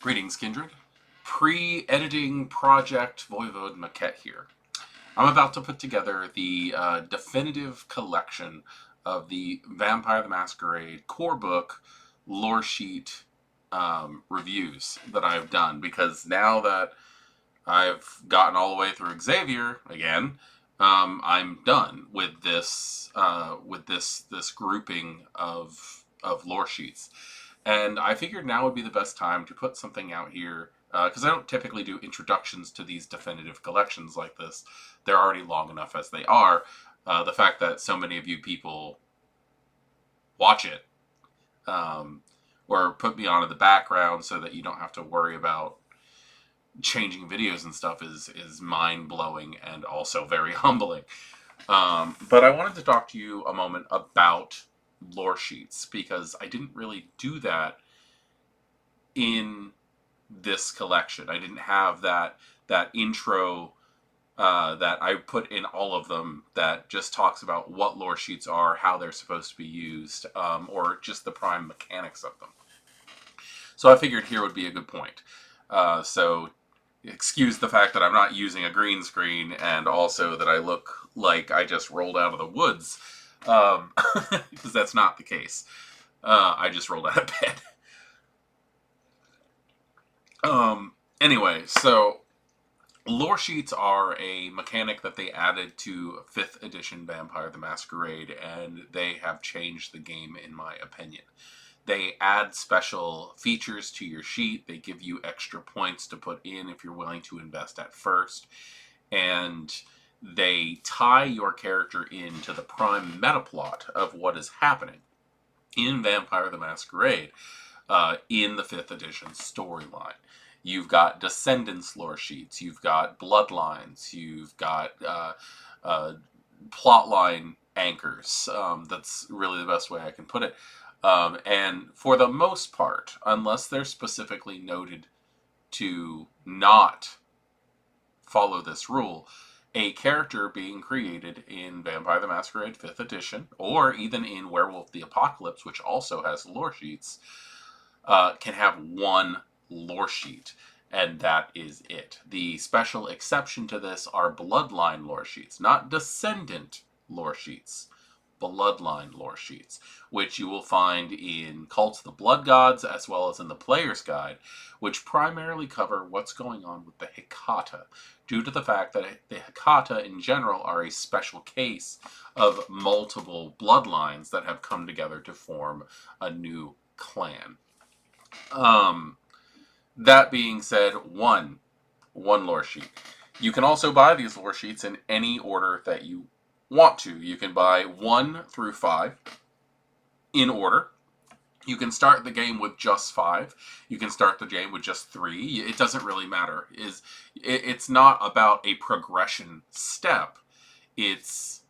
Greetings, kindred. Pre-editing project voivodemekhet here. I'm about to put together the definitive collection of the Vampire the Masquerade Corebook Loresheet reviews that I've done, because now that I've gotten all the way through Xaviar again, I'm done with this this grouping of lore sheets. And I figured now would be the best time to put something out here, because I don't typically do introductions to these definitive collections like this. They're already long enough as they are. The fact that so many of you people watch it, or put me on in the background so that you don't have to worry about changing videos and stuff is mind-blowing and also very humbling. But I wanted to talk to you a moment about lore sheets, because I didn't really do that in this collection. I didn't have that intro that I put in all of them that just talks about what lore sheets are, how they're supposed to be used, or just the prime mechanics of them. So I figured here would be a good point. So excuse the fact that I'm not using a green screen, and also that I look like I just rolled out of the woods, because that's not the case. I just rolled out of bed. Anyway, so lore sheets are a mechanic that they added to 5th edition Vampire the Masquerade, and they have changed the game, in my opinion. They add special features to your sheet. They give you extra points to put in if you're willing to invest at first. And they tie your character into the prime meta plot of what is happening in Vampire the Masquerade in the 5th edition storyline. You've got Descendants lore sheets, you've got Bloodlines, you've got plotline anchors. That's really the best way I can put it. And for the most part, unless they're specifically noted to not follow this rule, a character being created in Vampire the Masquerade 5th edition, or even in Werewolf the Apocalypse, which also has lore sheets, can have one lore sheet, and that is it. The special exception to this are Bloodline lore sheets, not Descendant lore sheets. Bloodline lore sheets, which you will find in Cult of the Blood Gods as well as in the Player's Guide, which primarily cover what's going on with the Hecata, due to the fact that the Hecata in general are a special case of multiple bloodlines that have come together to form a new clan. That being said, one lore sheet. You can also buy these lore sheets in any order that you want to. You can buy 1 through 5 in order. You can start the game with just 5. You can start the game with just 3. It doesn't really matter. It's not about a progression step. It's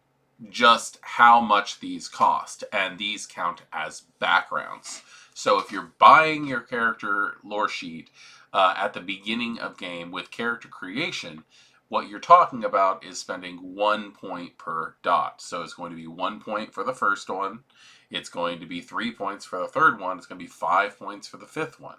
just how much these cost, and these count as backgrounds. So if you're buying your character lore sheet at the beginning of game with character creation, what you're talking about is spending 1 point per dot. So it's going to be 1 point for the first one. It's going to be 3 points for the third one. It's going to be 5 points for the 5th one.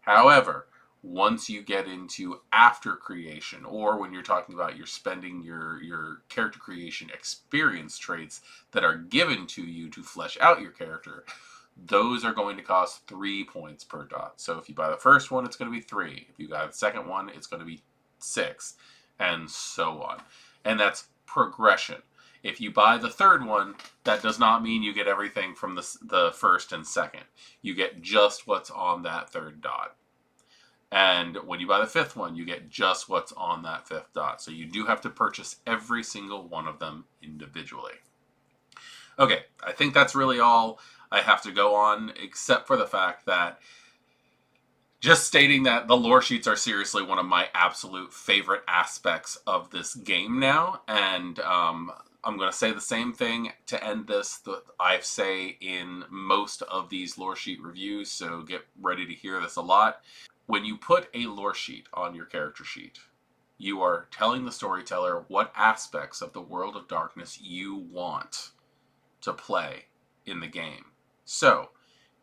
However, once you get into after creation, or when you're talking about you're spending your character creation experience traits that are given to you to flesh out your character, those are going to cost 3 points per dot. So if you buy the first one, it's going to be 3. If you buy the second one, it's going to be 6. And so on. And that's progression. If you buy the third one, that does not mean you get everything from the first and second. You get just what's on that third dot. And when you buy the 5th one, you get just what's on that 5th dot. So you do have to purchase every single one of them individually. Okay, I think that's really all I have to go on, except for the fact that just stating that the lore sheets are seriously one of my absolute favorite aspects of this game now, and I'm going to say the same thing to end this that I say in most of these lore sheet reviews, so get ready to hear this a lot. When you put a lore sheet on your character sheet, you are telling the storyteller what aspects of the world of darkness you want to play in the game. So,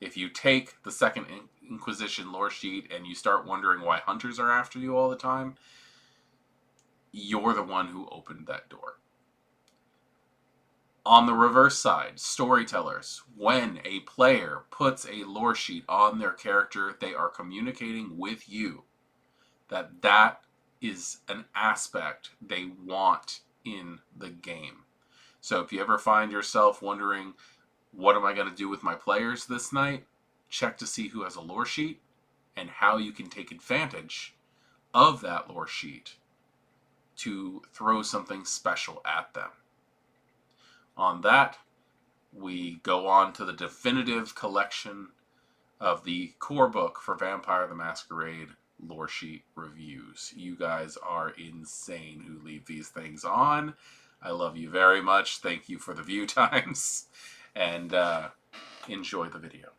If you take the Second Inquisition lore sheet and you start wondering why hunters are after you all the time, you're the one who opened that door. On the reverse side, storytellers, when a player puts a lore sheet on their character, they are communicating with you that is an aspect they want in the game. So if you ever find yourself wondering, what am I going to do with my players this night? Check to see who has a lore sheet and how you can take advantage of that lore sheet to throw something special at them. On that, we go on to the definitive collection of the core book for Vampire the Masquerade lore sheet reviews. You guys are insane who leave these things on. I love you very much. Thank you for the view times. And enjoy the video.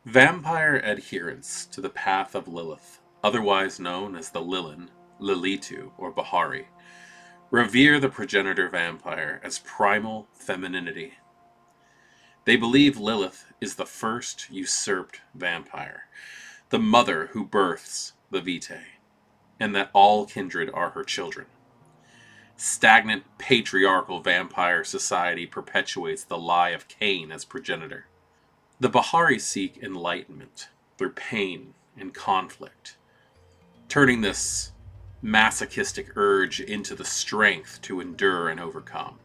Vampire adherents to the path of Lilith, otherwise known as the Lilin, Lilitu, or Bahari, revere the progenitor vampire as primal femininity. They believe Lilith is the first usurped vampire, the mother who births the Vitae, and that all kindred are her children. Stagnant patriarchal vampire society perpetuates the lie of Cain as progenitor. The Bahari seek enlightenment through pain and conflict, turning this masochistic urge into the strength to endure and overcome.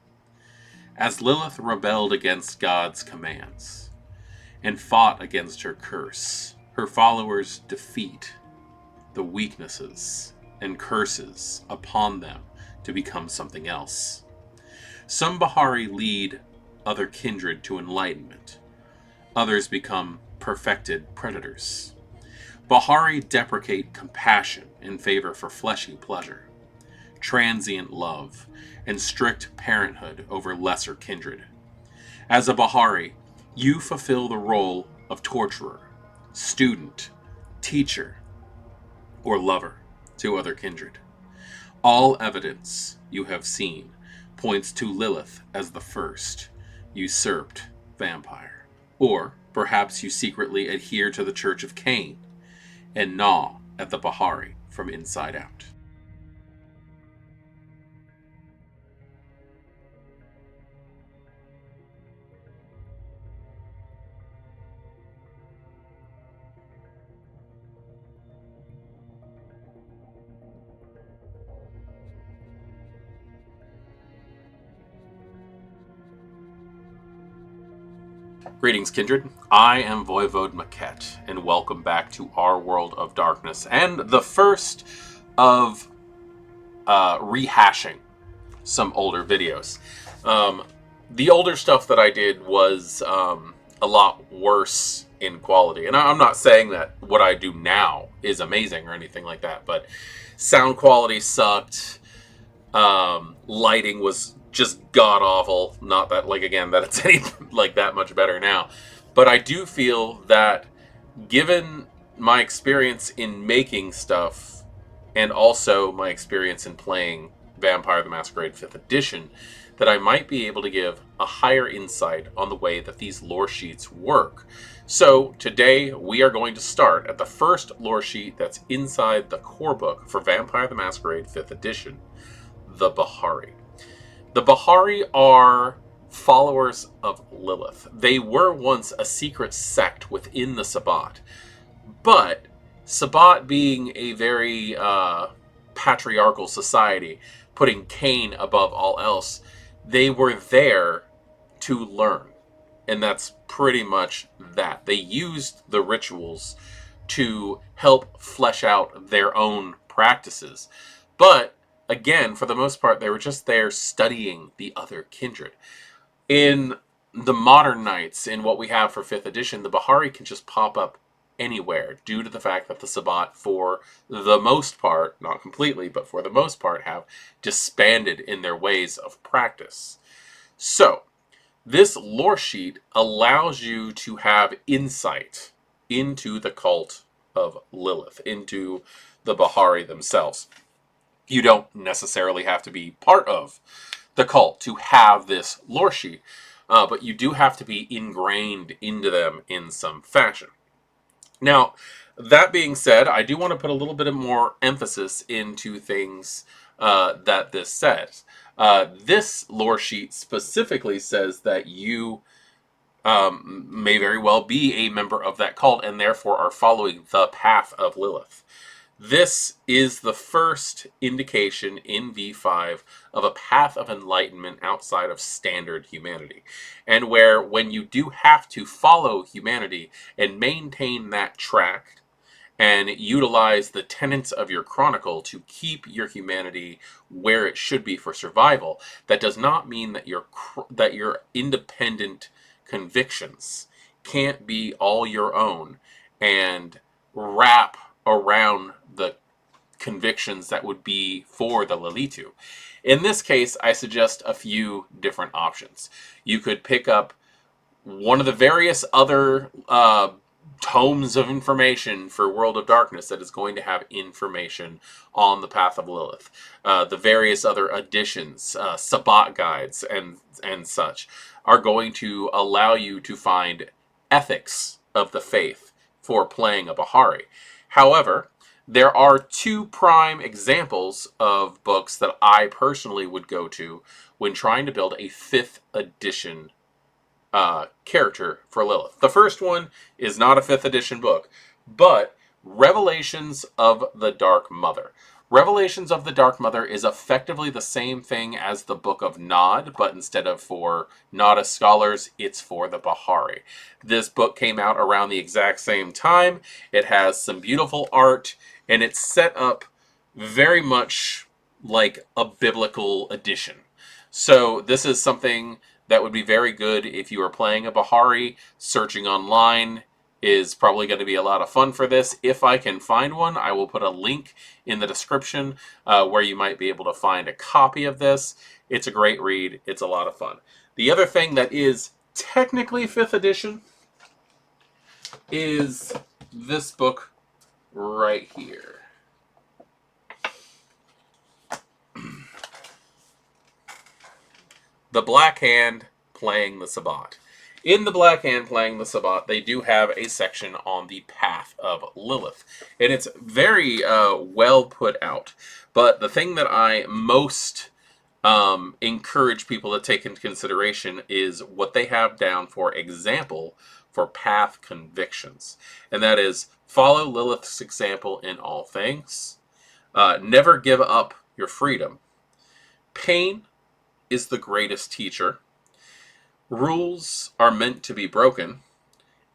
As Lilith rebelled against God's commands and fought against her curse, her followers defeat the weaknesses and curses upon them to become something else. Some Bahari lead other kindred to enlightenment. Others become perfected predators. Bahari deprecate compassion in favor for fleshy pleasure, transient love, and strict parenthood over lesser kindred. As a Bahari, you fulfill the role of torturer, student, teacher, or lover to other kindred. All evidence you have seen points to Lilith as the first usurped vampire. Or perhaps you secretly adhere to the Church of Cain and gnaw at the Bahari from inside out. Greetings, kindred. I am voivodemekhet, and welcome back to our World of Darkness, and the first of rehashing some older videos. The older stuff that I did was a lot worse in quality, and I'm not saying that what I do now is amazing or anything like that, but sound quality sucked. Lighting was just god awful. Not that, like, again, that it's any like that much better now, but I do feel that given my experience in making stuff and also my experience in playing Vampire the Masquerade 5th Edition, that I might be able to give a higher insight on the way that these lore sheets work. So today we are going to start at the first lore sheet that's inside the core book for Vampire the Masquerade 5th Edition, the Bahari. The Bahari are followers of Lilith. They were once a secret sect within the Sabbat, but Sabbat being a very patriarchal society, putting Cain above all else, they were there to learn. And that's pretty much that. They used the rituals to help flesh out their own practices. But again, for the most part, they were just there studying the other kindred. In the modern nights, in what we have for 5th edition, the Bahari can just pop up anywhere due to the fact that the Sabbat, for the most part, not completely, but for the most part, have disbanded in their ways of practice. So, this lore sheet allows you to have insight into the cult of Lilith, into the Bahari themselves. You don't necessarily have to be part of the cult to have this lore sheet, but you do have to be ingrained into them in some fashion. Now, that being said, I do want to put a little bit of more emphasis into things that this says. This lore sheet specifically says that you may very well be a member of that cult and therefore are following the path of Lilith. This is the first indication in V5 of a path of enlightenment outside of standard humanity. And where when you do have to follow humanity and maintain that track and utilize the tenets of your chronicle to keep your humanity where it should be for survival, that does not mean that your independent convictions can't be all your own and wrap around the convictions that would be for the Lilitu. In this case, I suggest a few different options. You could pick up one of the various other tomes of information for World of Darkness that is going to have information on the path of Lilith. The various other editions, Sabbat guides, and such, are going to allow you to find ethics of the faith for playing a Bahari. However, there are two prime examples of books that I personally would go to when trying to build a 5th edition character for Lilith. The first one is not a 5th edition book, but Revelations of the Dark Mother. Revelations of the Dark Mother is effectively the same thing as the Book of Nod, but instead of for Nodist scholars, it's for the Bahari. This book came out around the exact same time. It has some beautiful art, and it's set up very much like a biblical edition. So this is something that would be very good if you are playing a Bahari. Searching online is probably going to be a lot of fun for this. If I can find one, I will put a link in the description where you might be able to find a copy of this. It's a great read. It's a lot of fun. The other thing that is technically 5th edition is this book right here. The Black Hand playing the Sabbat. In the Black Hand playing the Sabbat, they do have a section on the path of Lilith. And it's very well put out. But the thing that I most encourage people to take into consideration is what they have down for example for path convictions. And that is, follow Lilith's example in all things. Never give up your freedom. Pain is the greatest teacher. Rules are meant to be broken,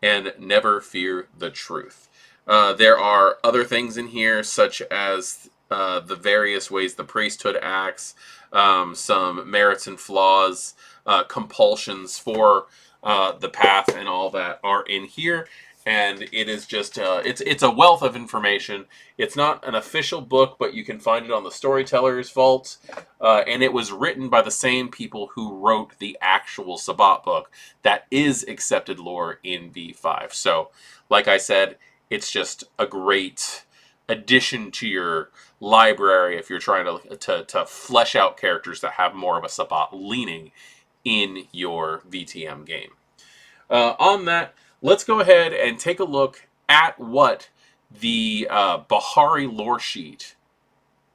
and never fear the truth. There are other things in here, such as the various ways the priesthood acts, some merits and flaws, compulsions for the path, and all that are in here. And it is just, it's a wealth of information. It's not an official book, but you can find it on the Storyteller's Vault. And it was written by the same people who wrote the actual Sabbat book that is accepted lore in V5. So, like I said, it's just a great addition to your library if you're trying to flesh out characters that have more of a Sabbat leaning in your VtM game. On that, let's go ahead and take a look at what the Bahari lore sheet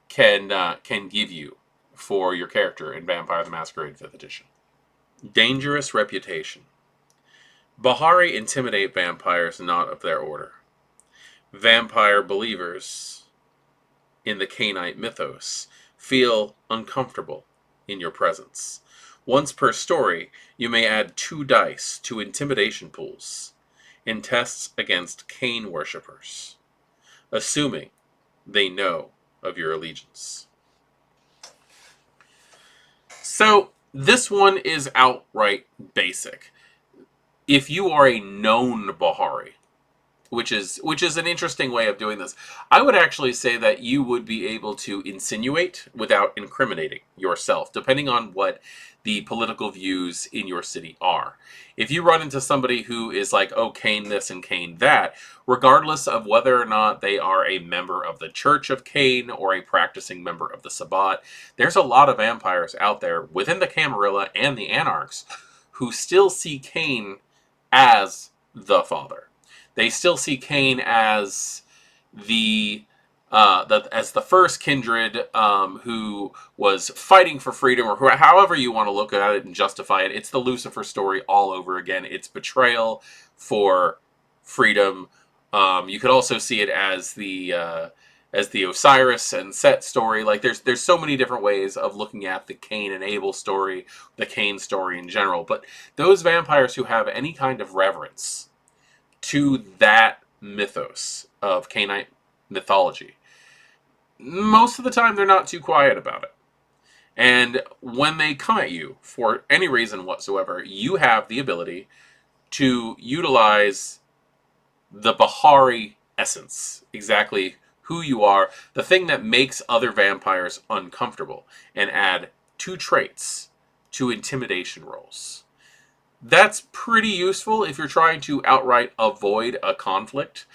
can give you for your character in Vampire the Masquerade 5th edition. Dangerous reputation. Bahari intimidate vampires not of their order. Vampire believers in the Cainite mythos feel uncomfortable in your presence. Once per story, you may add 2 dice to intimidation pools in tests against Cain worshippers, assuming they know of your allegiance. So, this one is outright basic. If you are a known Bahari, which is an interesting way of doing this. I would actually say that you would be able to insinuate without incriminating yourself, depending on what the political views in your city are. If you run into somebody who is like, oh, Cain this and Cain that, regardless of whether or not they are a member of the Church of Cain or a practicing member of the Sabbat, there's a lot of vampires out there within the Camarilla and the Anarchs who still see Cain as the father. They still see Cain as as the first kindred who was fighting for freedom, or however you want to look at it and justify it. It's the Lucifer story all over again. It's betrayal for freedom. You could also see it as the Osiris and Set story. Like there's so many different ways of looking at the Cain and Abel story, the Cain story in general. But those vampires who have any kind of reverence to that mythos of Cainite mythology, most of the time they're not too quiet about it. And when they come at you for any reason whatsoever, you have the ability to utilize the Bahari essence, exactly who you are, the thing that makes other vampires uncomfortable, and add 2 traits to intimidation rolls. That's pretty useful if you're trying to outright avoid a conflict,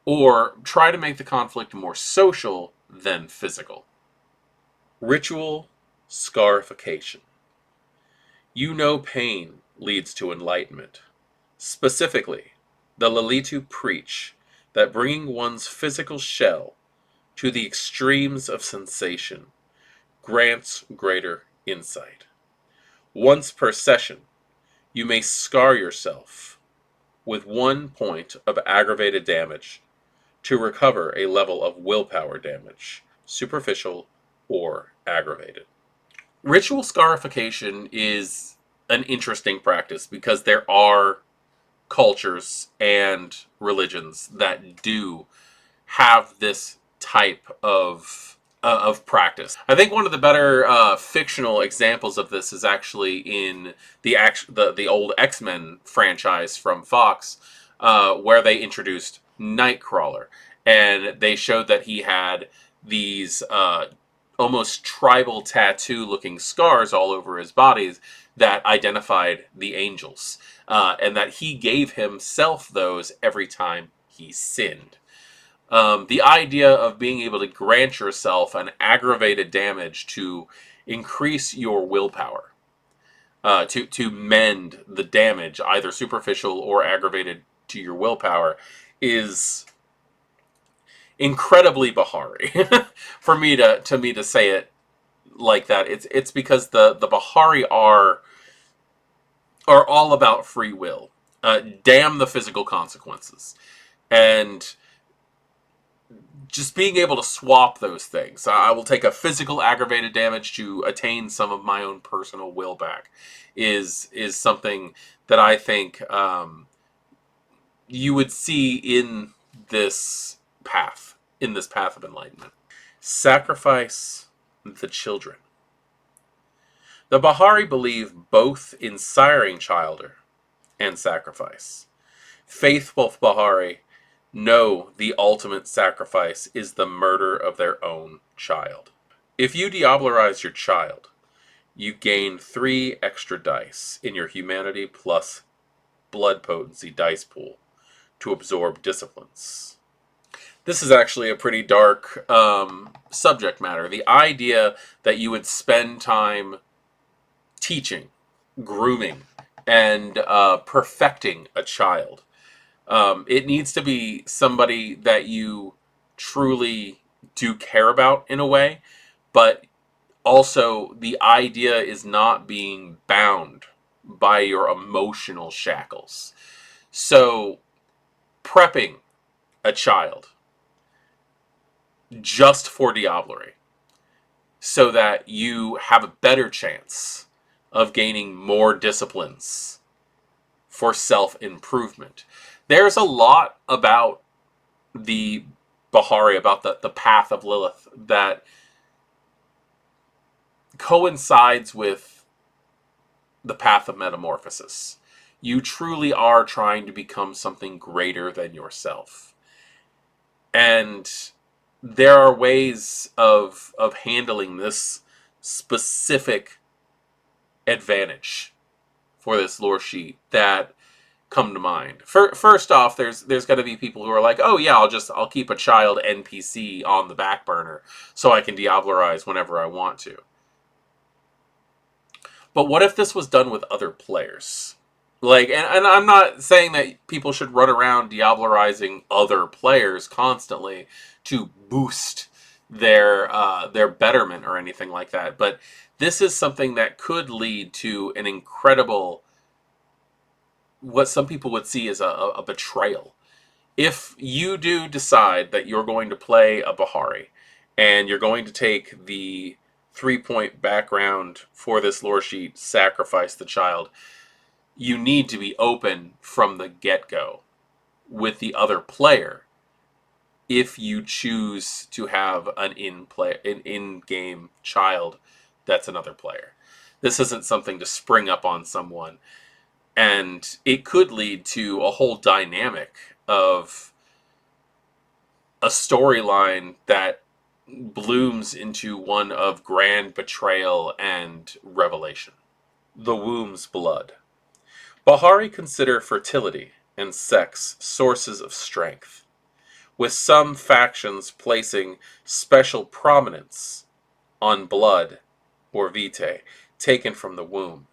or try to make the conflict more social than physical. Ritual scarification. You know pain leads to enlightenment. Specifically, the Lalitu preach that bringing one's physical shell to the extremes of sensation grants greater insight. Once per session, you may scar yourself with 1 point of aggravated damage to recover a level of willpower damage, superficial or aggravated. Ritual scarification is an interesting practice because there are cultures and religions that do have this type of practice. I think one of the better fictional examples of this is actually in the old X-Men franchise from Fox, where they introduced Nightcrawler, and they showed that he had these almost tribal tattoo-looking scars all over his body that identified the angels, and that he gave himself those every time he sinned. The idea of being able to grant yourself an aggravated damage to increase your willpower, to mend the damage, either superficial or aggravated to your willpower, is incredibly Bahari. For me to say it like that, it's because the Bahari are all about free will. Damn the physical consequences, and just being able to swap those things. I will take a physical aggravated damage to attain some of my own personal will back is something that I think you would see in this path of enlightenment. Sacrifice the children. The Bahari believe both in siring childer and sacrifice. Faithful Bahari know the ultimate sacrifice is the murder of their own child. If you diablerize your child, you gain 3 extra dice in your humanity plus blood potency dice pool to absorb disciplines. This is actually a pretty dark subject matter. The idea that you would spend time teaching, grooming, and perfecting a child. It needs to be somebody that you truly do care about in a way, but also the idea is not being bound by your emotional shackles. So, prepping a child just for diablerie so that you have a better chance of gaining more disciplines for self-improvement. There's a lot about the Bahari, about the path of Lilith, that coincides with the path of metamorphosis. you truly are trying to become something greater than yourself. And there are ways of handling this specific advantage for this Loresheet that come to mind. First off, there's got to be people who are like, oh yeah, I'll keep a child NPC on the back burner so I can Diablerize whenever I want to. But what if this was done with other players? Like, and I'm not saying that people should run around Diablerizing other players constantly to boost their betterment or anything like that. But this is something that could lead to an incredible, what some people would see as a betrayal. If you do decide that you're going to play a Bahari and you're going to take the 3-point background for this Loresheet, sacrifice the child, you need to be open from the get-go with the other player if you choose to have an in-game child that's another player. This isn't something to spring up on someone, and it could lead to a whole dynamic of a storyline that blooms into one of grand betrayal and revelation. The womb's blood. Bahari consider fertility and sex sources of strength, with some factions placing special prominence on blood or vitae taken from the womb.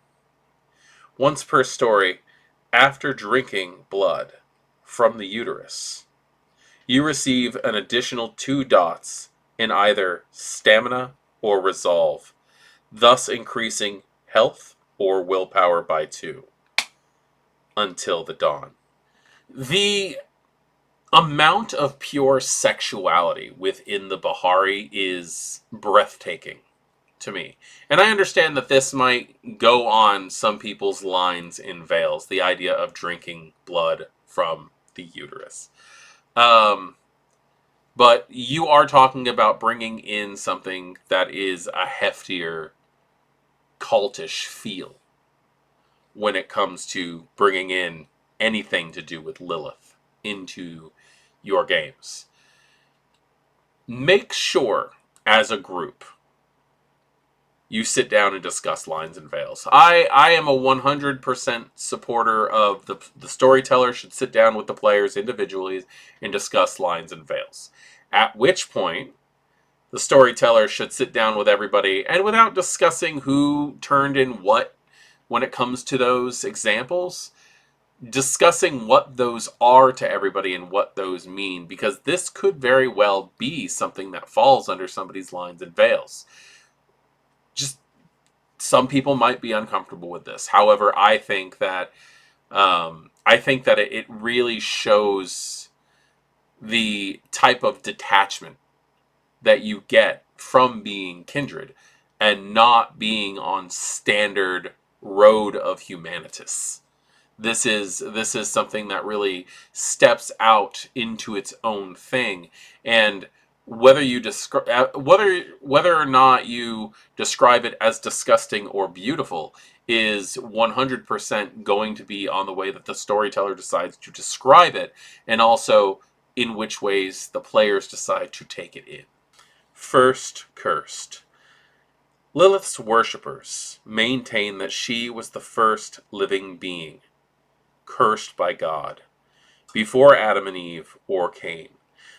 Once per story, after drinking blood from the uterus, you receive an additional 2 dots in either stamina or resolve, thus increasing health or willpower by 2 until the dawn. The amount of pure sexuality within the Bahari is breathtaking to me. And I understand that this might go on some people's lines in veils, the idea of drinking blood from the uterus. But you are talking about bringing in something that is a heftier, cultish feel when it comes to bringing in anything to do with Lilith into your games. Make sure, as a group, you sit down and discuss lines and veils. I am a 100% supporter of the storyteller should sit down with the players individually and discuss lines and veils. At which point, the storyteller should sit down with everybody, and without discussing who turned in what when it comes to those examples, discussing what those are to everybody and what those mean, because this could very well be something that falls under somebody's lines and veils. Just some people might be uncomfortable with this. However, I think that it really shows the type of detachment that you get from being kindred and not being on standard road of humanitas. This is something that really steps out into its own thing, and whether you whether or not you describe it as disgusting or beautiful is 100% going to be on the way that the storyteller decides to describe it, and also in which ways the players decide to take it in. First cursed. Lilith's worshippers maintain that she was the first living being, cursed by God, before Adam and Eve or Cain.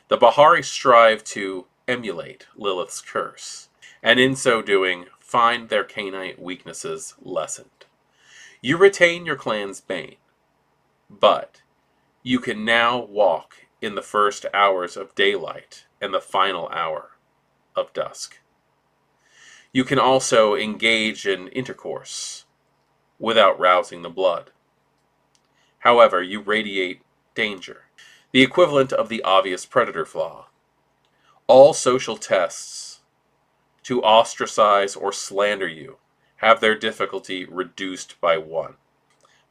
The Bahari strive to emulate Lilith's curse, and in so doing, find their Cainite weaknesses lessened. You retain your clan's bane, but you can now walk in the first hours of daylight and the final hour of dusk. You can also engage in intercourse without rousing the blood. However, you radiate danger, the equivalent of the obvious predator flaw. All social tests to ostracize or slander you have their difficulty reduced by 1.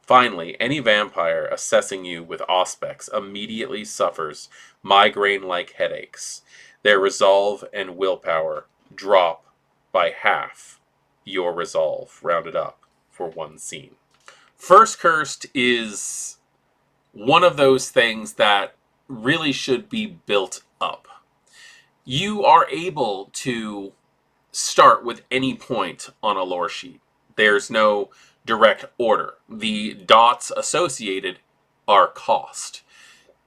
Finally, any vampire assessing you with auspex immediately suffers migraine-like headaches. Their resolve and willpower drop by half your resolve, rounded up, for 1 scene. First Cursed is one of those things that really should be built up. You are able to start with any point on a lore sheet. There's no direct order. The dots associated are cost.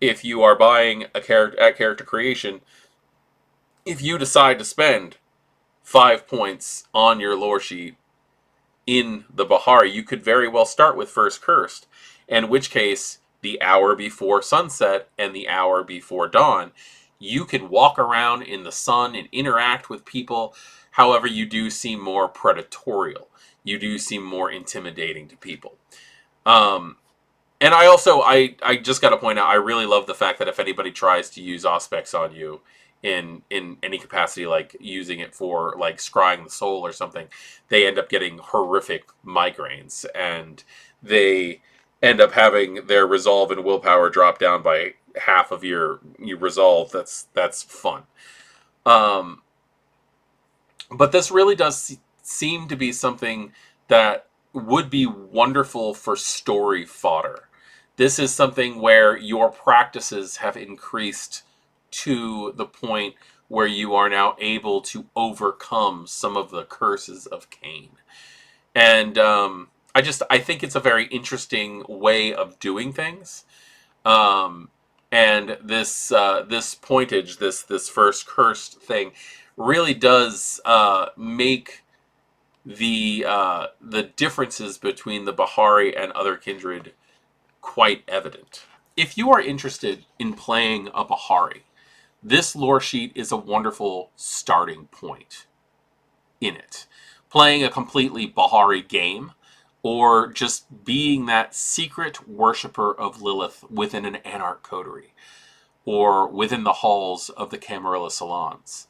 If you are buying a character at character creation, if you decide to spend 5 points on your lore sheet in the Bahari, you could very well start with First Cursed, in which case the hour before sunset and the hour before dawn, you can walk around in the sun and interact with people. However, you do seem more predatorial. You do seem more intimidating to people. And I just got to point out, I really love the fact that if anybody tries to use Auspex on you in any capacity, like using it for like scrying the soul or something, they end up getting horrific migraines, and they end up having their resolve and willpower drop down by half of your resolve. That's fun. Um, but this really does seem to be something that would be wonderful for story fodder. This is something where your practices have increased to the point where you are now able to overcome some of the curses of Cain. And I think it's a very interesting way of doing things. Um, and this pointage, this first cursed thing, really does make the differences between the Bahari and other kindred quite evident. If you are interested in playing a Bahari, this lore sheet is a wonderful starting point in it. Playing a completely Bahari game, or just being that secret worshipper of Lilith within an Anarch coterie, or within the halls of the Camarilla salons.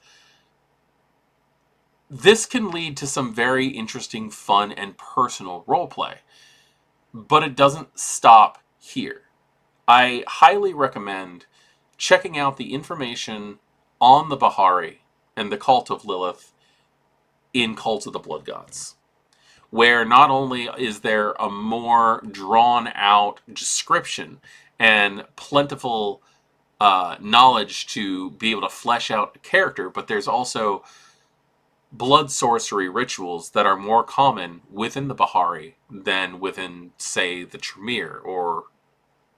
This can lead to some very interesting, fun, and personal roleplay. But it doesn't stop here. I highly recommend checking out the information on the Bahari and the Cult of Lilith in Cult of the Blood Gods, where not only is there a more drawn out description and plentiful knowledge to be able to flesh out a character, but there's also blood sorcery rituals that are more common within the Bahari than within, say, the Tremere or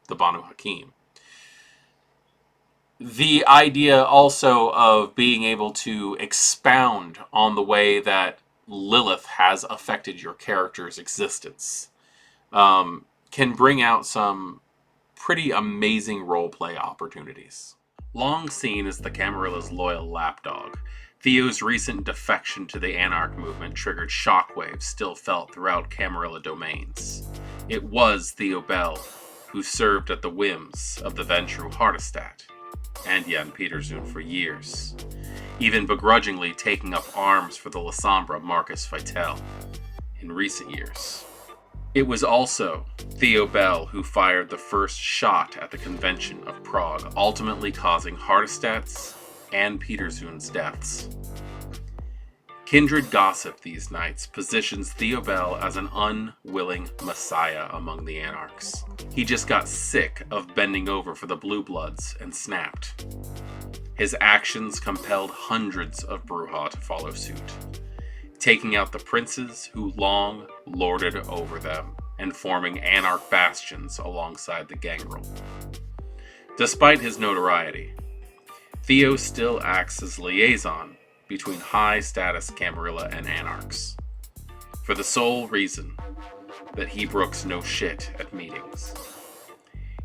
the Banu Hakim. The idea also of being able to expound on the way that Lilith has affected your character's existence can bring out some pretty amazing roleplay opportunities. Long seen as the Camarilla's loyal lapdog, Theo's recent defection to the Anarch movement triggered shockwaves still felt throughout Camarilla domains. It was Theo Bell who served at the whims of the Ventru Hardestadt and Jan Peterzoon for years, even begrudgingly taking up arms for the Lasombra Marcus Vitel in recent years. It was also Theo Bell who fired the first shot at the Convention of Prague, ultimately causing Hardestadt's and Peterzoon's deaths. Kindred gossip these nights positions Theo Bell as an unwilling messiah among the Anarchs. He just got sick of bending over for the Blue Bloods and snapped. His actions compelled hundreds of Brujah to follow suit, taking out the princes who long lorded over them and forming Anarch bastions alongside the Gangrel. Despite his notoriety, Theo still acts as liaison between high-status Camarilla and Anarchs, for the sole reason that he brooks no shit at meetings.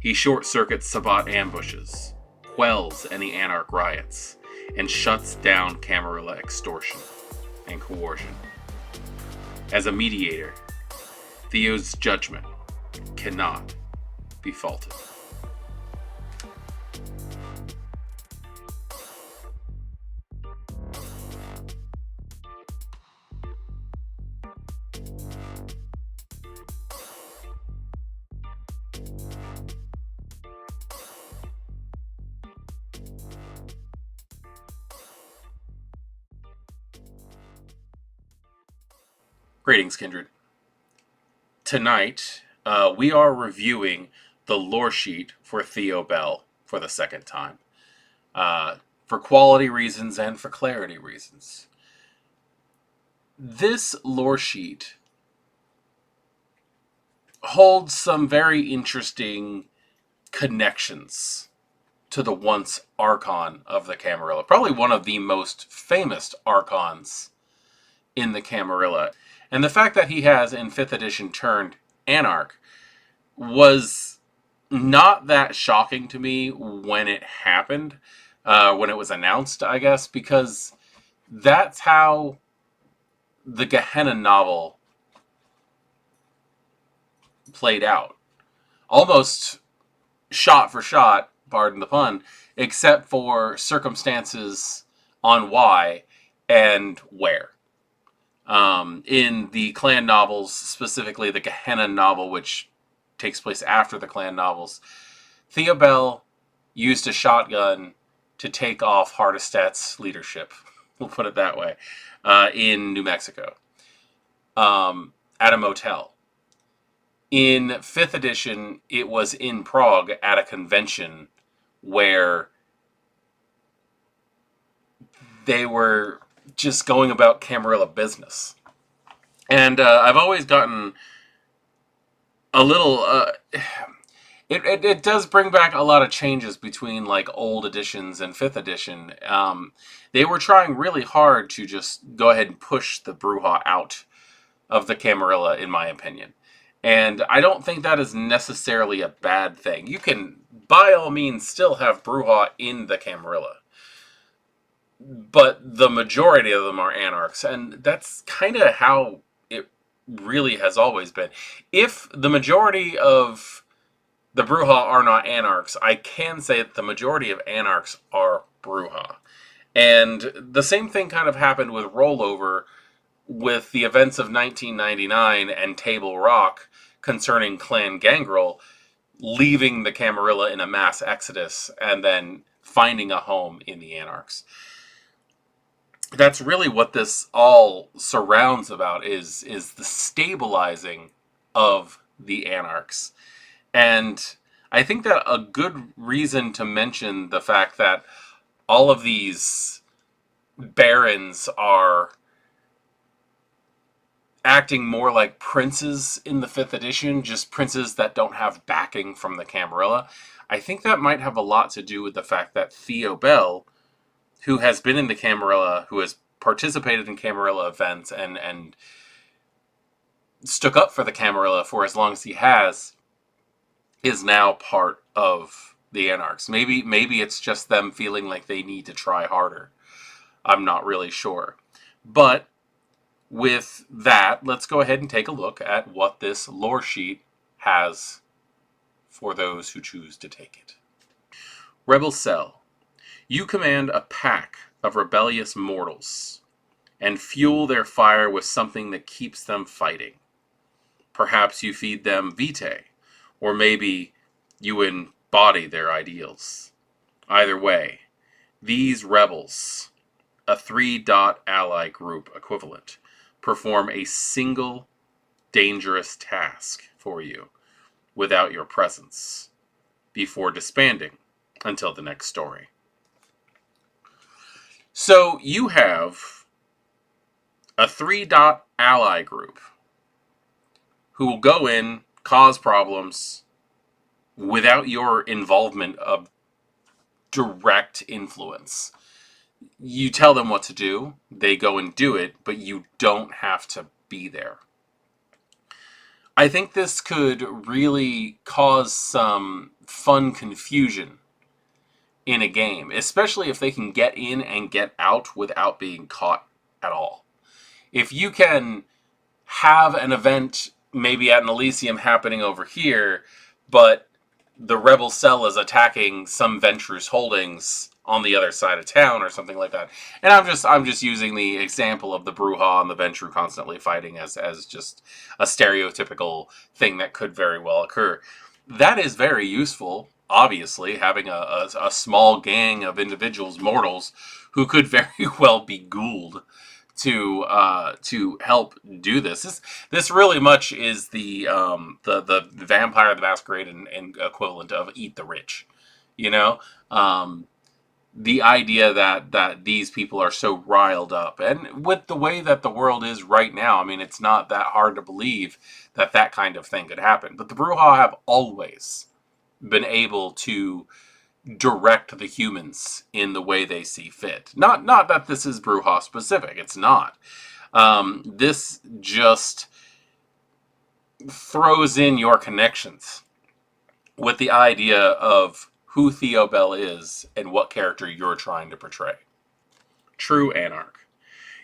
He short-circuits Sabbat ambushes, quells any Anarch riots, and shuts down Camarilla extortion and coercion. As a mediator, Theo's judgment cannot be faulted. Greetings, Kindred. Tonight, we are reviewing the lore sheet for Theo Bell for the second time. For quality reasons and for clarity reasons. This lore sheet holds some very interesting connections to the once Archon of the Camarilla. Probably one of the most famous Archons in the Camarilla. And the fact that he has, in 5th edition, turned Anarch was not that shocking to me when it happened, when it was announced, I guess, because that's how the Gehenna novel played out. Almost shot for shot, pardon the pun, except for circumstances on why and where. In the clan novels, specifically the Gehenna novel, which takes place after the clan novels, Theo Bell used a shotgun to take off Hardestadt's leadership, we'll put it that way, in New Mexico, at a motel. In 5th edition, it was in Prague at a convention where they were just going about Camarilla business. And I've always gotten a little... It does bring back a lot of changes between like old editions and 5th edition. They were trying really hard to just go ahead and push the Brujah out of the Camarilla, in my opinion. And I don't think that is necessarily a bad thing. You can, by all means, still have Brujah in the Camarilla. But the majority of them are Anarchs. And that's kind of how it really has always been. If the majority of the Brujah are not Anarchs, I can say that the majority of Anarchs are Brujah. And the same thing kind of happened with Rollover, with the events of 1999 and Table Rock concerning Clan Gangrel leaving the Camarilla in a mass exodus and then finding a home in the Anarchs. That's really what this all surrounds about, is the stabilizing of the Anarchs. And I think that a good reason to mention the fact that all of these barons are acting more like princes in the 5th edition, just princes that don't have backing from the Camarilla. I think that might have a lot to do with the fact that Theo Bell, who has been in the Camarilla, who has participated in Camarilla events and stuck up for the Camarilla for as long as he has, is now part of the Anarchs. Maybe it's just them feeling like they need to try harder. I'm not really sure. But with that, let's go ahead and take a look at what this lore sheet has for those who choose to take it. Rebel Cell. You command a pack of rebellious mortals and fuel their fire with something that keeps them fighting. Perhaps you feed them vitae, or maybe you embody their ideals. Either way, these rebels, a 3-dot ally group equivalent, perform a single dangerous task for you without your presence before disbanding until the next story. So you have a 3-dot ally group who will go in, cause problems without your involvement of direct influence. You tell them what to do, they go and do it, but you don't have to be there. I think this could really cause some fun confusion in a game, especially if they can get in and get out without being caught at all. If you can have an event maybe at an Elysium happening over here, but the rebel cell is attacking some Ventrus holdings on the other side of town or something like that. And I'm just using the example of the Brujah and the Ventru constantly fighting as just a stereotypical thing that could very well occur. That is very useful, obviously, having a small gang of individuals, mortals, who could very well be ghouled to help do this. This really much is the Vampire the Masquerade and equivalent of Eat the Rich, you know. The idea that these people are so riled up, and with the way that the world is right now, I mean, it's not that hard to believe that kind of thing could happen. But the Brujah have always been able to direct the humans in the way they see fit. Not that this is Brujah specific. It's not. This just throws in your connections with the idea of who Theo Bell is and what character you're trying to portray. True Anarch.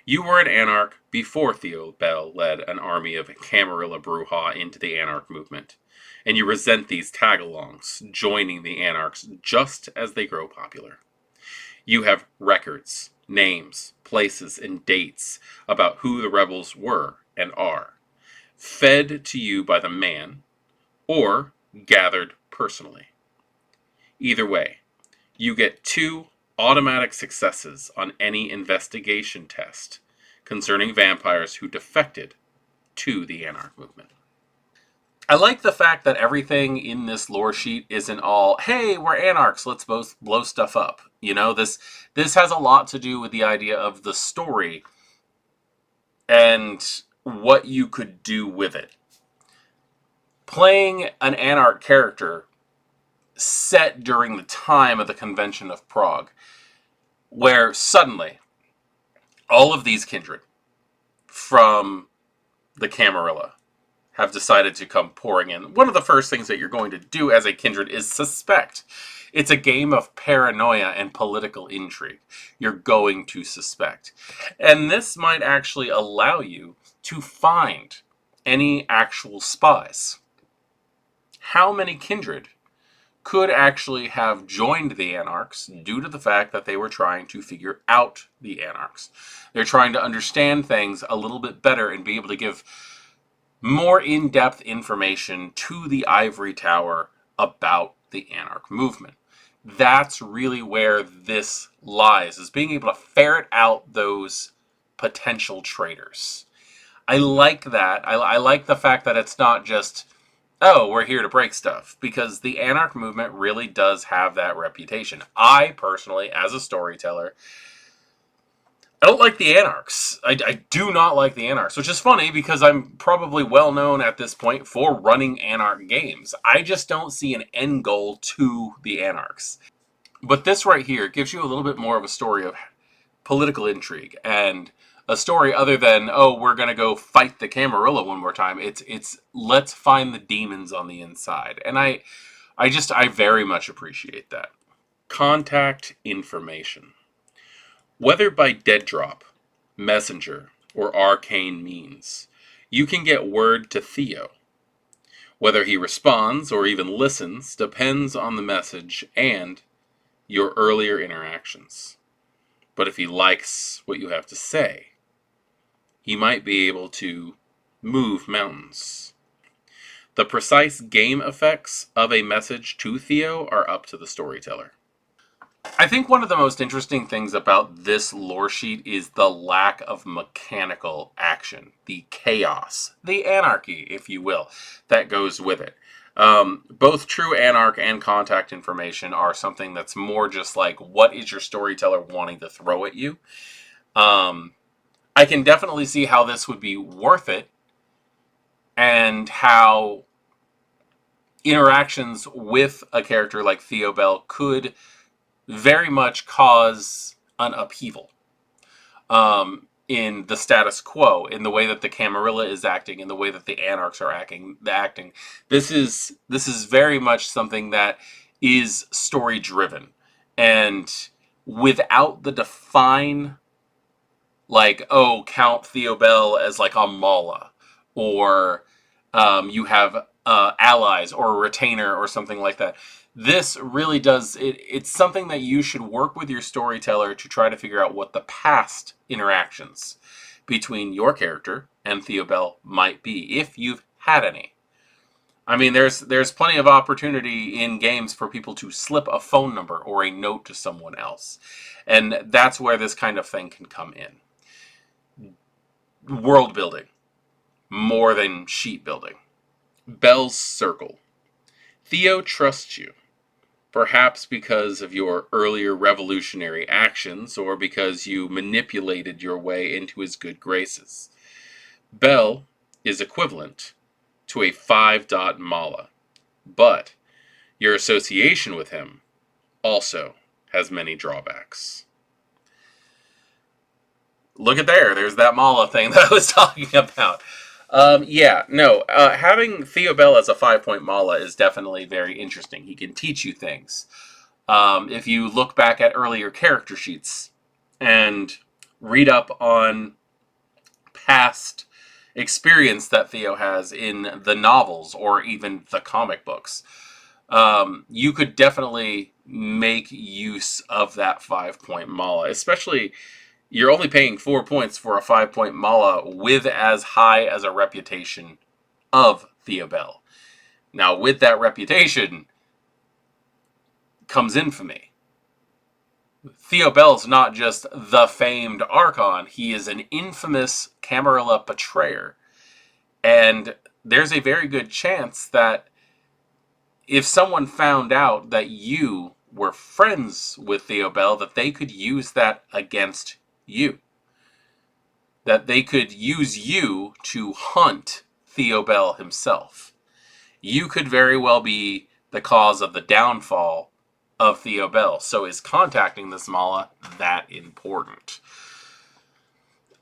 You were an Anarch before Theo Bell led an army of Camarilla Brujah into the Anarch movement, and you resent these tag-alongs, joining the Anarchs just as they grow popular. You have records, names, places, and dates about who the rebels were and are, fed to you by the man, or gathered personally. Either way, you get 2 automatic successes on any investigation test concerning vampires who defected to the Anarch movement. I like the fact that everything in this lore sheet isn't all, hey, we're Anarchs, let's both blow stuff up. You know, this has a lot to do with the idea of the story and what you could do with it. Playing an Anarch character set during the time of the Convention of Prague, where suddenly all of these kindred from the Camarilla have decided to come pouring in. One of the first things that you're going to do as a kindred is suspect. It's a game of paranoia and political intrigue. You're going to suspect. And this might actually allow you to find any actual spies. How many kindred could actually have joined the Anarchs due to the fact that they were trying to figure out the Anarchs? They're trying to understand things a little bit better and be able to give more in-depth information to the Ivory Tower about the Anarch movement. That's really where this lies, is being able to ferret out those potential traitors. I like that. I like the fact that it's not just, oh, we're here to break stuff, because the Anarch movement really does have that reputation. I personally, as a storyteller, I don't like the Anarchs. I do not like the Anarchs, which is funny because I'm probably well known at this point for running Anarch games. I just don't see an end goal to the Anarchs. But this right here gives you a little bit more of a story of political intrigue and a story other than, oh, we're going to go fight the Camarilla one more time. It's let's find the demons on the inside. And I very much appreciate that. Contact information. Whether by dead drop, messenger, or arcane means, you can get word to Theo. Whether he responds or even listens depends on the message and your earlier interactions. But if he likes what you have to say, he might be able to move mountains. The precise game effects of a message to Theo are up to the storyteller. I think one of the most interesting things about this lore sheet is the lack of mechanical action, the chaos, the anarchy, if you will, that goes with it. Both True Anarch and Contact Information are something that's more just like, what is your storyteller wanting to throw at you? I can definitely see how this would be worth it, and how interactions with a character like Theo Bell could very much cause an upheaval in the status quo, in the way that the Camarilla is acting, in the way that the Anarchs are acting. This is very much something that is story driven, and without the define, like, oh, count Theo Bell as like a Mala, or you have allies or a retainer or something like that. This really does, it's something that you should work with your storyteller to try to figure out what the past interactions between your character and Theo Bell might be, if you've had any. I mean, there's plenty of opportunity in games for people to slip a phone number or a note to someone else. And that's where this kind of thing can come in. world building more than sheet building. Bell's Circle. Theo trusts you, perhaps because of your earlier revolutionary actions or because you manipulated your way into his good graces. Bell is equivalent to a 5-dot mala, but your association with him also has many drawbacks. Look at there. There's that mala thing that I was talking about. Having Theo Bell as a 5-point mala is definitely very interesting. He can teach you things. If you look back at earlier character sheets and read up on past experience that Theo has in the novels or even the comic books, you could definitely make use of that 5-point mala. Especially, you're only paying 4 points for a 5-point mala with as high as a reputation of Theo Bell. Now, with that reputation comes infamy. Theo Bell's not just the famed Archon, he is an infamous Camarilla betrayer. And there's a very good chance that if someone found out that you were friends with Theo Bell, that they could use that against you. That they could use you to hunt Theo Bell himself. You could very well be the cause of the downfall of Theo Bell. So is contacting this mala that important?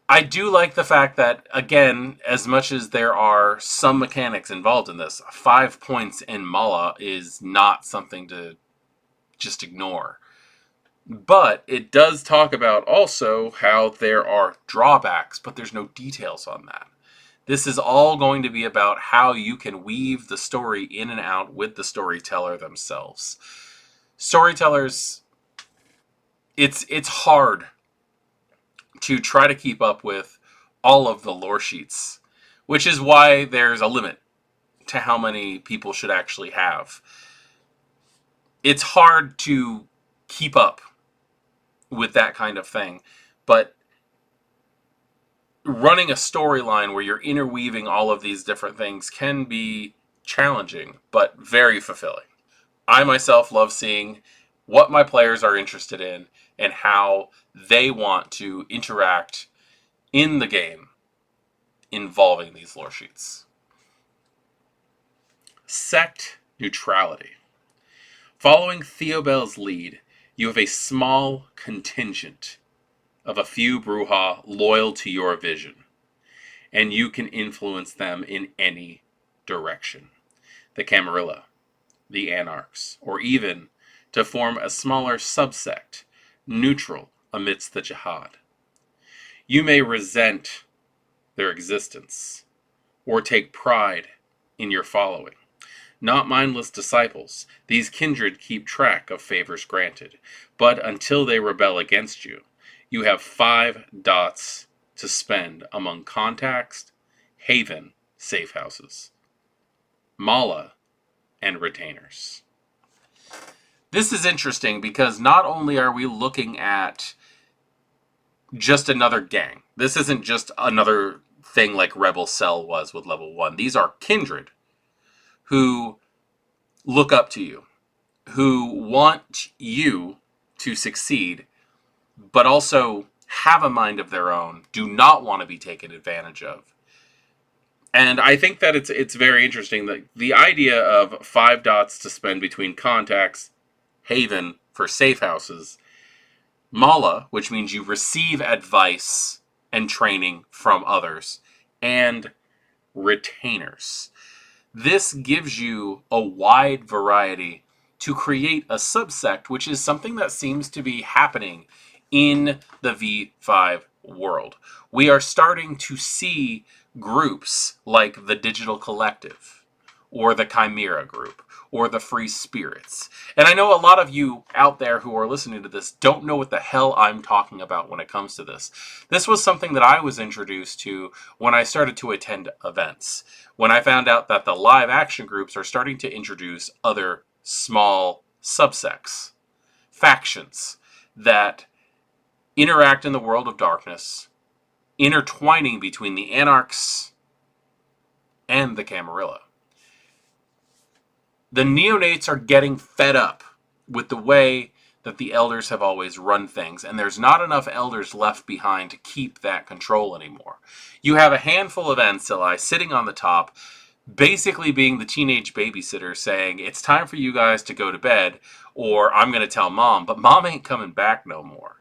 I do like the fact that, again, as much as there are some mechanics involved in this, 5 points in mala is not something to just ignore. But it does talk about also how there are drawbacks, but there's no details on that. This is all going to be about how you can weave the story in and out with the storyteller themselves. Storytellers, it's hard to try to keep up with all of the lore sheets, which is why there's a limit to how many people should actually have. It's hard to keep up with that kind of thing, but running a storyline where you're interweaving all of these different things can be challenging, but very fulfilling. I myself love seeing what my players are interested in and how they want to interact in the game involving these lore sheets. Sect neutrality. Following Theo Bell's lead, you have a small contingent of a few Brujah loyal to your vision, and you can influence them in any direction. The Camarilla, the Anarchs, or even to form a smaller subsect, neutral amidst the Jihad. You may resent their existence, or take pride in your following. Not mindless disciples, these kindred keep track of favors granted, but until they rebel against you, you have 5 dots to spend among contacts, haven, safe houses, mala, and retainers. This is interesting because not only are we looking at just another gang. This isn't just another thing like Rebel Cell was with level 1. These are kindred who look up to you, who want you to succeed, but also have a mind of their own, do not want to be taken advantage of. And I think that it's very interesting that the idea of 5 dots to spend between contacts, haven for safe houses, mala, which means you receive advice and training from others, and retainers. This gives you a wide variety to create a subsect, which is something that seems to be happening in the V5 world. We are starting to see groups like the Digital Collective, or the Chimera Group, or the Free Spirits. And I know a lot of you out there who are listening to this don't know what the hell I'm talking about when it comes to this. This was something that I was introduced to when I started to attend events. When I found out that the live action groups are starting to introduce other small subsects, factions, that interact in the world of darkness, intertwining between the Anarchs and the Camarilla. The neonates are getting fed up with the way that the elders have always run things, and there's not enough elders left behind to keep that control anymore. You have a handful of ancilli sitting on the top, basically being the teenage babysitter saying, it's time for you guys to go to bed, or I'm going to tell mom, but mom ain't coming back no more.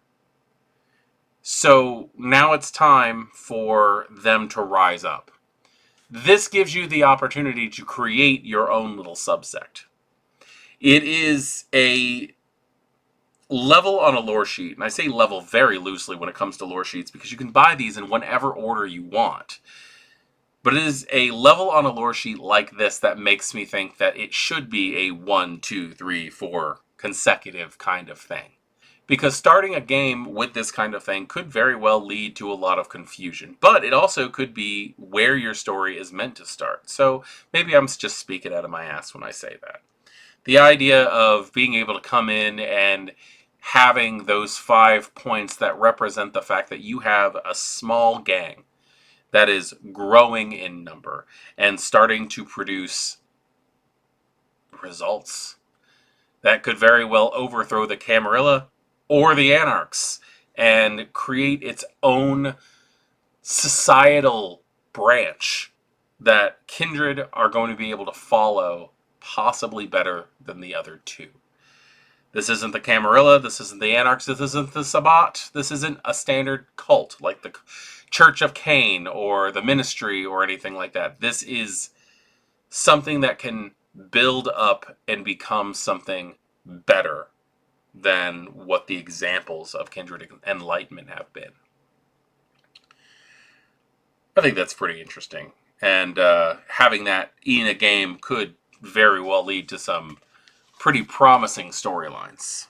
So now it's time for them to rise up. This gives you the opportunity to create your own little subsect. It is a level on a lore sheet, and I say level very loosely when it comes to lore sheets because you can buy these in whatever order you want. But it is a level on a lore sheet like this that makes me think that it should be a 1, 2, 3, 4 consecutive kind of thing. Because starting a game with this kind of thing could very well lead to a lot of confusion. But it also could be where your story is meant to start. So maybe I'm just speaking out of my ass when I say that. The idea of being able to come in and having those 5 points that represent the fact that you have a small gang that is growing in number and starting to produce results that could very well overthrow the Camarilla or the Anarchs and create its own societal branch that Kindred are going to be able to follow possibly better than the other two. This isn't the Camarilla, this isn't the Anarchs, this isn't the Sabbat, this isn't a standard cult like the Church of Cain or the Ministry or anything like that. This is something that can build up and become something better than what the examples of Kindred Enlightenment have been. I think that's pretty interesting. And having that in a game could very well lead to some pretty promising storylines.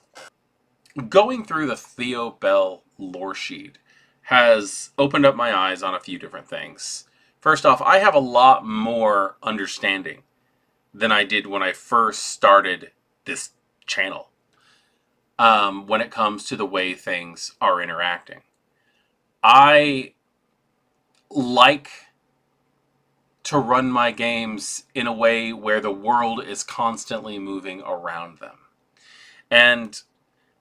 Going through the Theo Bell lore sheet has opened up my eyes on a few different things. First off, I have a lot more understanding than I did when I first started this channel when it comes to the way things are interacting. I like to run my games in a way where the world is constantly moving around them. And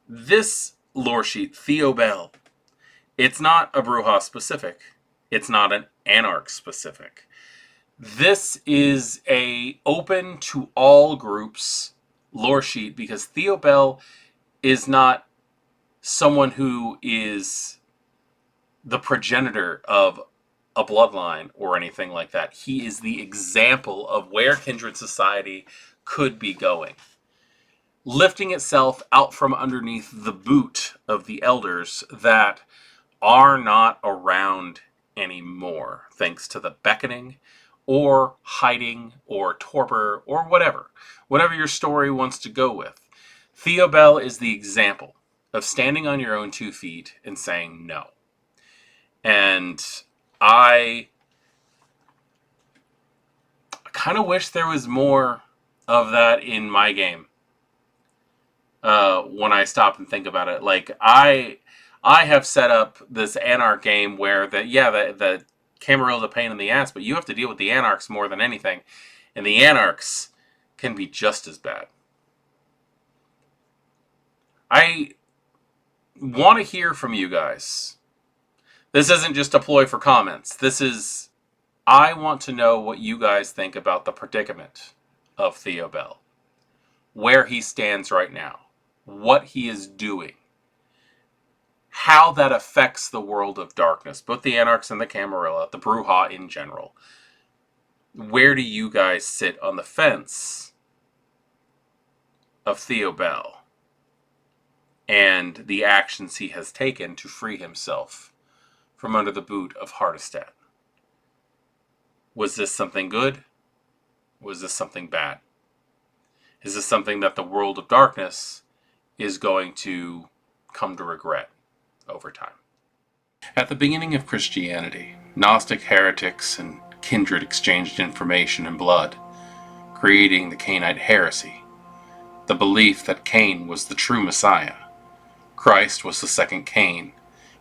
this lore sheet, Theo Bell, it's not a Brujah specific. It's not an Anarch specific. This is a open to all groups lore sheet because Theo Bell is not someone who is the progenitor of a bloodline or anything like that. He is the example of where Kindred Society could be going. Lifting itself out from underneath the boot of the elders that are not around anymore, thanks to the beckoning or hiding or torpor or whatever your story wants to go with. Theo Bell is the example of standing on your own 2 feet and saying no. And I kind of wish there was more of that in my game. When I stop and think about it, like I have set up this Anarch game where the Camarilla is a pain in the ass, but you have to deal with the Anarchs more than anything, and the Anarchs can be just as bad. I want to hear from you guys. This isn't just a ploy for comments. I want to know what you guys think about the predicament of Theo Bell. Where he stands right now. What he is doing. How that affects the world of darkness. Both the Anarchs and the Camarilla. The Brujah in general. Where do you guys sit on the fence of Theo Bell? And the actions he has taken to free himself from under the boot of Hardestadt. Was this something good? Was this something bad? Is this something that the world of darkness is going to come to regret over time? At the beginning of Christianity, Gnostic heretics and kindred exchanged information and blood, creating the Cainite Heresy, the belief that Cain was the true Messiah. Christ was the second Cain,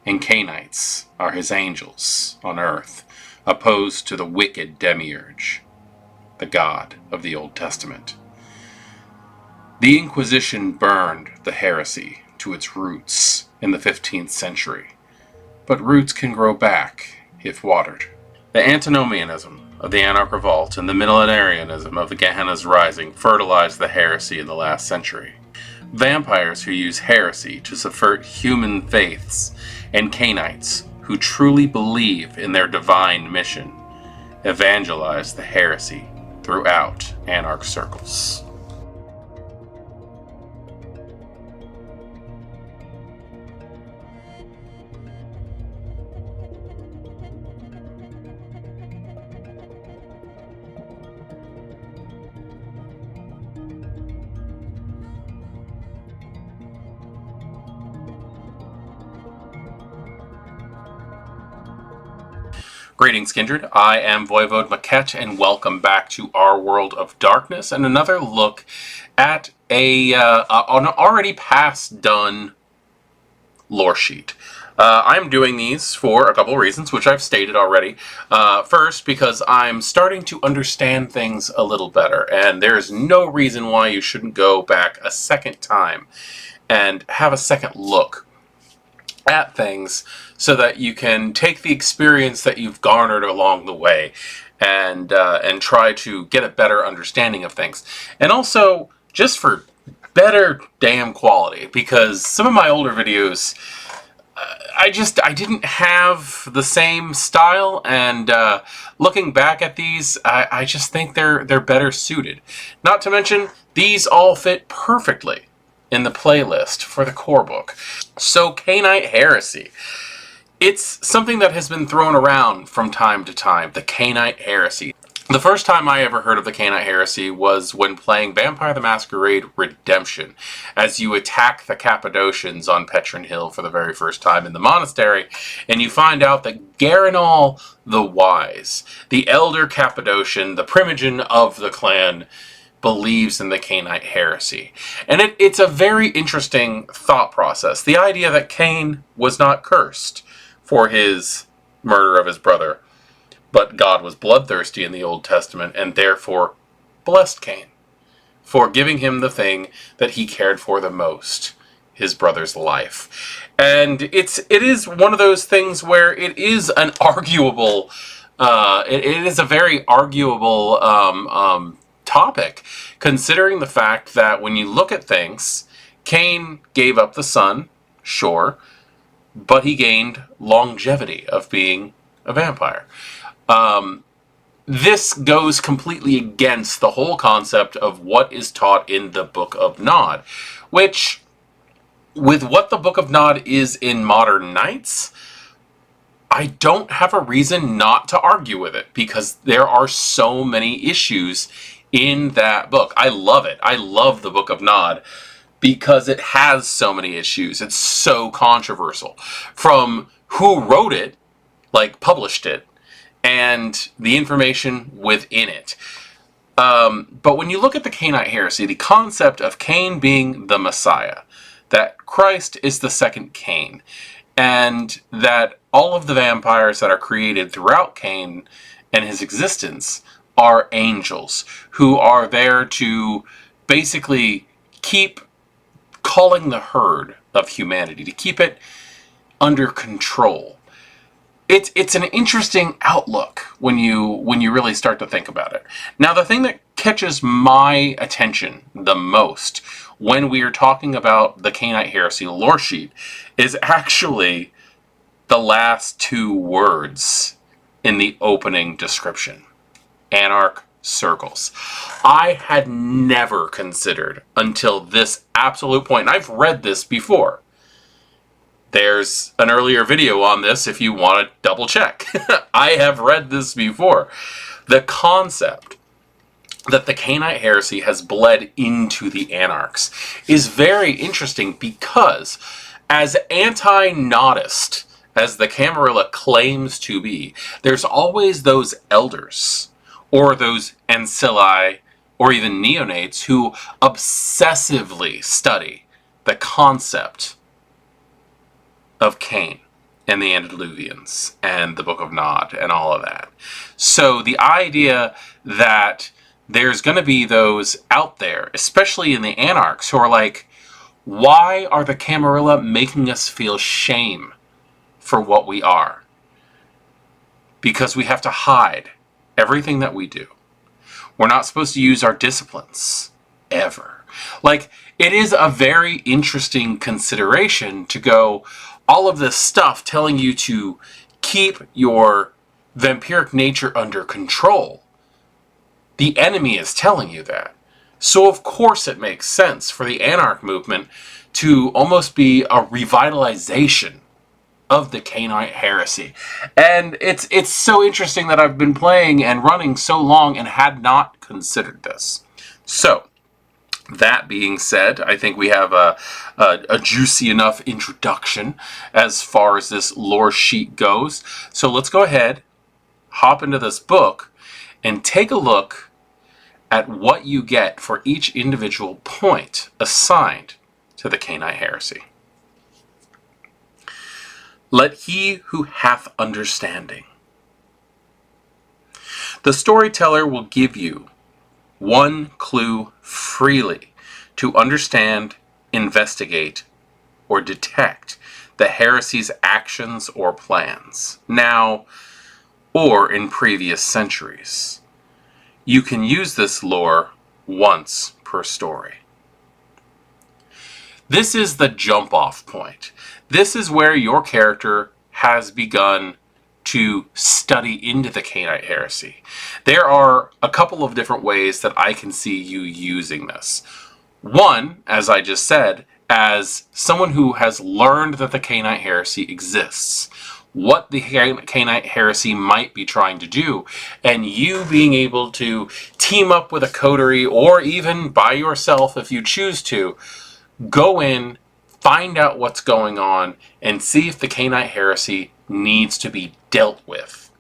and Cainites are his angels on earth, opposed to the wicked Demiurge, the god of the Old Testament. The Inquisition burned the heresy to its roots in the 15th century, but roots can grow back if watered. The antinomianism of the Anarch Revolt and the millenarianism of the Gehenna's Rising fertilized the heresy in the last century. Vampires who use heresy to subvert human faiths, and Cainites who truly believe in their divine mission evangelize the heresy throughout Anarch circles. Greetings, Kindred. I am voivodemekhet, and welcome back to our World of Darkness and another look at an already past done lore sheet. I'm doing these for a couple of reasons, which I've stated already. First, because I'm starting to understand things a little better, and there's no reason why you shouldn't go back a second time and have a second look at things so that you can take the experience that you've garnered along the way and try to get a better understanding of things. And also, just for better damn quality, because some of my older videos, I didn't have the same style, and looking back at these, I just think they're better suited. Not to mention, these all fit perfectly in the playlist for the Corebook. So, Cainite Heresy. It's something that has been thrown around from time to time, the Cainite Heresy. The first time I ever heard of the Cainite Heresy was when playing Vampire the Masquerade Redemption, as you attack the Cappadocians on Petrin Hill for the very first time in the monastery, and you find out that Garanol the Wise, the elder Cappadocian, the primogen of the clan, believes in the Cainite Heresy. And it's a very interesting thought process. The idea that Cain was not cursed for his murder of his brother, but God was bloodthirsty in the Old Testament and therefore blessed Cain for giving him the thing that he cared for the most, his brother's life. And it is one of those things where it is an arguable, it is a very arguable topic, considering the fact that when you look at things, Cain gave up the sun, sure, but he gained longevity of being a vampire. This goes completely against the whole concept of what is taught in the Book of Nod, which, with what the Book of Nod is in modern nights, I don't have a reason not to argue with it, because there are so many issues in that book. I love it. I love the Book of Nod because it has so many issues. It's so controversial. From who wrote it, like published it, and the information within it. But when you look at the Cainite Heresy, the concept of Cain being the Messiah, that Christ is the second Cain, and that all of the vampires that are created throughout Cain and his existence are angels who are there to basically keep calling the herd of humanity, to keep it under control. It's an interesting outlook when you really start to think about it. Now, the thing that catches my attention the most when we are talking about the Cainite Heresy lore sheet is actually the last two words in the opening description. Anarch circles. I had never considered until this absolute point, and I've read this before. There's an earlier video on this if you want to double check. I have read this before. The concept that the Cainite Heresy has bled into the Anarchs is very interesting because, as anti-Nodist as the Camarilla claims to be, there's always those elders or those ancilli, or even neonates, who obsessively study the concept of Cain and the Antediluvians and the Book of Nod and all of that. So the idea that there's going to be those out there, especially in the Anarchs, who are like, why are the Camarilla making us feel shame for what we are? Because we have to hide everything that we do. We're not supposed to use our disciplines, ever. Like, it is a very interesting consideration to go, all of this stuff telling you to keep your vampiric nature under control. The enemy is telling you that. So of course it makes sense for the Anarch movement to almost be a revitalization of the Cainite Heresy. And it's so interesting that I've been playing and running so long and had not considered this. So, that being said, I think we have a juicy enough introduction as far as this lore sheet goes. So let's go ahead, hop into this book, and take a look at what you get for each individual point assigned to the Cainite Heresy. Let he who hath understanding. The storyteller will give you one clue freely to understand, investigate, or detect the heresy's actions or plans, now or in previous centuries. You can use this lore once per story. This is the jump-off point. This is where your character has begun to study into the Cainite Heresy. There are a couple of different ways that I can see you using this. One, as I just said, as someone who has learned that the Cainite Heresy exists, what the Cainite Heresy might be trying to do, and you being able to team up with a coterie, or even by yourself if you choose to, go in, find out what's going on, and see if the Cainite Heresy needs to be dealt with.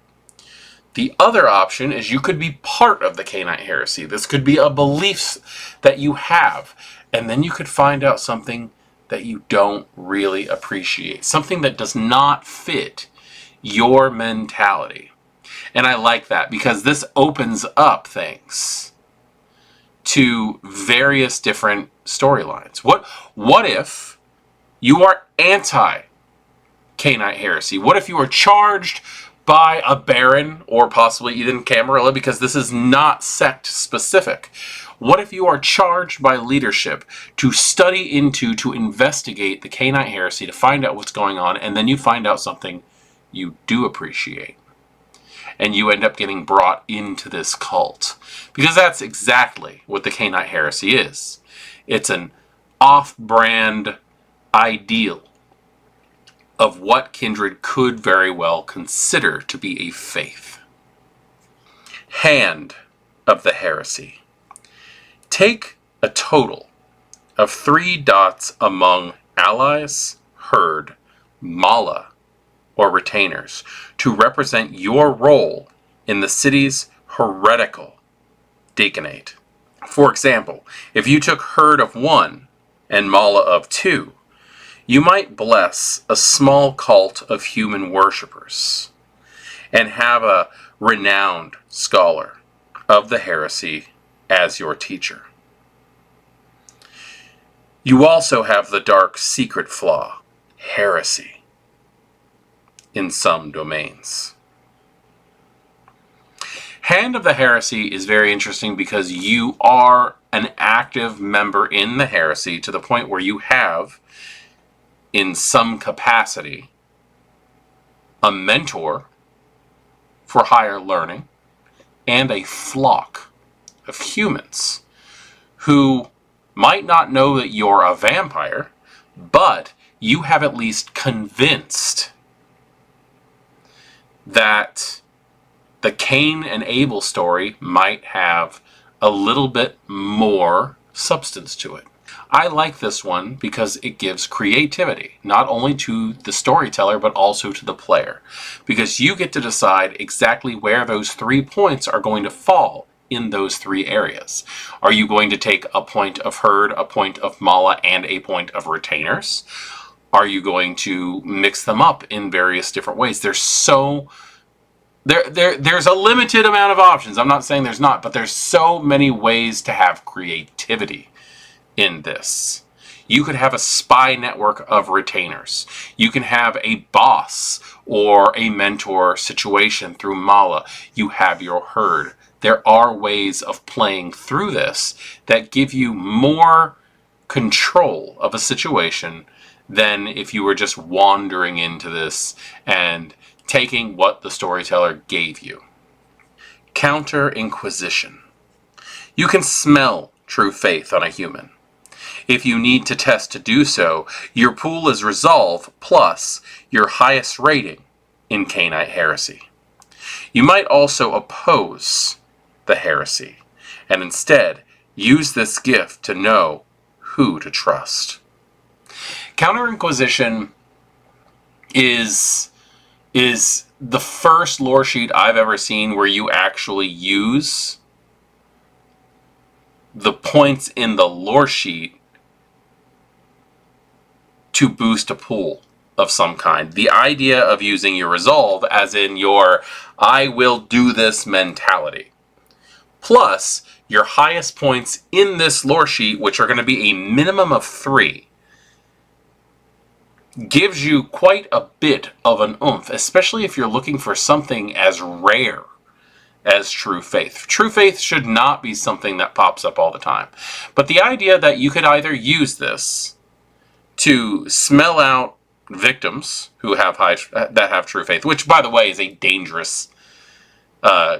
The other option is you could be part of the Cainite Heresy. This could be a belief that you have, and then you could find out something that you don't really appreciate, something that does not fit your mentality. And I like that because this opens up things to various different storylines. What if you are anti-Cainite Heresy? What if you are charged by a Baron, or possibly even Camarilla, because this is not sect specific? What if you are charged by leadership to study into, to investigate the Cainite Heresy, to find out what's going on, and then you find out something you do appreciate, and you end up getting brought into this cult? Because that's exactly what the Cainite Heresy is. It's an off-brand ideal of what Kindred could very well consider to be a faith. Hand of the Heresy. Take a total of 3 dots among allies, herd, mala, or retainers to represent your role in the city's heretical deaconate. For example, if you took herd of 1 and mala of 2, you might bless a small cult of human worshippers and have a renowned scholar of the heresy as your teacher. You also have the dark secret flaw, heresy, in some domains. Hand of the Heresy is very interesting because you are an active member in the heresy to the point where you have, in some capacity, a mentor for higher learning and a flock of humans who might not know that you're a vampire, but you have at least convinced that the Cain and Abel story might have a little bit more substance to it. I like this one because it gives creativity, not only to the storyteller, but also to the player. Because you get to decide exactly where those 3 points are going to fall in those 3 areas. Are you going to take a point of herd, a point of mala, and a point of retainers? Are you going to mix them up in various different ways? There's a limited amount of options. I'm not saying there's not, but there's so many ways to have creativity in this. You could have a spy network of retainers. You can have a boss or a mentor situation through Mala. You have your herd. There are ways of playing through this that give you more control of a situation than if you were just wandering into this and taking what the storyteller gave you. Counter-Inquisition. You can smell true faith on a human. If you need to test to do so, your pool is Resolve plus your highest rating in Cainite Heresy. You might also oppose the heresy, and instead use this gift to know who to trust. Counter-Inquisition is the first lore sheet I've ever seen where you actually use the points in the lore sheet to boost a pool of some kind. The idea of using your Resolve as in your I will do this mentality, plus your highest points in this lore sheet, which are going to be a minimum of 3, gives you quite a bit of an oomph, especially if you're looking for something as rare as true faith. True faith should not be something that pops up all the time. But the idea that you could either use this to smell out victims who have true faith, which by the way is a dangerous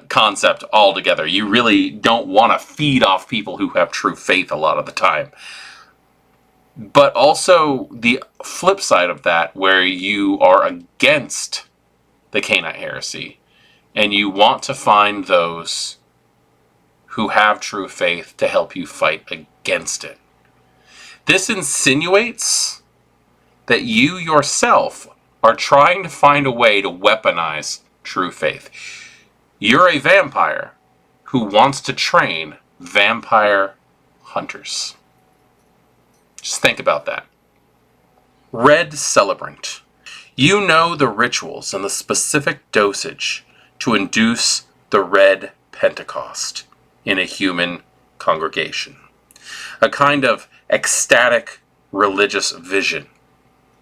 concept altogether. You really don't want to feed off people who have true faith a lot of the time. But also the flip side of that, where you are against the Cainite Heresy, and you want to find those who have true faith to help you fight against it. This insinuates that you yourself are trying to find a way to weaponize true faith. You're a vampire who wants to train vampire hunters. Just think about that. Red Celebrant. You know the rituals and the specific dosage to induce the Red Pentecost in a human congregation. A kind of ecstatic religious vision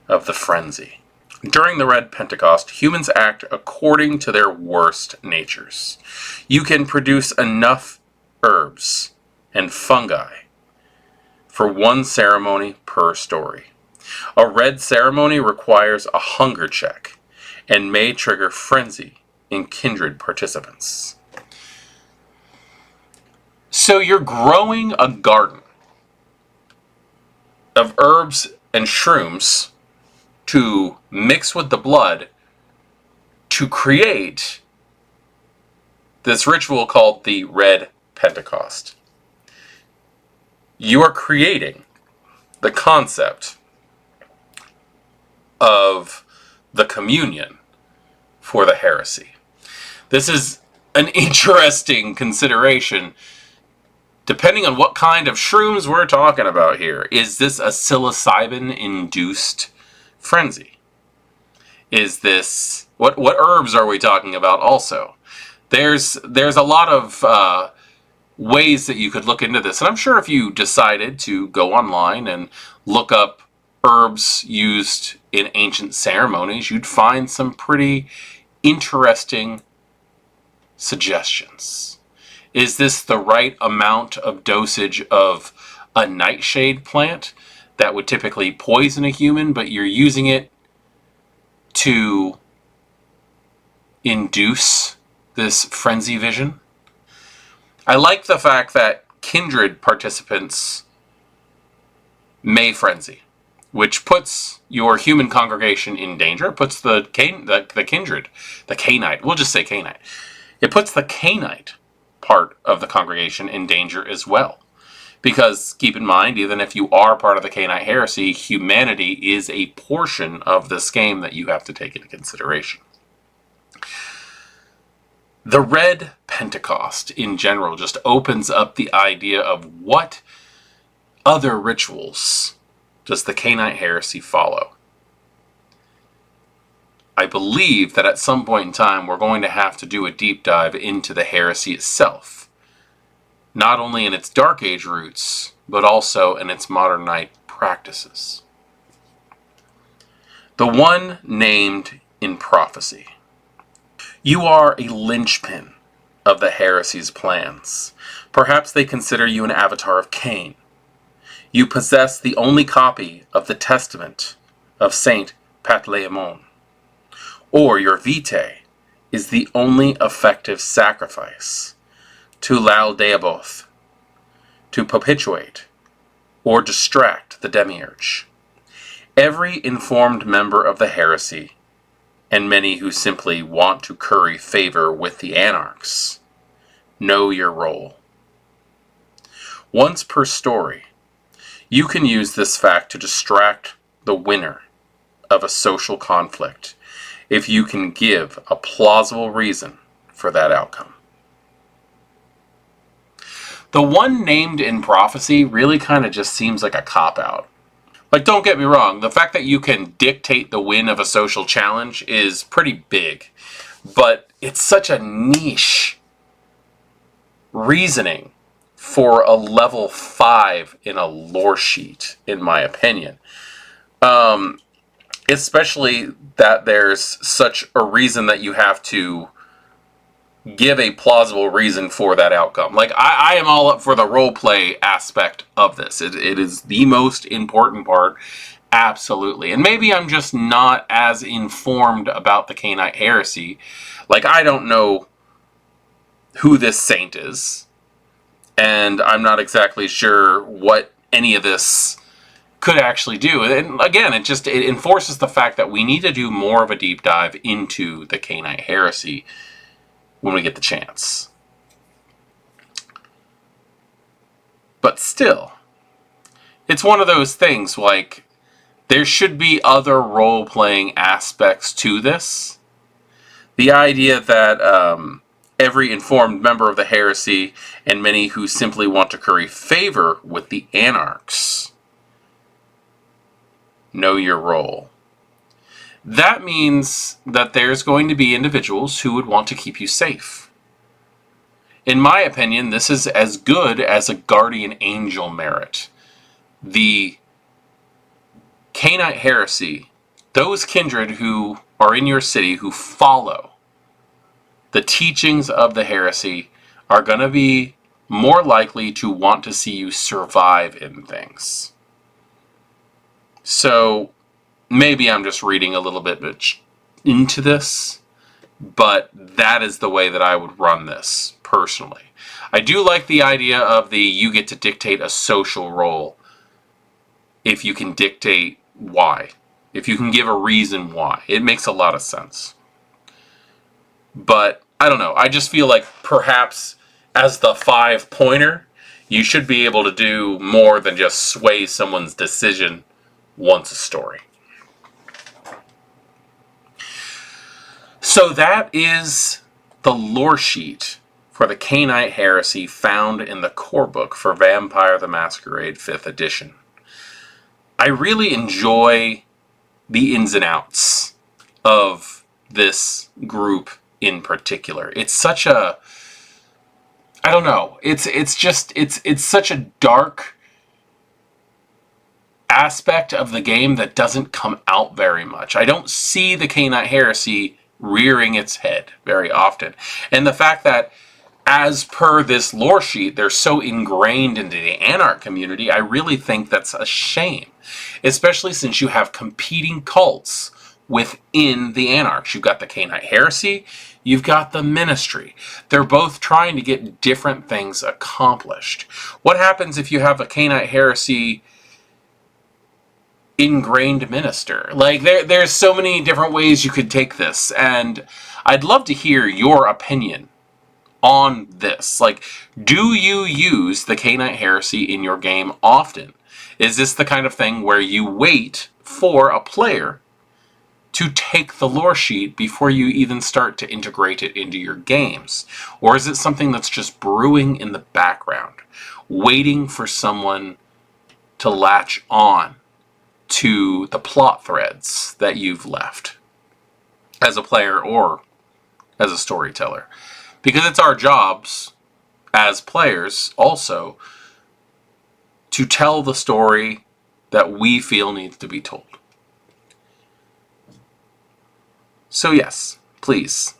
of the frenzy. During the Red Pentecost, humans act according to their worst natures. You can produce enough herbs and fungi for 1 ceremony per story. A red ceremony requires a hunger check and may trigger frenzy in kindred participants. So you're growing a garden of herbs and shrooms to mix with the blood to create this ritual called the Red Pentecost. You are creating the concept of the communion for the heresy. This is an interesting consideration depending on what kind of shrooms we're talking about here. Is this a psilocybin-induced frenzy? Is this... What herbs are we talking about also? There's a lot of ways that you could look into this. And I'm sure if you decided to go online and look up herbs used in ancient ceremonies, you'd find some pretty interesting suggestions. Is this the right amount of dosage of a nightshade plant that would typically poison a human, but you're using it to induce this frenzy vision? I like the fact that kindred participants may frenzy, which puts your human congregation in danger. It puts the kindred, the Cainite, we'll just say Cainite. It puts the Cainite part of the congregation in danger as well. Because keep in mind, even if you are part of the Cainite Heresy, humanity is a portion of this game that you have to take into consideration. The Red Pentecost in general just opens up the idea of what other rituals does the Cainite Heresy follow. I believe that at some point in time we're going to have to do a deep dive into the heresy itself. Not only in its Dark Age roots, but also in its modern night practices. The one named in prophecy. You are a linchpin of the heresy's plans. Perhaps they consider you an avatar of Cain. You possess the only copy of the Testament of Saint Patlaemon. Or your vitae is the only effective sacrifice to Lal Deaboth, to perpetuate or distract the demiurge. Every informed member of the heresy, and many who simply want to curry favor with the anarchs, know your role. Once per story, you can use this fact to distract the winner of a social conflict if you can give a plausible reason for that outcome. The one named in prophecy really kind of just seems like a cop-out. Like, don't get me wrong, the fact that you can dictate the win of a social challenge is pretty big, but it's such a niche reasoning for a level 5 in a lore sheet, in my opinion. Especially that there's such a reason that you have to give a plausible reason for that outcome. Like, I am all up for the roleplay aspect of this. It is the most important part, absolutely. And maybe I'm just not as informed about the Cainite Heresy. Like, I don't know who this saint is, and I'm not exactly sure what any of this could actually do. And again, it enforces the fact that we need to do more of a deep dive into the Cainite Heresy when we get the chance. But still, it's one of those things, like, there should be other role-playing aspects to this. The idea that every informed member of the heresy and many who simply want to curry favor with the anarchs know your role. That means that there's going to be individuals who would want to keep you safe. In my opinion, this is as good as a guardian angel merit. The Cainite Heresy, those kindred who are in your city who follow the teachings of the heresy, are going to be more likely to want to see you survive in things. So maybe I'm just reading a little bit into this, but that is the way that I would run this, personally. I do like the idea of you get to dictate a social role if you can dictate why. If you can give a reason why. It makes a lot of sense. But, I don't know, I just feel like perhaps as the 5-pointer, you should be able to do more than just sway someone's decision once a story. So that is the lore sheet for the Cainite Heresy found in the Corebook for Vampire the Masquerade 5th edition. I really enjoy the ins and outs of this group in particular. It's such a, I don't know, it's such a dark aspect of the game that doesn't come out very much. I don't see the Cainite Heresy rearing its head very often. And the fact that, as per this lore sheet, they're so ingrained into the Anarch community, I really think that's a shame. Especially since you have competing cults within the Anarchs. You've got the Cainite Heresy, you've got the Ministry. They're both trying to get different things accomplished. What happens if you have a Cainite Heresy ingrained minister? Like, there's so many different ways you could take this, and I'd love to hear your opinion on this. Like, do you use the Cainite Heresy in your game often? Is this the kind of thing where you wait for a player to take the lore sheet before you even start to integrate it into your games? Or is it something that's just brewing in the background, waiting for someone to latch on to the plot threads that you've left? as a player or as a storyteller. Because it's our jobs as players also to tell the story that we feel needs to be told. So yes, please,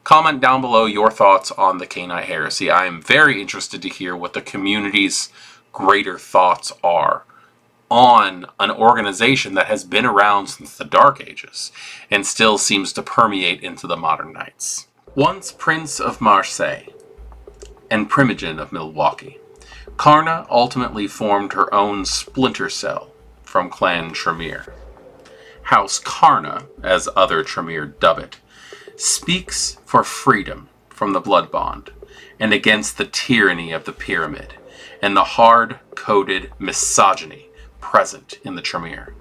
comment down below your thoughts on the Cainite Heresy. I am very interested to hear what the community's greater thoughts are on an organization that has been around since the Dark Ages and still seems to permeate into the modern nights. Once Prince of Marseille and Primogen of Milwaukee, Carna ultimately formed her own splinter cell from Clan Tremere. House Carna, as other Tremere dub it, speaks for freedom from the blood bond and against the tyranny of the pyramid and the hard-coded misogyny present in the Tremere.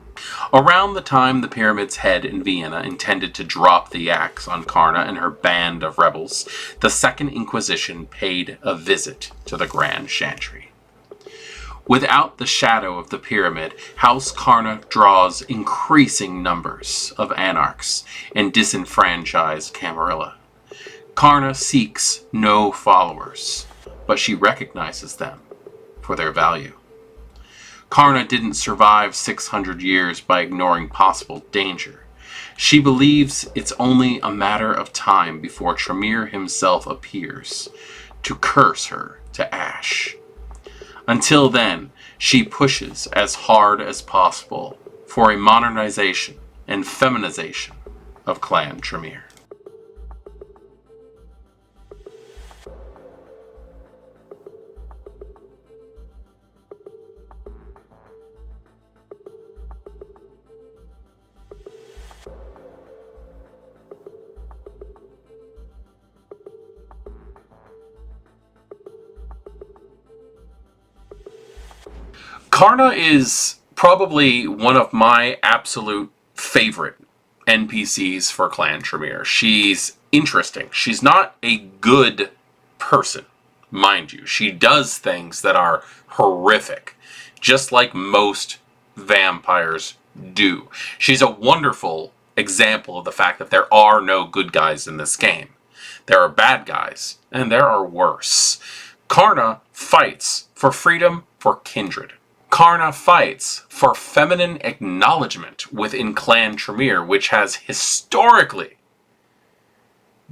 Around the time the pyramid's head in Vienna intended to drop the axe on Carna and her band of rebels, the Second Inquisition paid a visit to the Grand Chantry. Without the shadow of the pyramid, House Carna draws increasing numbers of anarchs and disenfranchised Camarilla. Carna seeks no followers, but she recognizes them for their value. Carna didn't survive 600 years by ignoring possible danger. She believes it's only a matter of time before Tremere himself appears to curse her to ash. Until then, she pushes as hard as possible for a modernization and feminization of Clan Tremere. Carna is probably one of my absolute favorite NPCs for Clan Tremere. She's interesting. She's not a good person, mind you. She does things that are horrific, just like most vampires do. She's a wonderful example of the fact that there are no good guys in this game. There are bad guys, and there are worse. Carna fights for freedom, for kindred. Carna fights for feminine acknowledgement within Clan Tremere, which has historically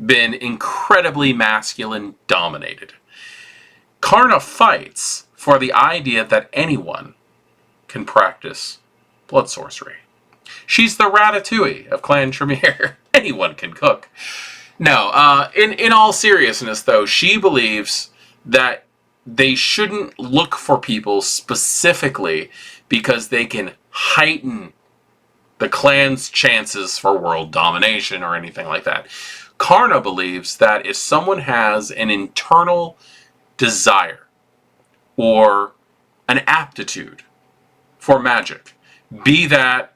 been incredibly masculine dominated. Carna fights for the idea that anyone can practice blood sorcery. She's the Ratatouille of Clan Tremere. Anyone can cook. No, in all seriousness though, she believes that they shouldn't look for people specifically because they can heighten the clan's chances for world domination or anything like that. Carna believes that if someone has an internal desire or an aptitude for magic, be that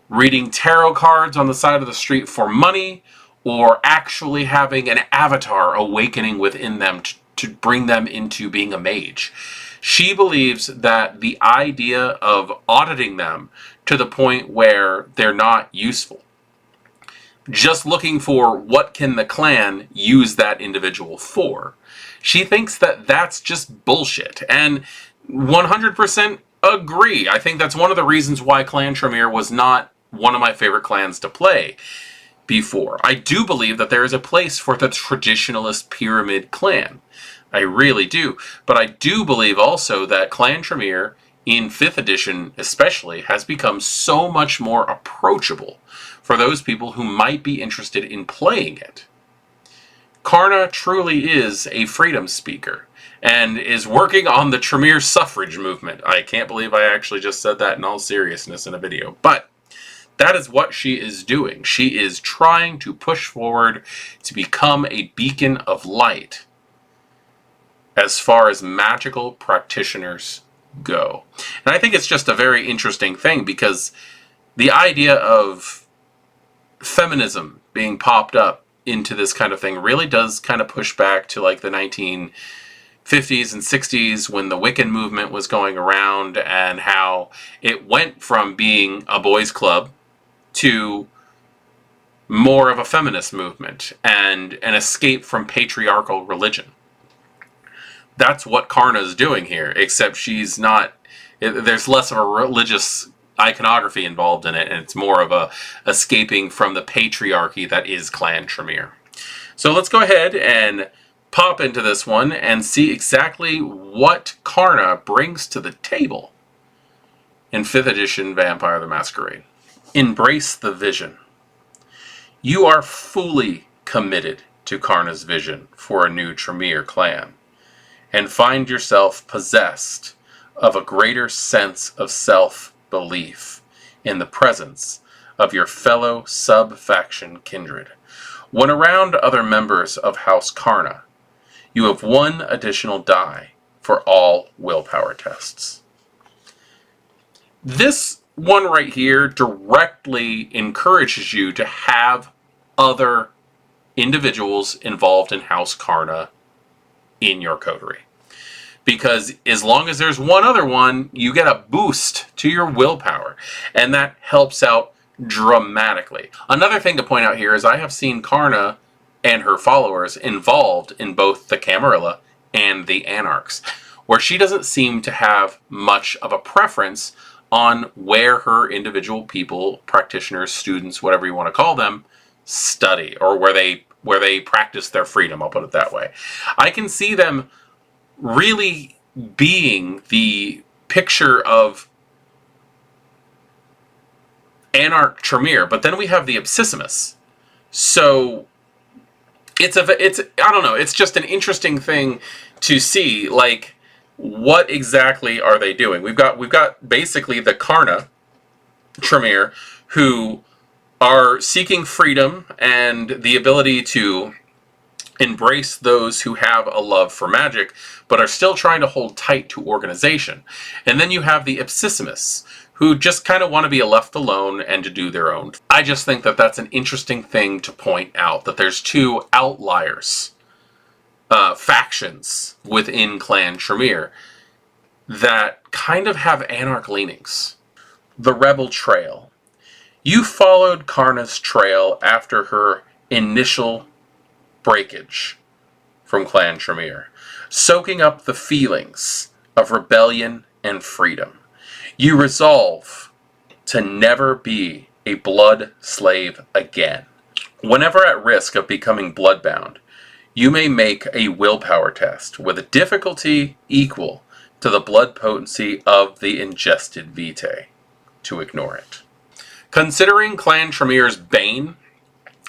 reading tarot cards on the side of the street for money or actually having an avatar awakening within them to bring them into being a mage. She believes that the idea of auditing them to the point where they're not useful, just looking for what can the clan use that individual for, she thinks that that's just bullshit. And 100% agree. I think that's one of the reasons why Clan Tremere was not one of my favorite clans to play before. I do believe that there is a place for the traditionalist pyramid clan. I really do. But I do believe also that Clan Tremere, in 5th edition especially, has become so much more approachable for those people who might be interested in playing it. Carna truly is a freedom speaker and is working on the Tremere suffrage movement. I can't believe I actually just said that in all seriousness in a video. But that is what she is doing. She is trying to push forward to become a beacon of light as far as magical practitioners go. And I think it's just a very interesting thing because the idea of feminism being popped up into this kind of thing really does kind of push back to like the 1950s and 60s when the Wiccan movement was going around and how it went from being a boys' club to more of a feminist movement and an escape from patriarchal religion. That's what Karna's doing here, except she's not, there's less of a religious iconography involved in it, and it's more of a escaping from the patriarchy that is Clan Tremere. So let's go ahead and pop into this one and see exactly what Karna brings to the table in 5th edition Vampire the Masquerade. Embrace the vision. You are fully committed to Karna's vision for a new Tremere clan, and find yourself possessed of a greater sense of self-belief in the presence of your fellow sub-faction kindred. When around other members of House Karna, you have 1 additional die for all willpower tests. This one right here directly encourages you to have other individuals involved in House Karna in your coterie. Because as long as there's one other one, you get a boost to your willpower. And that helps out dramatically. Another thing to point out here is I have seen Karna and her followers involved in both the Camarilla and the Anarchs, where she doesn't seem to have much of a preference on where her individual people, practitioners, students, whatever you want to call them, study, or where they practice their freedom, I'll put it that way. I can see them really being the picture of Anarch Tremere, but then we have the Absissimus. So it's I don't know, it's just an interesting thing to see, like, what exactly are they doing? We've got basically the Karna Tremere who are seeking freedom and the ability to embrace those who have a love for magic, but are still trying to hold tight to organization. And then you have the Absissimus, who just kind of want to be left alone and to do their own. I just think that that's an interesting thing to point out, that there's 2 outliers, factions within Clan Tremere that kind of have Anarch leanings. The Rebel Trail. You followed Karna's trail after her initial breakage from Clan Tremere, soaking up the feelings of rebellion and freedom. You resolve to never be a blood slave again. Whenever at risk of becoming bloodbound, you may make a willpower test with a difficulty equal to the blood potency of the ingested vitae to ignore it. Considering Clan Tremere's bane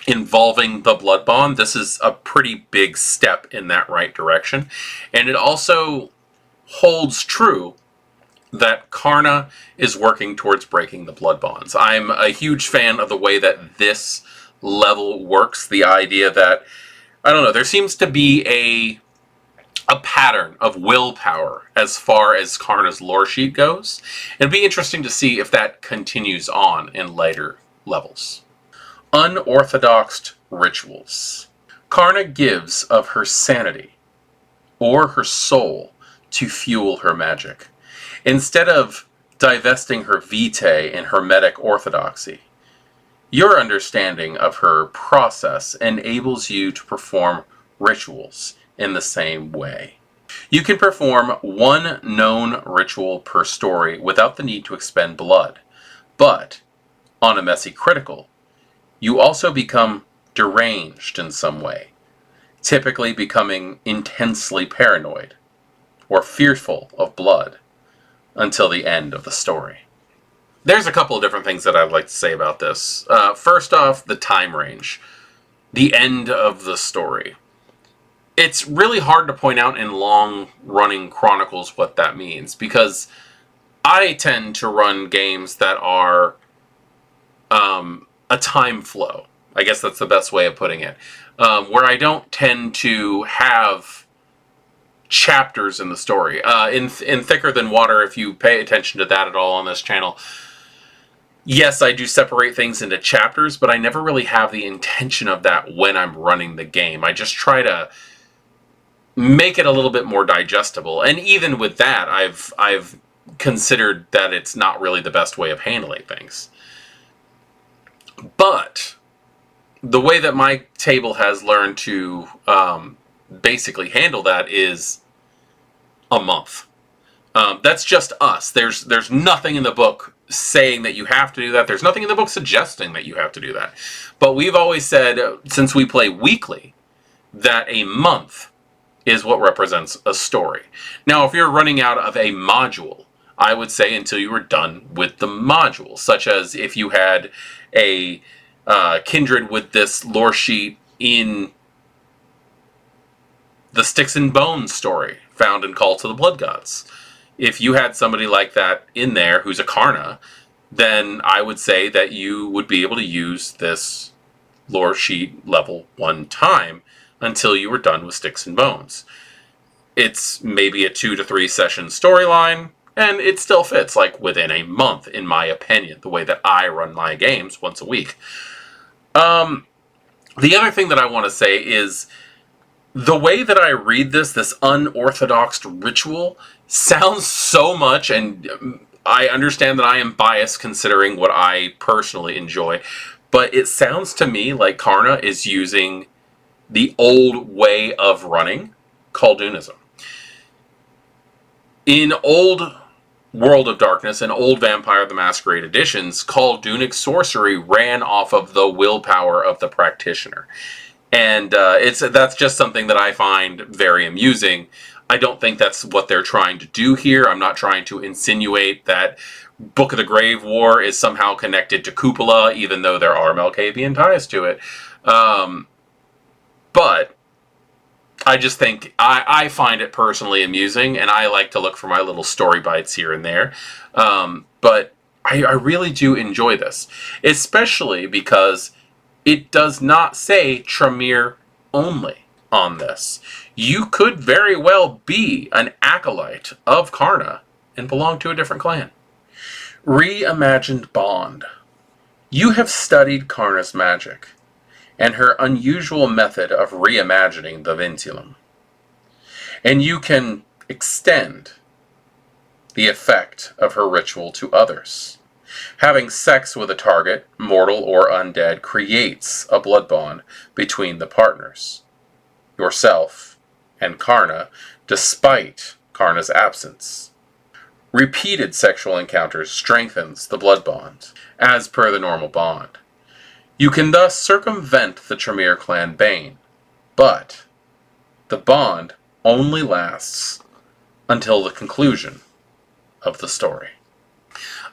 involving the blood bond, this is a pretty big step in that right direction. And it also holds true that Karna is working towards breaking the blood bonds. I'm a huge fan of the way that this level works. The idea that, I don't know, there seems to be a pattern of willpower as far as Karna's lore sheet goes. It'd be interesting to see if that continues on in later levels. Unorthodox rituals. Karna gives of her sanity or her soul to fuel her magic, instead of divesting her vitae in hermetic orthodoxy. Your understanding of her process enables you to perform rituals in the same way. You can perform 1 known ritual per story without the need to expend blood, but on a messy critical, you also become deranged in some way, typically becoming intensely paranoid or fearful of blood until the end of the story. There's a couple of different things that I'd like to say about this. First off, the time range, the end of the story. It's really hard to point out in long-running chronicles what that means, because I tend to run games that are a time flow. I guess that's the best way of putting it. Where I don't tend to have chapters in the story. In Thicker Than Water, if you pay attention to that at all on this channel, yes, I do separate things into chapters, but I never really have the intention of that when I'm running the game. I just try to make it a little bit more digestible. And even with that, I've considered that it's not really the best way of handling things. But the way that my table has learned to basically handle that is a month. That's just us. There's nothing in the book saying that you have to do that. There's nothing in the book suggesting that you have to do that. But we've always said, since we play weekly, that a month is what represents a story. Now, if you're running out of a module, I would say until you were done with the module, such as if you had a kindred with this Loresheet in the Sticks and Bones story found in Call to the Blood Gods. If you had somebody like that in there who's a Carna, then I would say that you would be able to use this Loresheet level one time until you were done with Sticks and Bones. It's maybe a 2 to 3 session storyline, and it still fits like within a month, in my opinion, the way that I run my games once a week. The other thing that I want to say is the way that I read this unorthodox ritual sounds so much, and I understand that I am biased considering what I personally enjoy, but it sounds to me like Carna is using the old way of running Khaldoonism. In old World of Darkness and old Vampire the Masquerade editions, Khaldoonic sorcery ran off of the willpower of the practitioner. And that's just something that I find very amusing. I don't think that's what they're trying to do here. I'm not trying to insinuate that Book of the Grave War is somehow connected to Cupola, even though there are Malkavian ties to it. But I just think I find it personally amusing, and I like to look for my little story bites here and there. But I really do enjoy this, especially because it does not say Tremere only on this. You could very well be an acolyte of Carna and belong to a different clan. Reimagined Bond. You have studied Carna's magic and her unusual method of reimagining the Vinculum. And you can extend the effect of her ritual to others. Having sex with a target, mortal or undead, creates a blood bond between the partners, yourself and Carna, despite Carna's absence. Repeated sexual encounters strengthens the blood bond, as per the normal bond. You can thus circumvent the Tremere clan bane, but the bond only lasts until the conclusion of the story.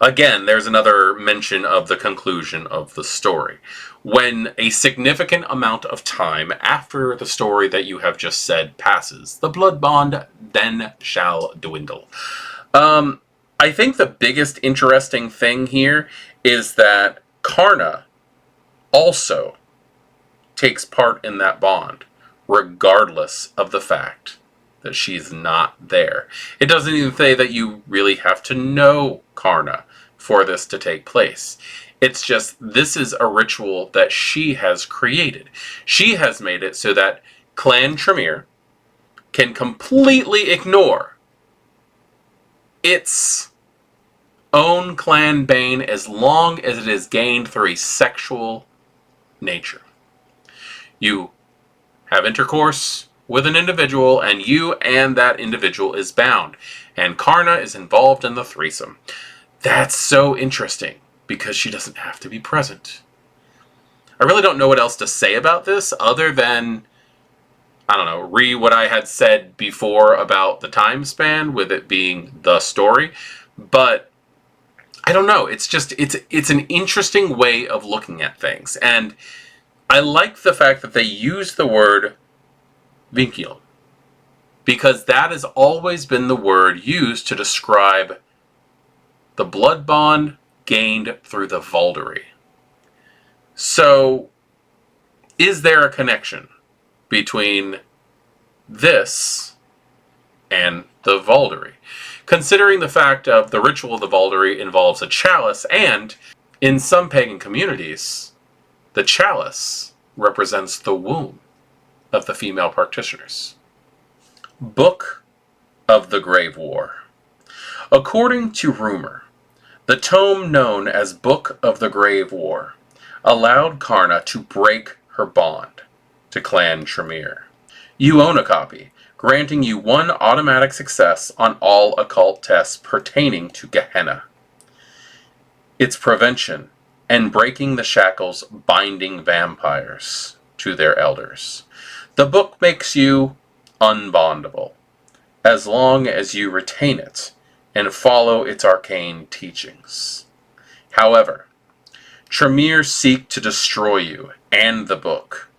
Again, there's another mention of the conclusion of the story. When a significant amount of time after the story that you have just said passes, the blood bond then shall dwindle. I think the biggest interesting thing here is that Carna also takes part in that bond, regardless of the fact that she's not there. It doesn't even say that you really have to know Carna for this to take place. It's just, this is a ritual that she has created. She has made it so that Clan Tremere can completely ignore its own clan bane as long as it is gained through a sexual nature. You have intercourse with an individual, and you and that individual is bound, and Carna is involved in the threesome. That's so interesting, because she doesn't have to be present. I really don't know what else to say about this, other than, I don't know, what I had said before about the time span, with it being the story, but I don't know, it's just, it's an interesting way of looking at things, and I like the fact that they use the word Vinculum, because that has always been the word used to describe the blood bond gained through the Vauldery. So, is there a connection between this and the Vauldery? Considering the fact of the ritual of the Vauldery involves a chalice, and in some pagan communities, the chalice represents the womb of the female practitioners. Book of the Grave War. According to rumor, the tome known as Book of the Grave War allowed Carna to break her bond to Clan Tremere. You own a copy, granting you 1 automatic success on all occult tests pertaining to Gehenna, its prevention, and breaking the shackles binding vampires to their elders. The book makes you unbondable, as long as you retain it and follow its arcane teachings. However, Tremere seek to destroy you and the book.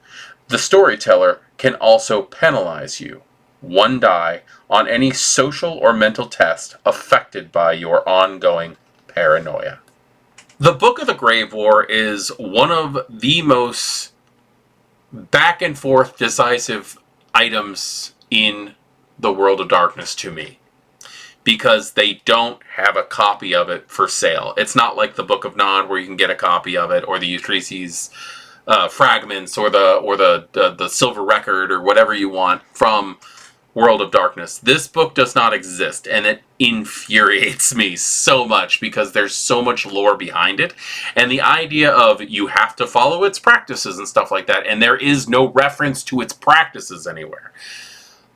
The storyteller can also penalize you, 1 die on any social or mental test affected by your ongoing paranoia. The Book of the Grave War is one of the most back and forth decisive items in the World of Darkness to me, because they don't have a copy of it for sale. It's not like the Book of Nod where you can get a copy of it, or the Euphrates fragments, or the Silver Record, or whatever you want from World of Darkness. This book does not exist, and it infuriates me so much because there's so much lore behind it, and the idea of you have to follow its practices and stuff like that, and there is no reference to its practices anywhere.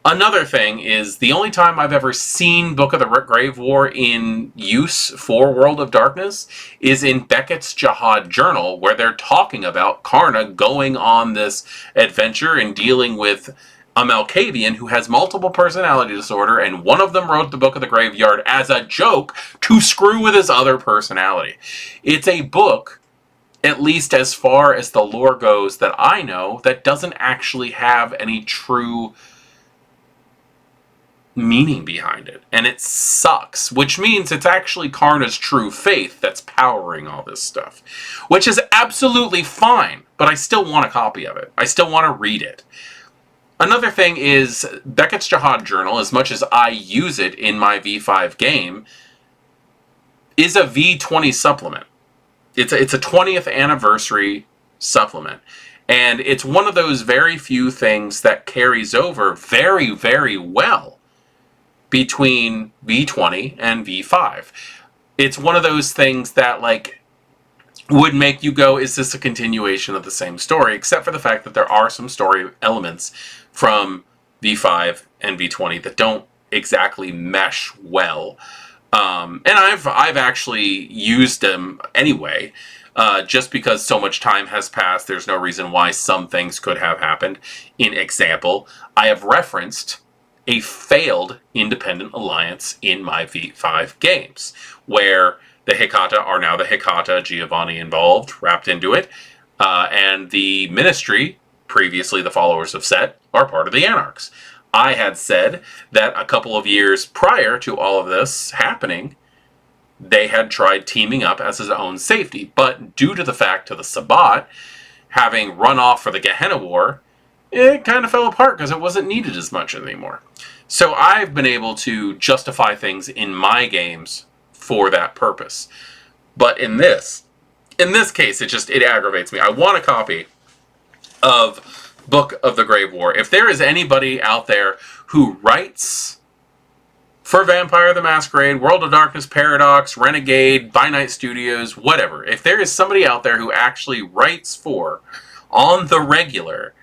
Another thing is, the only time I've ever seen Book of the Grave War in use for World of Darkness is in Beckett's Jihad Journal, where they're talking about Karna going on this adventure and dealing with a Malkavian who has multiple personality disorder, and one of them wrote the Book of the Graveyard as a joke to screw with his other personality. It's a book, at least as far as the lore goes that I know, that doesn't actually have any true meaning behind it, and it sucks, which means it's actually Karna's true faith that's powering all this stuff, which is absolutely fine, but I still want a copy of it. I still want to read it. Another thing is, Beckett's Jihad Journal, as much as I use it in my V5 game, is a V20 supplement. It's a 20th anniversary supplement, and it's one of those very few things that carries over very, very well between V20 and V5. It's one of those things that, like, would make you go, is this a continuation of the same story? Except for the fact that there are some story elements from V5 and V20 that don't exactly mesh well. And I've actually used them anyway, just because so much time has passed. There's no reason why some things could have happened. In example, I have referenced a failed independent alliance in my V5 games, where the Hecata are now the Hecata, Giovanni involved, wrapped into it, and the Ministry, previously the followers of Set, are part of the Anarchs. I had said that a couple of years prior to all of this happening, they had tried teaming up as his own safety, but due to the fact of the Sabbat having run off for the Gehenna War, it kind of fell apart because it wasn't needed as much anymore. So I've been able to justify things in my games for that purpose. But in this case, it aggravates me. I want a copy of Book of the Grave War. If there is anybody out there who writes for Vampire the Masquerade, World of Darkness, Paradox, Renegade, By Night Studios, whatever, if there is somebody out there who actually writes for, on the regular,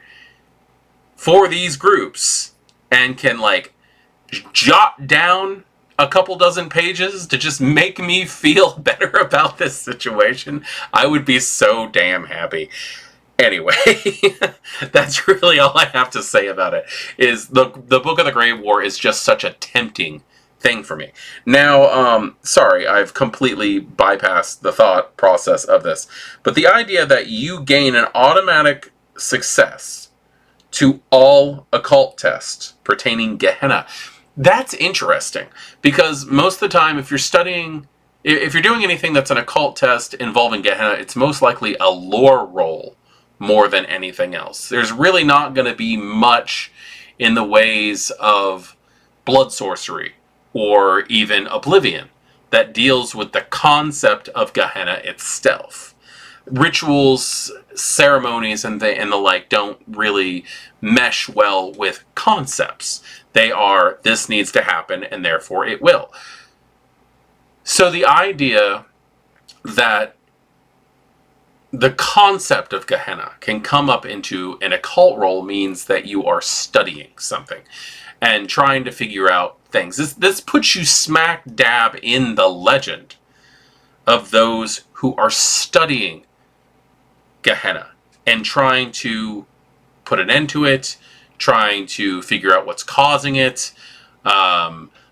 for these groups, and can, like, jot down a couple dozen pages to just make me feel better about this situation, I would be so damn happy. Anyway, that's really all I have to say about it, is the Book of the Grave War is just such a tempting thing for me. Now, sorry, I've completely bypassed the thought process of this, but the idea that you gain an automatic success to all occult tests pertaining Gehenna, that's interesting, because most of the time, if you're doing anything that's an occult test involving Gehenna, it's most likely a lore roll more than anything else. There's really not going to be much in the ways of blood sorcery or even Oblivion that deals with the concept of Gehenna itself. Rituals, ceremonies, and the like don't really mesh well with concepts. They are, this needs to happen, and therefore it will. So the idea that the concept of Gehenna can come up into an occult role means that you are studying something and trying to figure out things. This puts you smack dab in the legend of those who are studying Gehenna and trying to put an end to it, trying to figure out what's causing it,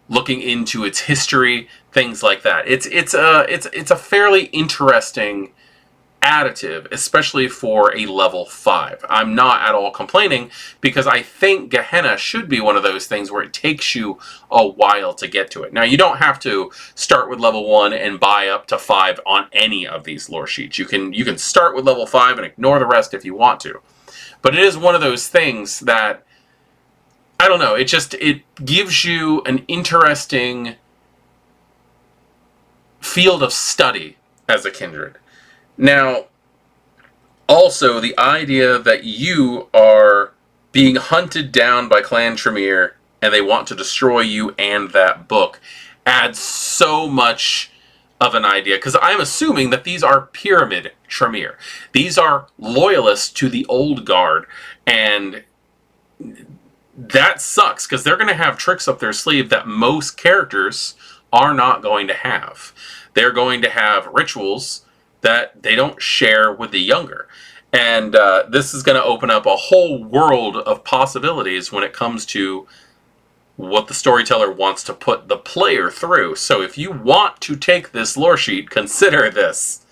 looking into its history, things like that. It's a fairly interesting additive, especially for a level 5. I'm not at all complaining, because I think Gehenna should be one of those things where it takes you a while to get to it. Now, you don't have to start with level 1 and buy up to 5 on any of these lore sheets. You can start with level 5 and ignore the rest if you want to. But it is one of those things that, I don't know, it gives you an interesting field of study as a kindred. Now, also, the idea that you are being hunted down by Clan Tremere and they want to destroy you and that book adds so much of an idea, because I'm assuming that these are Pyramid Tremere. These are loyalists to the old guard, and that sucks, because they're going to have tricks up their sleeve that most characters are not going to have. They're going to have rituals that they don't share with the younger. And this is going to open up a whole world of possibilities when it comes to what the storyteller wants to put the player through. So if you want to take this lore sheet, consider this.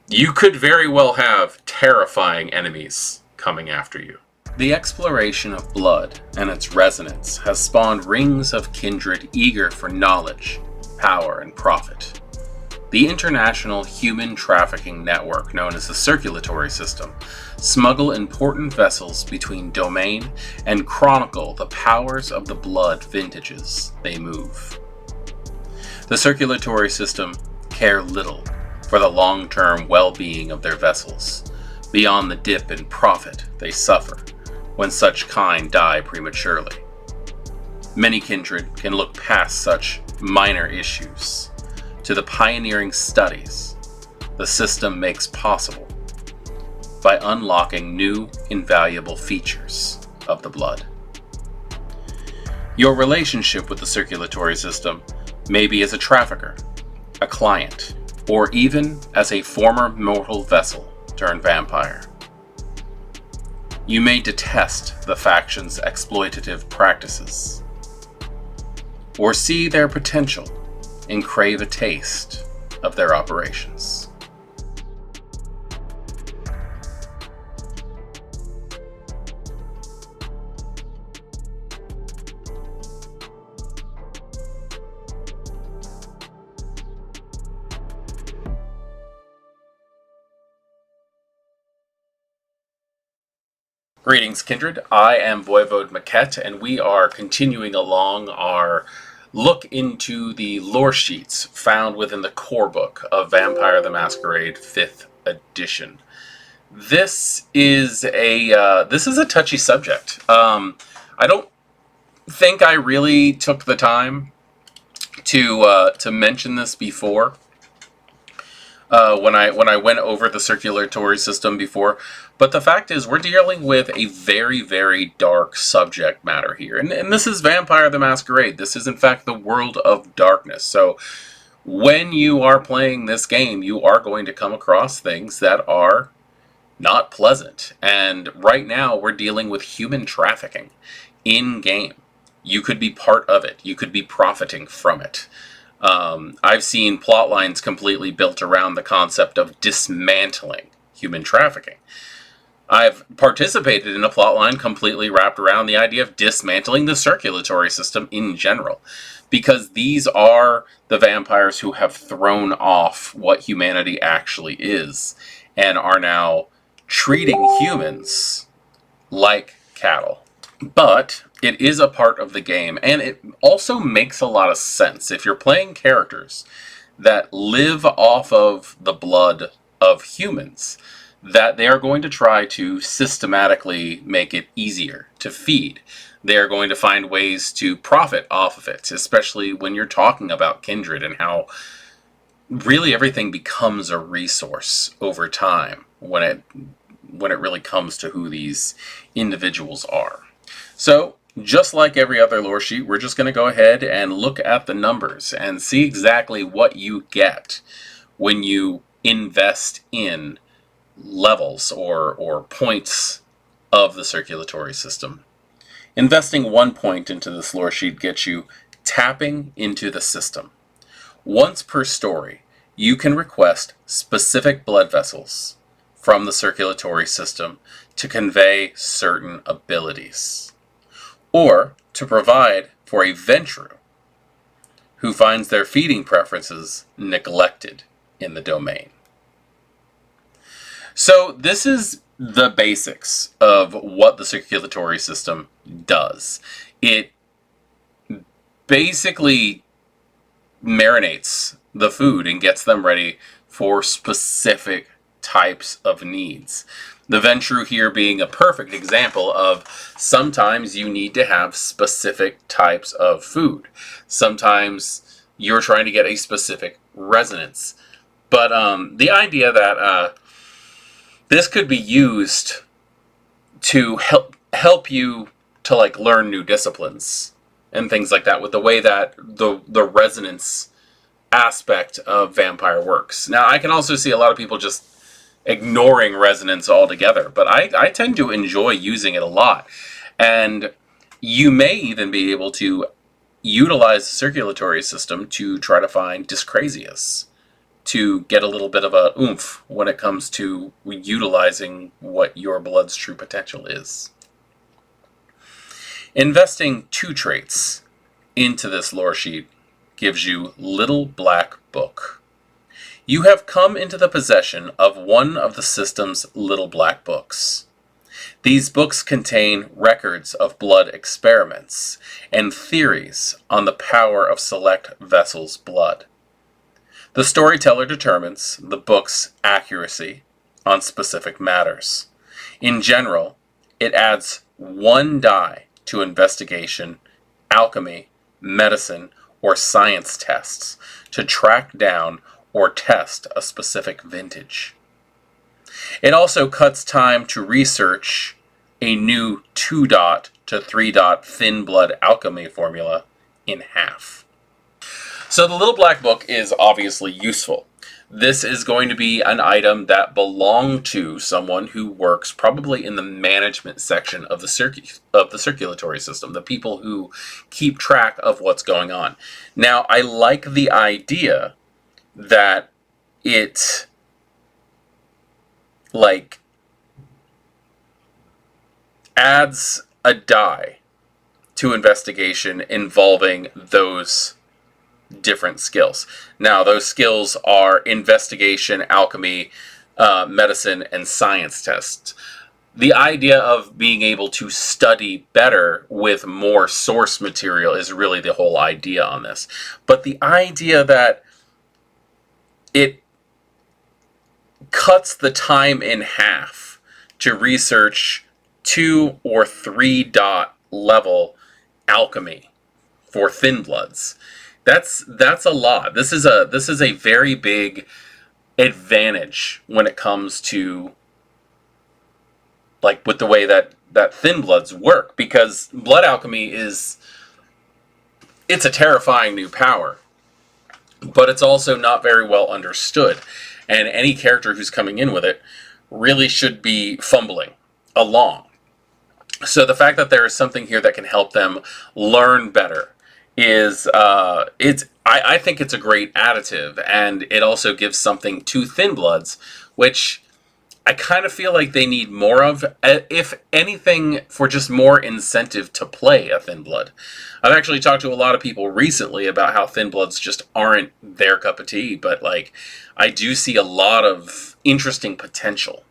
You could very well have terrifying enemies coming after you. The exploration of blood and its resonance has spawned rings of kindred eager for knowledge, power, and profit. The international human trafficking network known as the Circulatory System smuggle important vessels between domain and chronicle the powers of the blood vintages they move. The Circulatory System care little for the long-term well-being of their vessels, beyond the dip in profit they suffer when such kind die prematurely. Many kindred can look past such minor issues to the pioneering studies the system makes possible by unlocking new, invaluable features of the blood. Your relationship with the Circulatory System may be as a trafficker, a client, or even as a former mortal vessel turned vampire. You may detest the faction's exploitative practices, or see their potential and crave a taste of their operations. Greetings, kindred. I am voivodemekhet, and we are continuing along our look into the lore sheets found within the Corebook of Vampire the Masquerade 5th edition. This is a touchy subject. I don't think I really took the time to mention this before. When I went over the Circulatory System before, but the fact is we're dealing with a very, very dark subject matter here, and this is Vampire the Masquerade. This is in fact the world of darkness. So when you are playing this game, you are going to come across things that are not pleasant, and right now we're dealing with human trafficking in game. You could be part of it. You could be profiting from it. I've seen plot lines completely built around the concept of dismantling human trafficking. I've participated in a plotline completely wrapped around the idea of dismantling the circulatory system in general, because these are the vampires who have thrown off what humanity actually is and are now treating humans like cattle. But it is a part of the game, and it also makes a lot of sense if you're playing characters that live off of the blood of humans, that they are going to try to systematically make it easier to feed. They are going to find ways to profit off of it, especially when you're talking about kindred and how really everything becomes a resource over time when it really comes to who these individuals are. So, just like every other lore sheet, we're just going to go ahead and look at the numbers and see exactly what you get when you invest in levels or points of the circulatory system. Investing 1 point into this lore sheet gets you tapping into the system. Once per story, you can request specific blood vessels from the circulatory system to convey certain abilities, or to provide for a Ventru who finds their feeding preferences neglected in the domain. So this is the basics of what the circulatory system does. It basically marinates the food and gets them ready for specific types of needs. The Ventru here being a perfect example of sometimes you need to have specific types of food. Sometimes you're trying to get a specific resonance. But the idea that this could be used to help you to like learn new disciplines and things like that, with the way that the resonance aspect of vampire works. Now, I can also see a lot of people just ignoring resonance altogether, but I tend to enjoy using it a lot. And you may even be able to utilize the circulatory system to try to find dyscrasias, to get a little bit of a oomph when it comes to utilizing what your blood's true potential is. Investing 2 traits into this lore sheet gives you Little Black Book. You have come into the possession of one of the system's Little Black Books. These books contain records of blood experiments and theories on the power of select vessels' blood. The storyteller determines the book's accuracy on specific matters. In general, it adds 1 die to investigation, alchemy, medicine, or science tests to track down or test a specific vintage. It also cuts time to research a new 2-dot to 3-dot thin blood alchemy formula in half. So the Little Black Book is obviously useful. This is going to be an item that belonged to someone who works probably in the management section of the circulatory system, the people who keep track of what's going on. Now, I like the idea that it adds a die to investigation involving those different skills. Now, those skills are investigation, alchemy, medicine, and science tests. The idea of being able to study better with more source material is really the whole idea on this. But the idea that it cuts the time in half to research 2 or 3-dot level alchemy for thin bloods. That's a lot. This is a very big advantage when it comes to like with the way that thin bloods work, because blood alchemy it's a terrifying new power, but it's also not very well understood, and any character who's coming in with it really should be fumbling along. So the fact that there is something here that can help them learn better is I think it's a great additive, and it also gives something to thin bloods, which I kind of feel like they need more of, if anything, for just more incentive to play a thin blood. I've actually talked to a lot of people recently about how thin bloods just aren't their cup of tea, but like I do see a lot of interesting potential.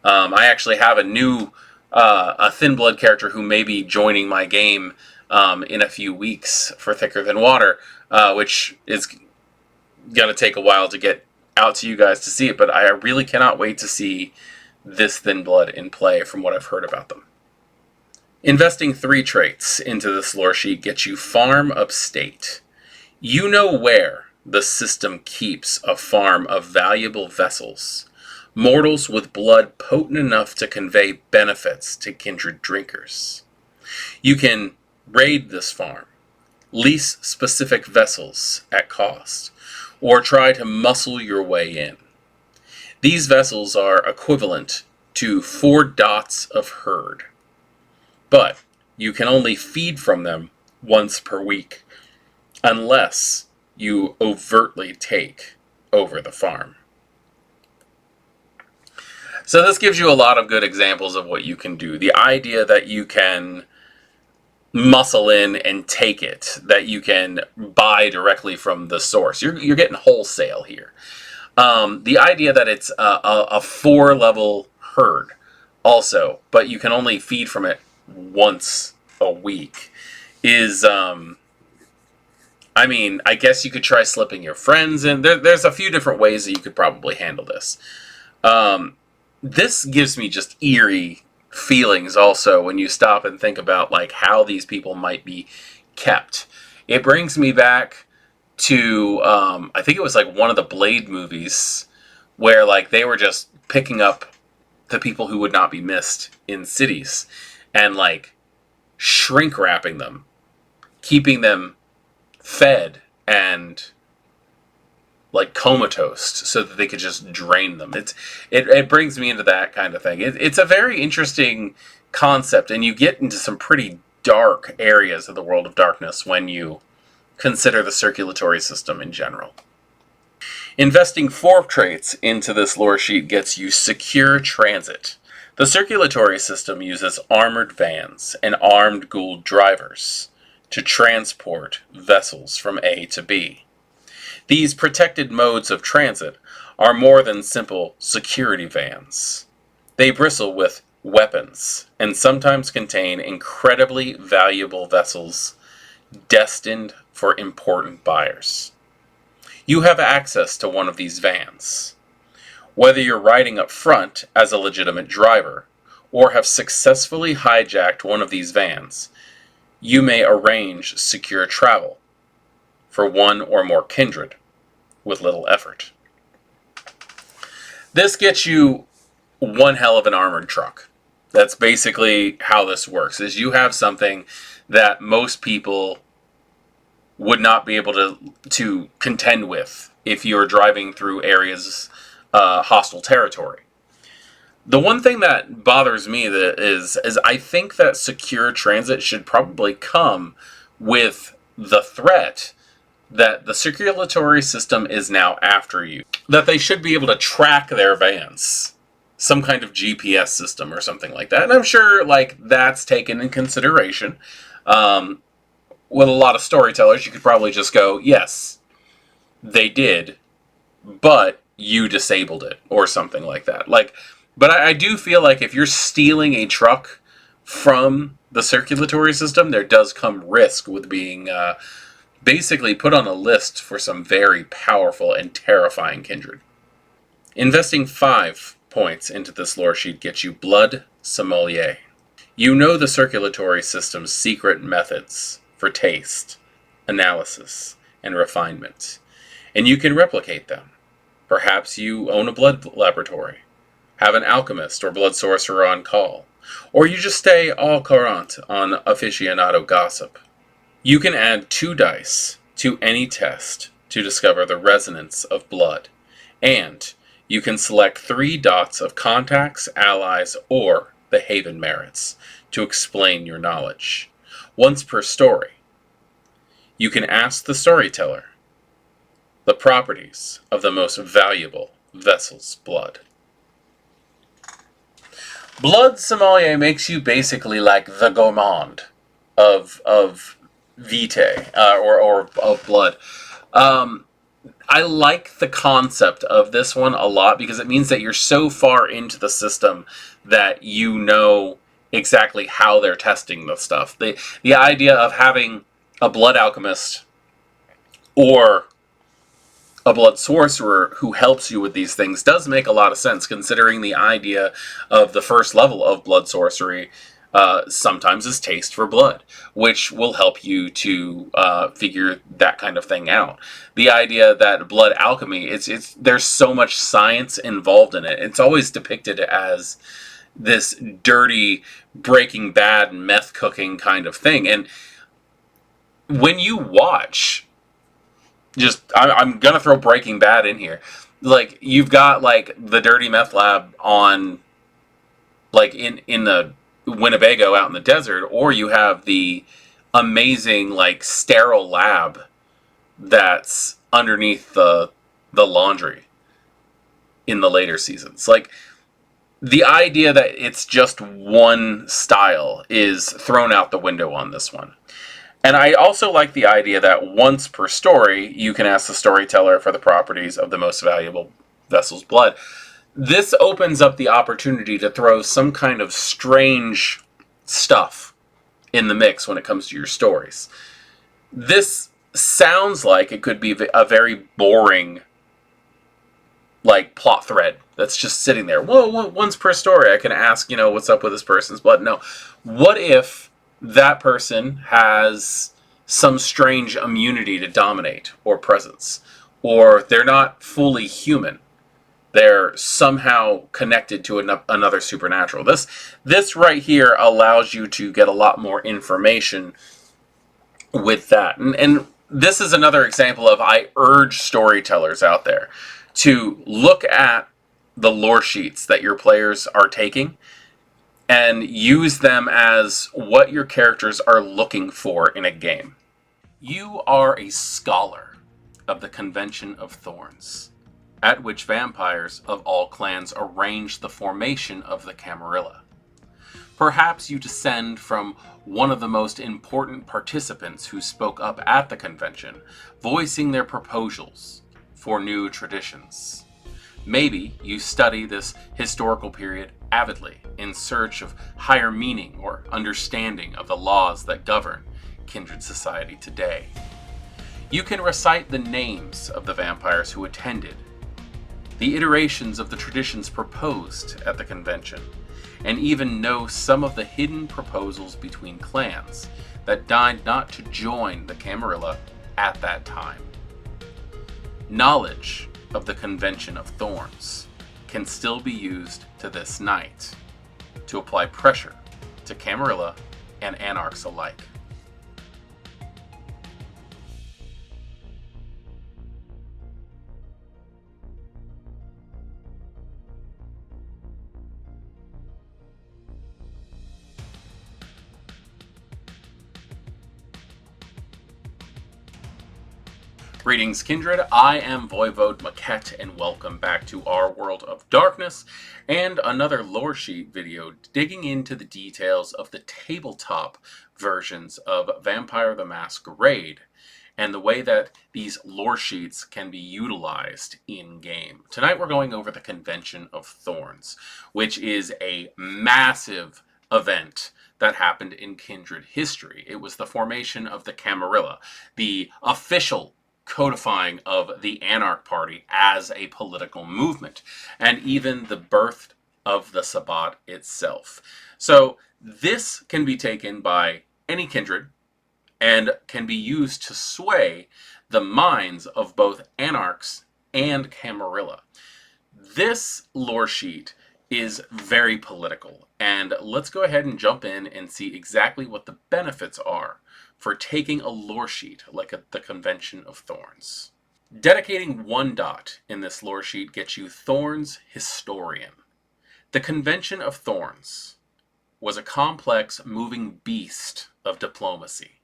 I actually have a new a thin blood character who may be joining my game in a few weeks for Thicker Than Water, which is going to take a while to get out to you guys to see it, but I really cannot wait to see this thin blood in play from what I've heard about them. Investing 3 traits into this lore sheet gets you Farm Upstate. You know where the system keeps a farm of valuable vessels, mortals with blood potent enough to convey benefits to kindred drinkers. You can raid this farm, lease specific vessels at cost, or try to muscle your way in. These vessels are equivalent to 4 dots of herd, but you can only feed from them once per week, unless you overtly take over the farm. So this gives you a lot of good examples of what you can do. The idea that you can muscle in and take it, that you can buy directly from the source. You're getting wholesale here. The idea that it's a 4-level herd also, but you can only feed from it once a week is, I mean, I guess you could try slipping your friends in. There's a few different ways that you could probably handle this. This gives me just eerie feelings also when you stop and think about like how these people might be kept. It brings me back to I think it was like one of the Blade movies where like they were just picking up the people who would not be missed in cities and like shrink wrapping them, keeping them fed and like comatose so that they could just drain them. It brings me into that kind of thing. It's a very interesting concept, and you get into some pretty dark areas of the world of darkness when you consider the circulatory system in general. Investing 4 traits into this lore sheet gets you secure transit. The circulatory system uses armored vans and armed Gould drivers to transport vessels from A to B. These protected modes of transit are more than simple security vans. They bristle with weapons and sometimes contain incredibly valuable vessels destined for important buyers. You have access to one of these vans. Whether you're riding up front as a legitimate driver or have successfully hijacked one of these vans, you may arrange secure travel for one or more kindred with little effort. This gets you one hell of an armored truck. That's basically how this works, is you have something that most people would not be able to contend with if you're driving through areas, hostile territory. The one thing that bothers me is I think that secure transit should probably come with the threat that the circulatory system is now after you. That they should be able to track their vans. Some kind of GPS system or something like that. And I'm sure like that's taken in consideration. With a lot of storytellers, you could probably just go, yes, they did, but you disabled it, or something like that. But I do feel like if you're stealing a truck from the circulatory system, there does come risk with being basically put on a list for some very powerful and terrifying kindred. Investing 5 points into this lore sheet gets you Blood Sommelier. You know the circulatory system's secret methods for taste, analysis, and refinement, and you can replicate them. Perhaps you own a blood laboratory, have an alchemist or blood sorcerer on call, or you just stay au courant on aficionado gossip. You can add 2 dice to any test to discover the resonance of blood, and you can select 3 dots of contacts, allies, or the Haven merits to explain your knowledge. Once per story, you can ask the storyteller the properties of the most valuable vessel's blood. Blood Sommelier makes you basically like the gourmand of vitae, or of blood. I like the concept of this one a lot because it means that you're so far into the system that you know exactly how they're testing the stuff. The idea of having a blood alchemist or a blood sorcerer who helps you with these things does make a lot of sense, considering the idea of the first level of blood sorcery sometimes is taste for blood, which will help you to figure that kind of thing out. The idea that blood alchemy, there's so much science involved in it. It's always depicted as this dirty Breaking Bad meth cooking kind of thing. And when you watch, I'm gonna throw Breaking Bad in here. Like, you've got like the dirty meth lab on, like, in the Winnebago out in the desert, or you have the amazing, like, sterile lab that's underneath the laundry in the later seasons. Like, the idea that it's just one style is thrown out the window on this one. And I also like the idea that once per story, you can ask the storyteller for the properties of the most valuable vessel's blood. This opens up the opportunity to throw some kind of strange stuff in the mix when it comes to your stories. This sounds like it could be a very boring, like, plot thread that's just sitting there. Whoa, once per story, I can ask, what's up with this person's blood. No. What if that person has some strange immunity to dominate or presence, or they're not fully human? They're somehow connected to another supernatural. This right here allows you to get a lot more information with that. And this is another example of, I urge storytellers out there to look at the lore sheets that your players are taking and use them as what your characters are looking for in a game. You are a scholar of the Convention of Thorns, at which vampires of all clans arrange the formation of the Camarilla. Perhaps you descend from one of the most important participants who spoke up at the convention, voicing their proposals for new traditions. Maybe you study this historical period avidly in search of higher meaning or understanding of the laws that govern kindred society today. You can recite the names of the vampires who attended, the iterations of the traditions proposed at the convention, and even know some of the hidden proposals between clans that died not to join the Camarilla at that time. Knowledge of the Convention of Thorns can still be used to this night to apply pressure to Camarilla and Anarchs alike. Greetings, Kindred. I am voivodemekhet, and welcome back to our World of Darkness and another lore sheet video digging into the details of the tabletop versions of Vampire the Masquerade and the way that these lore sheets can be utilized in-game. Tonight we're going over the Convention of Thorns, which is a massive event that happened in Kindred history. It was the formation of the Camarilla, the official codifying of the Anarch Party as a political movement, and even the birth of the Sabbat itself. So this can be taken by any kindred and can be used to sway the minds of both Anarchs and Camarilla. This lore sheet is very political, and let's go ahead and jump in and see exactly what the benefits are for taking a lore sheet like the Convention of Thorns. Dedicating one dot in this lore sheet gets you Thorns Historian. The Convention of Thorns was a complex, moving beast of diplomacy.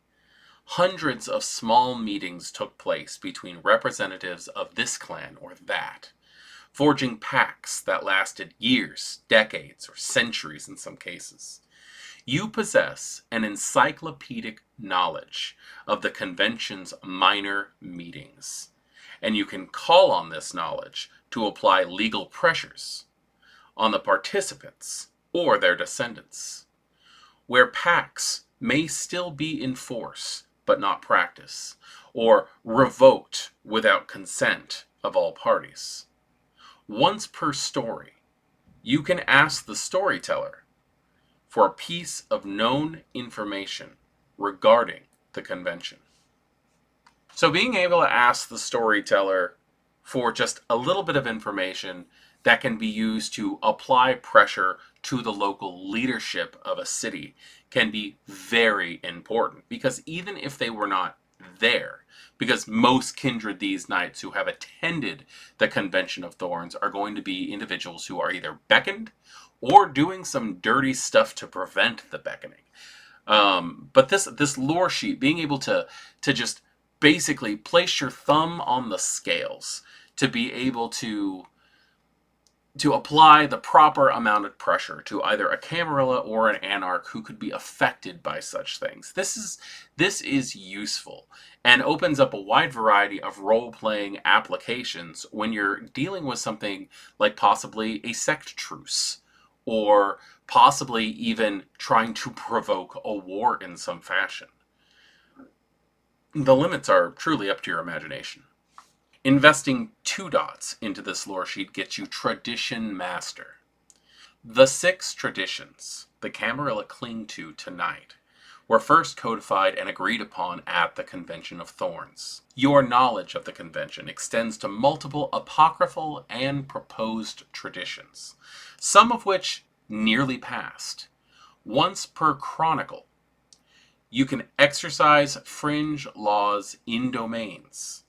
Hundreds of small meetings took place between representatives of this clan or that, forging pacts that lasted years, decades, or centuries in some cases. You possess an encyclopedic knowledge of the convention's minor meetings, and you can call on this knowledge to apply legal pressures on the participants or their descendants. Where pacts may still be in force but not practiced, or revoked without consent of all parties. Once per story, you can ask the storyteller for a piece of known information regarding the convention. So being able to ask the storyteller for just a little bit of information that can be used to apply pressure to the local leadership of a city can be very important, because even if they were not there, because most kindred these knights who have attended the Convention of Thorns are going to be individuals who are either beckoned or doing some dirty stuff to prevent the beckoning. But this Loresheet, being able to just basically place your thumb on the scales to be able to apply the proper amount of pressure to either a Camarilla or an Anarch who could be affected by such things. This is useful and opens up a wide variety of role-playing applications when you're dealing with something like possibly a sect truce, or possibly even trying to provoke a war in some fashion. The limits are truly up to your imagination. Investing 2 dots into this lore sheet gets you Tradition Master. The 6 traditions the Camarilla cling to tonight were first codified and agreed upon at the Convention of Thorns. Your knowledge of the convention extends to multiple apocryphal and proposed traditions, some of which nearly passed. Once per chronicle, you can exercise fringe laws in domains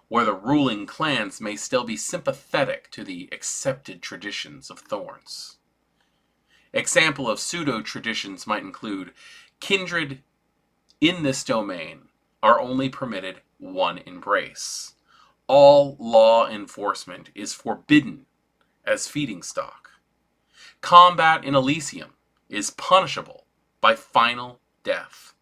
where the ruling clans may still be sympathetic to the accepted traditions of Thorns. Example of pseudo-traditions might include kindred in this domain are only permitted one embrace. All law enforcement is forbidden as feeding stock. Combat in Elysium is punishable by final death.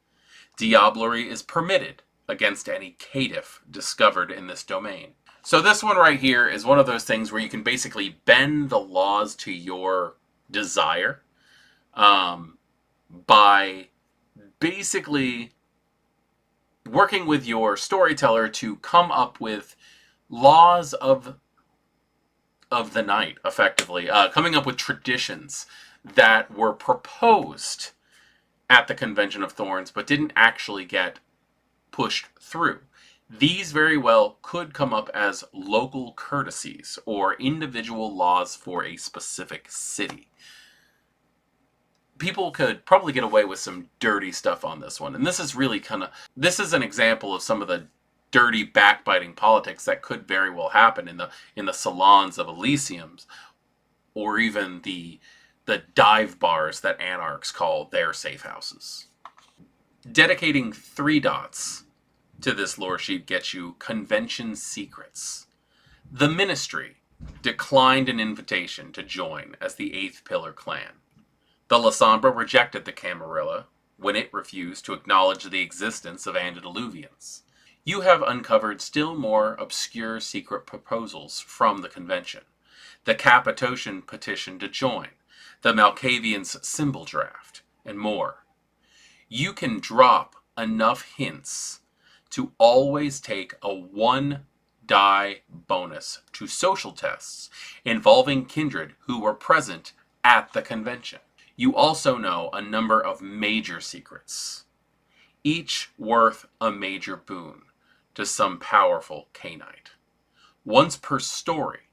Diablerie is permitted against any caitiff discovered in this domain. So this one right here is one of those things where you can basically bend the laws to your desire by basically working with your storyteller to come up with laws of the night, effectively. Coming up with traditions that were proposed at the Convention of Thorns but didn't actually get pushed through. These very well could come up as local courtesies or individual laws for a specific city. People could probably get away with some dirty stuff on this one, and this is really this is an example of some of the dirty backbiting politics that could very well happen in the salons of Elysiums, or even the dive bars that anarchs call their safe houses. Dedicating 3 dots to this lore sheet gets you Convention Secrets. The Ministry declined an invitation to join as the 8th Pillar clan. The Lasombra rejected the Camarilla when it refused to acknowledge the existence of antediluvians. You have uncovered still more obscure secret proposals from the convention. The Capitotian petition to join, the Malkavians' symbol draft, and more. You can drop enough hints to always take a 1 die bonus to social tests involving kindred who were present at the convention. You also know a number of major secrets, each worth a major boon to some powerful Cainite. Once per story,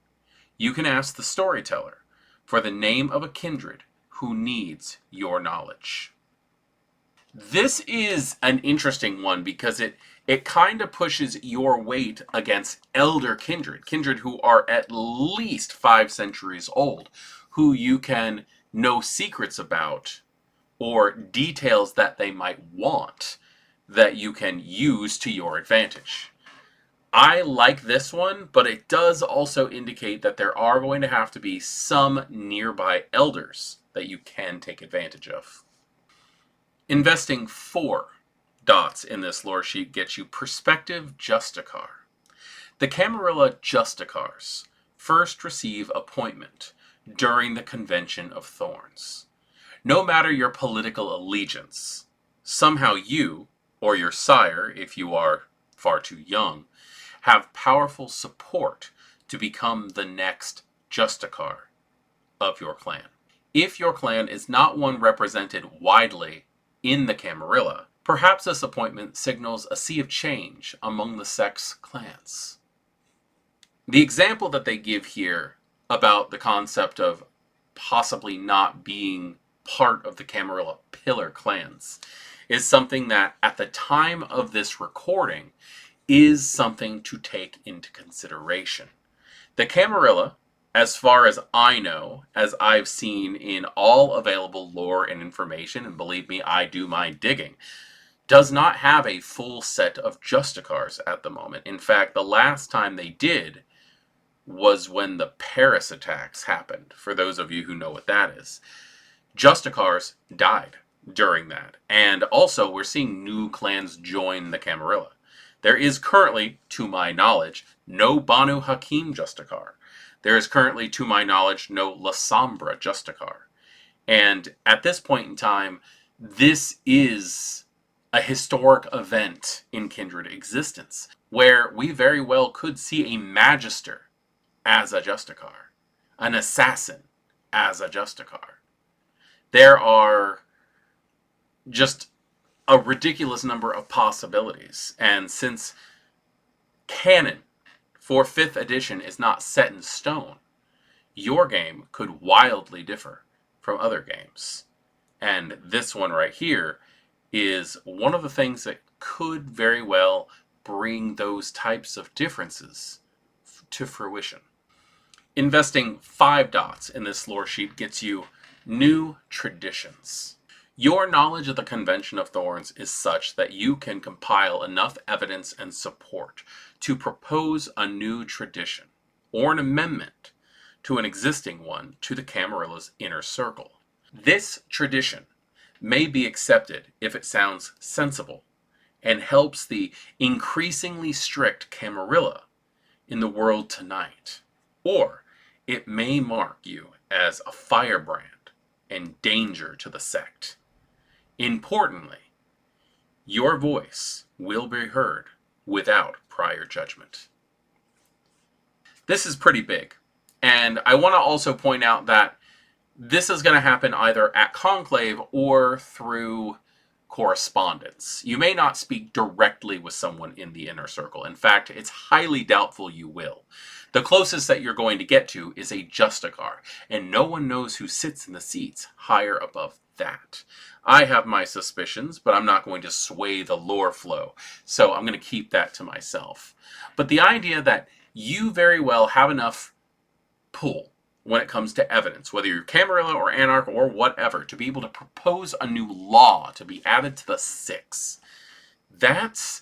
you can ask the storyteller for the name of a kindred who needs your knowledge. This is an interesting one because it kind of pushes your weight against elder kindred who are at least 5 centuries old, who you can know secrets about or details that they might want that you can use to your advantage. I like this one, but it does also indicate that there are going to have to be some nearby elders that you can take advantage of. Investing 4 dots in this lore sheet gets you Prospective Justicar. The Camarilla Justicars first receive appointment during the Convention of Thorns. No matter your political allegiance, somehow you, or your sire, if you are far too young, have powerful support to become the next Justicar of your clan. If your clan is not one represented widely in the Camarilla, perhaps this appointment signals a sea of change among the sect's clans. The example that they give here about the concept of possibly not being part of the Camarilla pillar clans is something that, at the time of this recording, is something to take into consideration. The Camarilla, as far as I know, as I've seen in all available lore and information, and believe me, I do my digging, does not have a full set of Justicars at the moment. In fact, the last time they did was when the Paris attacks happened, for those of you who know what that is. Justicars died during that. And also, we're seeing new clans join the Camarilla. There is currently, to my knowledge, no Banu Hakim Justicar. There is currently, to my knowledge, no La Sombra Justicar. And at this point in time, this is a historic event in Kindred existence, where we very well could see a Magister as a Justicar, an Assassin as a Justicar. There are just a ridiculous number of possibilities, and since canon for 5th edition is not set in stone, your game could wildly differ from other games. And this one right here is one of the things that could very well bring those types of differences to fruition. Investing 5 dots in this lore sheet gets you new traditions. Your knowledge of the Convention of Thorns is such that you can compile enough evidence and support to propose a new tradition, or an amendment to an existing one to the Camarilla's inner circle. This tradition may be accepted if it sounds sensible and helps the increasingly strict Camarilla in the world tonight, or it may mark you as a firebrand and danger to the sect. Importantly, your voice will be heard without prior judgment. This is pretty big, and I want to also point out that this is going to happen either at Conclave or through correspondence. You may not speak directly with someone in the inner circle. In fact, it's highly doubtful you will. The closest that you're going to get to is a Justicar, and no one knows who sits in the seats higher above that. I have my suspicions, but I'm not going to sway the lore flow, so I'm going to keep that to myself. But the idea that you very well have enough pull when it comes to evidence, whether you're Camarilla or Anarch or whatever, to be able to propose a new law to be added to the 6. That's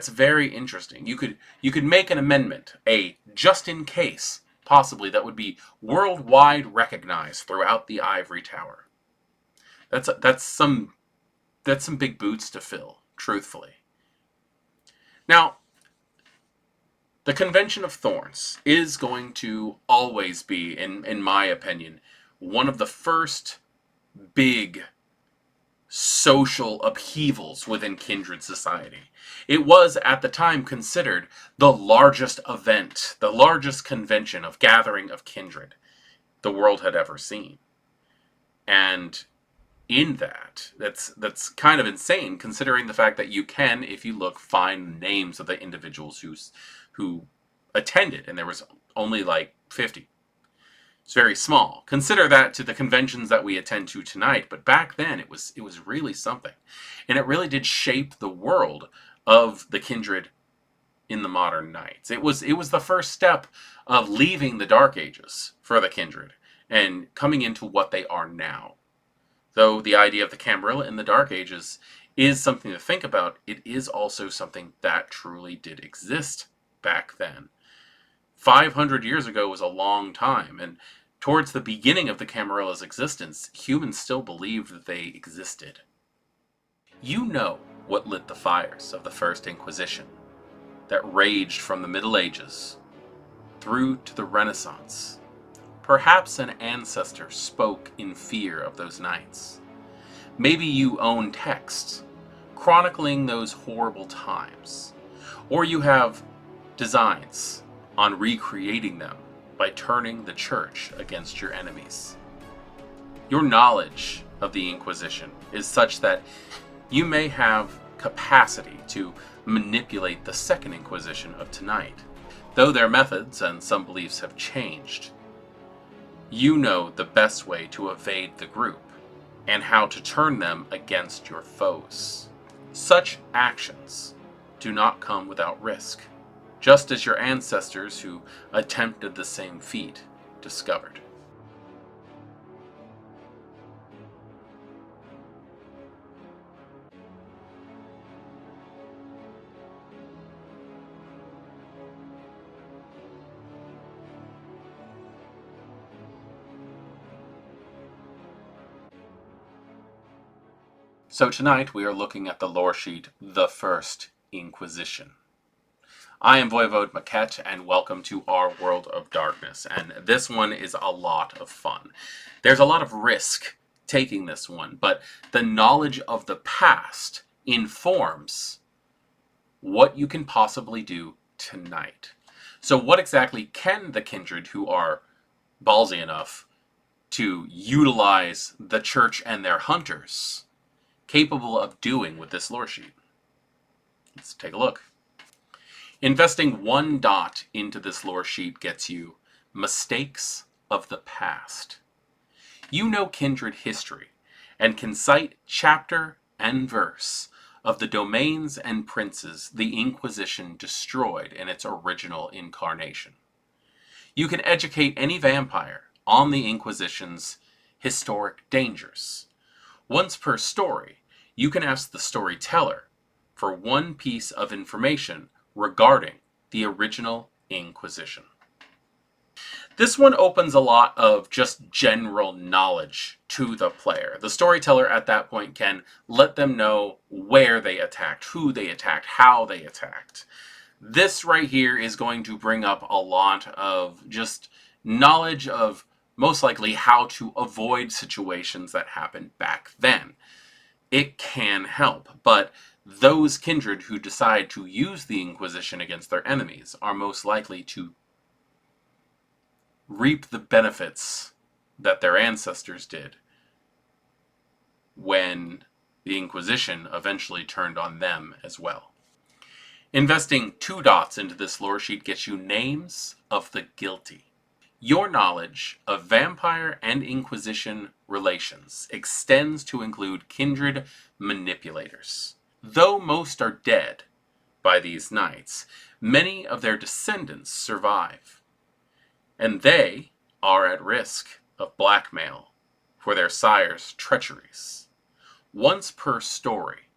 very interesting. You could make an amendment, a just in case, possibly, that would be worldwide recognized throughout the Ivory Tower. That's some big boots to fill, truthfully. Now, the Convention of Thorns is going to always be, in my opinion, one of the first big social upheavals within Kindred society. It was, at the time, considered the largest event, the largest convention of gathering of Kindred the world had ever seen. And in that's kind of insane, considering the fact that you can, if you look, find names of the individuals who attended, and there was only like 50. It's very small. Consider that to the conventions that we attend to tonight, but back then it was really something. And it really did shape the world of the Kindred in the modern Knights. It was the first step of leaving the Dark Ages for the Kindred and coming into what they are now. Though the idea of the Camarilla in the Dark Ages is something to think about, it is also something that truly did exist back then. 500 years ago was a long time, and towards the beginning of the Camarilla's existence, humans still believed that they existed. You know what lit the fires of the First Inquisition that raged from the Middle Ages through to the Renaissance. Perhaps an ancestor spoke in fear of those nights. Maybe you own texts chronicling those horrible times, or you have designs on recreating them by turning the church against your enemies. Your knowledge of the Inquisition is such that you may have capacity to manipulate the Second Inquisition of tonight. Though their methods and some beliefs have changed, you know the best way to evade the group and how to turn them against your foes. Such actions do not come without risk, just as your ancestors who attempted the same feat discovered. So tonight we are looking at the Loresheet, The First Inquisition. I am voivodemekhet, and welcome to our World of Darkness, and this one is a lot of fun. There's a lot of risk taking this one, but the knowledge of the past informs what you can possibly do tonight. So what exactly can the kindred who are ballsy enough to utilize the church and their hunters capable of doing with this Loresheet? Let's take a look. Investing 1 dot into this Loresheet gets you Mistakes of the Past. You know kindred history and can cite chapter and verse of the domains and princes the Inquisition destroyed in its original incarnation. You can educate any vampire on the Inquisition's historic dangers. Once per story, you can ask the storyteller for 1 piece of information regarding the original Inquisition. This one opens a lot of just general knowledge to the player. The storyteller at that point can let them know where they attacked, who they attacked, how they attacked. This right here is going to bring up a lot of just knowledge of most likely how to avoid situations that happened back then. It can help, but those kindred who decide to use the Inquisition against their enemies are most likely to reap the benefits that their ancestors did when the Inquisition eventually turned on them as well. Investing 2 dots into this Loresheet gets you Names of the Guilty. Your knowledge of vampire and Inquisition relations extends to include kindred manipulators. Though most are dead by these knights, many of their descendants survive, and they are at risk of blackmail for their sires' treacheries. Once per story,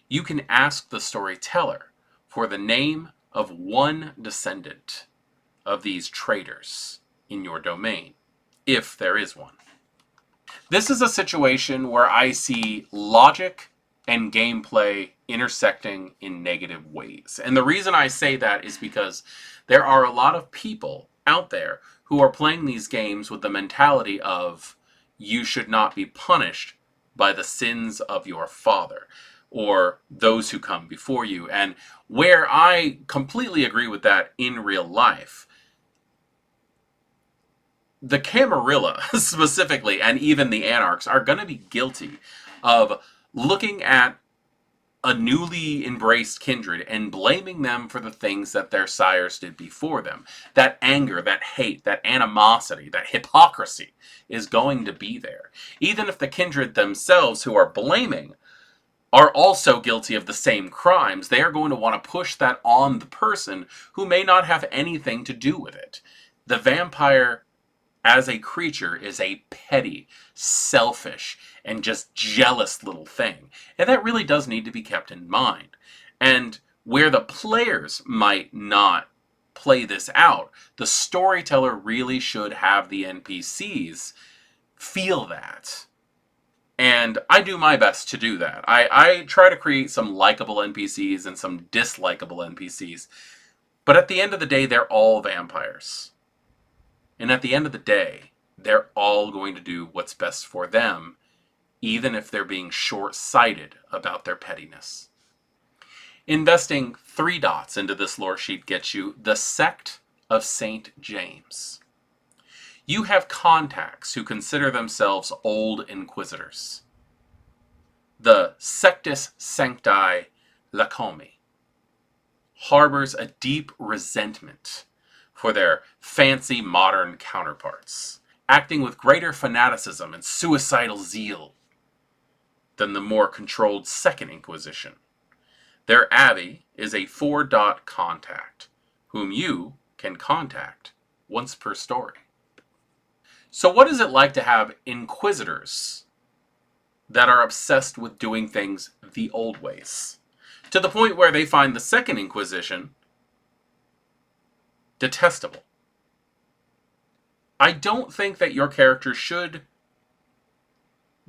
you can ask the storyteller for the name of 1 descendant of these traitors in your domain, if there is one. This is a situation where I see logic and gameplay intersecting in negative ways. And the reason I say that is because there are a lot of people out there who are playing these games with the mentality of you should not be punished by the sins of your father or those who come before you. And where I completely agree with that in real life, the Camarilla specifically, and even the Anarchs, are going to be guilty of looking at a newly embraced kindred and blaming them for the things that their sires did before them. That anger, that hate, that animosity, that hypocrisy is going to be there. Even if the kindred themselves who are blaming are also guilty of the same crimes, they are going to want to push that on the person who may not have anything to do with it. The vampire as a creature is a petty, selfish, and just jealous little thing. And that really does need to be kept in mind. And where the players might not play this out, the storyteller really should have the NPCs feel that. And I do my best to do that. I try to create some likable NPCs and some dislikable NPCs. But at the end of the day, they're all vampires. And at the end of the day, they're all going to do what's best for them, even if they're being short-sighted about their pettiness. Investing 3 dots into this Loresheet gets you the Sect of St. James. You have contacts who consider themselves old inquisitors. The Sectus Sancti Lacomi harbors a deep resentment for their fancy modern counterparts, acting with greater fanaticism and suicidal zeal than the more controlled Second Inquisition. Their abbey is a 4-dot contact, whom you can contact once per story. So what is it like to have inquisitors that are obsessed with doing things the old ways, to the point where they find the Second Inquisition detestable? I don't think that your character should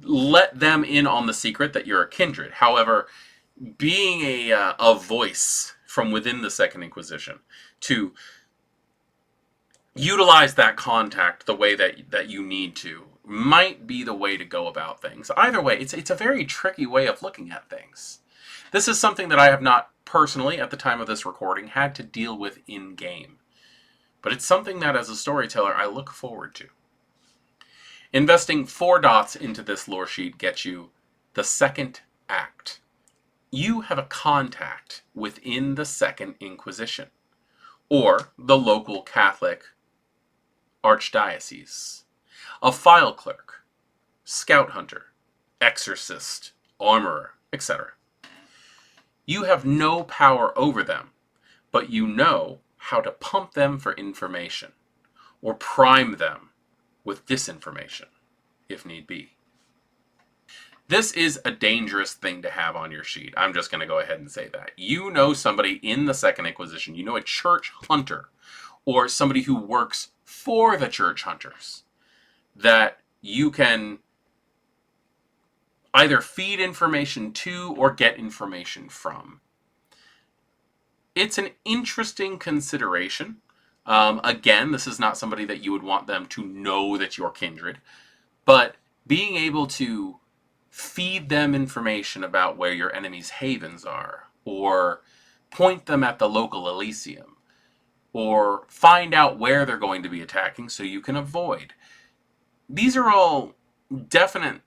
let them in on the secret that you're a kindred. However, being a voice from within the Second Inquisition to utilize that contact the way that you need to might be the way to go about things. Either way, it's a very tricky way of looking at things. This is something that I have not personally, at the time of this recording, had to deal with in-game. But it's something that, as a storyteller, I look forward to. Investing 4 dots into this lore sheet gets you the second act. You have a contact within the Second Inquisition, or the local Catholic archdiocese, a file clerk, scout hunter, exorcist, armorer, etc. You have no power over them, but you know how to pump them for information, or prime them with disinformation, if need be. This is a dangerous thing to have on your sheet. I'm just going to go ahead and say that. You know somebody in the Second Inquisition, you know a church hunter, or somebody who works for the church hunters, that you can either feed information to or get information from. It's an interesting consideration. Again, this is not somebody that you would want them to know that you're kindred, but being able to feed them information about where your enemy's havens are, or point them at the local Elysium, or find out where they're going to be attacking so you can avoid. These are all definite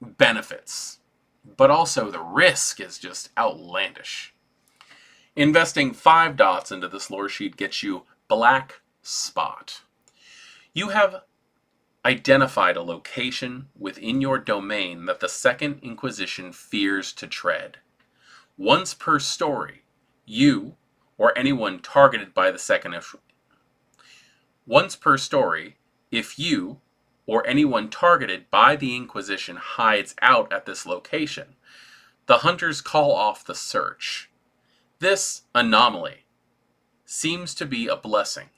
benefits, but also the risk is just outlandish. Investing 5 dots into this lore sheet gets you Black Spot. You have identified a location within your domain that the Second Inquisition fears to tread. Once per story, you or anyone targeted by the Once per story, if you or anyone targeted by the Inquisition hides out at this location, the hunters call off the search. This anomaly seems to be a blessing,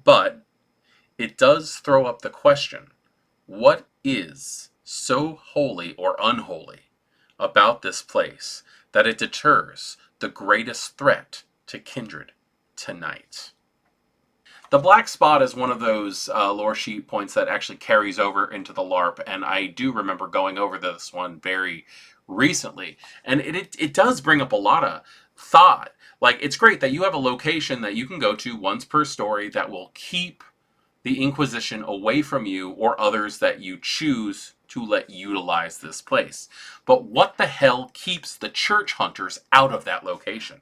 but it does throw up the question, what is so holy or unholy about this place that it deters the greatest threat to kindred tonight? The Black Spot is one of those lore sheet points that actually carries over into the LARP, and I do remember going over this one very recently, and it does bring up a lot of thought. Like, it's great that you have a location that you can go to once per story that will keep the Inquisition away from you or others that you choose to let utilize this place. But what the hell keeps the church hunters out of that location?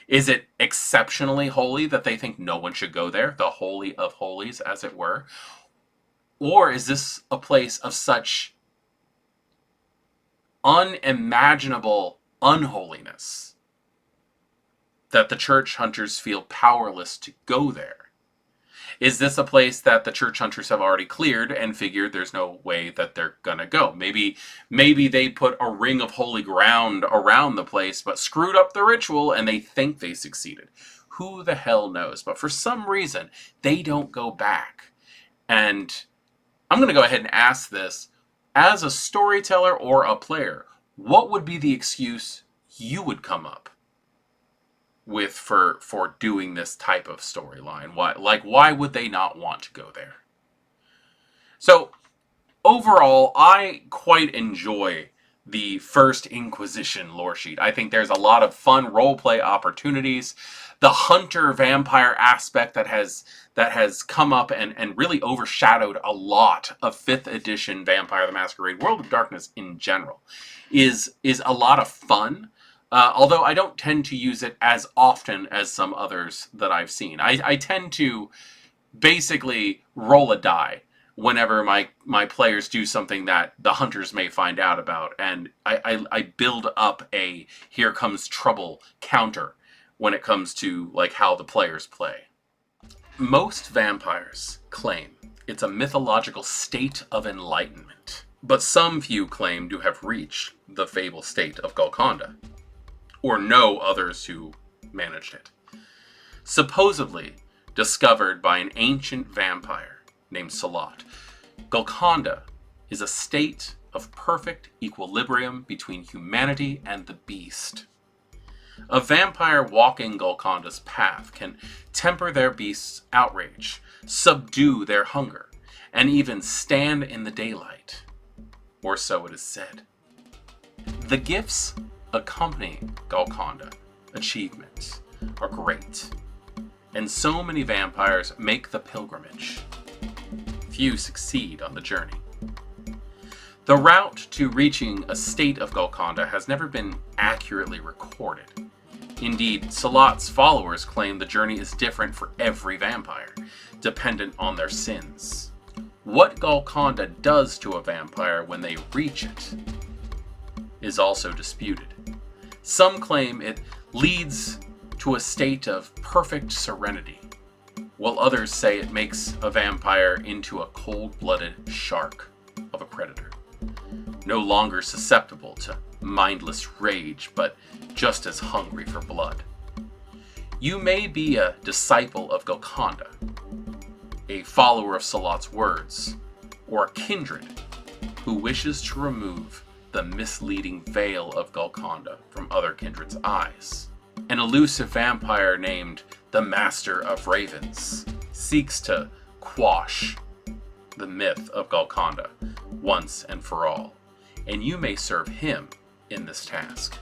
Is it exceptionally holy that they think no one should go there? The holy of holies, as it were? Or is this a place of such unimaginable unholiness that the church hunters feel powerless to go there? Is this a place that the church hunters have already cleared and figured there's no way that they're gonna go? Maybe they put a ring of holy ground around the place, but screwed up the ritual and they think they succeeded. Who the hell knows? But for some reason, they don't go back. And I'm gonna go ahead and ask this. As a storyteller or a player, what would be the excuse you would come up with for doing this type of storyline? Why would they not want to go there? So overall, I quite enjoy the First Inquisition lore sheet. I think there's a lot of fun roleplay opportunities. The hunter vampire aspect that has come up and really overshadowed a lot of 5th edition Vampire the Masquerade World of Darkness in general is a lot of fun. Although I don't tend to use it as often as some others that I've seen. I tend to basically roll a die whenever my players do something that the hunters may find out about, and I build up a here comes trouble counter when it comes to like how the players play. Most vampires claim it's a mythological state of enlightenment, but some few claim to have reached the fabled state of Golconda, or know others who managed it. Supposedly discovered by an ancient vampire named Salat, Golconda is a state of perfect equilibrium between humanity and the beast. A vampire walking Golconda's path can temper their beast's outrage, subdue their hunger, and even stand in the daylight. Or so it is said. The gifts accompanying Golconda achievements are great, and so many vampires make the pilgrimage. Few succeed on the journey. The route to reaching a state of Golconda has never been accurately recorded. Indeed, Salat's followers claim the journey is different for every vampire, dependent on their sins. What Golconda does to a vampire when they reach it is also disputed. Some claim it leads to a state of perfect serenity, while others say it makes a vampire into a cold-blooded shark of a predator, no longer susceptible to mindless rage, but just as hungry for blood. You may be a disciple of Golconda, a follower of Salat's words, or a kindred who wishes to remove the misleading veil of Golconda from other kindred's eyes. An elusive vampire named the Master of Ravens seeks to quash the myth of Golconda once and for all, and you may serve him in this task.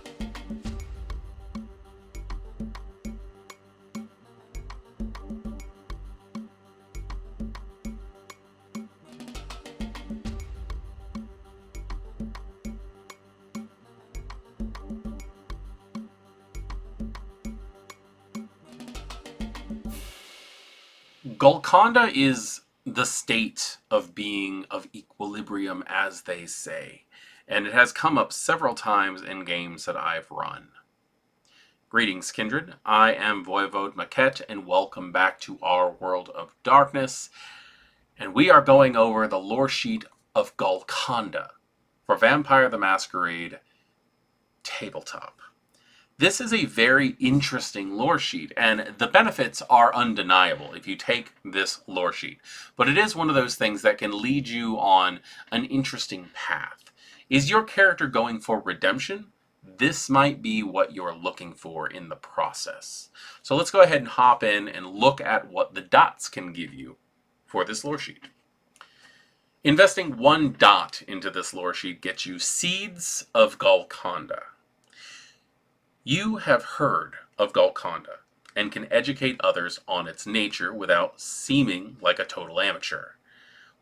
Golconda is the state of being of equilibrium, as they say, and it has come up several times in games that I've run. Greetings, kindred. I am voivodemekhet, and welcome back to our World of Darkness, and we are going over the lore sheet of Golconda for Vampire the Masquerade Tabletop. This is a very interesting lore sheet, and the benefits are undeniable if you take this lore sheet. But it is one of those things that can lead you on an interesting path. Is your character going for redemption? This might be what you're looking for in the process. So let's go ahead and hop in and look at what the dots can give you for this lore sheet. Investing 1 dot into this lore sheet gets you Seeds of Golconda. You have heard of Golconda and can educate others on its nature without seeming like a total amateur.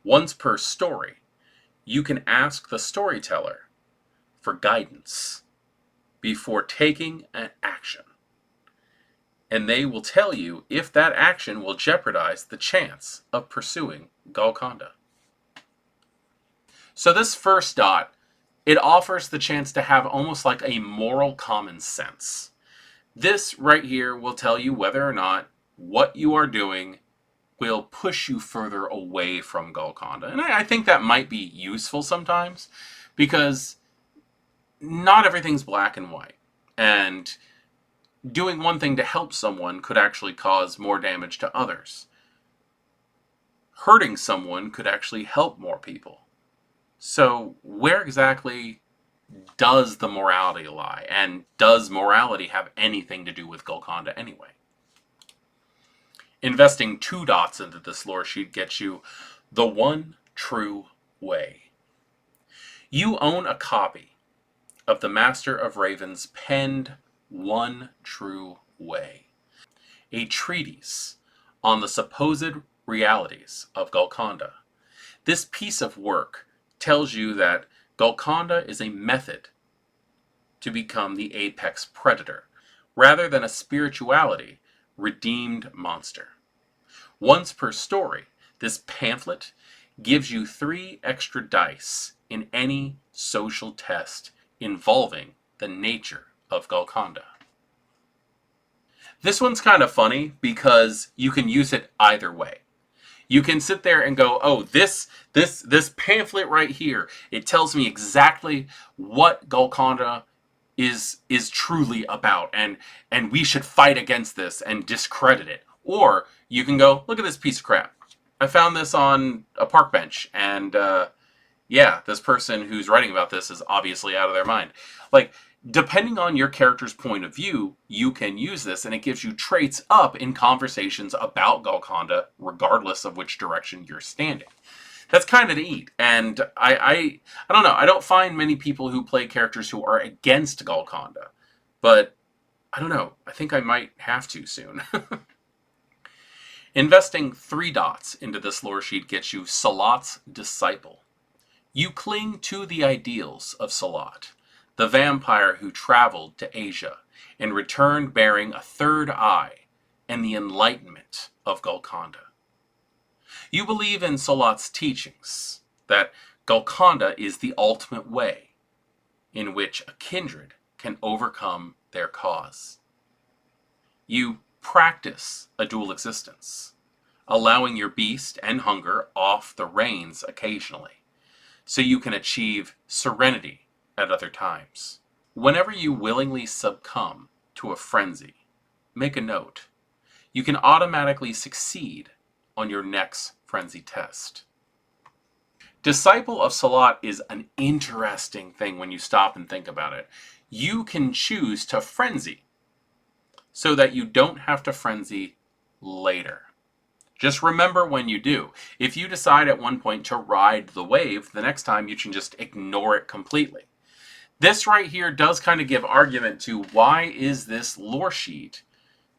Once per story, you can ask the storyteller for guidance before taking an action, and they will tell you if that action will jeopardize the chance of pursuing Golconda. So this first dot, it offers the chance to have almost like a moral common sense. This right here will tell you whether or not what you are doing will push you further away from Golconda. And I think that might be useful sometimes, because not everything's black and white. And doing one thing to help someone could actually cause more damage to others. Hurting someone could actually help more people. So where exactly does the morality lie? And does morality have anything to do with Golconda anyway? Investing 2 dots into this lore sheet gets you The One True Way. You own a copy of the Master of Ravens penned One True Way, a treatise on the supposed realities of Golconda. This piece of work tells you that Golconda is a method to become the apex predator, rather than a spirituality redeemed monster. Once per story, this pamphlet gives you 3 extra dice in any social test involving the nature of Golconda. This one's kind of funny because you can use it either way. You can sit there and go, oh, this pamphlet right here, it tells me exactly what Golconda is truly about, and we should fight against this and discredit it. Or you can go, look at this piece of crap. I found this on a park bench, and yeah, this person who's writing about this is obviously out of their mind. Like, depending on your character's point of view, you can use this, and it gives you traits up in conversations about Golconda, regardless of which direction you're standing. That's kind of neat, and I don't know. I don't find many people who play characters who are against Golconda, but I don't know. I think I might have to soon. Investing 3 dots into this lore sheet gets you Salat's Disciple. You cling to the ideals of Salat, the vampire who traveled to Asia and returned bearing a third eye and the enlightenment of Golconda. You believe in Salat's teachings, that Golconda is the ultimate way in which a kindred can overcome their cause. You practice a dual existence, allowing your beast and hunger off the reins occasionally, so you can achieve serenity at other times. Whenever you willingly succumb to a frenzy, make a note. You can automatically succeed on your next frenzy test. Disciple of Salat is an interesting thing when you stop and think about it. You can choose to frenzy so that you don't have to frenzy later. Just remember when you do. If you decide at one point to ride the wave, the next time you can just ignore it completely. This right here does kind of give argument to why is this lore sheet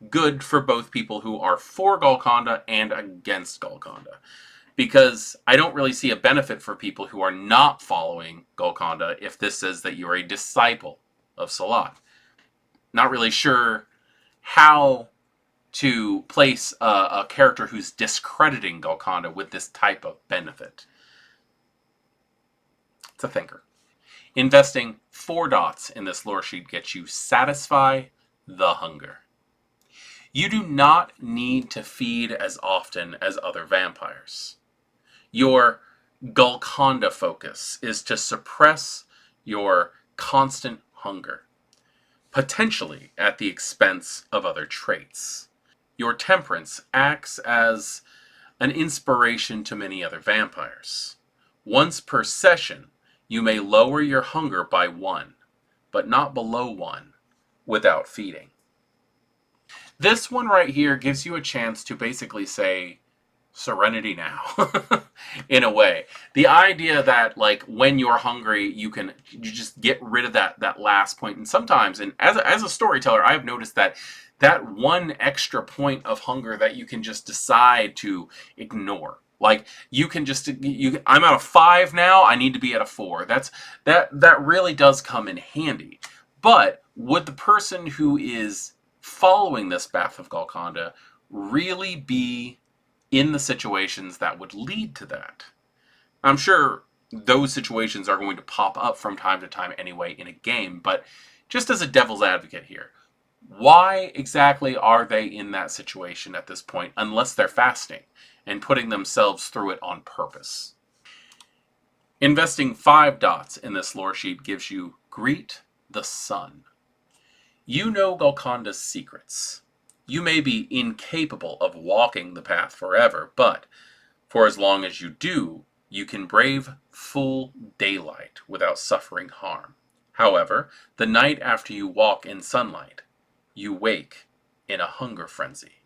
good for both people who are for Golconda and against Golconda. Because I don't really see a benefit for people who are not following Golconda if this says that you're a disciple of Salat. Not really sure how to place a character who's discrediting Golconda with this type of benefit. It's a thinker. Investing 4 dots in this lore sheet gets you Satisfy the Hunger. You do not need to feed as often as other vampires. Your Golconda focus is to suppress your constant hunger, potentially at the expense of other traits. Your temperance acts as an inspiration to many other vampires. Once per session, you may lower your hunger by 1, but not below 1, without feeding. This one right here gives you a chance to basically say, serenity now, in a way. The idea that, like, when you're hungry, you just get rid of that last point. And sometimes, and as a storyteller, I've noticed that one extra point of hunger that you can just decide to ignore. Like, you can just, I'm at a 5 now, I need to be at a 4. That really does come in handy. But would the person who is following this path of Golconda really be in the situations that would lead to that? I'm sure those situations are going to pop up from time to time anyway in a game, but just as a devil's advocate here, why exactly are they in that situation at this point unless they're fasting and putting themselves through it on purpose? Investing 5 dots in this lore sheet gives you Greet the Sun. You know Golconda's secrets. You may be incapable of walking the path forever, but for as long as you do, you can brave full daylight without suffering harm. However, the night after you walk in sunlight, you wake in a hunger frenzy.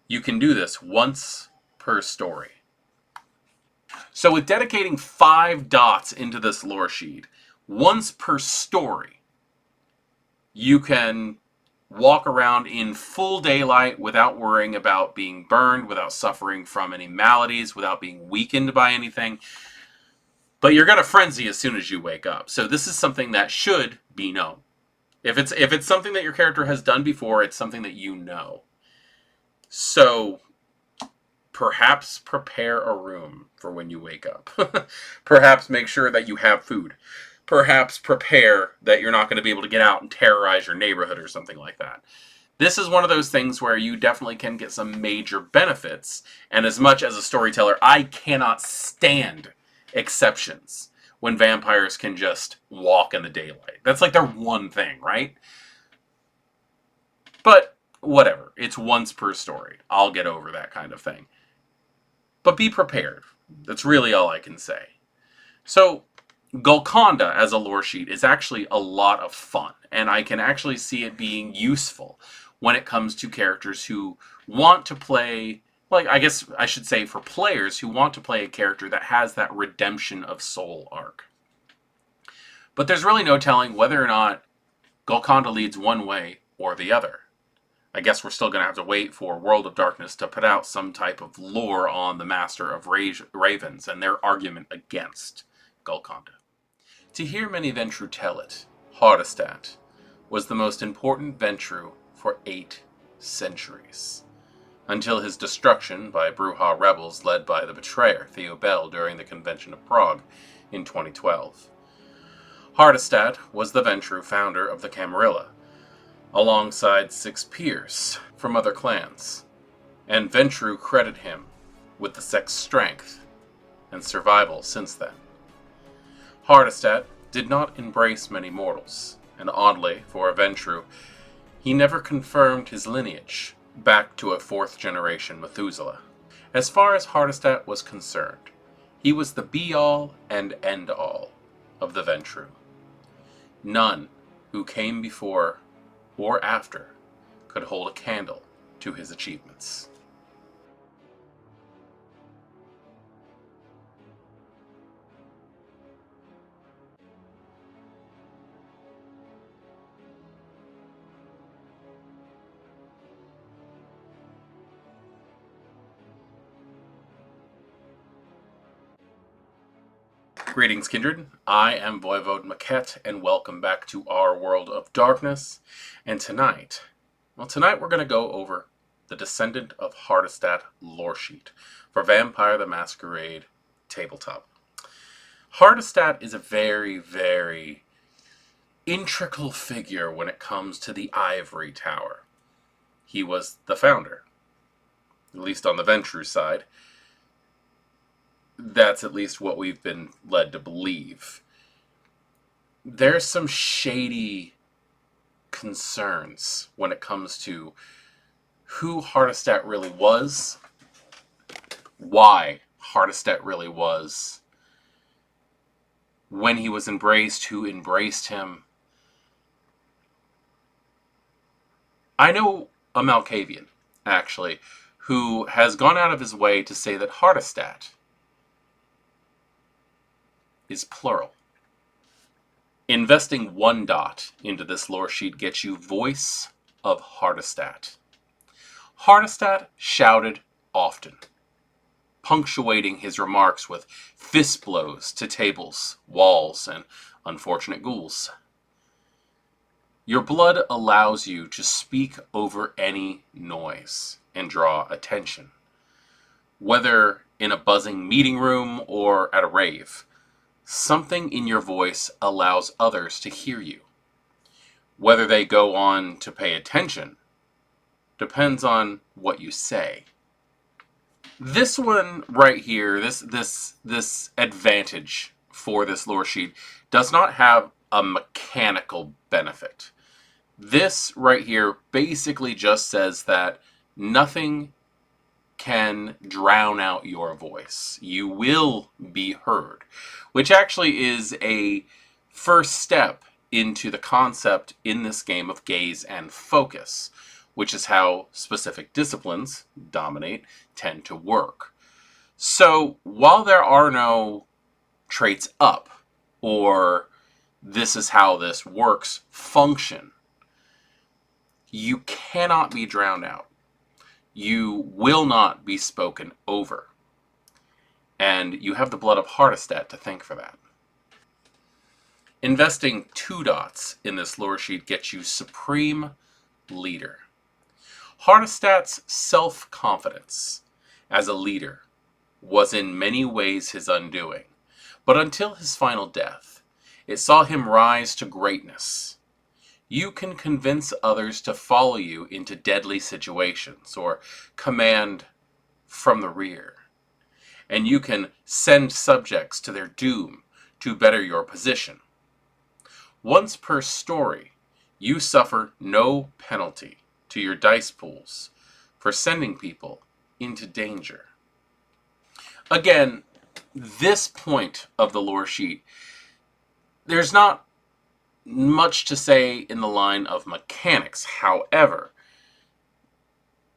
You can do this once per story. So with dedicating 5 dots into this lore sheet, once per story, you can walk around in full daylight without worrying about being burned, without suffering from any maladies, without being weakened by anything. But you're going to frenzy as soon as you wake up. So this is something that should be known. If it's something that your character has done before, it's something that you know. So perhaps prepare a room for when you wake up. Perhaps make sure that you have food. Perhaps prepare that you're not going to be able to get out and terrorize your neighborhood or something like that. This is one of those things where you definitely can get some major benefits. And as much as a storyteller, I cannot stand exceptions when vampires can just walk in the daylight. That's like their one thing, right? But whatever. It's once per story. I'll get over that kind of thing. But be prepared. That's really all I can say. So, Golconda as a lore sheet is actually a lot of fun, and I can actually see it being useful when it comes to characters who want to play, like, I guess I should say for players who want to play a character that has that redemption of soul arc. But there's really no telling whether or not Golconda leads one way or the other. I guess we're still going to have to wait for World of Darkness to put out some type of lore on the Master of Ravens and their argument against Golconda. To hear many Ventru tell it, Hardestadt was the most important Ventru for 8 centuries, until his destruction by Bruja rebels led by the betrayer Theo Bell during the Convention of Prague in 2012. Hardestadt was the Ventru founder of the Camarilla, alongside 6 peers from other clans, and Ventru credit him with the sect's strength and survival since then. Hardestadt did not embrace many mortals, and oddly, for a Ventru, he never confirmed his lineage back to a 4th generation Methuselah. As far as Hardestadt was concerned, he was the be-all and end-all of the Ventru. None who came before or after could hold a candle to his achievements. Greetings, kindred. I am voivodemekhet, and welcome back to our World of Darkness. And tonight we're going to go over the Descendant of Hardestadt lore sheet for Vampire the Masquerade tabletop. Hardestadt is a very, very integral figure when it comes to the Ivory Tower. He was the founder, at least on the Ventru side. That's at least what we've been led to believe. There's some shady concerns when it comes to who Hardestadt really was, why Hardestadt really was, when he was embraced, who embraced him. I know a Malkavian, actually, who has gone out of his way to say that Hardestadt is plural. Investing 1 dot into this lore sheet gets you Voice of Hardestadt. Hardestadt shouted often, punctuating his remarks with fist blows to tables, walls, and unfortunate ghouls. Your blood allows you to speak over any noise and draw attention, whether in a buzzing meeting room or at a rave. Something in your voice allows others to hear you. Whether they go on to pay attention depends on what you say. This one right here, this advantage for this lore sheet does not have a mechanical benefit. This right here basically just says that nothing can drown out your voice. You will be heard, which actually is a first step into the concept in this game of gaze and focus, which is how specific disciplines, dominate, tend to work. So while there are no traits up or this is how this works function. You cannot be drowned out. You will not be spoken over. And you have the blood of Hardestadt to thank for that. Investing 2 dots in this Loresheet gets you Supreme Leader. Hardestadt's self-confidence as a leader was in many ways his undoing, but until his final death, it saw him rise to greatness. You can convince others to follow you into deadly situations or command from the rear, and you can send subjects to their doom to better your position. Once per story, you suffer no penalty to your dice pools for sending people into danger. Again, this point of the lore sheet, there's not much to say in the line of mechanics. However,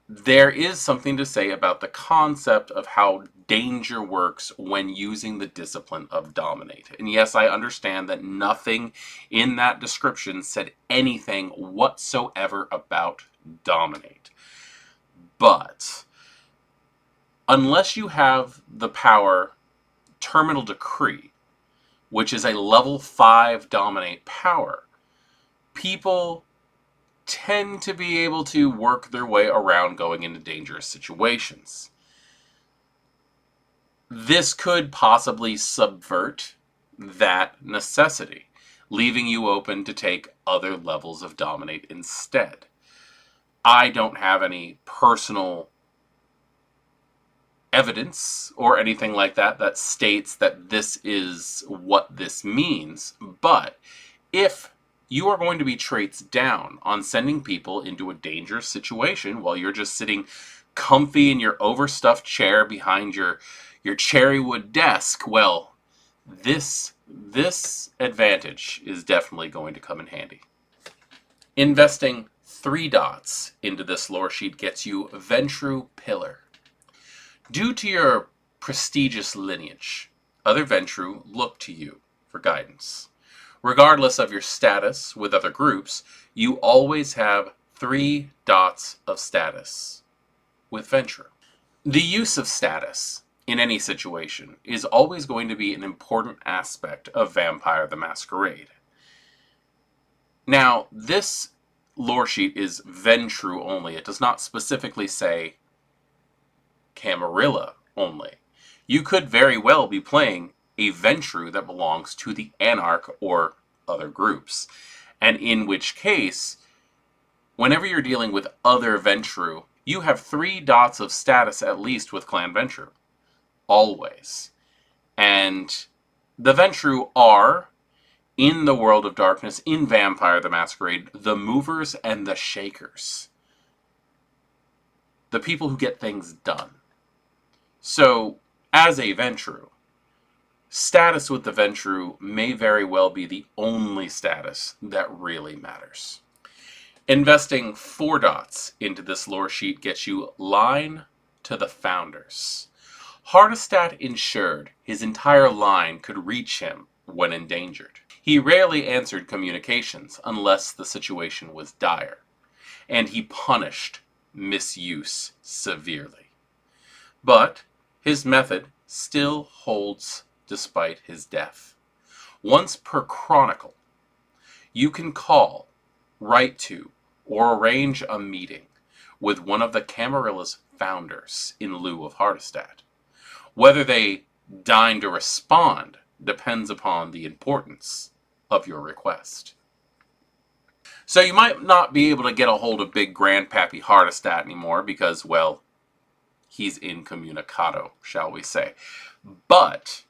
there is something to say about the concept of how danger works when using the discipline of dominate. And yes, I understand that nothing in that description said anything whatsoever about dominate. But unless you have the power Terminal Decree, which is a level 5 dominate power, people tend to be able to work their way around going into dangerous situations. This could possibly subvert that necessity, leaving you open to take other levels of dominate instead. I don't have any personal evidence or anything like that that states that this is what this means, but if you are going to be traits down on sending people into a dangerous situation while you're just sitting comfy in your overstuffed chair behind your cherrywood desk, well, this advantage is definitely going to come in handy. Investing 3 dots into this lore sheet gets you Ventru Pillar. Due to your prestigious lineage, other Ventru look to you for guidance. Regardless of your status with other groups, you always have 3 dots of status with Ventru. The use of status in any situation is always going to be an important aspect of Vampire the Masquerade. Now, this lore sheet is Ventru only. It does not specifically say Camarilla only. You could very well be playing a Ventru that belongs to the Anarch or other groups, and in which case, whenever you're dealing with other Ventru, you have 3 dots of status at least with Clan Ventru. Always. And the Ventru are, in the World of Darkness, in Vampire the Masquerade, the movers and the shakers. The people who get things done. So, as a Ventru, status with the Ventru may very well be the only status that really matters. Investing 4 dots into this lore sheet gets you Line to the Founders. Hardestadt ensured his entire line could reach him when endangered. He rarely answered communications unless the situation was dire, and he punished misuse severely. But his method still holds despite his death. Once per chronicle, you can call, write to, or arrange a meeting with one of the Camarilla's founders in lieu of Hardestadt. Whether they deign to respond depends upon the importance of your request. So you might not be able to get a hold of Big Grandpappy Hardestadt anymore because, well, he's incommunicado, shall we say. But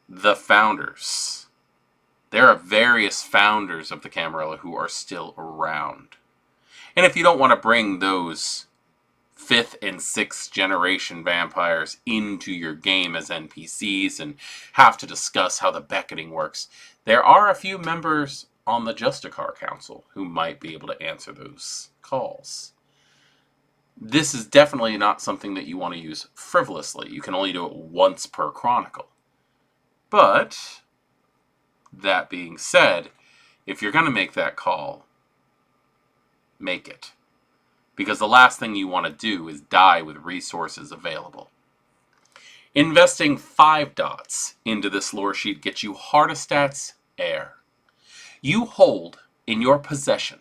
the founders, there are various founders of the Camarilla who are still around. And if you don't want to bring those 5th and 6th generation vampires into your game as NPCs and have to discuss how the beckoning works, there are a few members on the Justicar Council who might be able to answer those calls. This is definitely not something that you want to use frivolously. You can only do it once per chronicle. But That being said, if you're going to make that call, make it. Because the last thing you want to do is die with resources available. Investing 5 dots into this lore sheet gets you Hardestadt's heir. You hold in your possession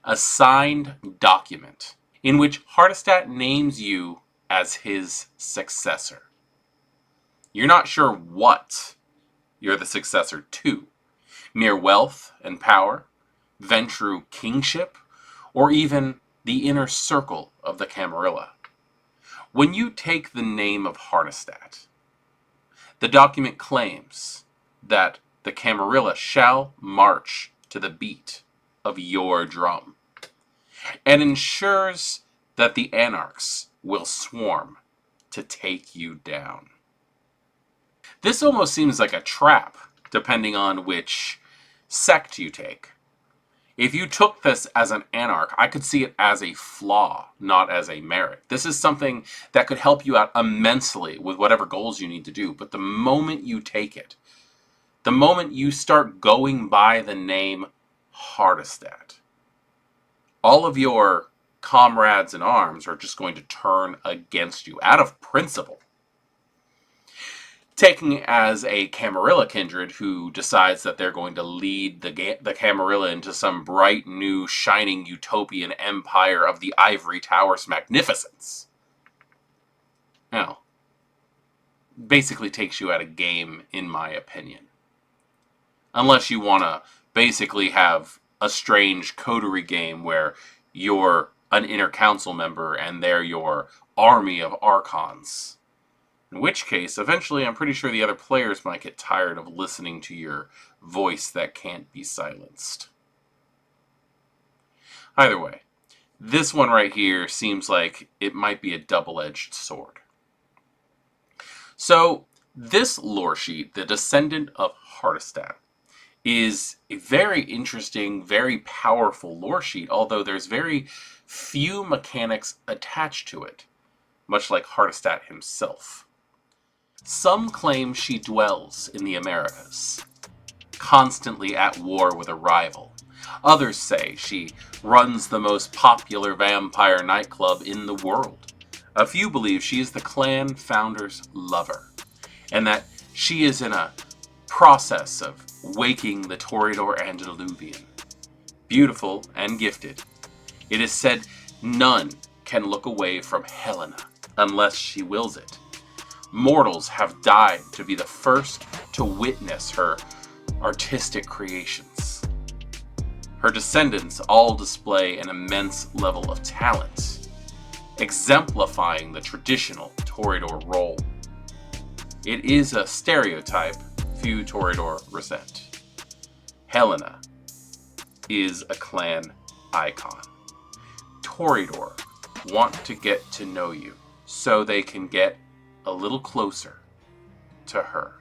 a signed document in which Hardestadt names you as his successor. You're not sure what you're the successor to. Mere wealth and power, Ventru kingship, or even the inner circle of the Camarilla. When you take the name of Hardestadt, the document claims that the Camarilla shall march to the beat of your drum, and ensures that the anarchs will swarm to take you down. This almost seems like a trap, depending on which sect you take. If you took this as an anarch, I could see it as a flaw, not as a merit. This is something that could help you out immensely with whatever goals you need to do. But the moment you take it, the moment you start going by the name Hardestadt, all of your comrades in arms are just going to turn against you out of principle. Taking it as a Camarilla kindred who decides that they're going to lead the Camarilla into some bright, new, shining utopian empire of the Ivory Tower's magnificence. Now, basically takes you out of game, in my opinion. Unless you want to basically have a strange coterie game where you're an inner council member and they're your army of archons. In which case, eventually, I'm pretty sure the other players might get tired of listening to your voice that can't be silenced. Either way, this one right here seems like it might be a double-edged sword. So, this lore sheet, the Descendant of Hardestadt, is a very interesting, very powerful lore sheet, although there's very few mechanics attached to it, much like Hardestadt himself. Some claim she dwells in the Americas, constantly at war with a rival. Others say she runs the most popular vampire nightclub in the world. A few believe she is the clan founder's lover, and that she is in a process of waking the Toreador Antediluvian. Beautiful and gifted, it is said none can look away from Helena unless she wills it. Mortals have died to be the first to witness her artistic creations. Her descendants all display an immense level of talent, exemplifying the traditional Toreador role. It is a stereotype few Toreador resent. Helena is a clan icon. Toreador want to get to know you so they can get a little closer to her.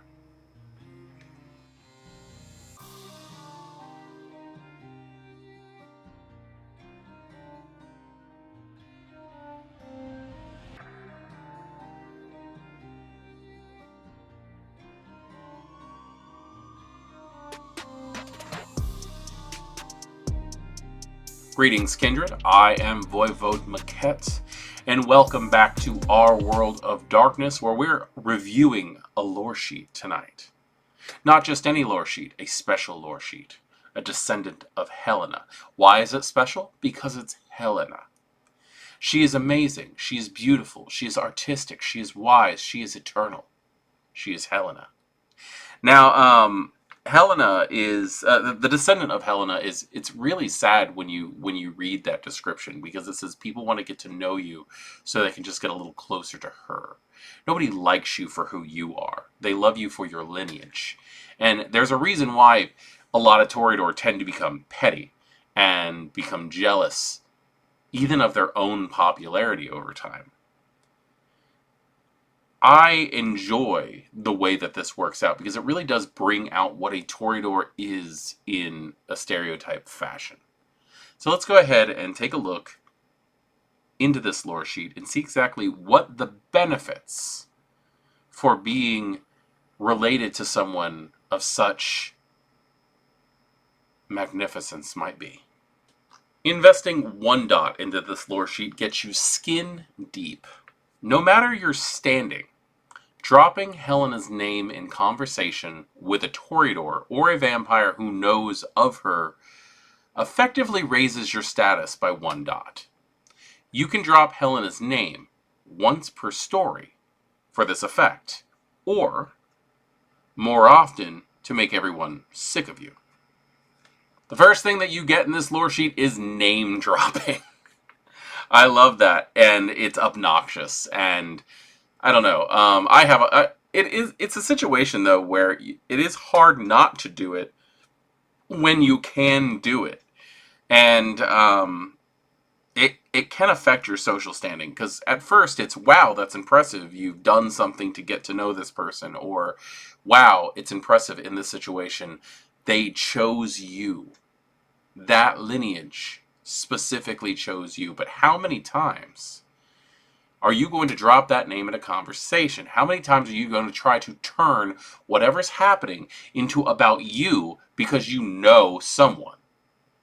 Greetings, kindred. I am voivodemekhet, and welcome back to our world of darkness, where we're reviewing a lore sheet tonight. Not just any lore sheet, a special lore sheet, a Descendant of Helena. Why is it special? Because it's Helena. She is amazing, she is beautiful, she is artistic, she is wise, she is eternal. She is Helena. Now, Helena is the Descendant of Helena is. It's really sad when you read that description, because it says people want to get to know you so they can just get a little closer to her. Nobody likes you for who you are. They love you for your lineage, and there's a reason why a lot of Toreador tend to become petty and become jealous, even of their own popularity over time. I enjoy the way that this works out, because it really does bring out what a Toreador is in a stereotype fashion. So let's go ahead and take a look into this lore sheet and see exactly what the benefits for being related to someone of such magnificence might be. Investing 1 dot into this lore sheet gets you skin deep. No matter your standing, dropping Helena's name in conversation with a Toreador or a vampire who knows of her effectively raises your status by 1 dot. You can drop Helena's name once per story for this effect, or more often to make everyone sick of you. The first thing that you get in this lore sheet is name dropping. I love that, and it's obnoxious, and I don't know. It's a situation though where it is hard not to do it when you can do it, and it can affect your social standing, because at first it's, wow, that's impressive, you've done something to get to know this person, or wow, it's impressive in this situation, they chose you. That lineage specifically chose you. But how many times are you going to drop that name in a conversation? How many times are you going to try to turn whatever's happening into about you because you know someone?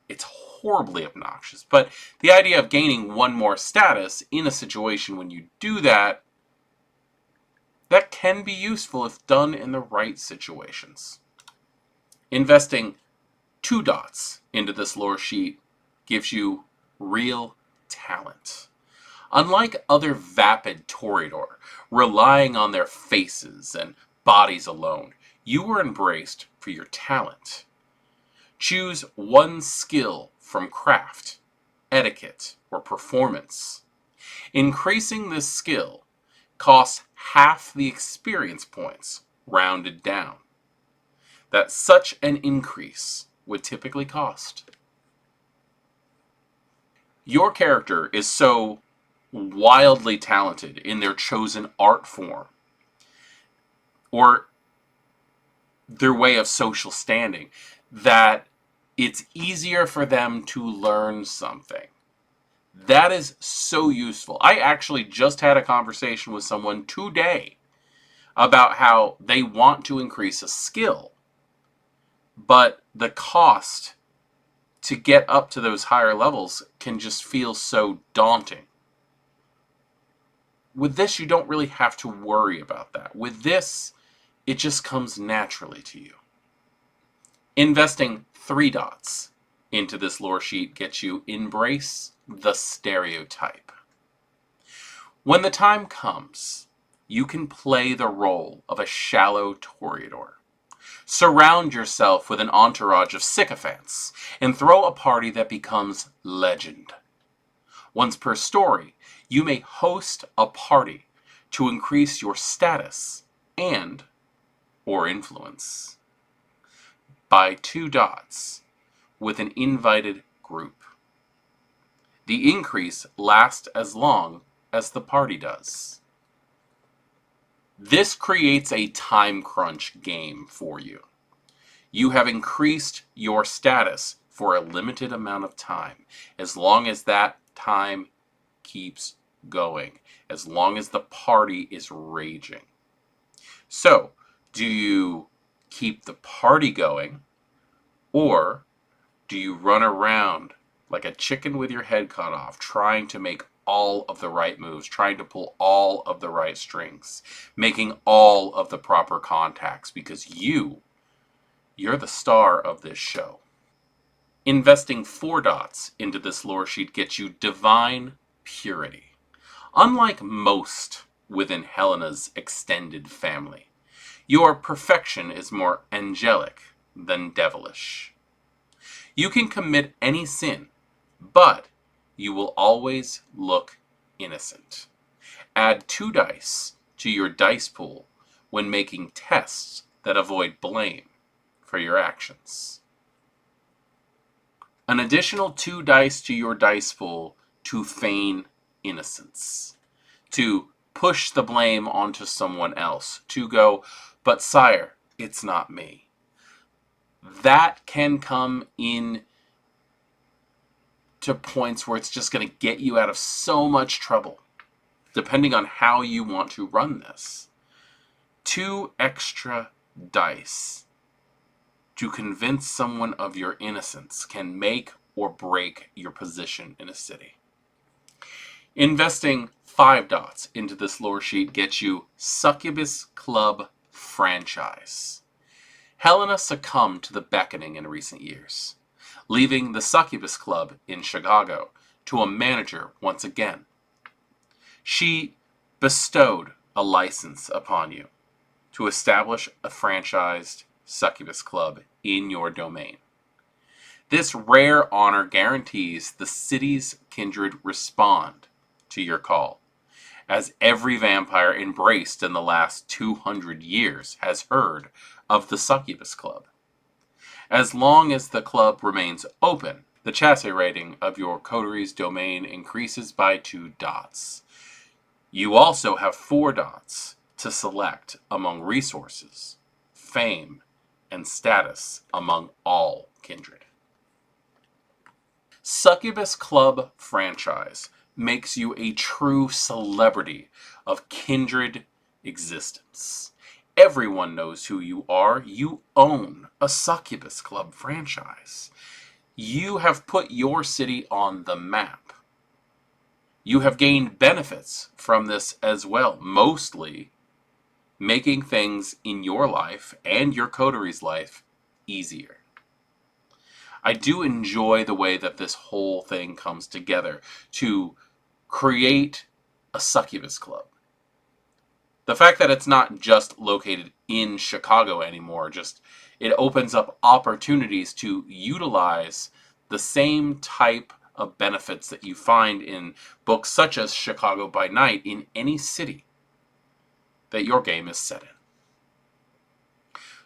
It's horribly obnoxious. But the idea of gaining 1 more status in a situation when you do that, that can be useful if done in the right situations. Investing 2 dots into this lore sheet gives you real talent. Unlike other vapid Toreador, relying on their faces and bodies alone, you were embraced for your talent. Choose 1 skill from craft, etiquette, or performance. Increasing this skill costs half the experience points, rounded down, that such an increase would typically cost. Your character is so wildly talented in their chosen art form or their way of social standing that it's easier for them to learn something. That is so useful. I actually just had a conversation with someone today about how they want to increase a skill, but the cost to get up to those higher levels can just feel so daunting. With this, you don't really have to worry about that. With this, it just comes naturally to you. Investing 3 dots into this lore sheet gets you embrace the stereotype. When the time comes, you can play the role of a shallow Toreador. Surround yourself with an entourage of sycophants and throw a party that becomes legend. Once per story, you may host a party to increase your status and or influence by 2 dots with an invited group. The increase lasts as long as the party does. This creates a time crunch game for you. You have increased your status for a limited amount of time, as long as that time keeps going, as long as the party is raging. So, do you keep the party going, or do you run around like a chicken with your head cut off, trying to make all of the right moves, trying to pull all of the right strings, making all of the proper contacts, because you're the star of this show. Investing 4 dots into this lore sheet gets you divine purity. Unlike most within Helena's extended family, your perfection is more angelic than devilish. You can commit any sin, but you will always look innocent. Add 2 dice to your dice pool when making tests that avoid blame for your actions. An additional 2 dice to your dice pool to feign innocence, to push the blame onto someone else, to go, but sire, it's not me. That can come in to points where it's just going to get you out of so much trouble, depending on how you want to run this. 2 extra dice to convince someone of your innocence can make or break your position in a city. Investing 5 dots into this lore sheet gets you Succubus Club franchise. Helena succumbed to the beckoning in recent years, leaving the Succubus Club in Chicago to a manager once again. She bestowed a license upon you to establish a franchised Succubus Club in your domain. This rare honor guarantees the city's kindred respond to your call, as every vampire embraced in the last 200 years has heard of the Succubus Club. As long as the club remains open, the chassis rating of your coterie's domain increases by 2 dots. You also have 4 dots to select among resources, fame, and status among all kindred. Succubus Club franchise makes you a true celebrity of kindred existence. Everyone knows who you are. You own a Succubus Club franchise. You have put your city on the map. You have gained benefits from this as well, mostly making things in your life and your coterie's life easier. I do enjoy the way that this whole thing comes together to create a Succubus Club. The fact that it's not just located in Chicago anymore, it opens up opportunities to utilize the same type of benefits that you find in books such as Chicago by Night in any city that your game is set in.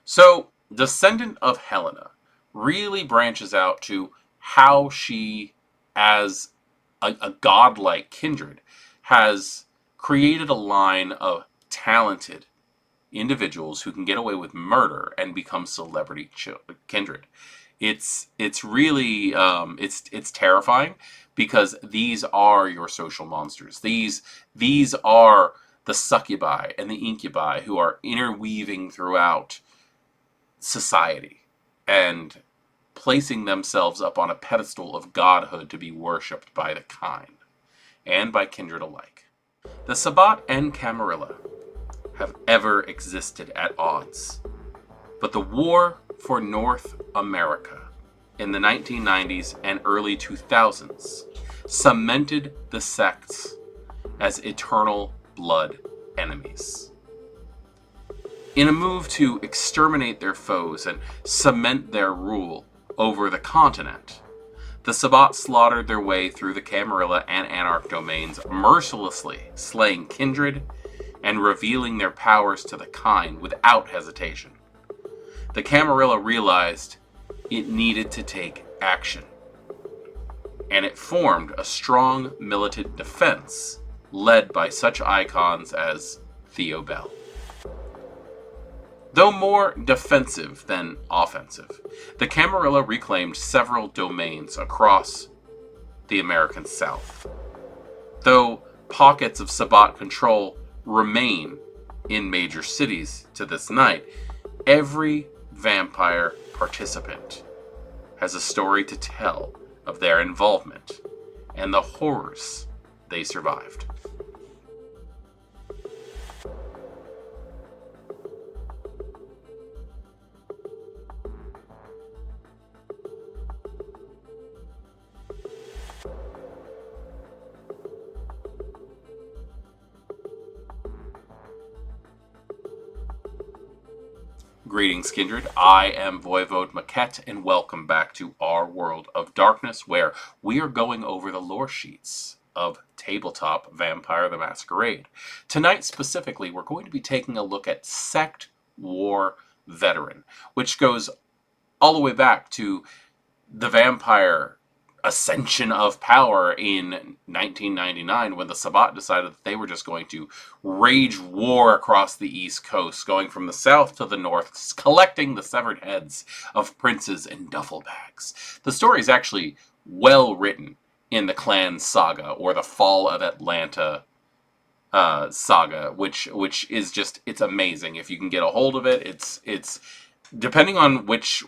So, Descendant of Helena really branches out to how she, as a godlike kindred, has created a line of talented individuals who can get away with murder and become celebrity kindred. It's really it's terrifying, because these are your social monsters. These are the succubi and the incubi who are interweaving throughout society and placing themselves up on a pedestal of godhood to be worshipped by the kind and by kindred alike. The Sabbat and Camarilla have ever existed at odds, but the war for North America in the 1990s and early 2000s cemented the sects as eternal blood enemies. In a move to exterminate their foes and cement their rule over the continent, the Sabbat slaughtered their way through the Camarilla and Anarch domains, mercilessly slaying kindred and revealing their powers to the kind without hesitation. The Camarilla realized it needed to take action, and it formed a strong militant defense led by such icons as Theo Bell. Though more defensive than offensive, the Camarilla reclaimed several domains across the American South. Though pockets of Sabbat control remain in major cities to this night, every vampire participant has a story to tell of their involvement and the horrors they survived. Greetings, kindred. I am voivodemekhet, and welcome back to our world of darkness, where we are going over the lore sheets of Tabletop Vampire the Masquerade. Tonight, specifically, we're going to be taking a look at Sect War Veteran, which goes all the way back to the vampire ascension of power in 1999, when the Sabbat decided that they were just going to rage war across the East Coast, going from the south to the north, collecting the severed heads of princes in duffel bags. The story is actually well written in the Clan Saga, or the Fall of Atlanta saga, which is just, it's amazing. If you can get a hold of it, it's depending on which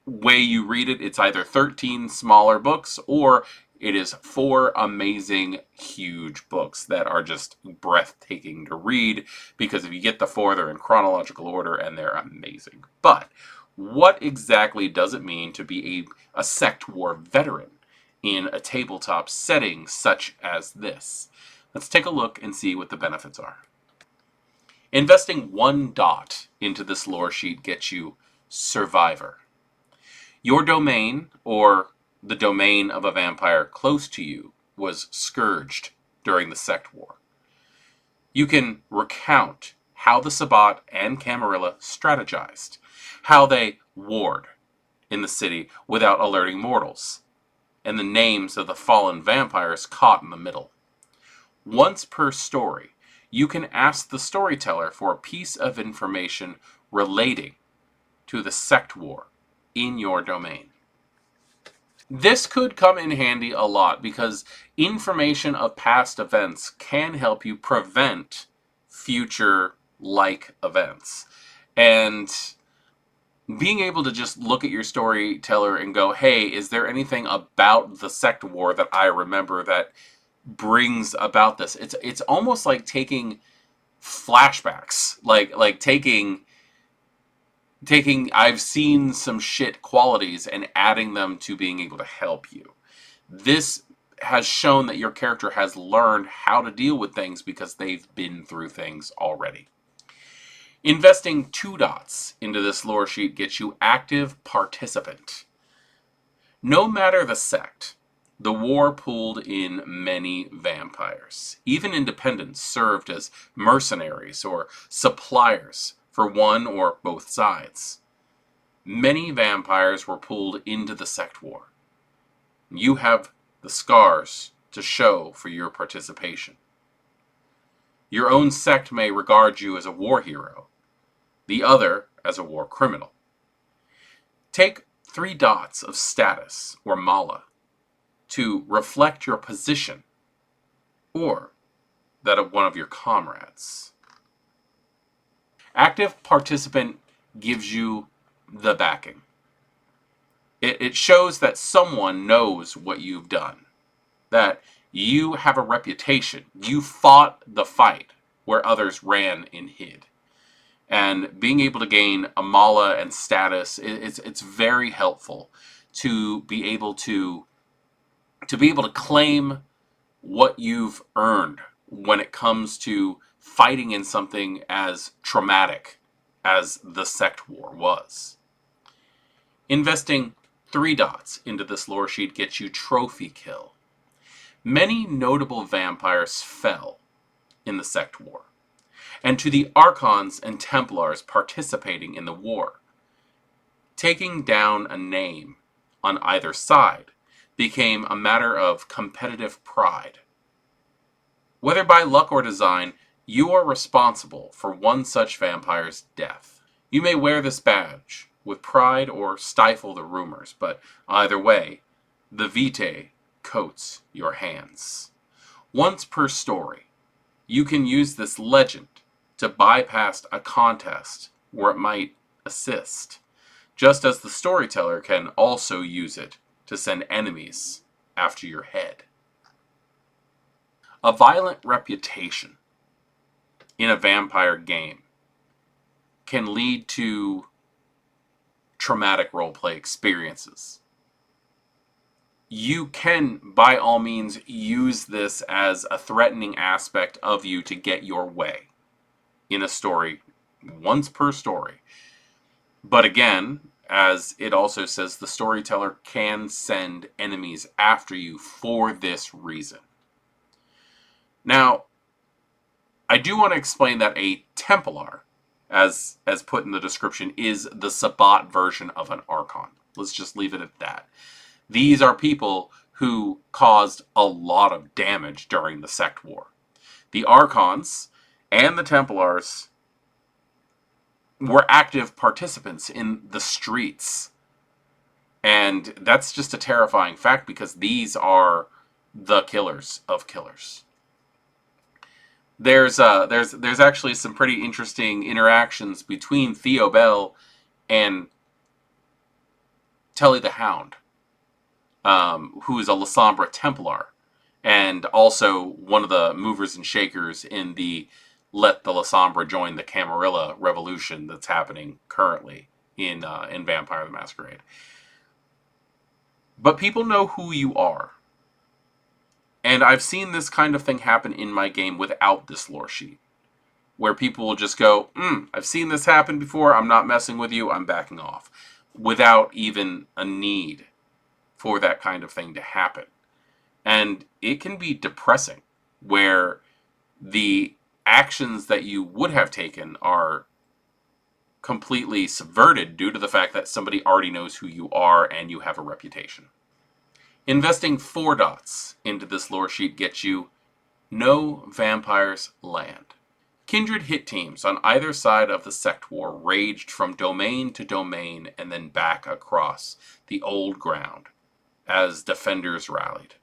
way you read it, it's either 13 smaller books or it is 4 amazing, huge books that are just breathtaking to read, because if you get the 4, they're in chronological order and they're amazing. But what exactly does it mean to be a Sect War veteran in a tabletop setting such as this? Let's take a look and see what the benefits are. Investing 1 dot into this lore sheet gets you Survivor. Your domain, or the domain of a vampire close to you, was scourged during the Sect War. You can recount how the Sabbat and Camarilla strategized, how they warred in the city without alerting mortals, and the names of the fallen vampires caught in the middle. Once per story, you can ask the storyteller for a piece of information relating to the Sect War in your domain. This could come in handy a lot because information of past events can help you prevent future like events. And being able to just look at your storyteller and go, hey, is there anything about the Sect War that I remember that brings about this? It's almost like taking flashbacks, like taking I've seen some shit qualities and adding them to being able to help you. This has shown that your character has learned how to deal with things because they've been through things already. Investing 2 dots into this lore sheet gets you active participant. No matter the sect, the war pulled in many vampires. Even independents served as mercenaries or suppliers for one or both sides. Many vampires were pulled into the Sect War. You have the scars to show for your participation. Your own sect may regard you as a war hero, the other as a war criminal. Take 3 dots of status or mala to reflect your position or that of one of your comrades. Active participant gives you the backing. It shows that someone knows what you've done, that you have a reputation. You fought the fight where others ran and hid. And being able to gain a mala and status, it's very helpful to be able to claim what you've earned when it comes to fighting in something as traumatic as the Sect War was. Investing 3 dots into this lore sheet gets you trophy kill. Many notable vampires fell in the Sect War, and to the Archons and Templars participating in the war, taking down a name on either side became a matter of competitive pride. Whether by luck or design, you are responsible for one such vampire's death. You may wear this badge with pride or stifle the rumors, but either way, the vitae coats your hands. Once per story, you can use this legend to bypass a contest where it might assist, just as the storyteller can also use it to send enemies after your head. A violent reputation in a vampire game can lead to traumatic roleplay experiences. You can, by all means, use this as a threatening aspect of you to get your way in a story, once per story. But again, as it also says, the storyteller can send enemies after you for this reason. Now, I do want to explain that a Templar, as put in the description, is the Sabbat version of an Archon. Let's just leave it at that. These are people who caused a lot of damage during the Sect War. The Archons and the Templars were active participants in the streets. And that's just a terrifying fact because these are the killers of killers. There's actually some pretty interesting interactions between Theo Bell and Telly the Hound, who is a Lasombra Templar, and also one of the movers and shakers in the Let the Lasombra Join the Camarilla revolution that's happening currently in Vampire the Masquerade. But people know who you are. And I've seen this kind of thing happen in my game without this lore sheet, where people will just go, I've seen this happen before, I'm not messing with you, I'm backing off, without even a need for that kind of thing to happen. And it can be depressing, where the actions that you would have taken are completely subverted due to the fact that somebody already knows who you are and you have a reputation. Investing 4 dots into this lore sheet gets you No Vampires Land. Kindred hit teams on either side of the Sect War raged from domain to domain and then back across the old ground as defenders rallied.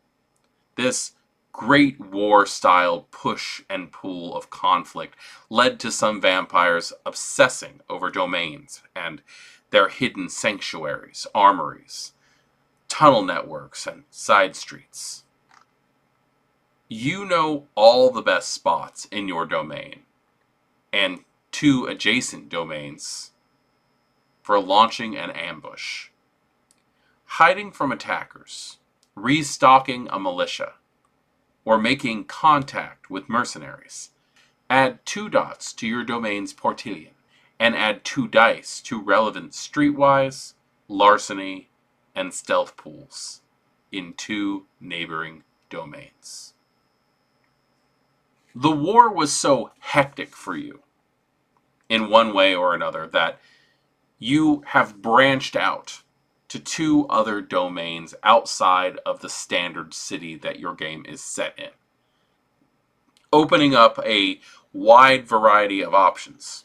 This Great War-style push and pull of conflict led to some vampires obsessing over domains and their hidden sanctuaries, armories, tunnel networks, and side streets. You know all the best spots in your domain and 2 adjacent domains for launching an ambush, hiding from attackers, restocking a militia, or making contact with mercenaries. Add 2 dots to your domain's portillion, and add 2 dice to relevant streetwise, larceny, and stealth pools in 2 neighboring domains. The war was so hectic for you, in one way or another, that you have branched out to 2 other domains outside of the standard city that your game is set in, opening up a wide variety of options,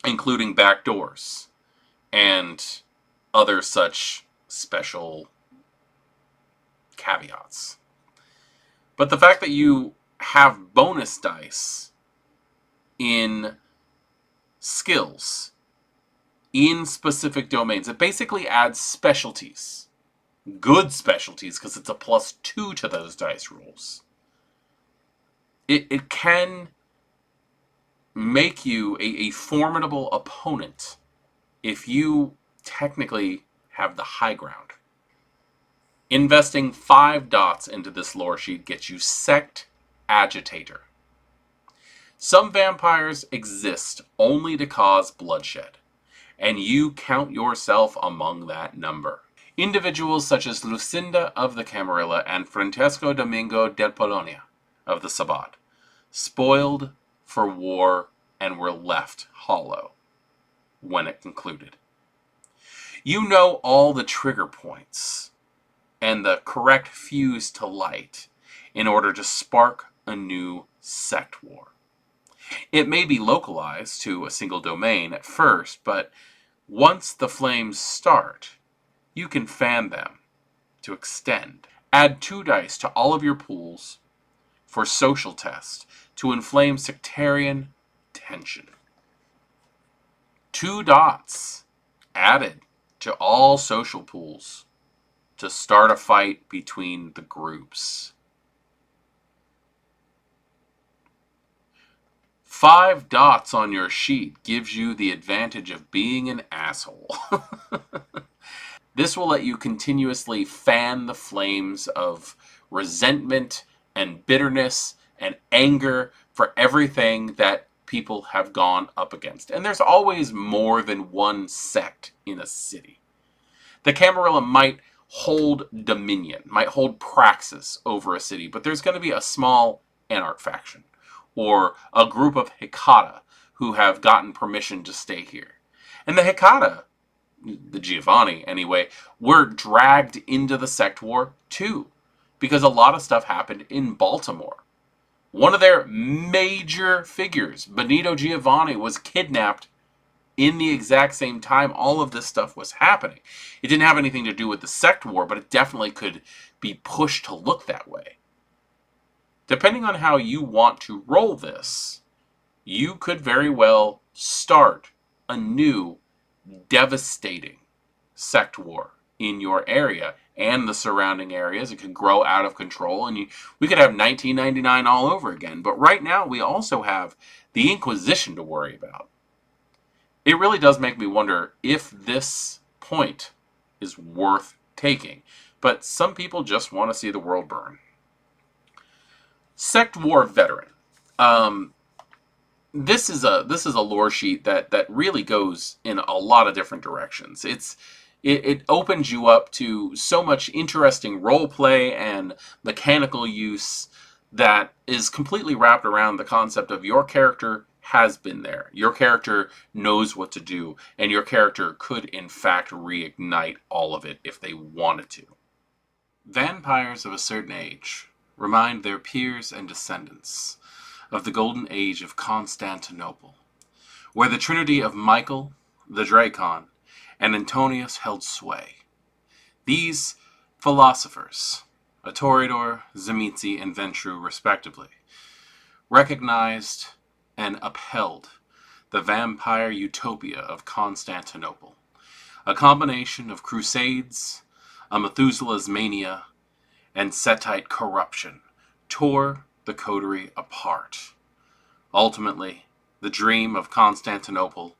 including backdoors and other such special caveats. But the fact that you have bonus dice in skills in specific domains, it basically adds specialties. Good specialties, because it's a +2 to those dice rolls. It can make you a formidable opponent if you technically have the high ground. Investing 5 dots into this lore sheet gets you Sect Agitator. Some vampires exist only to cause bloodshed, and you count yourself among that number. Individuals such as Lucinda of the Camarilla and Francesco Domingo del Polonia of the Sabbat spoiled for war and were left hollow when it concluded. You know all the trigger points and the correct fuse to light in order to spark a new sect war. It may be localized to a single domain at first, but once the flames start, you can fan them to extend. Add 2 dice to all of your pools for social test to inflame sectarian tension. 2 dots added to all social pools to start a fight between the groups. 5 dots on your sheet gives you the advantage of being an asshole. This will let you continuously fan the flames of resentment and bitterness and anger for everything that people have gone up against. And there's always more than one sect in a city. The Camarilla might hold dominion, might hold praxis over a city, but there's going to be a small Anarch faction or a group of Hecata who have gotten permission to stay here. And the Hecata, the Giovanni anyway, were dragged into the Sect War too, because a lot of stuff happened in Baltimore. One of their major figures, Benito Giovanni, was kidnapped in the exact same time all of this stuff was happening. It didn't have anything to do with the Sect War, but it definitely could be pushed to look that way. Depending on how you want to roll this, you could very well start a new, devastating Sect War in your area and the surrounding areas. It could grow out of control, and we could have 1999 all over again. But right now, we also have the Inquisition to worry about. It really does make me wonder if this point is worth taking. But some people just want to see the world burn. Sect War Veteran. This is a lore sheet that really goes in a lot of different directions. It opens you up to so much interesting role play and mechanical use that is completely wrapped around the concept of your character has been there. Your character knows what to do, and your character could in fact reignite all of it if they wanted to. Vampires of a certain age remind their peers and descendants of the golden age of Constantinople, where the Trinity of Michael, the Drakon, and Antonius held sway. These philosophers, Autoridor, Zimitzi, and Ventru respectively, recognized and upheld the vampire utopia of Constantinople, a combination of crusades, a Methuselah's mania, and Setite corruption tore the coterie apart. Ultimately, the dream of Constantinople,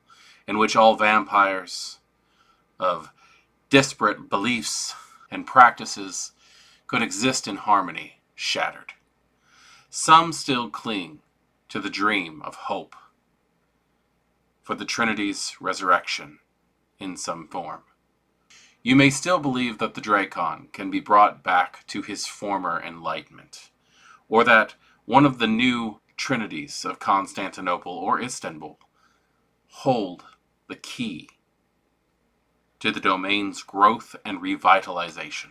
in which all vampires of disparate beliefs and practices could exist in harmony, shattered. Some still cling to the dream of hope for the Trinity's resurrection in some form. You may still believe that the Drakon can be brought back to his former enlightenment, or that one of the new Trinities of Constantinople or Istanbul hold the key to the domain's growth and revitalization.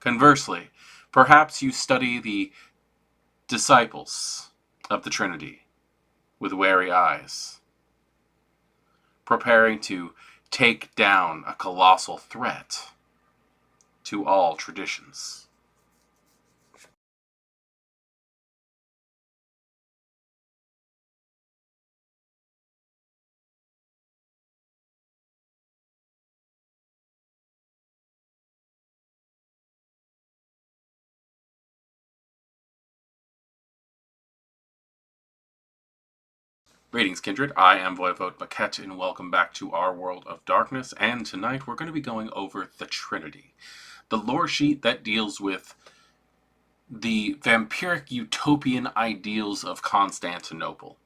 Conversely, perhaps you study the disciples of the Trinity with wary eyes, preparing to take down a colossal threat to all traditions. Greetings, Kindred. I am voivodemekhet, and welcome back to our World of Darkness. And tonight we're going to be going over the Trinity, the lore sheet that deals with the vampiric utopian ideals of Constantinople.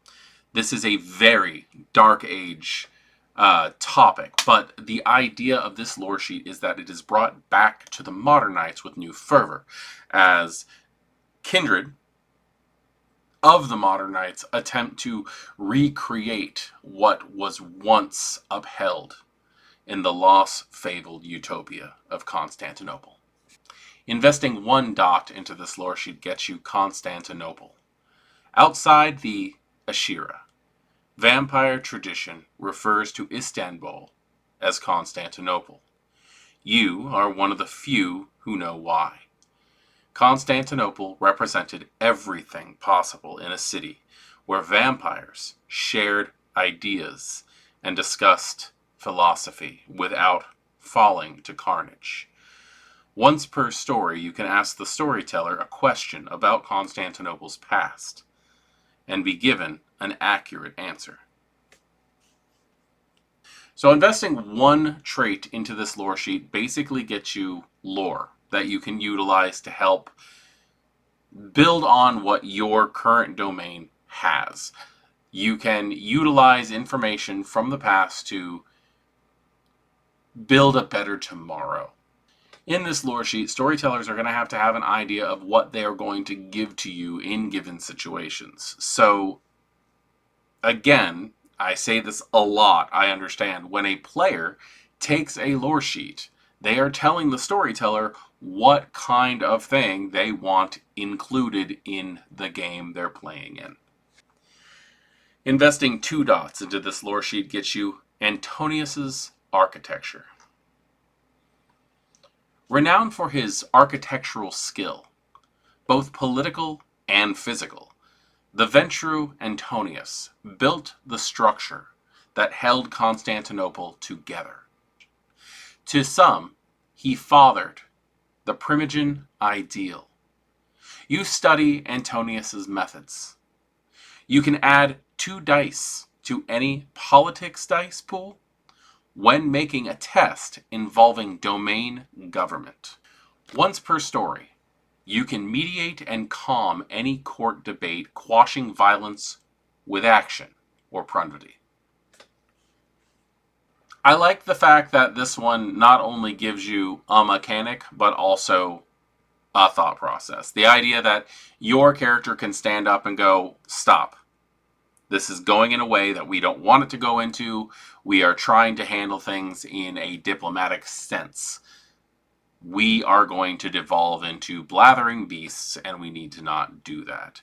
This is a very dark age topic, but the idea of this lore sheet is that it is brought back to the modern knights with new fervor, as Kindred of the modern knights attempt to recreate what was once upheld in the lost-fabled utopia of Constantinople. Investing one dot into this lore sheet gets you Constantinople. Outside the Ashira, vampire tradition refers to Istanbul as Constantinople. You are one of the few who know why. Constantinople represented everything possible in a city where vampires shared ideas and discussed philosophy without falling to carnage. Once per story, you can ask the storyteller a question about Constantinople's past and be given an accurate answer. So investing one trait into this lore sheet basically gets you lore that you can utilize to help build on what your current domain has. You can utilize information from the past to build a better tomorrow. In this lore sheet, storytellers are going to have an idea of what they are going to give to you in given situations. So, again, I say this a lot, I understand. When a player takes a lore sheet, they are telling the storyteller what kind of thing they want included in the game they're playing in. Investing 2 dots into this lore sheet gets you Antonius's architecture. Renowned for his architectural skill, both political and physical, the Ventru Antonius built the structure that held Constantinople together. To some, he fathered the Primogen ideal. You study Antonius's methods. You can add 2 dice to any politics dice pool when making a test involving domain government. Once per story, you can mediate and calm any court debate, quashing violence with action or prunvity. I like the fact that this one not only gives you a mechanic, but also a thought process. The idea that your character can stand up and go, stop. This is going in a way that we don't want it to go into. We are trying to handle things in a diplomatic sense. We are going to devolve into blathering beasts, and we need to not do that.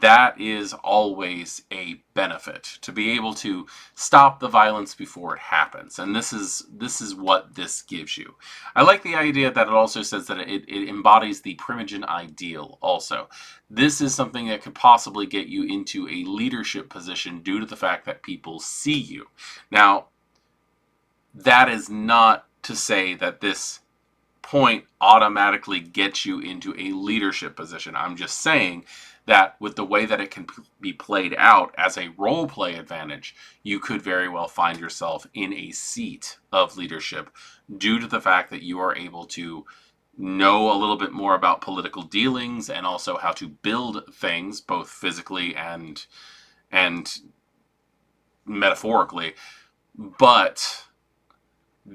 That is always a benefit, to be able to stop the violence before it happens. And this is what this gives you. I like the idea that it also says that it embodies the Primogen ideal also. This is something that could possibly get you into a leadership position due to the fact that people see you. Now, that is not to say that this point automatically gets you into a leadership position. I'm just saying that with the way that it can be played out as a role play advantage, you could very well find yourself in a seat of leadership due to the fact that you are able to know a little bit more about political dealings and also how to build things both physically and metaphorically, but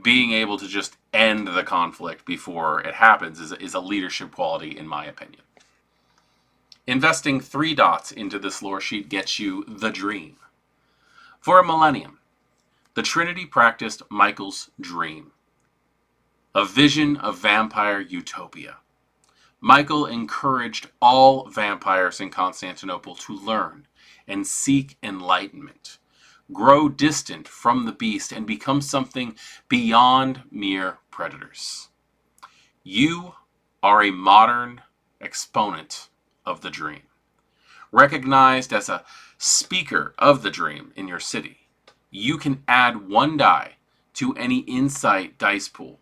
being able to just end the conflict before it happens is a leadership quality, in my opinion. Investing 3 dots into this lore sheet gets you the dream. For a millennium, the Trinity practiced Michael's dream, a vision of vampire utopia. Michael encouraged all vampires in Constantinople to learn and seek enlightenment, grow distant from the beast, and become something beyond mere predators. You are a modern exponent of the dream, recognized as a speaker of the dream in your city. You can add 1 die to any insight dice pool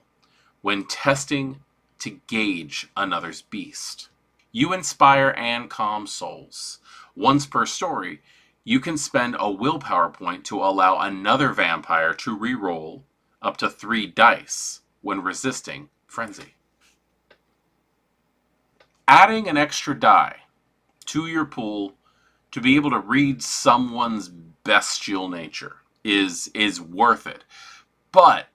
when testing to gauge another's beast. You inspire and calm souls. Once per story, you can spend a willpower point to allow another vampire to reroll up to 3 dice when resisting frenzy. Adding an extra die to your pool to be able to read someone's bestial nature is worth it. But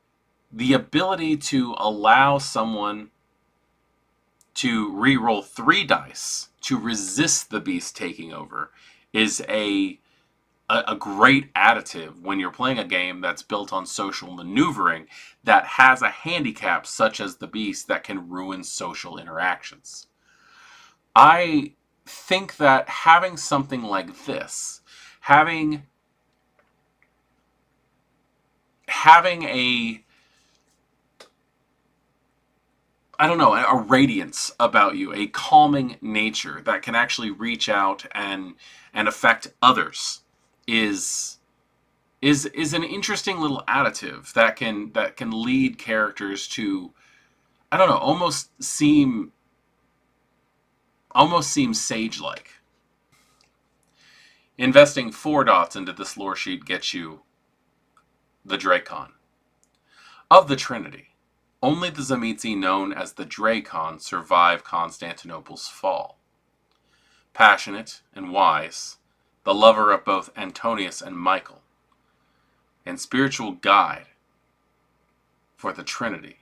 the ability to allow someone to reroll 3 dice to resist the beast taking over is a great additive when you're playing a game that's built on social maneuvering that has a handicap such as the beast that can ruin social interactions. I think that having something like this, having a radiance about you, a calming nature that can actually reach out and affect others is an interesting little additive that can lead characters to, almost seem sage-like. Investing 4 dots into this lore sheet gets you the Drakon. Of the Trinity, only the Tzimisce known as the Drakon survive Constantinople's fall. Passionate and wise, the lover of both Antonius and Michael, and spiritual guide for the Trinity.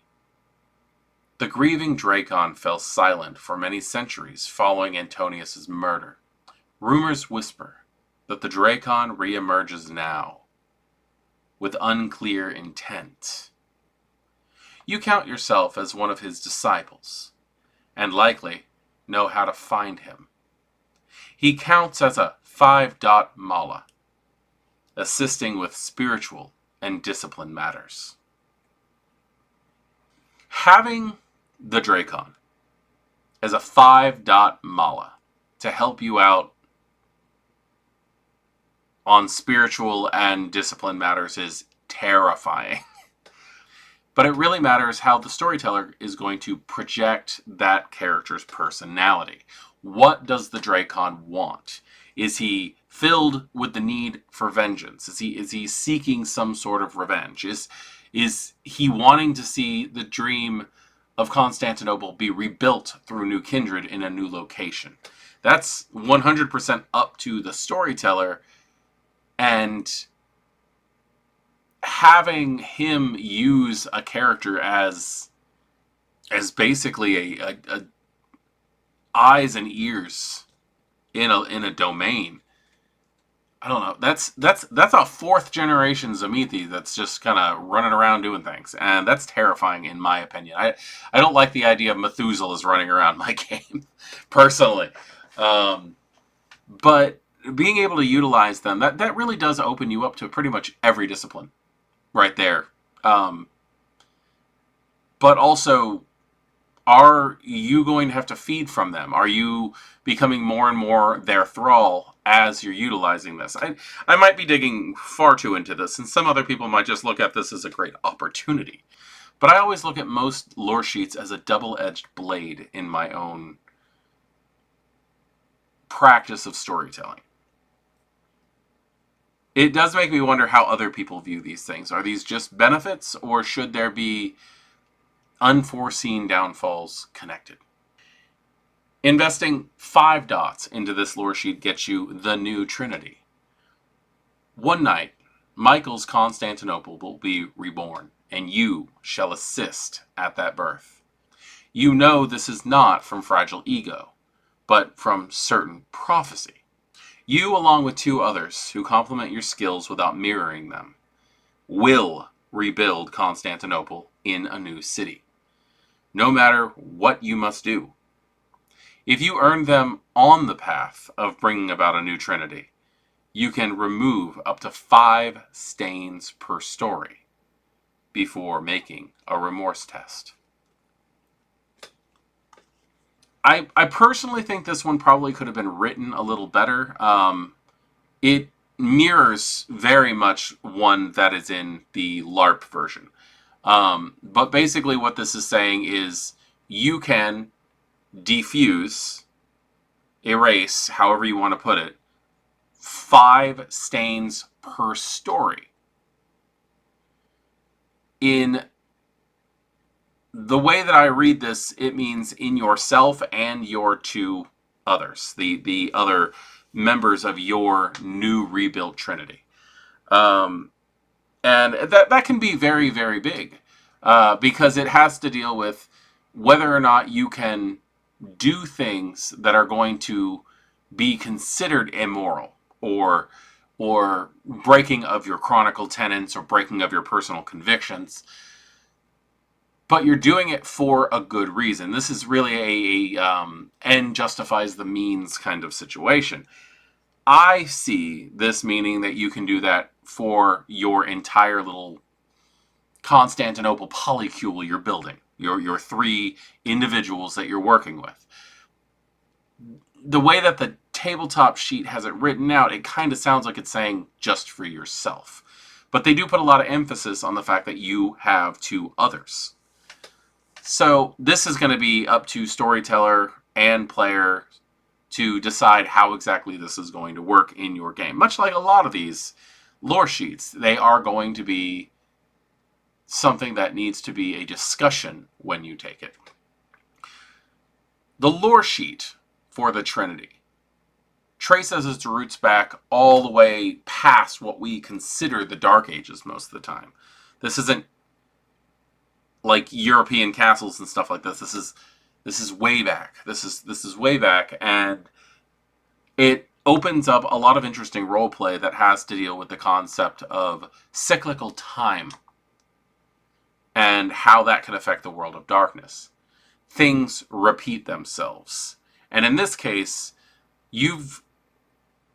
The grieving Drakon fell silent for many centuries following Antonius's murder. Rumors whisper that the Drakon reemerges now, with unclear intent. You count yourself as one of his disciples, and likely know how to find him. He counts as a 5-dot mala, assisting with spiritual and discipline matters. Having the Drakon as a 5-dot mala to help you out on spiritual and discipline matters is terrifying. But it really matters how the storyteller is going to project that character's personality. What does the Drakon want? Is he filled with the need for vengeance? Is he seeking some sort of revenge? Is he wanting to see the dream of Constantinople be rebuilt through new kindred in a new location? That's 100% up to the storyteller, and having him use a character as basically a eyes and ears in a domain. I don't know. That's a fourth generation Zamithi that's just kind of running around doing things, and that's terrifying in my opinion. I don't like the idea of Methuselahs running around my game personally, but being able to utilize them, that really does open you up to pretty much every discipline right there. But also, are you going to have to feed from them? Are you becoming more and more their thrall as you're utilizing this? I might be digging far too into this, and some other people might just look at this as a great opportunity. But I always look at most lore sheets as a double-edged blade in my own practice of storytelling. It does make me wonder how other people view these things. Are these just benefits, or should there be unforeseen downfalls connected? Investing 5 dots into this lore sheet gets you the new Trinity. One night, Michael's Constantinople will be reborn, and you shall assist at that birth. You know this is not from fragile ego, but from certain prophecy. You, along with 2 others who complement your skills without mirroring them, will rebuild Constantinople in a new city, no matter what you must do. If you earn them on the path of bringing about a new Trinity, you can remove up to 5 stains per story before making a remorse test. I personally think this one probably could have been written a little better. It mirrors very much one that is in the LARP version. But basically what this is saying is you can defuse, erase, however you want to put it, 5 stains per story. In the way that I read this, it means in yourself and your 2 others, the other members of your new rebuilt Trinity. And that can be very, very big, because it has to deal with whether or not you can do things that are going to be considered immoral, or breaking of your chronicle tenets, or breaking of your personal convictions, but you're doing it for a good reason. This is really a end justifies the means kind of situation. I see this meaning that you can do that for your entire little Constantinople polycule you're building, your 3 individuals that you're working with. The way that the tabletop sheet has it written out, it kind of sounds like it's saying just for yourself. But they do put a lot of emphasis on the fact that you have 2 others. So this is going to be up to storyteller and player to decide how exactly this is going to work in your game. Much like a lot of these lore sheets, they are going to be something that needs to be a discussion when you take it. The lore sheet for the Trinity traces its roots back all the way past what we consider the Dark Ages most of the time. This isn't like European castles and stuff like this. This is way back. This is way back, and it opens up a lot of interesting role play that has to deal with the concept of cyclical time and how that can affect the world of darkness. Things repeat themselves, and in this case, you've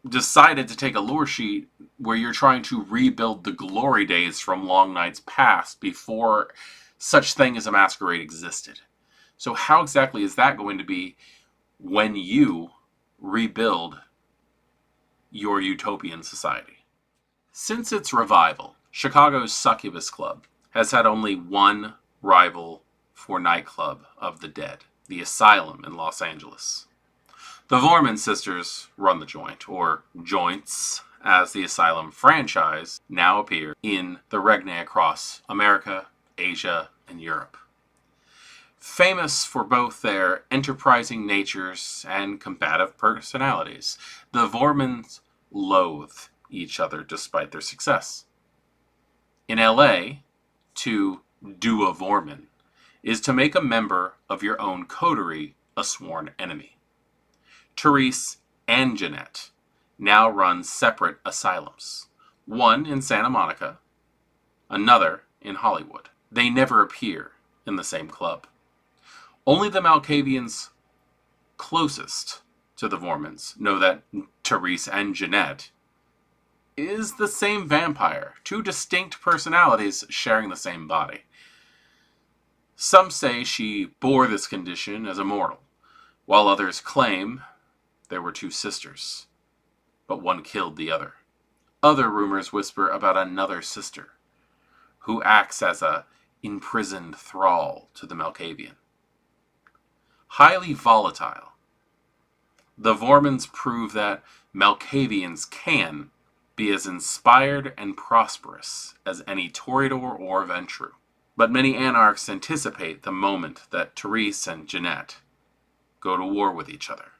decided to take a lore sheet where you're trying to rebuild the glory days from long nights past before such thing as a masquerade existed. So how exactly is that going to be when you rebuild your utopian society? Since its revival, Chicago's Succubus Club has had only one rival for Nightclub of the Dead, the Asylum in Los Angeles. The Voerman sisters run the joint, or joints, as the Asylum franchise now appear in the Regnae across America, Asia, and Europe. Famous for both their enterprising natures and combative personalities, the Voermans loathe each other despite their success. In LA, to do a Voerman is to make a member of your own coterie a sworn enemy. Therese and Jeanette now run separate asylums, one in Santa Monica, another in Hollywood. They never appear in the same club. Only the Malkavians closest to the Voermans know that Therese and Jeanette is the same vampire, two distinct personalities sharing the same body. Some say she bore this condition as a mortal, while others claim there were two sisters, but one killed the other. Other rumors whisper about another sister, who acts as a imprisoned thrall to the Malkavian. Highly volatile, the Voermans prove that Malkavians can be as inspired and prosperous as any Toreador or Ventrue. But many anarchs anticipate the moment that Therese and Jeanette go to war with each other.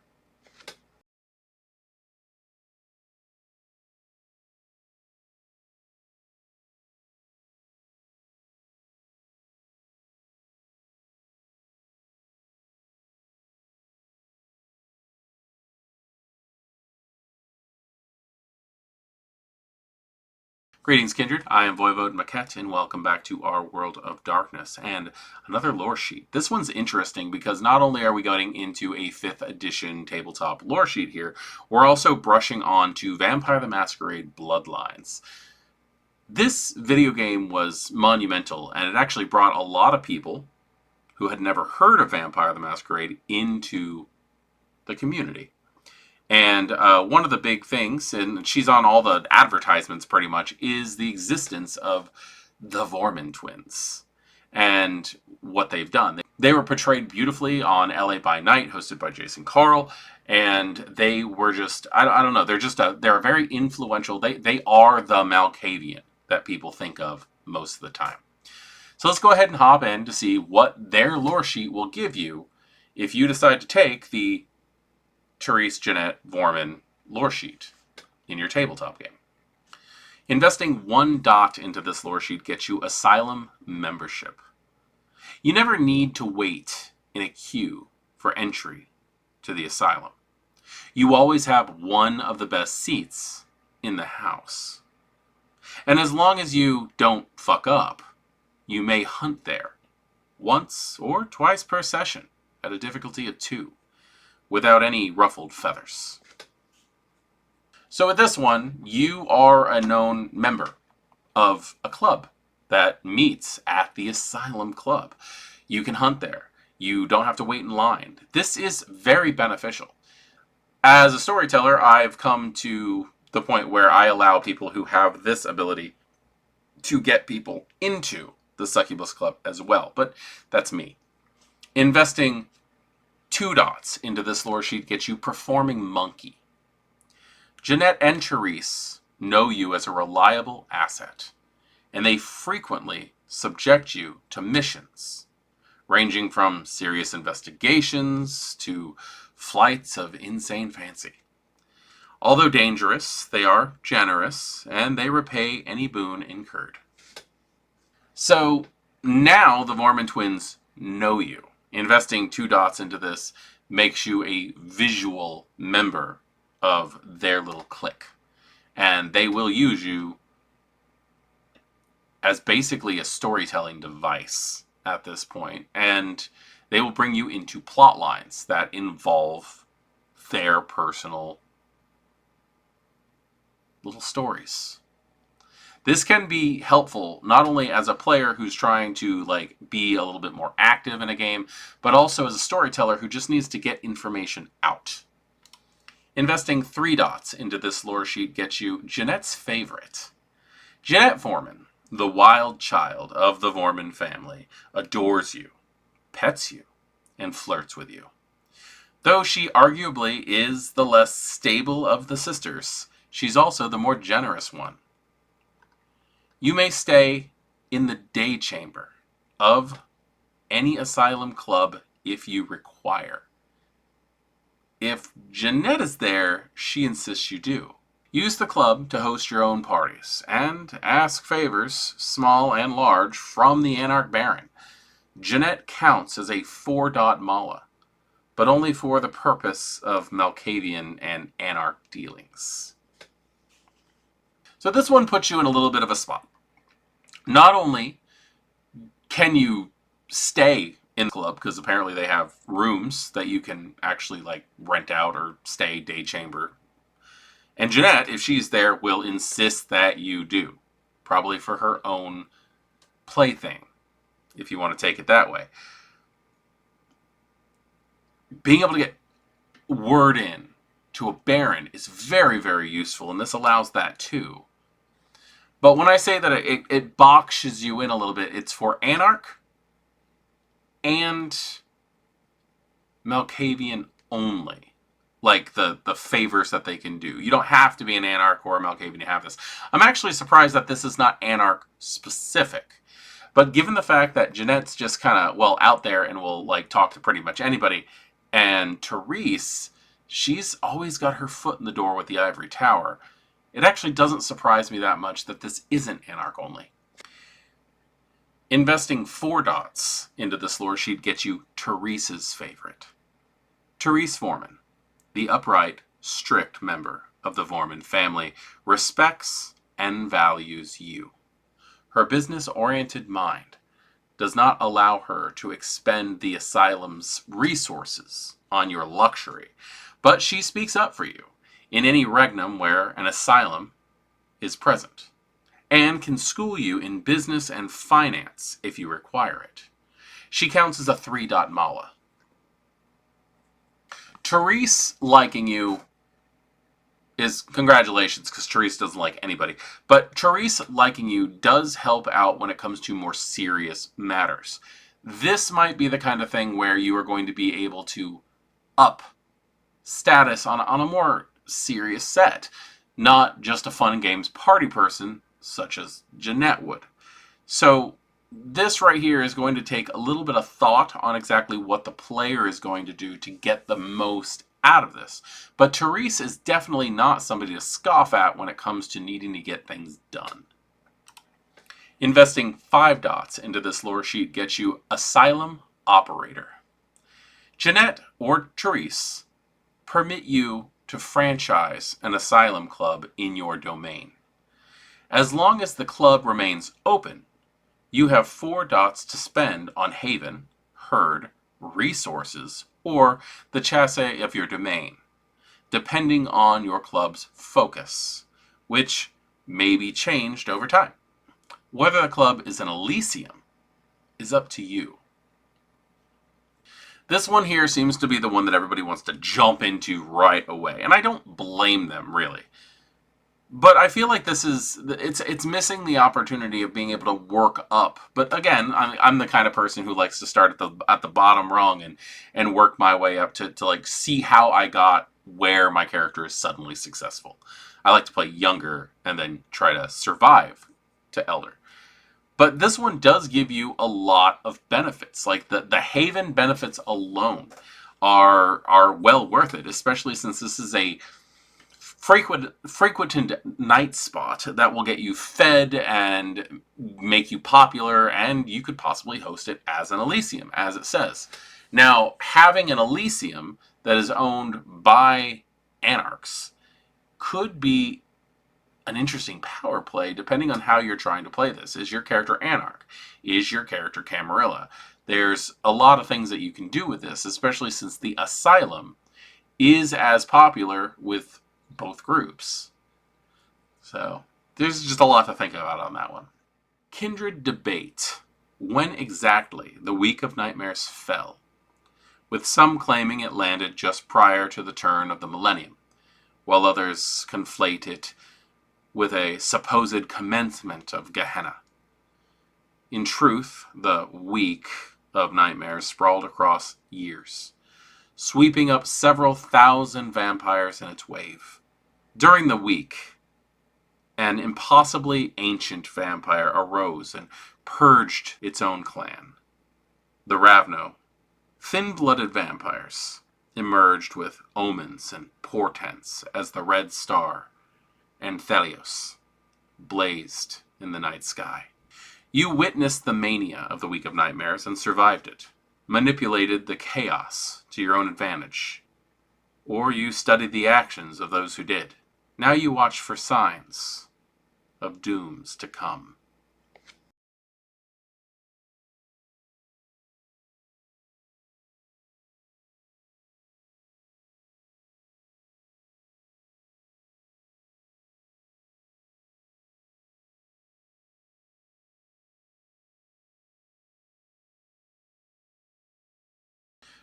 Greetings, Kindred. I am voivodemekhet, and welcome back to our World of Darkness and another lore sheet. This one's interesting because not only are we going into a 5th edition tabletop lore sheet here, we're also brushing on to Vampire the Masquerade Bloodlines. This video game was monumental, and it actually brought a lot of people who had never heard of Vampire the Masquerade into the community. And one of the big things, and she's on all the advertisements pretty much, is the existence of the Voerman twins and what they've done. They were portrayed beautifully on LA by Night, hosted by Jason Karl, and they were just, I don't know, they're very influential. They are the Malkavian that people think of most of the time. So let's go ahead and hop in to see what their lore sheet will give you if you decide to take the Therese Jeanette Voerman lore sheet in your tabletop game. Investing 1 dot into this lore sheet gets you Asylum membership. You never need to wait in a queue for entry to the Asylum. You always have one of the best seats in the house. And as long as you don't fuck up, you may hunt there once or twice per session at a difficulty of 2. Without any ruffled feathers. So with this one, you are a known member of a club that meets at the Asylum Club. You can hunt there. You don't have to wait in line. This is very beneficial. As a storyteller, I've come to the point where I allow people who have this ability to get people into the Succubus Club as well, but that's me. Investing 2 dots into this lore sheet gets you Performing Monkey. Jeanette and Therese know you as a reliable asset, and they frequently subject you to missions, ranging from serious investigations to flights of insane fancy. Although dangerous, they are generous, and they repay any boon incurred. So now the Voerman twins know you. Investing 2 dots into this makes you a visual member of their little clique. And they will use you as basically a storytelling device at this point. And they will bring you into plot lines that involve their personal little stories. This can be helpful not only as a player who's trying to be a little bit more active in a game, but also as a storyteller who just needs to get information out. Investing 3 dots into this lore sheet gets you Jeanette's favorite. Jeanette Voerman the wild child of the Voerman family, adores you, pets you, and flirts with you. Though she arguably is the less stable of the sisters, she's also the more generous one. You may stay in the day chamber of any asylum club if you require. If Jeanette is there, she insists you do. Use the club to host your own parties, and ask favors, small and large, from the Anarch Baron. Jeanette counts as a 4-dot mala, but only for the purpose of Malkavian and Anarch dealings. So this one puts you in a little bit of a spot. Not only can you stay in the club, because apparently they have rooms that you can actually like rent out or stay day chamber. And Jeanette, if she's there, will insist that you do. Probably for her own plaything, if you want to take it that way. Being able to get word in to a Baron is very, very useful, and this allows that too. But when I say that it boxes you in a little bit, it's for Anarch and Malkavian only. Like the favors that they can do. You don't have to be an Anarch or a Malkavian to have this. I'm actually surprised that this is not Anarch specific. But given the fact that Jeanette's just kind of, well, out there and will like talk to pretty much anybody, and Therese, she's always got her foot in the door with the Ivory Tower, it actually doesn't surprise me that much that this isn't Anarch only. Investing 4 dots into this lore sheet gets you Therese's favorite. Therese Voerman, the upright, strict member of the Voerman family, respects and values you. Her business-oriented mind does not allow her to expend the asylum's resources on your luxury, but she speaks up for you in any regnum where an asylum is present, and can school you in business and finance if you require it. She counts as a 3-dot mala. Therese liking you is congratulations, because Therese doesn't like anybody. But Therese liking you does help out when it comes to more serious matters. This might be the kind of thing where you are going to be able to up status on a more serious set. Not just a fun and games party person, such as Jeanette would. So this right here is going to take a little bit of thought on exactly what the player is going to do to get the most out of this. But Therese is definitely not somebody to scoff at when it comes to needing to get things done. Investing 5 dots into this lore sheet gets you Asylum Operator. Jeanette or Therese permit you to franchise an asylum club in your domain. As long as the club remains open, you have 4 dots to spend on Haven, Herd, Resources, or the chassis of your domain, depending on your club's focus, which may be changed over time. Whether the club is an Elysium is up to you. This one here seems to be the one that everybody wants to jump into right away, and I don't blame them, really. But I feel like this is, it's missing the opportunity of being able to work up. But again, I'm the kind of person who likes to start at the bottom rung and work my way up to like see how I got where my character is suddenly successful. I like to play younger and then try to survive to elder. But this one does give you a lot of benefits. Like the Haven benefits alone are well worth it, especially since this is a frequented night spot that will get you fed and make you popular, and you could possibly host it as an Elysium, as it says. Now, having an Elysium that is owned by Anarchs could be an interesting power play depending on how you're trying to play this. Is your character Anarch? Is your character Camarilla? There's a lot of things that you can do with this, especially since the Asylum is as popular with both groups. So there's just a lot to think about on that one. Kindred debate when exactly the Week of Nightmares fell, with some claiming it landed just prior to the turn of the millennium, while others conflate it with a supposed commencement of Gehenna. In truth, the week of nightmares sprawled across years, sweeping up several thousand vampires in its wave. During the week, an impossibly ancient vampire arose and purged its own clan. The Ravno, thin-blooded vampires, emerged with omens and portents as the red star and Zelios blazed in the night sky. You witnessed the mania of the Week of Nightmares and survived it, manipulated the chaos to your own advantage, or you studied the actions of those who did. Now you watch for signs of dooms to come.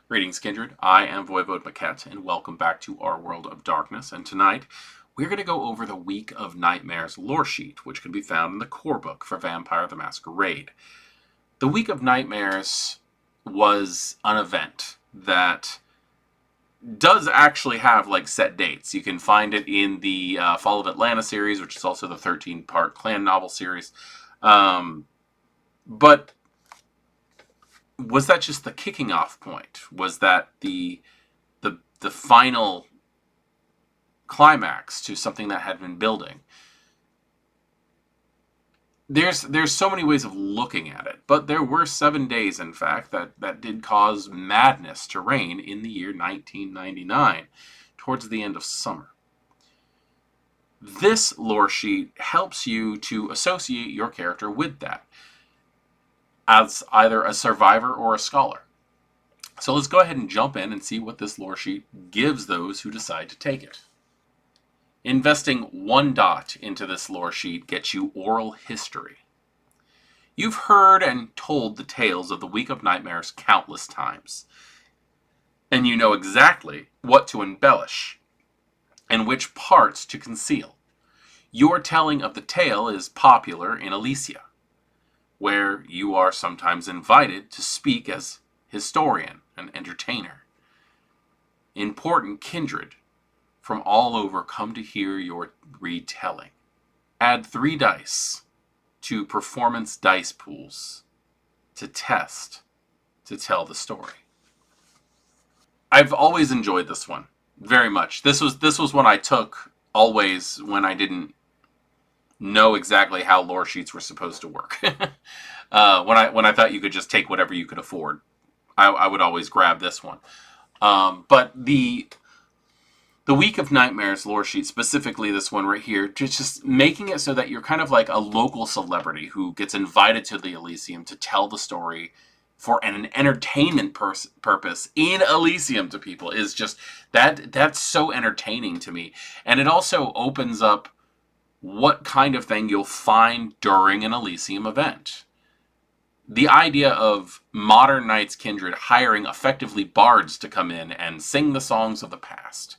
Greetings, Kindred. I am voivodemekhet, and welcome back to our World of Darkness. And tonight, we're going to go over the Week of Nightmares lore sheet, which can be found in the Corebook for Vampire the Masquerade. The Week of Nightmares was an event that does actually have set dates. You can find it in the Fall of Atlanta series, which is also the 13-part clan novel series. But was that just the kicking off point? Was that the final climax to something that had been building? There's so many ways of looking at it, but there were 7 days, in fact, that did cause madness to reign in the year 1999, towards the end of summer. This lore sheet helps you to associate your character with that, as either a survivor or a scholar. So let's go ahead and jump in and see what this lore sheet gives those who decide to take it. Investing 1 dot into this lore sheet gets you oral history. You've heard and told the tales of the Week of Nightmares countless times, and you know exactly what to embellish and which parts to conceal. Your telling of the tale is popular in Elysia, where you are sometimes invited to speak as historian and entertainer. Important kindred from all over come to hear your retelling. Add 3 dice to performance dice pools to test to tell the story. I've always enjoyed this one very much. This was one I took always when I didn't know exactly how lore sheets were supposed to work. When I thought you could just take whatever you could afford, I would always grab this one. But the Week of Nightmares lore sheet, specifically this one right here, just making it so that you're kind of like a local celebrity who gets invited to the Elysium to tell the story for an entertainment purpose in Elysium to people is just, that's so entertaining to me. And it also opens up what kind of thing you'll find during an Elysium event. The idea of modern Knights Kindred hiring effectively bards to come in and sing the songs of the past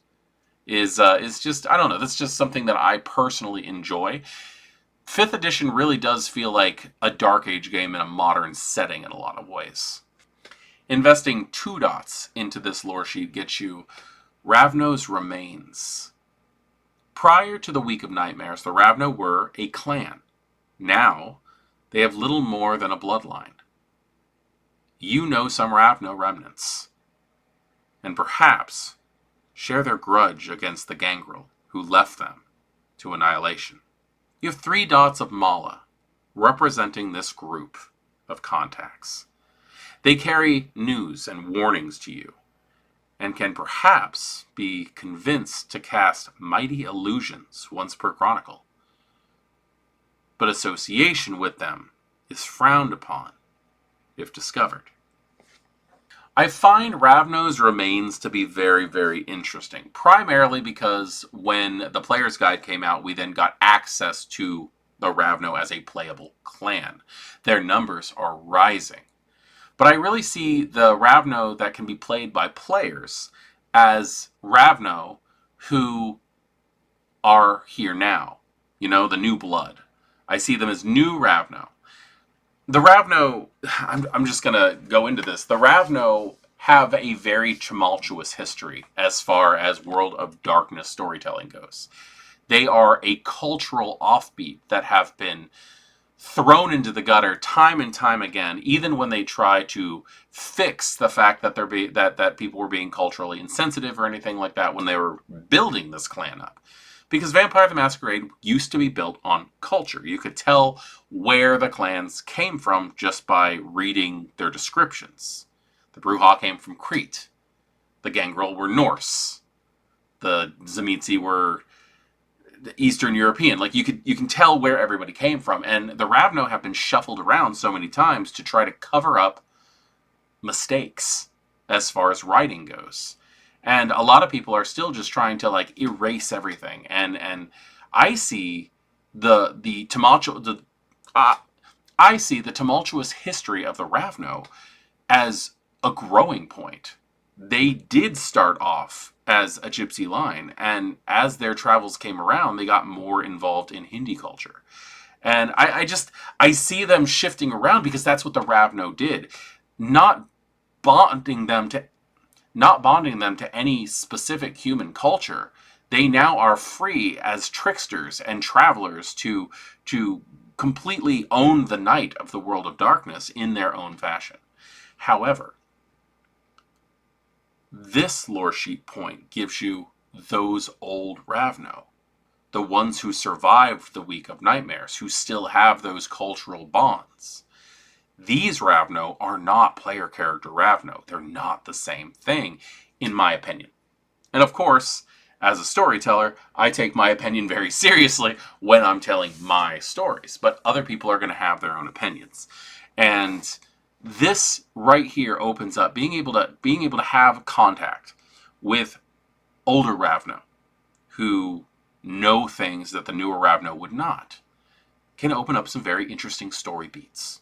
is just, I don't know, that's just something that I personally enjoy. 5th edition really does feel like a Dark Age game in a modern setting in a lot of ways. Investing 2 dots into this lore sheet gets you Ravno's Remains. Prior to the Week of Nightmares, the Ravno were a clan. Now, they have little more than a bloodline. You know some Ravno remnants, and perhaps share their grudge against the gangrel who left them to annihilation. You have 3 dots of Mala, representing this group of contacts. They carry news and warnings to you, and can perhaps be convinced to cast mighty illusions once per chronicle. But association with them is frowned upon if discovered. I find Ravno's Remains to be very, very interesting, primarily because when the Player's Guide came out, we then got access to the Ravno as a playable clan. Their numbers are rising. But I really see the Ravno that can be played by players as Ravno who are here now. You know, the new blood. I see them as new Ravno. The Ravno, I'm just going to go into this. The Ravno have a very tumultuous history as far as World of Darkness storytelling goes. They are a cultural offbeat that have been thrown into the gutter time and time again, even when they try to fix the fact that that people were being culturally insensitive or anything like that when they were building this clan up. Because Vampire the Masquerade used to be built on culture. You could tell where the clans came from just by reading their descriptions. The Brujah came from Crete. The Gangrel were Norse. The Tzimisce were Eastern European. Like you can tell where everybody came from. And the Ravno have been shuffled around so many times to try to cover up mistakes as far as writing goes. And a lot of people are still just trying to like erase everything. And I see the tumultuous history of the Ravno as a growing point. They did start off as a gypsy line, and as their travels came around, they got more involved in Hindi culture. And I see them shifting around because that's what the Ravno did. Not bonding them to any specific human culture. They now are free as tricksters and travelers to completely own the night of the world of darkness in their own fashion. However, this lore sheet point gives you those old Ravno, the ones who survived the Week of Nightmares, who still have those cultural bonds. These Ravno are not player character Ravno. They're not the same thing, in my opinion. And of course, as a storyteller, I take my opinion very seriously when I'm telling my stories. But other people are going to have their own opinions. And this right here opens up being able to have contact with older Ravno who know things that the newer Ravno would not. Can open up some very interesting story beats.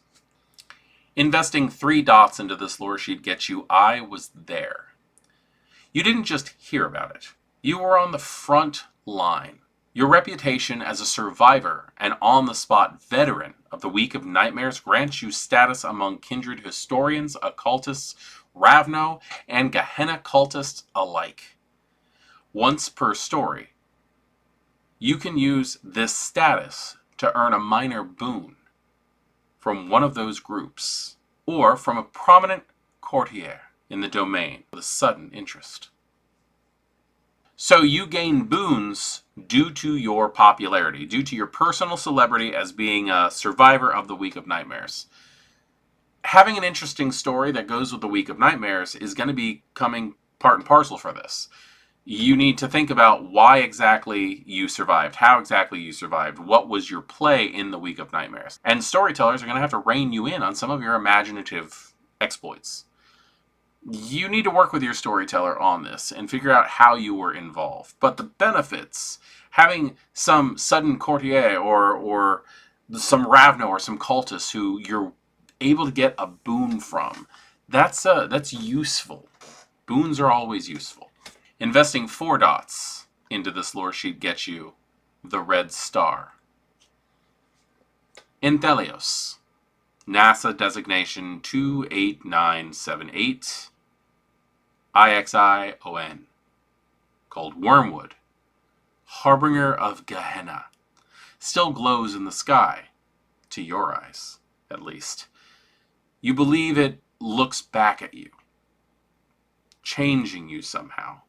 Investing 3 dots into this lore sheet gets you I was there. You didn't just hear about it. You were on the front line. Your reputation as a survivor and on-the-spot veteran of the Week of Nightmares grants you status among kindred historians, occultists, Ravno, and Gehenna cultists alike. Once per story, you can use this status to earn a minor boon from one of those groups, or from a prominent courtier in the domain with a sudden interest. So you gain boons due to your popularity, due to your personal celebrity as being a survivor of the Week of Nightmares. Having an interesting story that goes with the Week of Nightmares is going to be coming part and parcel for this. You need to think about why exactly you survived, how exactly you survived, what was your play in the Week of Nightmares. And storytellers are going to have to rein you in on some of your imaginative exploits. You need to work with your storyteller on this and figure out how you were involved. But the benefits, having some sudden courtier or some Ravno or some cultist who you're able to get a boon from, that's useful. Boons are always useful. Investing 4 dots into this lore sheet gets you the Red Star. In Zelios, NASA designation 28978, IXION, called Wormwood, harbinger of Gehenna, still glows in the sky, to your eyes, at least. You believe it looks back at you, changing you somehow.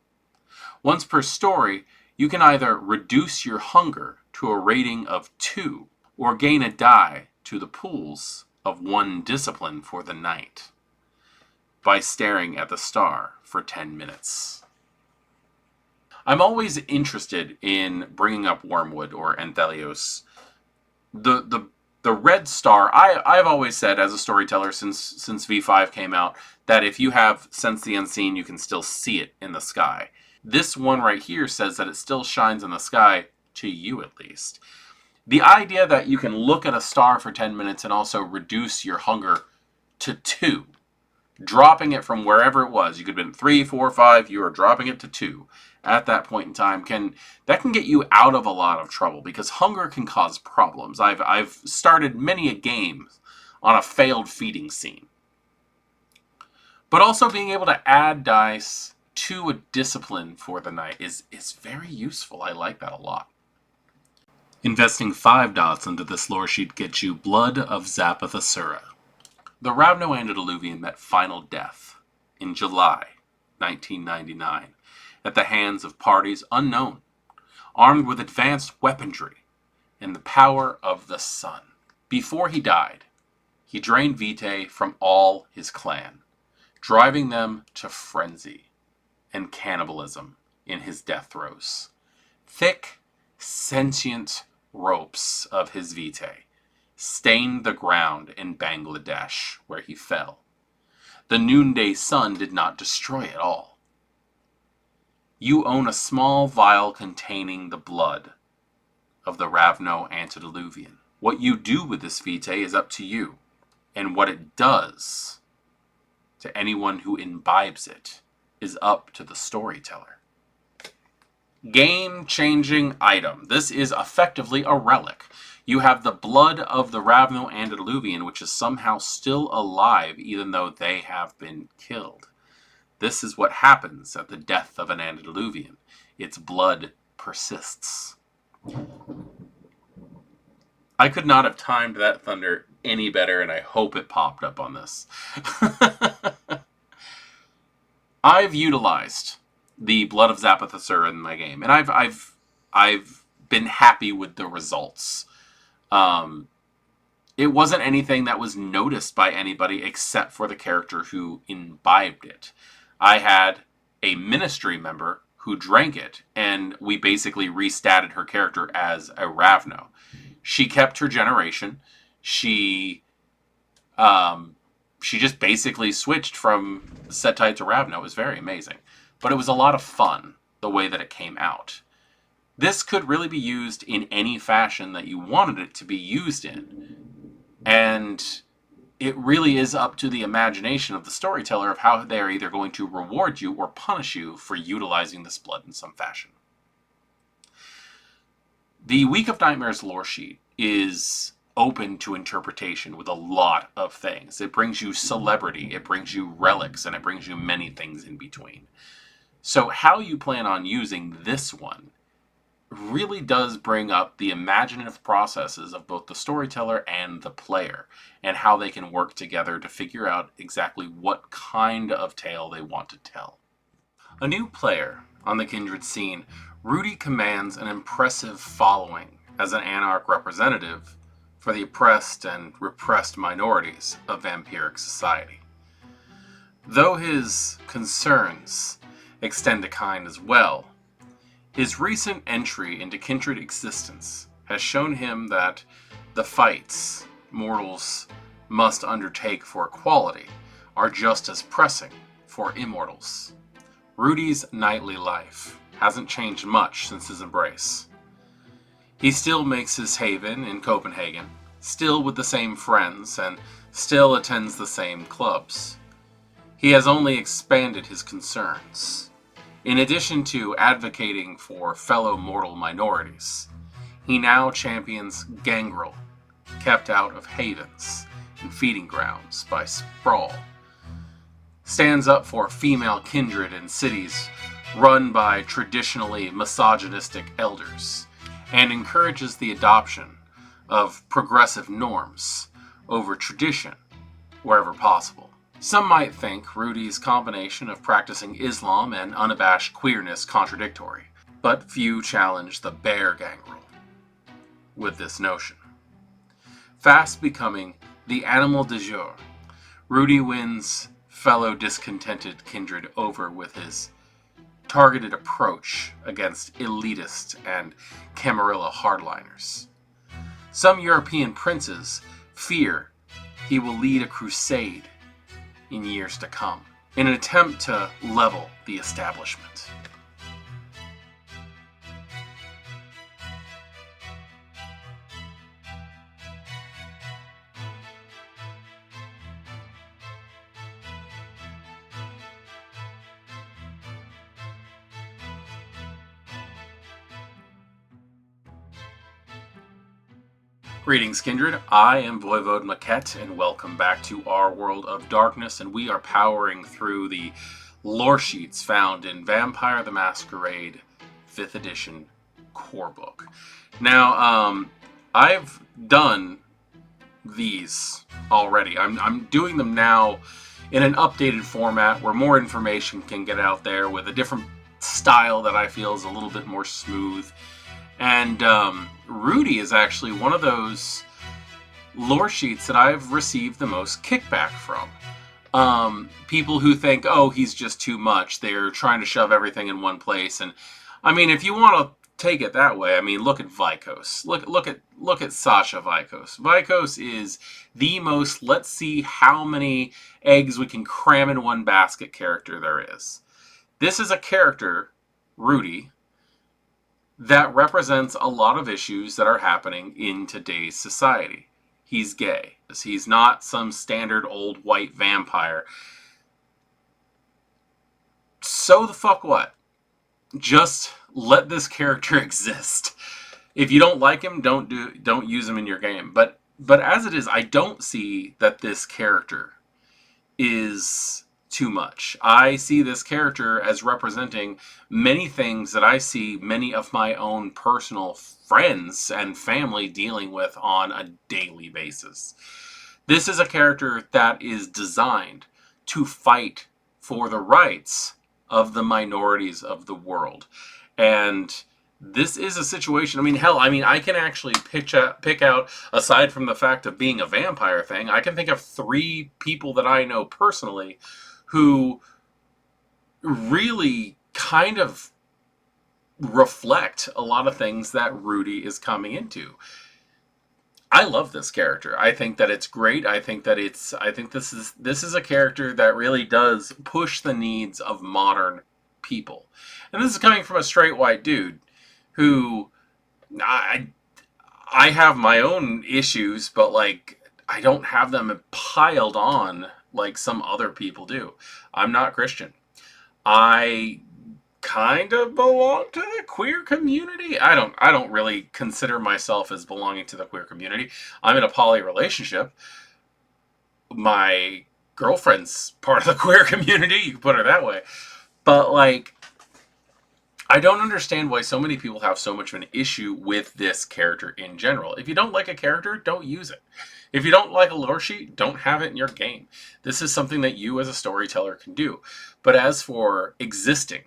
Once per story, you can either reduce your hunger to a rating of 2, or gain a die to the pools of 1 discipline for the night by staring at the star for 10 minutes. I'm always interested in bringing up Wormwood or Zelios. The Red Star, I've always said as a storyteller since V5 came out, that if you have Sense the Unseen, you can still see it in the sky. This one right here says that it still shines in the sky, to you at least. The idea that you can look at a star for 10 minutes and also reduce your hunger to 2, dropping it from wherever it was. You could have been 3, 4, 5, you are dropping it to 2 at that point in time. That can get you out of a lot of trouble, because hunger can cause problems. I've started many a game on a failed feeding scene. But also being able to add dice to a discipline for the night is very useful. I like that a lot. Investing 5 dots into this lore sheet gets you Blood of Zapathasura. The Ravno Antediluvian met final death in July 1999 at the hands of parties unknown, armed with advanced weaponry and the power of the sun. Before he died, he drained Vitae from all his clan, driving them to frenzy and cannibalism in his death throes. Thick, sentient ropes of his Vitae stained the ground in Bangladesh where he fell. The noonday sun did not destroy it all. You own a small vial containing the blood of the Ravno Antediluvian. What you do with this Vitae is up to you, and what it does to anyone who imbibes it is up to the storyteller. Game-changing item. This is effectively a relic. You have the blood of the Ravno Antediluvian, which is somehow still alive even though they have been killed. This is what happens at the death of an Antediluvian. Its blood persists. I could not have timed that thunder any better, and I hope it popped up on this. I've utilized the Blood of Zapathasura in my game, and I've been happy with the results. It wasn't anything that was noticed by anybody except for the character who imbibed it. I had a ministry member who drank it, and we basically restatted her character as a Ravno. She kept her generation. She just basically switched from Setite to Ravno. It was very amazing. But it was a lot of fun, the way that it came out. This could really be used in any fashion that you wanted it to be used in. And it really is up to the imagination of the storyteller of how they're either going to reward you or punish you for utilizing this blood in some fashion. The Week of Nightmares lore sheet is open to interpretation with a lot of things. It brings you celebrity, it brings you relics, and it brings you many things in between. So how you plan on using this one really does bring up the imaginative processes of both the storyteller and the player, and how they can work together to figure out exactly what kind of tale they want to tell. A new player on the Kindred scene, RUDI commands an impressive following as an Anarch representative for the oppressed and repressed minorities of vampiric society. Though his concerns extend to kind as well, his recent entry into Kindred existence has shown him that the fights mortals must undertake for equality are just as pressing for immortals. RUDI's nightly life hasn't changed much since his embrace. He still makes his haven in Copenhagen, still with the same friends, and still attends the same clubs. He has only expanded his concerns. In addition to advocating for fellow mortal minorities, he now champions gangrel, kept out of havens and feeding grounds by sprawl, stands up for female kindred in cities run by traditionally misogynistic elders, and encourages the adoption of progressive norms over tradition wherever possible. Some might think RUDI's combination of practicing Islam and unabashed queerness contradictory, but few challenge the bear gangrel with this notion. Fast becoming the animal du jour, RUDI wins fellow discontented kindred over with his targeted approach against elitist and Camarilla hardliners. Some European princes fear he will lead a crusade in years to come, in an attempt to level the establishment. Greetings, Kindred. I am voivodemekhet, and welcome back to our world of darkness, and we are powering through the lore sheets found in Vampire the Masquerade 5th edition Corebook. Now, I've done these already. I'm doing them now in an updated format where more information can get out there with a different style that I feel is a little bit more smooth. And RUDI is actually one of those lore sheets that I've received the most kickback from. People who think, oh, he's just too much. They're trying to shove everything in one place. And I mean, if you want to take it that way, I mean, look at Vikos. Look at Sasha Vikos. Vikos is the most, let's see how many eggs we can cram in one basket character there is. This is a character, RUDI, that represents a lot of issues that are happening in today's society. He's gay. He's not some standard old white vampire. So the fuck what? Just let this character exist. If you don't like him, don't use him in your game. But as it is, I don't see that this character is too much. I see this character as representing many things that I see many of my own personal friends and family dealing with on a daily basis. This is a character that is designed to fight for the rights of the minorities of the world. And this is a situation, I can actually pick out, aside from the fact of being a vampire thing, I can think of 3 people that I know personally who really kind of reflect a lot of things that RUDI is coming into. I love this character. I think that it's great. I think this is a character that really does push the needs of modern people. And this is coming from a straight white dude who I have my own issues, but like I don't have them piled on like some other people do. I'm not Christian. I kind of belong to the queer community. I don't really consider myself as belonging to the queer community. I'm in a poly relationship. My girlfriend's part of the queer community, you can put her that way. But like, I don't understand why so many people have so much of an issue with this character in general. If you don't like a character, don't use it. If you don't like a lore sheet, don't have it in your game. This is something that you as a storyteller can do. But as for existing,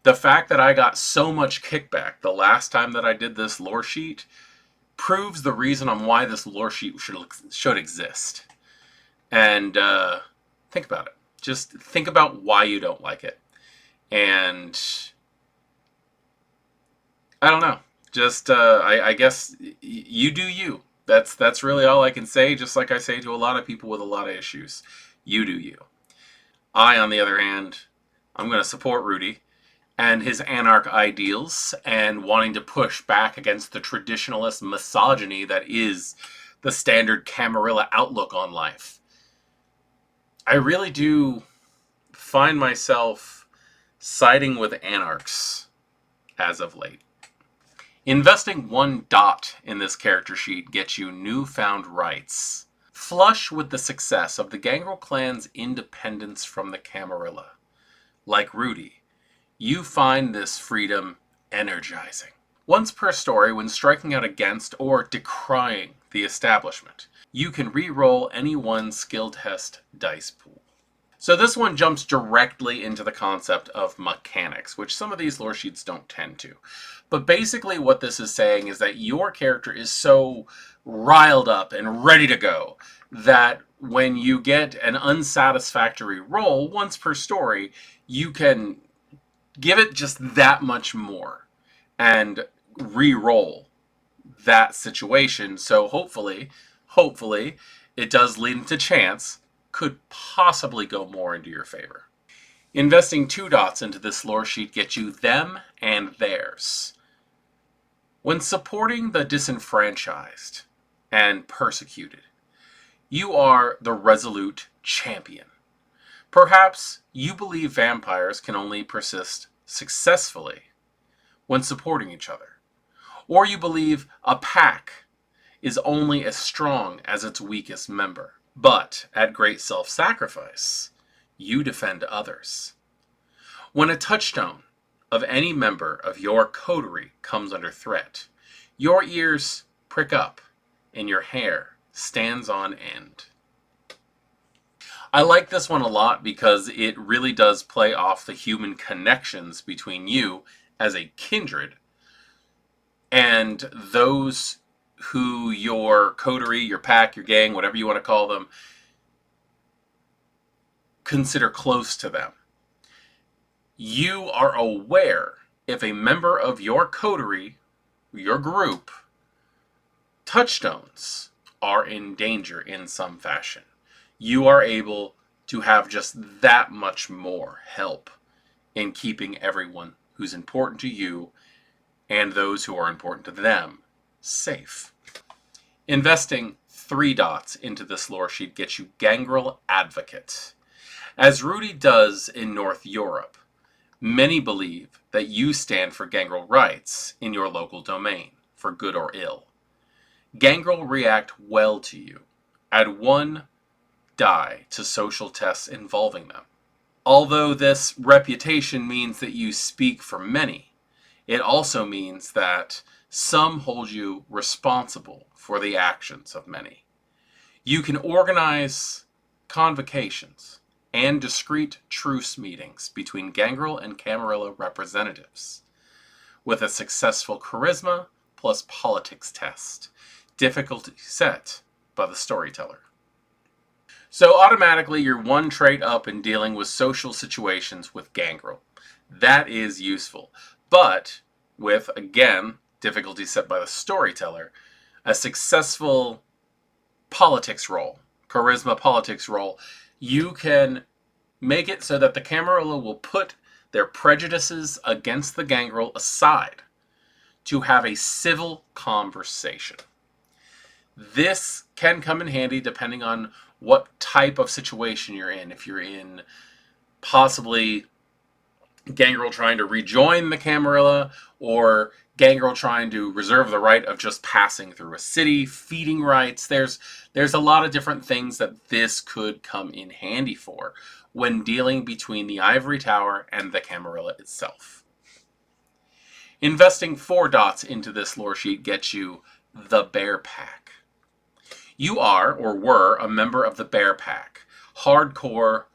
the fact that I got so much kickback the last time that I did this lore sheet proves the reason on why this lore sheet should exist. And think about it. Just think about why you don't like it. And I don't know. Just I guess you do you. That's really all I can say. Just like I say to a lot of people with a lot of issues, you do you. I, on the other hand, I'm going to support RUDI and his anarch ideals and wanting to push back against the traditionalist misogyny that is the standard Camarilla outlook on life. I really do find myself siding with anarchs as of late. Investing 1 dot in this character sheet gets you newfound rights. Flush with the success of the Gangrel clan's independence from the Camarilla. Like RUDI, you find this freedom energizing. Once per story, when striking out against or decrying the establishment, you can re-roll any one skill test dice pool. So this one jumps directly into the concept of mechanics, which some of these lore sheets don't tend to. But basically what this is saying is that your character is so riled up and ready to go that when you get an unsatisfactory roll once per story, you can give it just that much more and re-roll that situation. So hopefully, it does lead into chance, could possibly go more into your favor. Investing 2 dots into this lore sheet gets you them and theirs. When supporting the disenfranchised and persecuted, you are the resolute champion. Perhaps you believe vampires can only persist successfully when supporting each other. Or you believe a pack is only as strong as its weakest member. But, at great self-sacrifice, you defend others. When a touchstone of any member of your coterie comes under threat, your ears prick up and your hair stands on end. I like this one a lot because it really does play off the human connections between you as a kindred and those who your coterie, your pack, your gang, whatever you want to call them, consider close to them. You are aware if a member of your coterie, your group, touchstones are in danger in some fashion. You are able to have just that much more help in keeping everyone who's important to you and those who are important to them safe. Investing 3 dots into this lore sheet gets you Gangrel Advocate. As RUDI does in North Europe, many believe that you stand for gangrel rights in your local domain, for good or ill. Gangrel react well to you. Add 1 die to social tests involving them. Although this reputation means that you speak for many, it also means that some hold you responsible for the actions of many. You can organize convocations and discreet truce meetings between Gangrel and Camarilla representatives with a successful charisma plus politics test, difficulty set by the storyteller. So automatically you're 1 trait up in dealing with social situations with Gangrel. That is useful. But with, again, difficulty set by the storyteller, a successful politics roll, charisma politics roll, you can make it so that the Camarilla will put their prejudices against the Gangrel aside to have a civil conversation. This can come in handy depending on what type of situation you're in. If you're in possibly Gangrel trying to rejoin the Camarilla, or Gangrel trying to reserve the right of just passing through a city, feeding rights. There's a lot of different things that this could come in handy for when dealing between the Ivory Tower and the Camarilla itself. Investing 4 dots into this lore sheet gets you the Bear Pack. You are, or were, a member of the Bear Pack, hardcore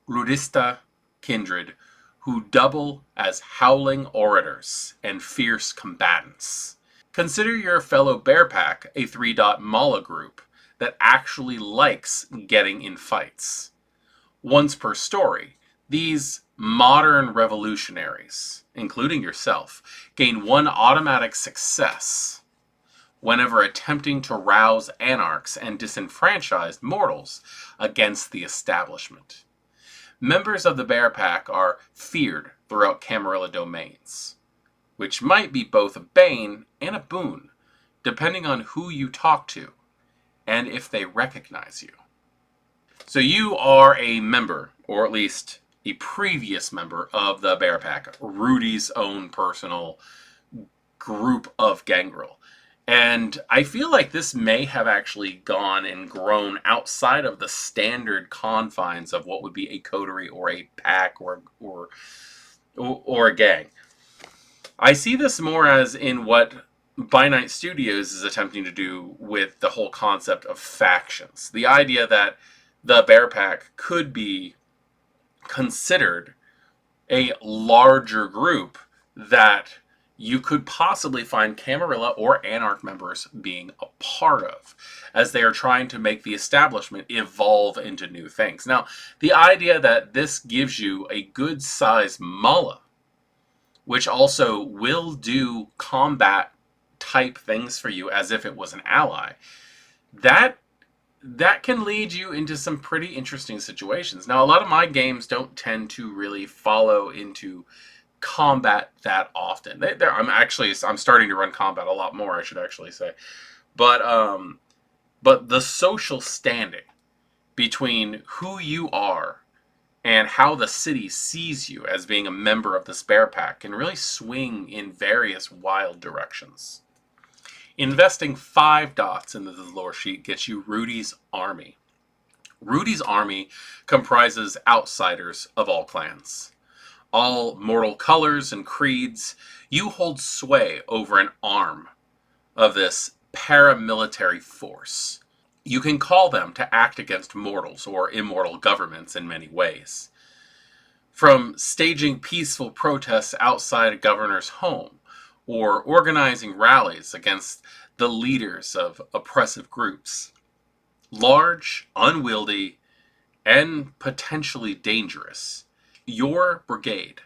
Rudista kindred who double as howling orators and fierce combatants. Consider your fellow Bear Pack a 3-dot Mala group that actually likes getting in fights. Once per story, these modern revolutionaries, including yourself, gain 1 automatic success whenever attempting to rouse anarchs and disenfranchised mortals against the establishment. Members of the Bear Pack are feared throughout Camarilla domains, which might be both a bane and a boon, depending on who you talk to and if they recognize you. So you are a member, or at least a previous member of the Bear Pack, RUDI's own personal group of Gangrel. And I feel like this may have actually gone and grown outside of the standard confines of what would be a coterie or a pack or a gang. I see this more as in what By Night Studios is attempting to do with the whole concept of factions. The idea that the Bear Pack could be considered a larger group that you could possibly find Camarilla or Anarch members being a part of, as they are trying to make the establishment evolve into new things. Now, the idea that this gives you a good size Mala, which also will do combat type things for you as if it was an ally, that can lead you into some pretty interesting situations. Now, a lot of my games don't tend to really follow into combat that often. I'm starting to run combat a lot more, I should actually say. But the social standing between who you are and how the city sees you as being a member of this Bear Pack can really swing in various wild directions. Investing 5 dots into the lore sheet gets you RUDI's army. RUDI's army comprises outsiders of all clans. All mortal colors and creeds, you hold sway over an arm of this paramilitary force. You can call them to act against mortals or immortal governments in many ways. From staging peaceful protests outside a governor's home, or organizing rallies against the leaders of oppressive groups. Large, unwieldy, and potentially dangerous, your brigade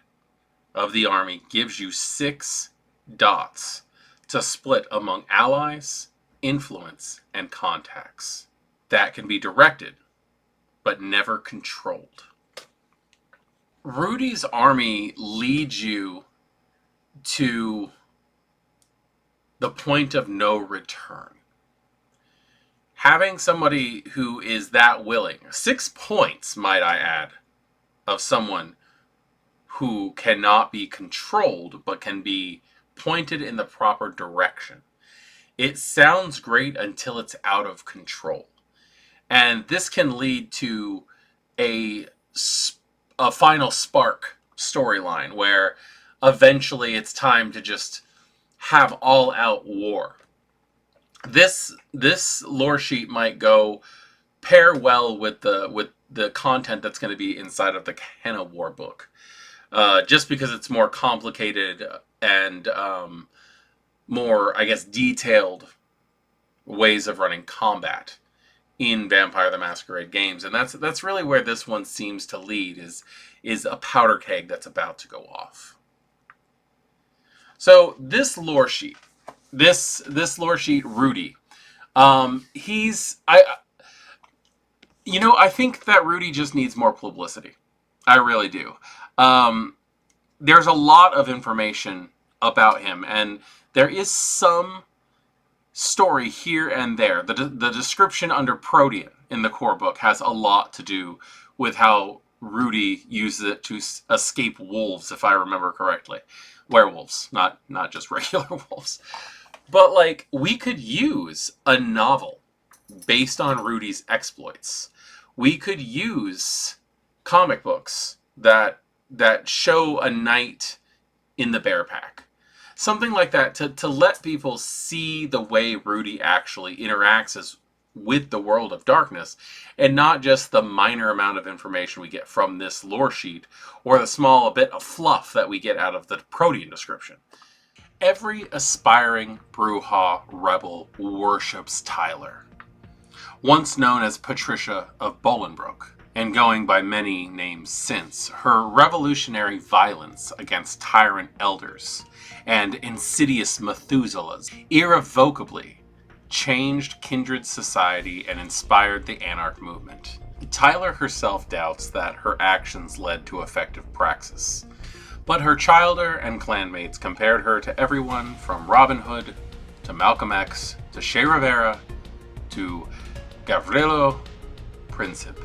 of the army gives you 6 dots to split among allies, influence, and contacts that can be directed but never controlled. RUDI's army leads you to the point of no return. Having somebody who is that willing, 6 points, might I add, of someone who cannot be controlled but can be pointed in the proper direction. It sounds great until it's out of control. And this can lead to a final spark storyline where eventually it's time to just have all-out war. This lore sheet might pair well with the content that's going to be inside of the Carna War book, just because it's more complicated and more, I guess, detailed ways of running combat in Vampire the Masquerade games, and that's really where this one seems to lead, is a powder keg that's about to go off. So this lore sheet, this lore sheet, RUDI, I think that RUDI just needs more publicity. I really do. There's a lot of information about him, and there is some story here and there. The description under Protean in the core book has a lot to do with how RUDI uses it to escape wolves, if I remember correctly. Werewolves, not just regular wolves. But, like, we could use a novel based on RUDI's exploits. We could use comic books that show a knight in the bear pack. Something like that to let people see the way RUDI actually interacts with the world of darkness, and not just the minor amount of information we get from this lore sheet, or the small bit of fluff that we get out of the Protean description. Every aspiring Brujah rebel worships Tyler. Once known as Patricia of Bolingbroke, and going by many names since, her revolutionary violence against tyrant elders and insidious Methuselahs irrevocably changed kindred society and inspired the Anarch movement. Tyler herself doubts that her actions led to effective praxis, but her childer and clanmates compared her to everyone from Robin Hood to Malcolm X to Che Rivera to Gavrilo Princip.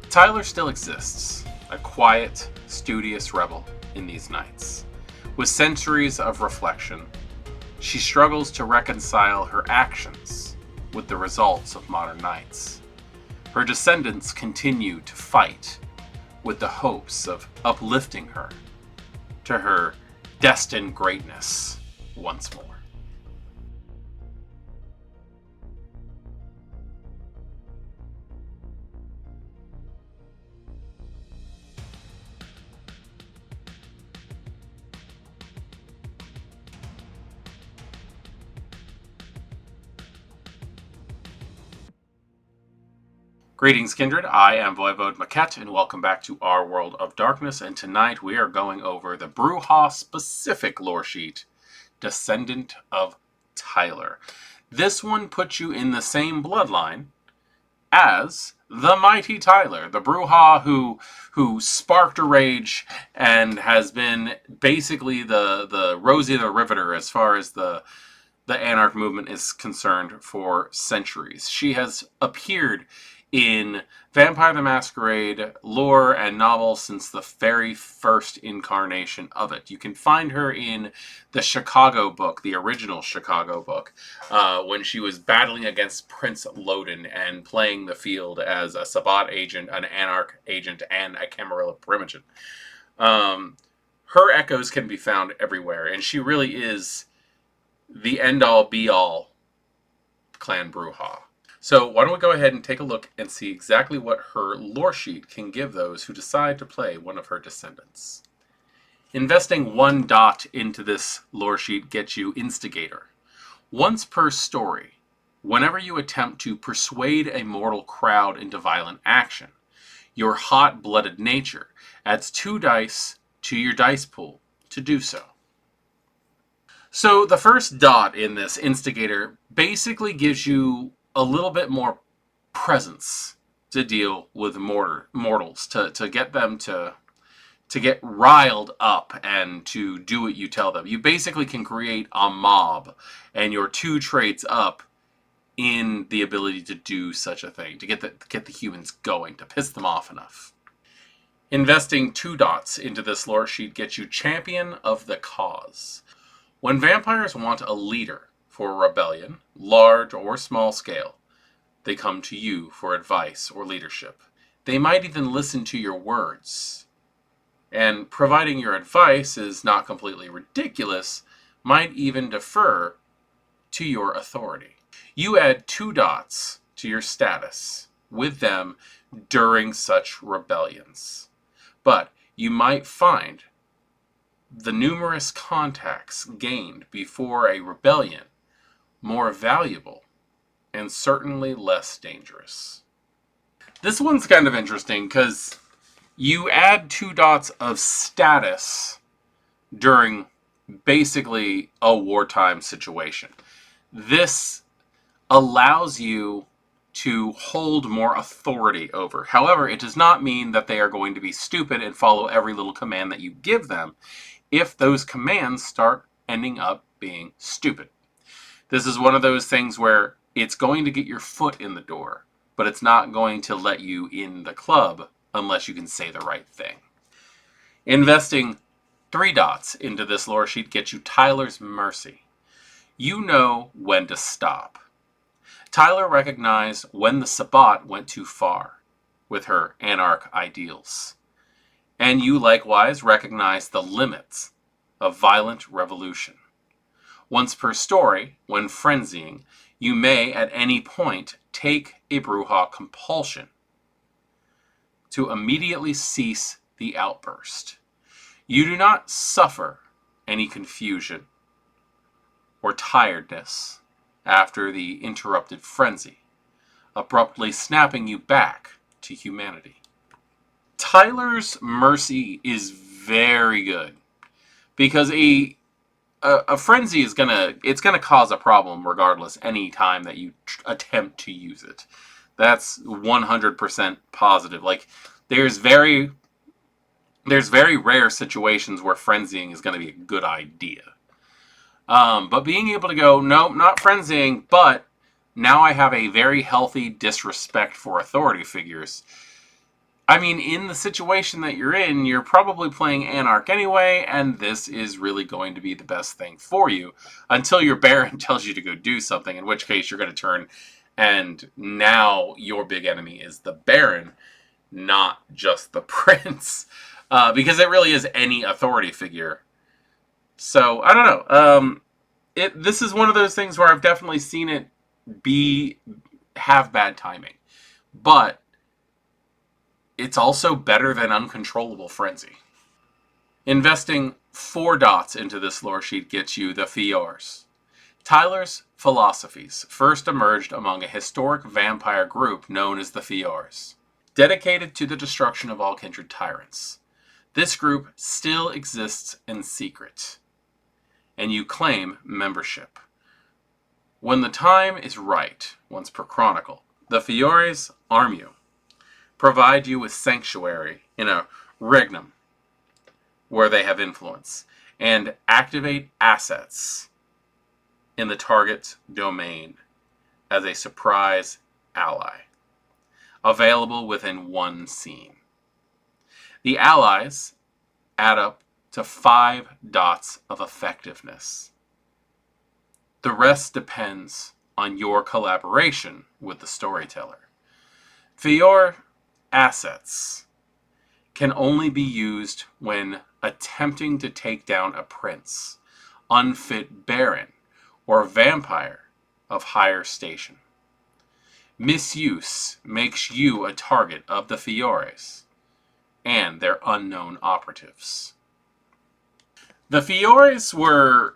Tyler still exists, a quiet, studious rebel in these nights. With centuries of reflection, she struggles to reconcile her actions with the results of modern nights. Her descendants continue to fight with the hopes of uplifting her to her destined greatness once more. Greetings, kindred. I am voivodemekhet, and welcome back to our World of Darkness. And tonight we are going over the Brujah-specific lore sheet, Descendant of Tyler. This one puts you in the same bloodline as the mighty Tyler, the Brujah who sparked a rage and has been basically the Rosie the Riveter as far as the Anarch movement is concerned for centuries. She has appeared in Vampire the Masquerade lore and novels since the very first incarnation of it. You can find her in the Chicago book, the original Chicago book, when she was battling against Prince Loden and playing the field as a Sabbat agent, an Anarch agent, and a Camarilla Primogen. Her echoes can be found everywhere, and she really is the end-all, be-all Clan Brujah. So why don't we go ahead and take a look and see exactly what her lore sheet can give those who decide to play one of her descendants. Investing 1 dot into this lore sheet gets you Instigator. Once per story, whenever you attempt to persuade a mortal crowd into violent action, your hot-blooded nature adds 2 dice to your dice pool to do so. So the first dot in this Instigator basically gives you a little bit more presence to deal with mortals, to get them to get riled up and to do what you tell them. You basically can create a mob, and your 2 traits up in the ability to do such a thing, to get the humans going, to piss them off enough. Investing 2 dots into this lore sheet gets you Champion of the Cause. When vampires want a leader for a rebellion, large or small scale, they come to you for advice or leadership. They might even listen to your words. And providing your advice is not completely ridiculous, might even defer to your authority. You add 2 dots to your status with them during such rebellions. But you might find the numerous contacts gained before a rebellion more valuable and certainly less dangerous. This one's kind of interesting because you add 2 dots of status during basically a wartime situation. This allows you to hold more authority over. However, it does not mean that they are going to be stupid and follow every little command that you give them if those commands start ending up being stupid. This is one of those things where it's going to get your foot in the door, but it's not going to let you in the club unless you can say the right thing. Investing 3 dots into this lore sheet gets you Tyler's Mercy. You know when to stop. Tyler recognized when the Sabbat went too far with her Anarch ideals. And you likewise recognize the limits of violent revolution. Once per story, when frenzying, you may at any point take a Brujah compulsion to immediately cease the outburst. You do not suffer any confusion or tiredness after the interrupted frenzy, abruptly snapping you back to humanity. Tyler's Mercy is very good because a frenzy is gonna cause a problem regardless any time that you attempt to use it. That's 100% positive. Like there's very rare situations where frenzying is going to be a good idea. But being able to go, no, not frenzying, but now I have a very healthy disrespect for authority figures. I mean, in the situation that you're in, you're probably playing Anarch anyway, and this is really going to be the best thing for you until your Baron tells you to go do something, in which case you're going to turn, and now your big enemy is the Baron, not just the Prince, because it really is any authority figure. So, I don't know. This is one of those things where I've definitely seen it have bad timing. But it's also better than uncontrollable frenzy. Investing 4 dots into this lore sheet gets you the Fiors. Tyler's philosophies first emerged among a historic vampire group known as the Fiors, dedicated to the destruction of all kindred tyrants. This group still exists in secret, and you claim membership. When the time is right, once per chronicle, the Fiores arm you, provide you with sanctuary in a regnum where they have influence, and activate assets in the target's domain as a surprise ally. available within one scene. The allies add up to 5 dots of effectiveness. The rest depends on your collaboration with the storyteller. Fior assets can only be used when attempting to take down a prince, unfit baron, or vampire of higher station. Misuse makes you a target of the Fiores and their unknown operatives. The Fiores were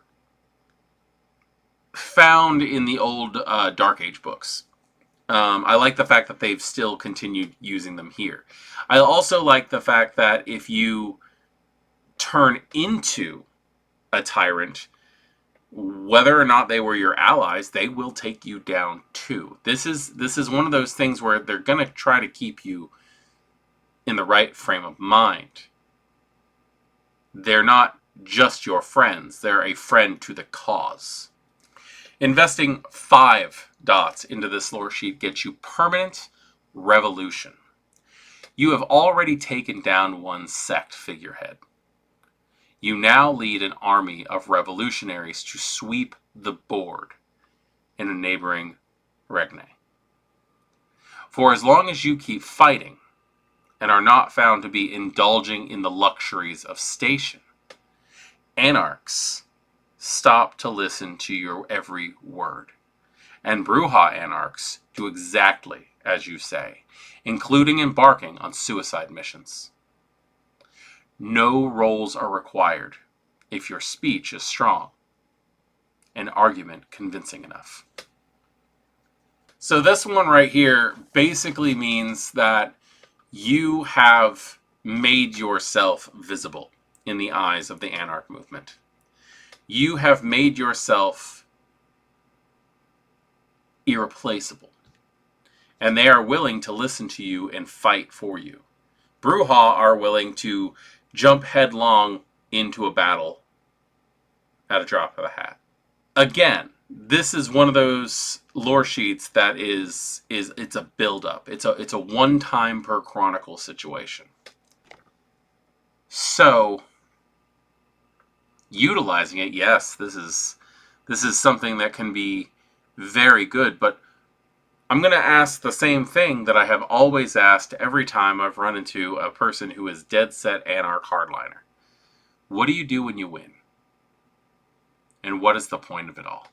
found in the old Dark Age books. I like the fact that they've still continued using them here. I also like the fact that if you turn into a tyrant, whether or not they were your allies, they will take you down too. This is one of those things where they're going to try to keep you in the right frame of mind. They're not just your friends. They're a friend to the cause. Investing 5 dots into this lore sheet gets you permanent revolution. You have already taken down one sect figurehead. You now lead an army of revolutionaries to sweep the board in a neighboring regne. For as long as you keep fighting and are not found to be indulging in the luxuries of station, anarchs stop to listen to your every word, and Brujah anarchs do exactly as you say, including embarking on suicide missions. No roles are required if your speech is strong, an argument convincing enough. So this one right here basically means that you have made yourself visible in the eyes of the Anarch movement. You have made yourself irreplaceable, and they are willing to listen to you and fight for you. Brujah are willing to jump headlong into a battle at a drop of a hat. Again, this is one of those lore sheets that it's a build-up. It's a one-time per chronicle situation. So, utilizing it, yes, this is something that can be very good, but I'm going to ask the same thing that I have always asked every time I've run into a person who is dead set Anarch hardliner. What do you do when you win? And what is the point of it all?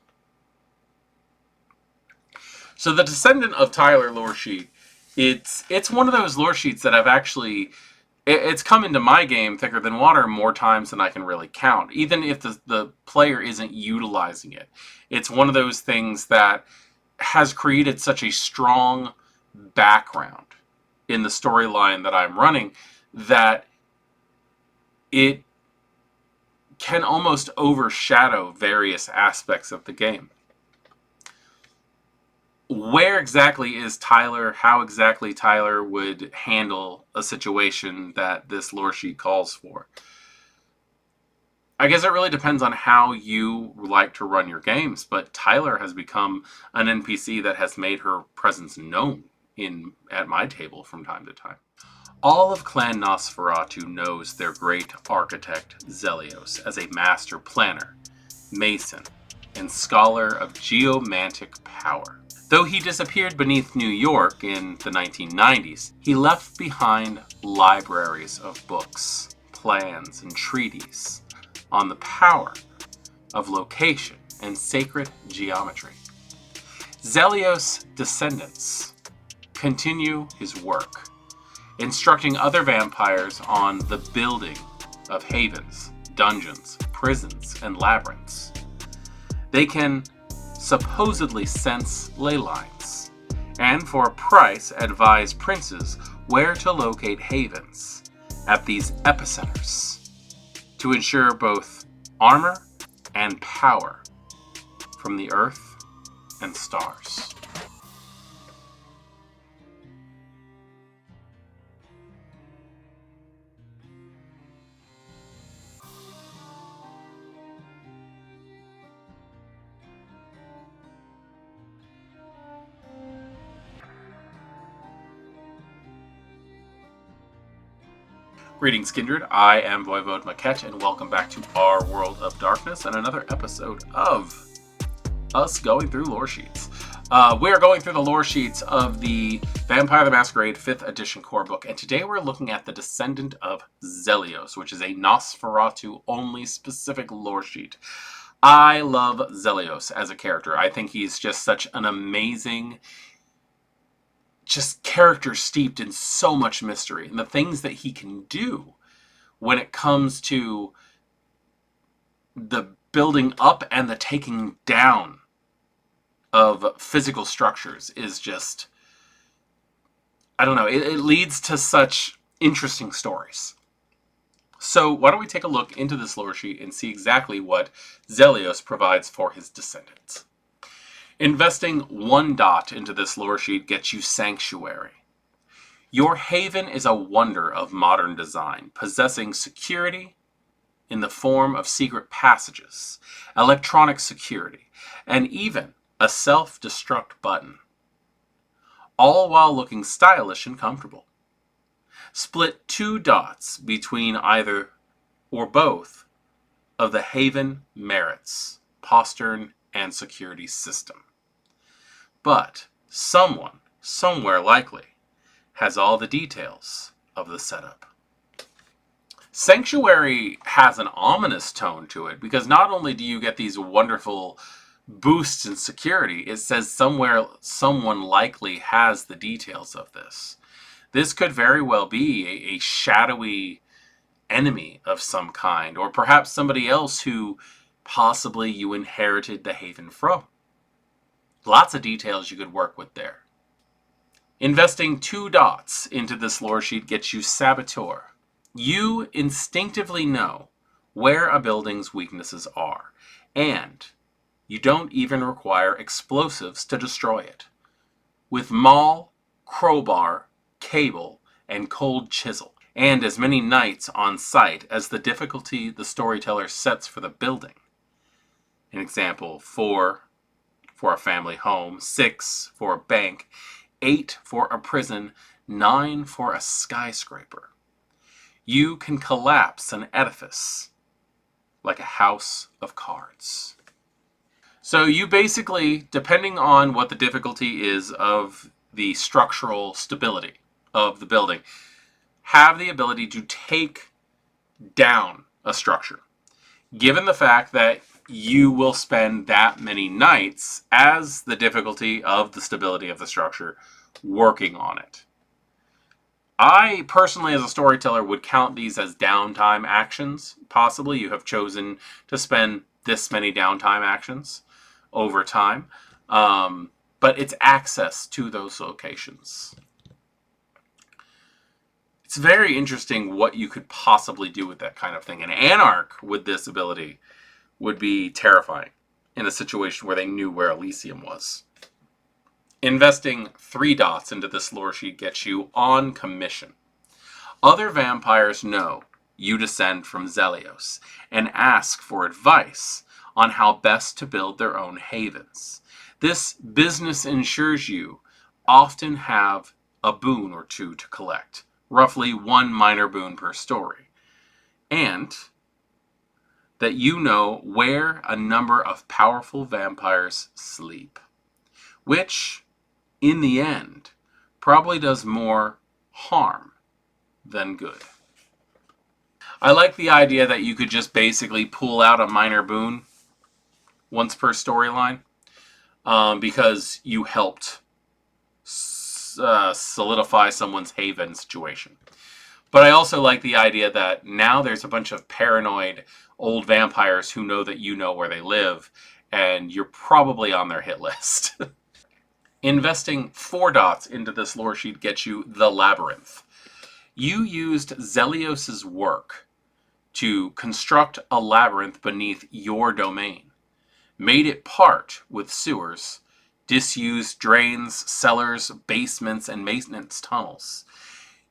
So the Descendant of Tyler lore sheet, it's one of those lore sheets that I've actually, it's come into my game thicker than water more times than I can really count, even if the player isn't utilizing it. It's one of those things that has created such a strong background in the storyline that I'm running that it can almost overshadow various aspects of the game. Where exactly is Tyler? How exactly Tyler would handle a situation that this lore sheet calls for? I guess it really depends on how you like to run your games, but Tyler has become an NPC that has made her presence known at my table from time to time. All of Clan Nosferatu knows their great architect Zelios as a master planner, mason, and scholar of geomantic power. Though he disappeared beneath New York in the 1990s, he left behind libraries of books, plans, and treaties on the power of location and sacred geometry. Zelios' descendants continue his work, instructing other vampires on the building of havens, dungeons, prisons, and labyrinths. They can supposedly sense ley lines, and for a price advise princes where to locate havens at these epicenters to ensure both armor and power from the earth and stars. Greetings, Kindred. I am voivodemekhet, and welcome back to our World of Darkness and another episode of us going through lore sheets. We are going through the lore sheets of the Vampire the Masquerade 5th edition core book, and today we're looking at the Descendant of Zelios, which is a Nosferatu-only specific lore sheet. I love Zelios as a character. I think he's just such an amazing character steeped in so much mystery, and the things that he can do when it comes to the building up and the taking down of physical structures is just, I don't know, it leads to such interesting stories. So why don't we take a look into this lore sheet and see exactly what Zelios provides for his descendants. Investing 1 dot into this lore sheet gets you Sanctuary. Your haven is a wonder of modern design, possessing security in the form of secret passages, electronic security, and even a self-destruct button. All while looking stylish and comfortable. Split 2 dots between either or both of the haven merits, postern, and security system. But someone, somewhere likely, has all the details of the setup. Sanctuary has an ominous tone to it, because not only do you get these wonderful boosts in security, it says somewhere someone likely has the details of this. This could very well be a shadowy enemy of some kind, or perhaps somebody else who possibly you inherited the haven from. Lots of details you could work with there. Investing 2 dots into this lore sheet gets you Saboteur. You instinctively know where a building's weaknesses are, and you don't even require explosives to destroy it. With maul, crowbar, cable, and cold chisel, and as many knights on site as the difficulty the storyteller sets for the building. An example, 4 for a family home, 6 for a bank, 8 for a prison, 9 for a skyscraper. You can collapse an edifice like a house of cards. So you basically, depending on what the difficulty is of the structural stability of the building, have the ability to take down a structure. Given the fact that you will spend that many nights as the difficulty of the stability of the structure working on it. I personally, as a storyteller, would count these as downtime actions. Possibly you have chosen to spend this many downtime actions over time, but it's access to those locations. It's very interesting what you could possibly do with that kind of thing. An Anarch with this ability would be terrifying in a situation where they knew where Elysium was. Investing 3 dots into this lore sheet gets you On Commission. Other vampires know you descend from Zelios and ask for advice on how best to build their own havens. This business ensures you often have a boon or 2 to collect, roughly 1 minor boon per story, and that you know where a number of powerful vampires sleep, which, in the end, probably does more harm than good. I like the idea that you could just basically pull out a minor boon once per storyline, because you helped solidify someone's haven situation. But I also like the idea that now there's a bunch of paranoid old vampires who know that you know where they live, and you're probably on their hit list. Investing 4 dots into this lore sheet gets you The Labyrinth. You used Zelios' work to construct a labyrinth beneath your domain, made it part with sewers, disused drains, cellars, basements, and maintenance tunnels.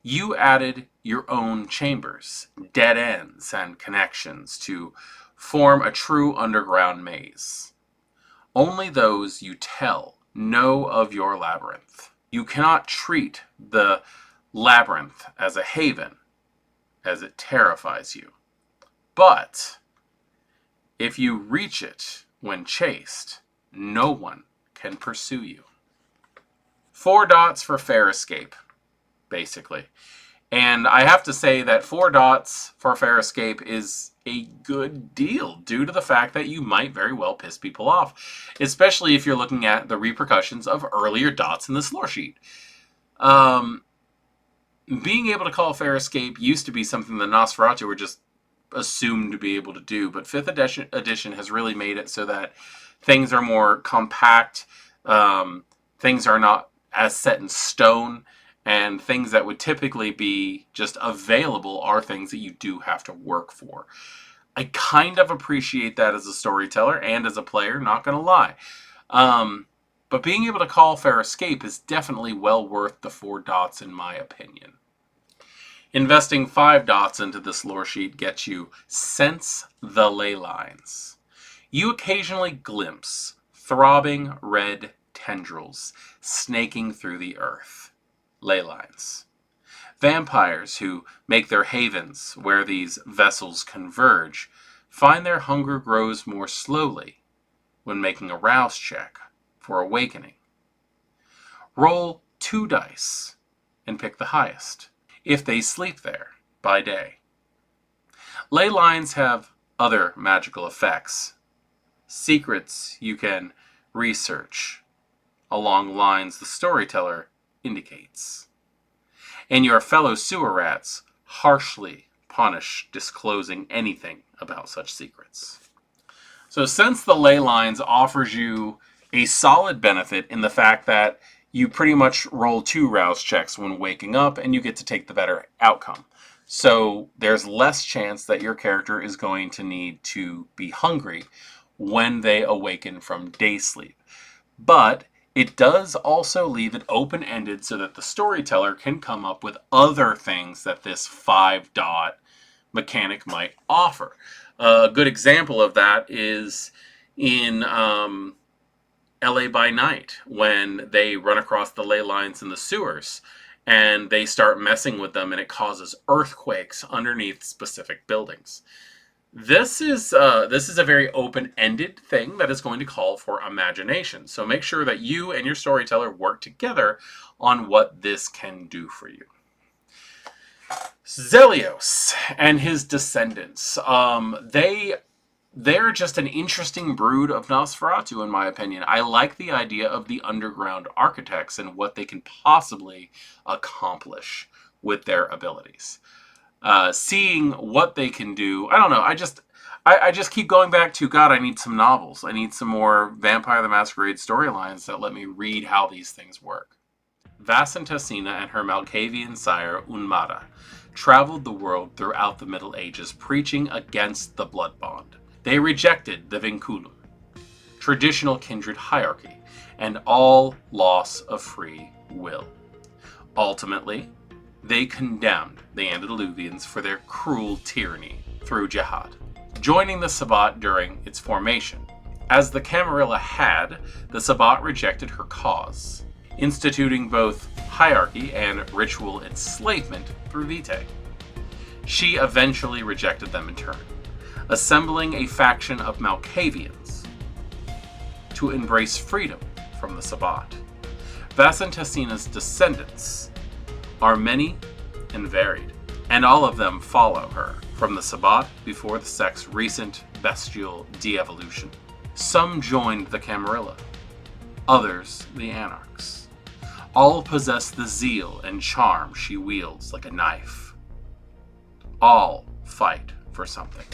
You added your own chambers, dead ends, and connections to form a true underground maze. Only those you tell know of your labyrinth. You cannot treat the labyrinth as a haven, as it terrifies you. But if you reach it when chased, no one can pursue you. 4 dots for fair escape, basically. And I have to say that 4 dots for fair escape is a good deal due to the fact that you might very well piss people off, especially if you're looking at the repercussions of earlier dots in this lore sheet. Being able to call fair escape used to be something the Nosferatu were just assumed to be able to do, but 5th edition has really made it so that things are more compact, things are not as set in stone, and things that would typically be just available are things that you do have to work for. I kind of appreciate that as a storyteller and as a player, not going to lie. But being able to call fair escape is definitely well worth the 4 dots in my opinion. Investing 5 dots into this lore sheet gets you Sense the Ley Lines. You occasionally glimpse throbbing red tendrils snaking through the earth. Ley lines. Vampires who make their havens where these vessels converge find their hunger grows more slowly when making a rouse check for awakening. Roll 2 dice and pick the highest if they sleep there by day. Ley lines have other magical effects. Secrets you can research along lines the storyteller indicates. And your fellow sewer rats harshly punish disclosing anything about such secrets. So Sense the Ley Lines offers you a solid benefit in the fact that you pretty much roll 2 rouse checks when waking up and you get to take the better outcome. So there's less chance that your character is going to need to be hungry when they awaken from day sleep. But it does also leave it open-ended so that the storyteller can come up with other things that this 5-dot mechanic might offer. A good example of that is in LA by Night, when they run across the ley lines in the sewers and they start messing with them and it causes earthquakes underneath specific buildings. This is a very open-ended thing that is going to call for imagination. So make sure that you and your storyteller work together on what this can do for you. Zelios and his descendants. They're just an interesting brood of Nosferatu, in my opinion. I like the idea of the underground architects and what they can possibly accomplish with their abilities. Seeing what they can do, I don't know. I just keep going back to, God, I need some novels. I need some more Vampire the Masquerade storylines that let me read how these things work. Vasantasena and her Malkavian sire, Unmada, traveled the world throughout the Middle Ages preaching against the blood bond. They rejected the vinculum, traditional kindred hierarchy, and all loss of free will. Ultimately, they condemned the Antediluvians for their cruel tyranny through jihad, joining the Sabbat during its formation. As the Camarilla had, the Sabbat rejected her cause, instituting both hierarchy and ritual enslavement through Vitae. She eventually rejected them in turn, assembling a faction of Malkavians to embrace freedom from the Sabbat. Vasantasena's descendants are many and varied, and all of them follow her from the Sabbat before the sect's recent bestial de-evolution. Some joined the Camarilla, others the Anarchs. All possess the zeal and charm she wields like a knife. All fight for something.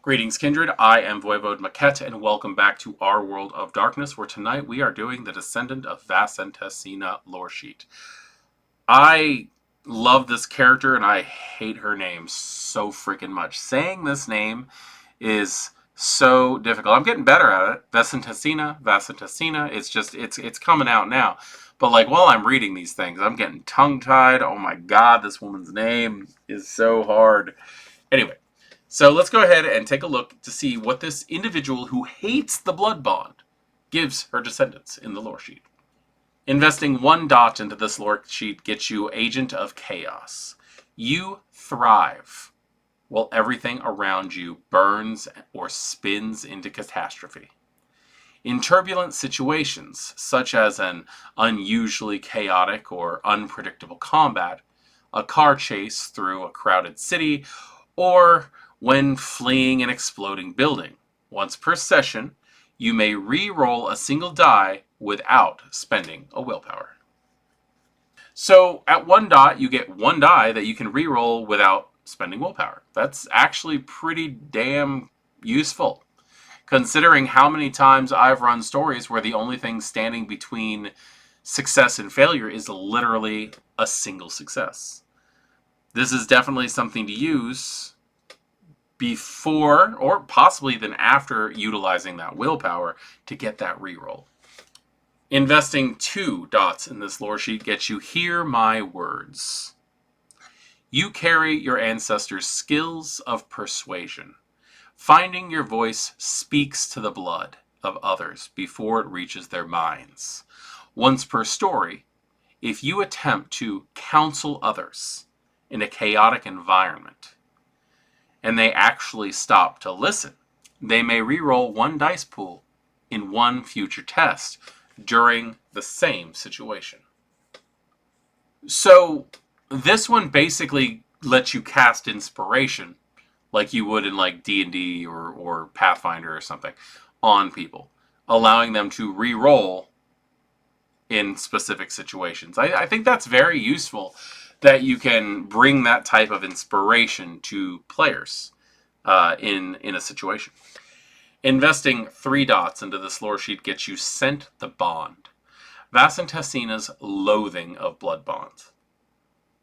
Greetings, Kindred. I am voivodemekhet, and welcome back to our World of Darkness, where tonight we are doing the Descendant of Vasantasena lore sheet. I love this character, and I hate her name so freaking much. Saying this name is So difficult. I'm getting better at it. Vasantasena. It's coming out now. But like while I'm reading these things, I'm getting tongue-tied. Oh my god, this woman's name is so hard. Anyway, so let's go ahead and take a look to see what this individual who hates the blood bond gives her descendants in the lore sheet. Investing 1 dot into this lore sheet gets you Agent of Chaos. You thrive while everything around you burns or spins into catastrophe. In turbulent situations, such as an unusually chaotic or unpredictable combat, a car chase through a crowded city, or when fleeing an exploding building, once per session, you may re-roll a single die without spending a willpower. So at 1 dot, you get 1 die that you can re-roll without spending willpower. That's actually pretty damn useful, considering how many times I've run stories where the only thing standing between success and failure is literally a single success. This is definitely something to use before or possibly then after utilizing that willpower to get that reroll. Investing 2 dots in this lore sheet gets you Hear My Words. You carry your ancestors' skills of persuasion. Finding your voice speaks to the blood of others before it reaches their minds. Once per story, if you attempt to counsel others in a chaotic environment, and they actually stop to listen, they may re-roll 1 dice pool in 1 future test during the same situation. So this one basically lets you cast inspiration like you would in like D&D or Pathfinder or something on people, allowing them to re-roll in specific situations. I think that's very useful, that you can bring that type of inspiration to players in a situation. Investing 3 dots into this lore sheet gets you Scent the Bond. Vasantasena's loathing of blood bonds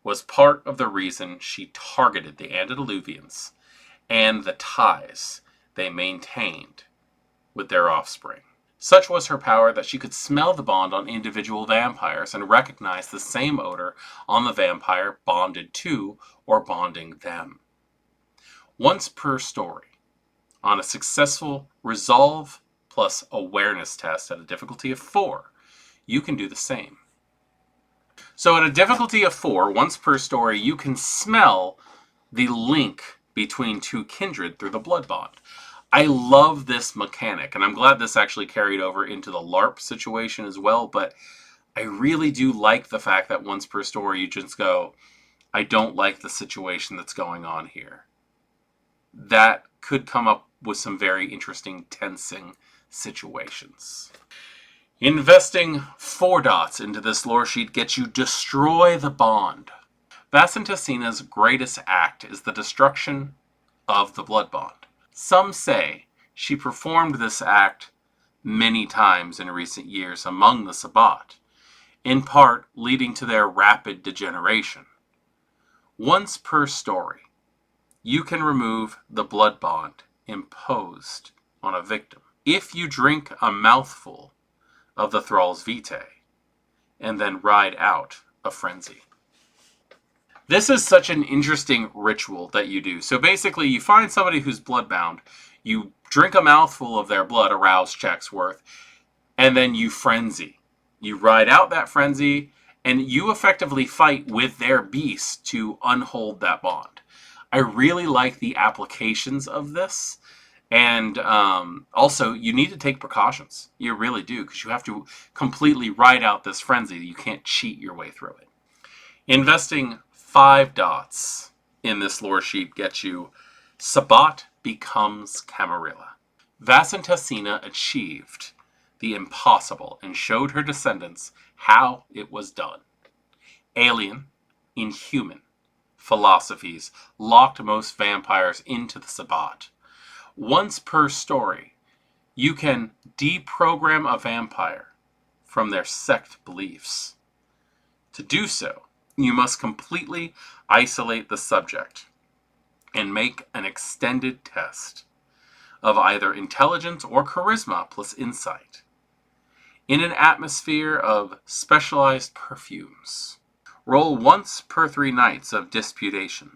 was part of the reason she targeted the antediluvians and the ties they maintained with their offspring. Such was her power that she could smell the bond on individual vampires and recognize the same odor on the vampire bonded to or bonding them. Once per story, on a successful resolve plus awareness test at a difficulty of 4, you can do the same. So at a difficulty of 4, once per story, you can smell the link between 2 kindred through the blood bond. I love this mechanic, and I'm glad this actually carried over into the LARP situation as well, but I really do like the fact that once per story you just go, I don't like the situation that's going on here. That could come up with some very interesting tensing situations. Investing 4 dots into this lore sheet gets you Destroy the Bond. Vasantasena's greatest act is the destruction of the blood bond. Some say she performed this act many times in recent years among the Sabbat, in part leading to their rapid degeneration. Once per story, you can remove the blood bond imposed on a victim if you drink a mouthful of the thrall's vitae and then ride out a frenzy. This is such an interesting ritual that you do. So basically, you find somebody who's bloodbound, you drink a mouthful of their blood, a rouse check's worth, and then you frenzy. You ride out that frenzy, and you effectively fight with their beast to unhold that bond. I really like the applications of this. And also, you need to take precautions. You really do, because you have to completely ride out this frenzy. You can't cheat your way through it. Investing 5 dots in this lore sheet gets you Sabbat becomes Camarilla. Vasantasena achieved the impossible and showed her descendants how it was done. Alien, inhuman philosophies locked most vampires into the Sabbat. Once per story, you can deprogram a vampire from their sect beliefs. To do so, you must completely isolate the subject and make an extended test. of either intelligence or charisma plus insight. In an atmosphere of specialized perfumes. Roll once per 3 nights of disputation.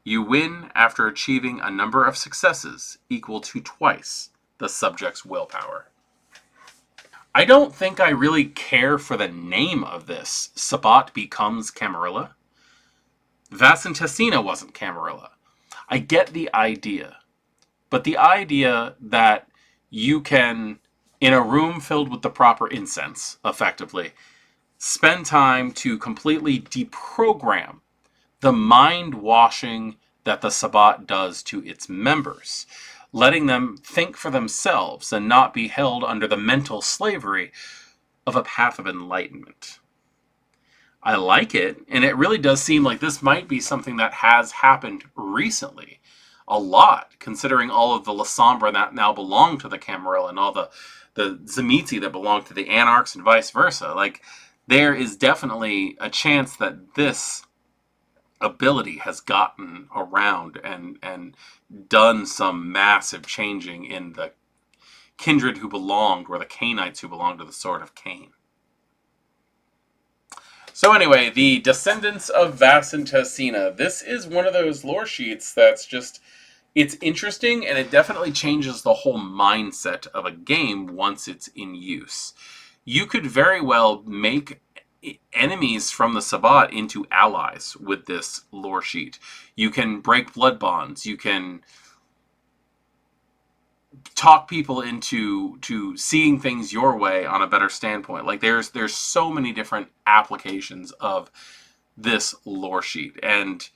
You win after achieving a number of successes equal to twice the subject's willpower. I don't think I really care for the name of this. Sabbat becomes Camarilla. Vasantasena wasn't Camarilla. I get the idea. But the idea that you can, in a room filled with the proper incense, effectively, spend time to completely deprogram the mind washing that the Sabbat does to its members, letting them think for themselves and not be held under the mental slavery of a path of enlightenment. I like it, and it really does seem like this might be something that has happened recently. A lot, considering all of the La Sombra that now belong to the Camarilla and all the Zemiti that belong to the Anarchs and vice versa. Like, there is definitely a chance that this ability has gotten around and done some massive changing in the kindred who belonged, or the Cainites who belonged to the Sword of Cain. So anyway, the Descendants of Vasantasena. This is one of those lore sheets that's just, it's interesting, and it definitely changes the whole mindset of a game once it's in use. You could very well make enemies from the Sabbat into allies with this lore sheet. You can break blood bonds. You can talk people into seeing things your way on a better standpoint. Like, there's so many different applications of this lore sheet, and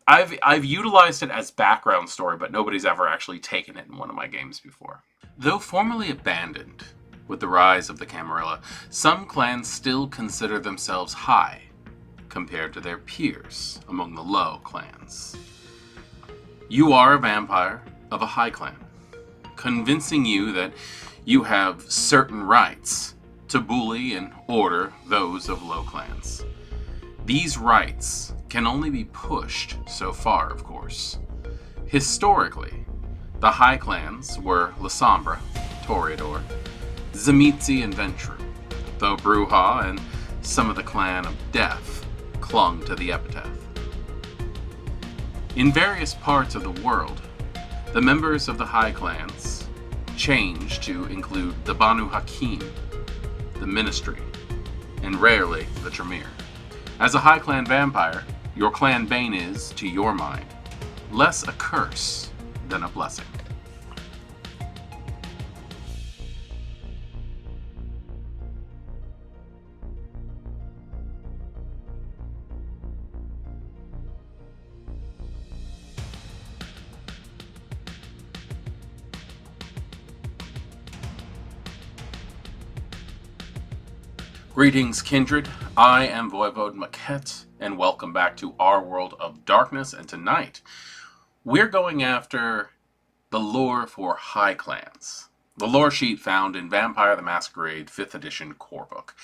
I've utilized it as background story, but nobody's ever actually taken it in one of my games before. Though formerly abandoned with the rise of the Camarilla, some clans still consider themselves high compared to their peers among the low clans. You are a vampire of a high clan, convincing you that you have certain rights to bully and order those of low clans. These rights can only be pushed so far, of course. Historically, the high clans were La Sombra, Toreador, Zemiti, and Ventru, though Bruja and some of the clan of Death clung to the epitaph. In various parts of the world, the members of the high clans changed to include the Banu Hakim, the Ministry, and rarely the Tremere. As a high clan vampire, your clan bane is, to your mind, less a curse than a blessing. Greetings, kindred. I am voivodemekhet, and welcome back to our world of darkness. And tonight, we're going after the lore for high clans. The lore sheet found in Vampire the Masquerade 5th edition Corebook.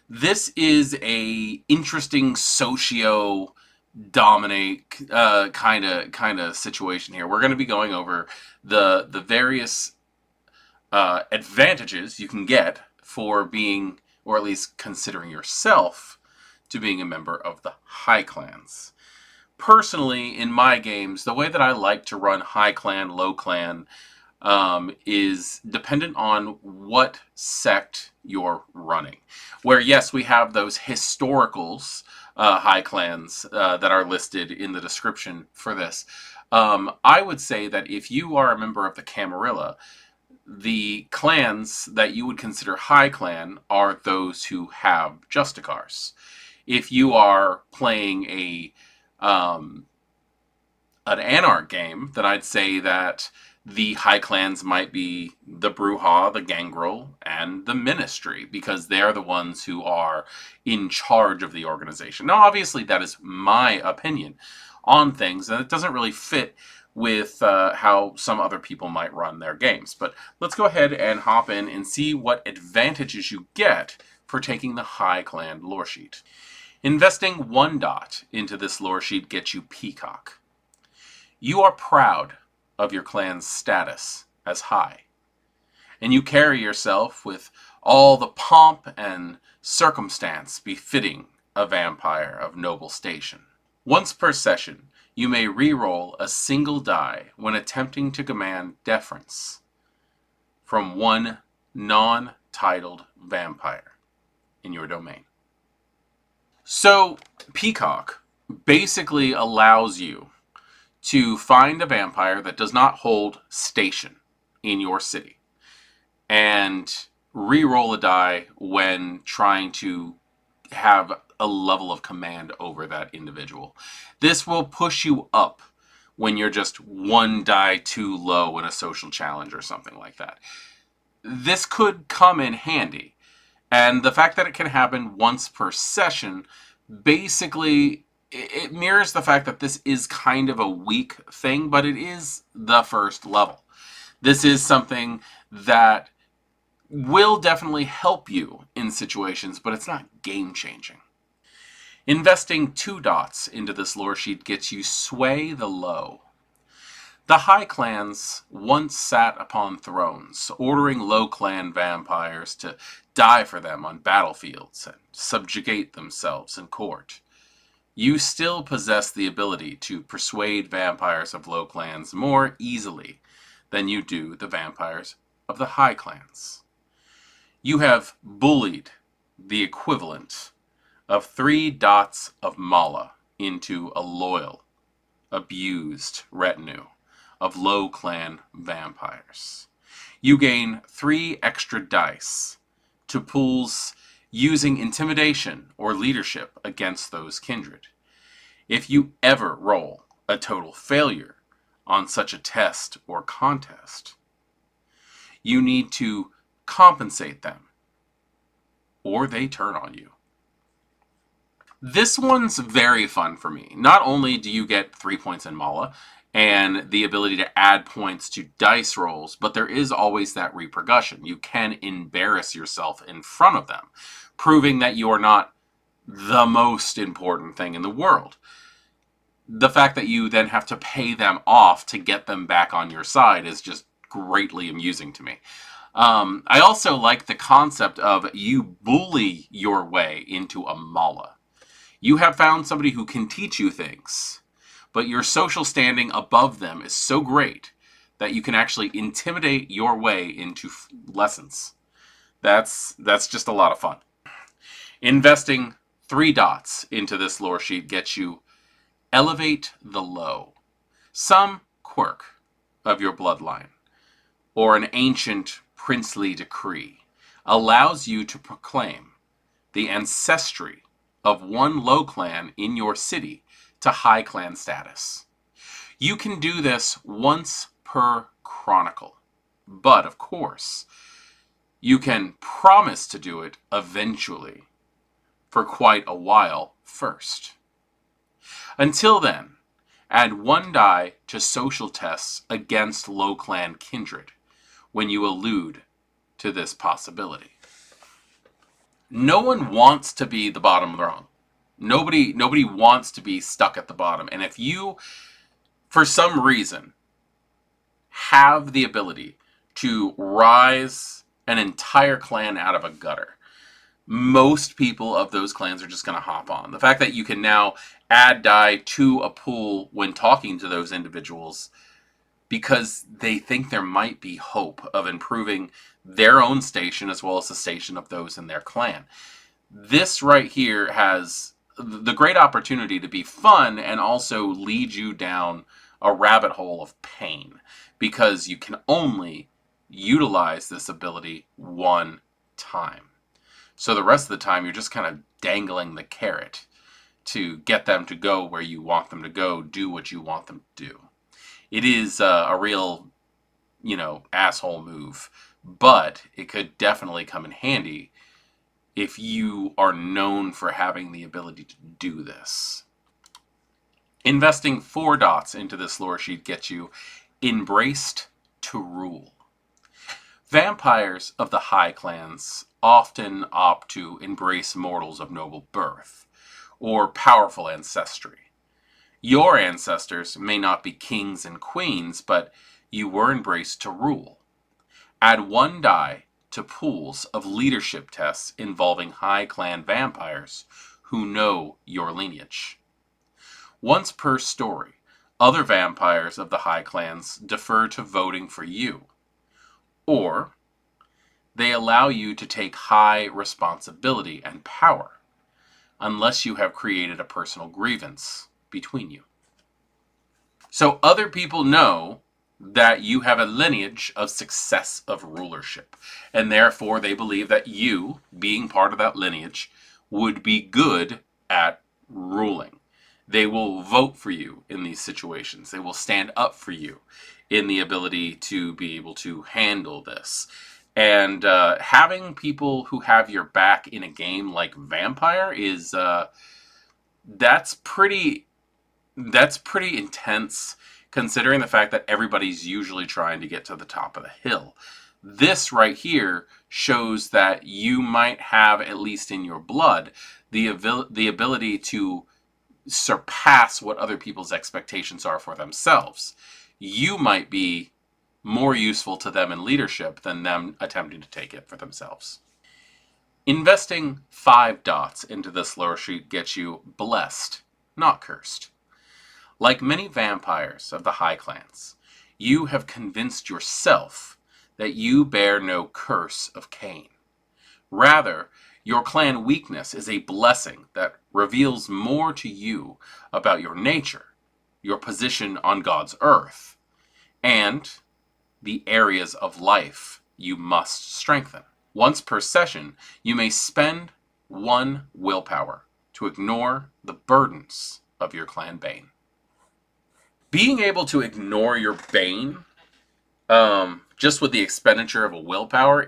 This is a interesting socio-dominate kind of situation here. We're going to be going over the various advantages you can get for being, or at least considering yourself to being a member of the high clans. Personally, in my games, the way that I like to run high clan, low clan, is dependent on what sect you're running. Where, yes, we have those historicals, high clans, that are listed in the description for this. I would say that if you are a member of the Camarilla, the clans that you would consider high clan are those who have Justicars. If you are playing an Anarch game, then I'd say that the high clans might be the Bruja, the Gangrel, and the Ministry, because they're the ones who are in charge of the organization. Now, obviously, that is my opinion on things, and it doesn't really fit with how some other people might run their games. But let's go ahead and hop in and see what advantages you get for taking the high clan lore sheet. Investing 1 dot into this lore sheet gets you Peacock. You are proud of your clan's status as high. And you carry yourself with all the pomp and circumstance befitting a vampire of noble station. Once per session, you may re-roll a single die when attempting to command deference from one non-titled vampire in your domain. So, Peacock basically allows you to find a vampire that does not hold station in your city and re-roll a die when trying to have a level of command over that individual. This will push you up when you're just one die too low in a social challenge or something like that. This could come in handy. And the fact that it can happen once per session, basically, it mirrors the fact that this is kind of a weak thing, but it is the first level. This is something that will definitely help you in situations, but it's not game-changing. Investing 2 dots into this lore sheet gets you Sway the Low. The high clans once sat upon thrones, ordering low clan vampires to die for them on battlefields and subjugate themselves in court. You still possess the ability to persuade vampires of low clans more easily than you do the vampires of the high clans. You have bullied the equivalent of 3 dots of mala into a loyal, abused retinue of low clan vampires. You gain 3 extra dice to pools using intimidation or leadership against those kindred. If you ever roll a total failure on such a test or contest, you need to compensate them, or they turn on you. This one's very fun for me. Not only do you get 3 points in mala and the ability to add points to dice rolls, but there is always that repercussion. You can embarrass yourself in front of them, proving that you are not the most important thing in the world. The fact that you then have to pay them off to get them back on your side is just greatly amusing to me. I also like the concept of you bully your way into a mala. You have found somebody who can teach you things, but your social standing above them is so great that you can actually intimidate your way into lessons. That's just a lot of fun. Investing 3 dots into this lore sheet gets you Elevate the Low. Some quirk of your bloodline, or an ancient princely decree, allows you to proclaim the ancestry of one low clan in your city to high clan status. You can do this once per chronicle, but of course, you can promise to do it eventually, for quite a while first. Until then, add 1 die to social tests against low clan kindred when you allude to this possibility. No one wants to be the bottom rung. Nobody wants to be stuck at the bottom. And if you, for some reason, have the ability to rise an entire clan out of a gutter, most people of those clans are just going to hop on. The fact that you can now add die to a pool when talking to those individuals because they think there might be hope of improving their own station as well as the station of those in their clan. This right here has the great opportunity to be fun and also lead you down a rabbit hole of pain because you can only utilize this ability 1 time. So the rest of the time you're just kind of dangling the carrot to get them to go where you want them to go, do what you want them to do. It is a real, asshole move, but it could definitely come in handy if you are known for having the ability to do this. Investing 4 dots into this lore sheet gets you Embraced to Rule. Vampires of the high clans often opt to embrace mortals of noble birth or powerful ancestry. Your ancestors may not be kings and queens, but you were embraced to rule. Add 1 die to pools of leadership tests involving high clan vampires who know your lineage. Once per story, other vampires of the high clans defer to voting for you, or they allow you to take high responsibility and power, unless you have created a personal grievance between you. So other people know that you have a lineage of success of rulership, and therefore they believe that you, being part of that lineage, would be good at ruling. They will vote for you in these situations. They will stand up for you in the ability to be able to handle this. And having people who have your back in a game like Vampire is that's pretty intense, considering the fact that everybody's usually trying to get to the top of the hill. This right here shows that you might have, at least in your blood, the ability to surpass what other people's expectations are for themselves. You might be more useful to them in leadership than them attempting to take it for themselves. Investing 5 dots into this Loresheet gets you blessed, not cursed. Like many vampires of the high clans, you have convinced yourself that you bear no curse of Cain. Rather, your clan weakness is a blessing that reveals more to you about your nature, your position on God's earth, and the areas of life you must strengthen. Once per session, you may spend 1 willpower to ignore the burdens of your clan bane. Being able to ignore your bane, just with the expenditure of a willpower,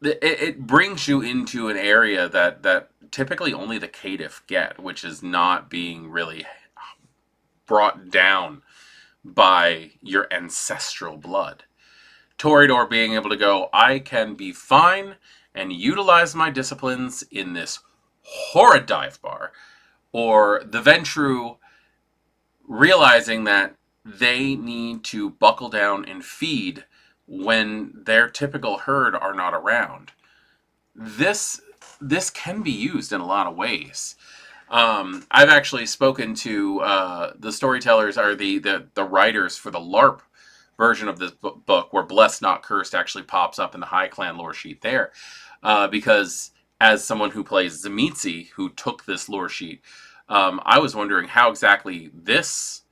it brings you into an area that typically only the caitiff get, which is not being really brought down by your ancestral blood. Toreador being able to go, I can be fine and utilize my disciplines in this horrid dive bar, or the Ventru realizing that they need to buckle down and feed when their typical herd are not around. This can be used in a lot of ways. I've actually spoken to the storytellers, or the writers for the LARP version of this book, where Blessed Not Cursed actually pops up in the High Clan lore sheet there, because as someone who plays Tzimisce, who took this lore sheet, I was wondering how exactly this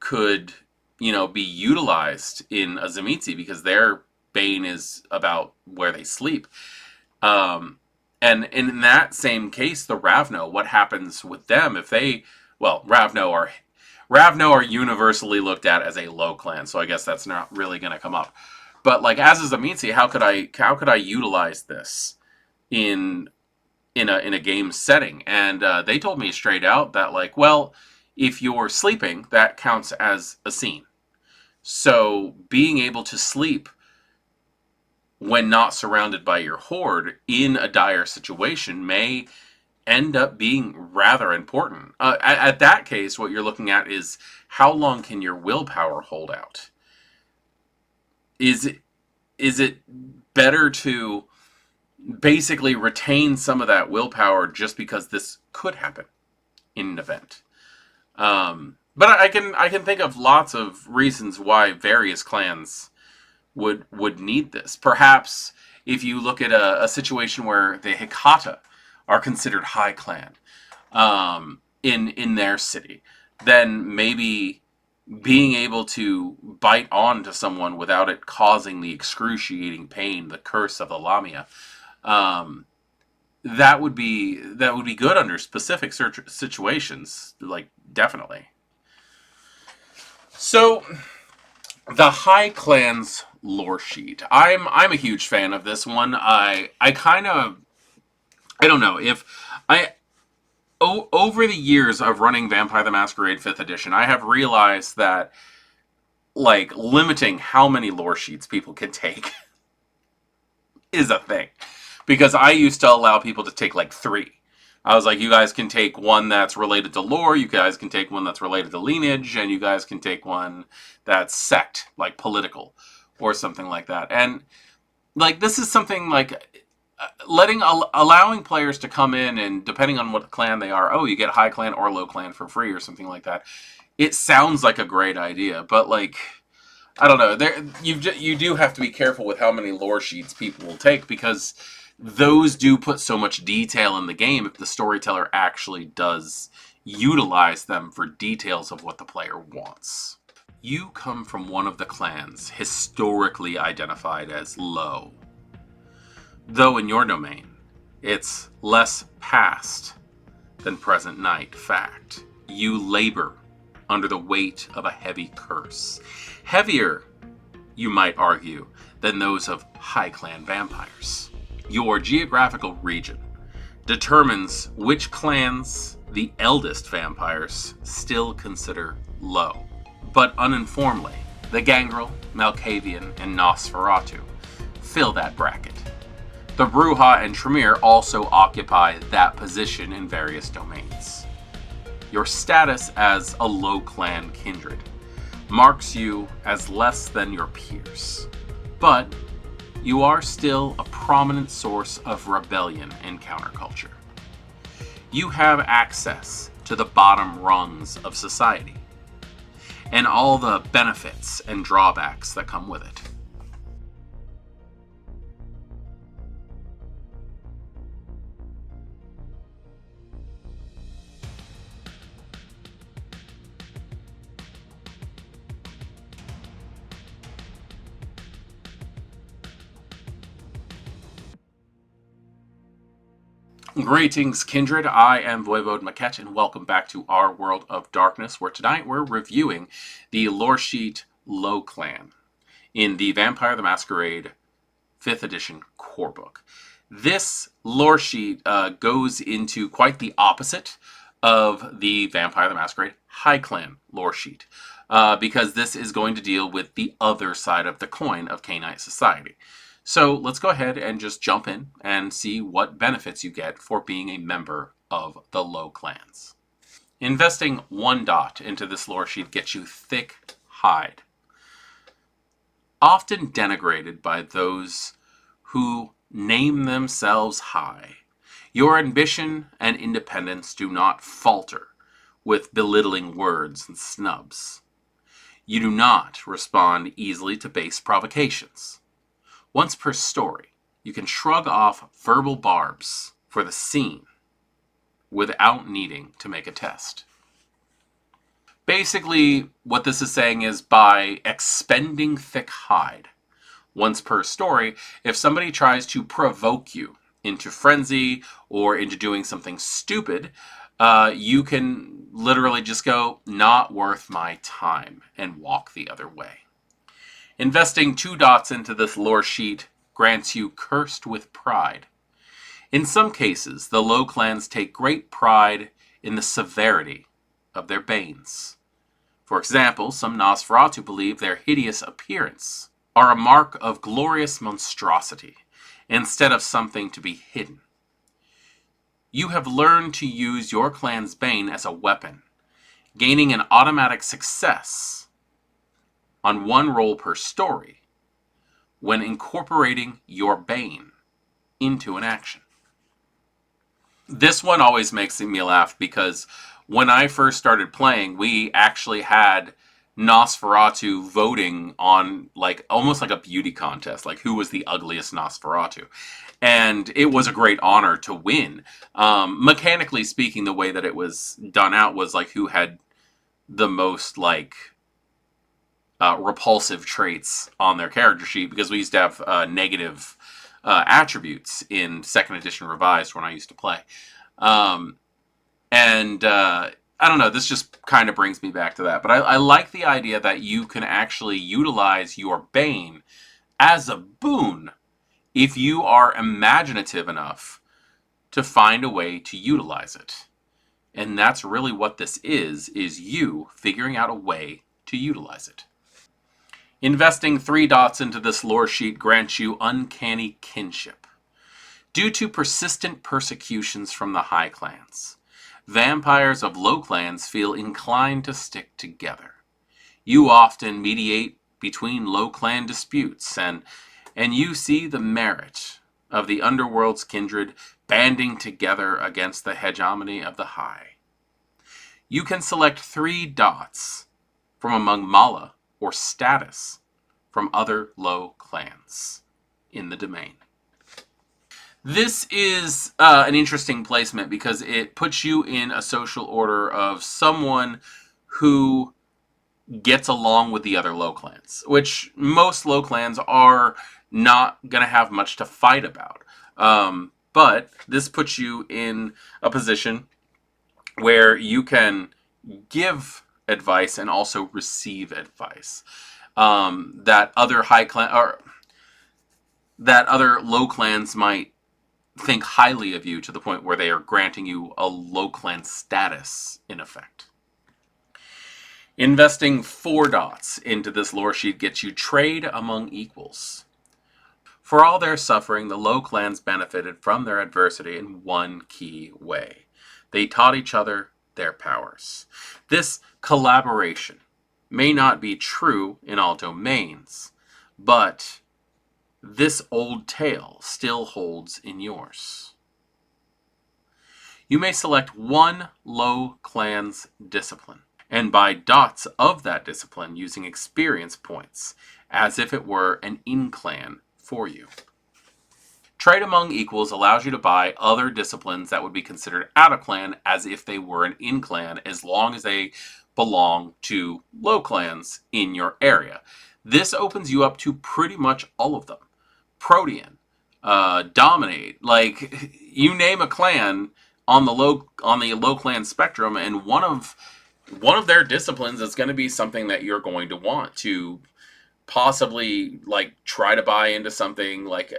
could, be utilized in a Tzimisce, because their bane is about where they sleep. And in that same case, the Ravno, what happens with them if they, Ravno are universally looked at as a low clan, so I guess that's not really going to come up. But like as a Tzimisce, how could I utilize this in a game setting? And they told me straight out that if you're sleeping, that counts as a scene. So being able to sleep when not surrounded by your horde in a dire situation may end up being rather important. At that case, what you're looking at is how long can your willpower hold out? Is it better to basically retain some of that willpower just because this could happen in an event? But I can think of lots of reasons why various clans would need this. Perhaps if you look at a situation where the Hekata are considered high clan in their city, then maybe being able to bite on to someone without it causing the excruciating pain, the curse of the Lamia, that would be good under specific situations, definitely. So the High Clans lore sheet. I'm a huge fan of this one. I don't know if over the years of running Vampire the Masquerade 5th edition, I have realized that limiting how many lore sheets people can take is a thing. Because I used to allow people to take 3. I was like, you guys can take one that's related to lore, you guys can take one that's related to lineage, and you guys can take one that's sect, like political, or something like that. And like, this is something like allowing players to come in, and depending on what clan they are, oh, you get high clan or low clan for free or something like that. It sounds like a great idea, but like, I don't know. You do have to be careful with how many lore sheets people will take, because those do put so much detail in the game if the storyteller actually does utilize them for details of what the player wants. You come from one of the clans historically identified as low. Though in your domain, it's less past than present night fact. You labor under the weight of a heavy curse. Heavier, you might argue, than those of high clan vampires. Your geographical region determines which clans the eldest vampires still consider low. But uninformedly, the Gangrel, Malkavian, and Nosferatu fill that bracket. The Brujah and Tremere also occupy that position in various domains. Your status as a low clan kindred marks you as less than your peers, but you are still a prominent source of rebellion and counterculture. You have access to the bottom rungs of society, and all the benefits and drawbacks that come with it. Greetings, kindred. I am voivodemekhet, and welcome back to our World of Darkness, where tonight we're reviewing the Loresheet Low Clan in the Vampire the Masquerade 5th edition Corebook. This lore sheet goes into quite the opposite of the Vampire the Masquerade High Clan lore sheet, because this is going to deal with the other side of the coin of Cainite society. So let's go ahead and just jump in and see what benefits you get for being a member of the low clans. Investing 1 dot into this lore sheet gets you thick hide. Often denigrated by those who name themselves high, your ambition and independence do not falter with belittling words and snubs. You do not respond easily to base provocations. Once per story, you can shrug off verbal barbs for the scene without needing to make a test. Basically, what this is saying is, by expending thick hide once per story, if somebody tries to provoke you into frenzy or into doing something stupid, you can literally just go, not worth my time, and walk the other way. Investing 2 dots into this lore sheet grants you Cursed with Pride. In some cases, the low clans take great pride in the severity of their banes. For example, some Nosferatu believe their hideous appearance are a mark of glorious monstrosity, instead of something to be hidden. You have learned to use your clan's bane as a weapon, gaining an automatic success on 1 roll per story when incorporating your bane into an action. This one always makes me laugh, because when I first started playing, we actually had Nosferatu voting on almost like a beauty contest, like who was the ugliest Nosferatu. And it was a great honor to win. Mechanically speaking, the way that it was done out was like who had the most repulsive traits on their character sheet, because we used to have negative attributes in 2nd edition revised when I used to play. I don't know, this just kind of brings me back to that. But I like the idea that you can actually utilize your bane as a boon if you are imaginative enough to find a way to utilize it. And that's really what this is you figuring out a way to utilize it. Investing 3 dots into this lore sheet grants you Uncanny Kinship. Due to persistent persecutions from the high clans, vampires of low clans feel inclined to stick together. You often mediate between low clan disputes, and you see the merit of the underworld's kindred banding together against the hegemony of the high. You can select 3 dots from among mala or status from other low clans in the domain. This is an interesting placement because it puts you in a social order of someone who gets along with the other low clans, which most low clans are not going to have much to fight about. But this puts you in a position where you can give advice and also receive advice that other high clan or that other low clans might think highly of you to the point where they are granting you a low clan status in effect. Investing 4 dots into this lore sheet gets you trade among equals. For all their suffering, the low clans benefited from their adversity in one key way. They taught each other their powers. This collaboration may not be true in all domains, but this old tale still holds in yours. You may select 1 low clan's discipline and buy dots of that discipline using experience points as if it were an in-clan for you. Trade among equals allows you to buy other disciplines that would be considered out of clan as if they were an in-clan, as long as they belong to low clans in your area. This opens you up to pretty much all of them. Protean, Dominate, like you name a clan on the low clan spectrum, and one of their disciplines is going to be something that you're going to want to possibly like try to buy into, something like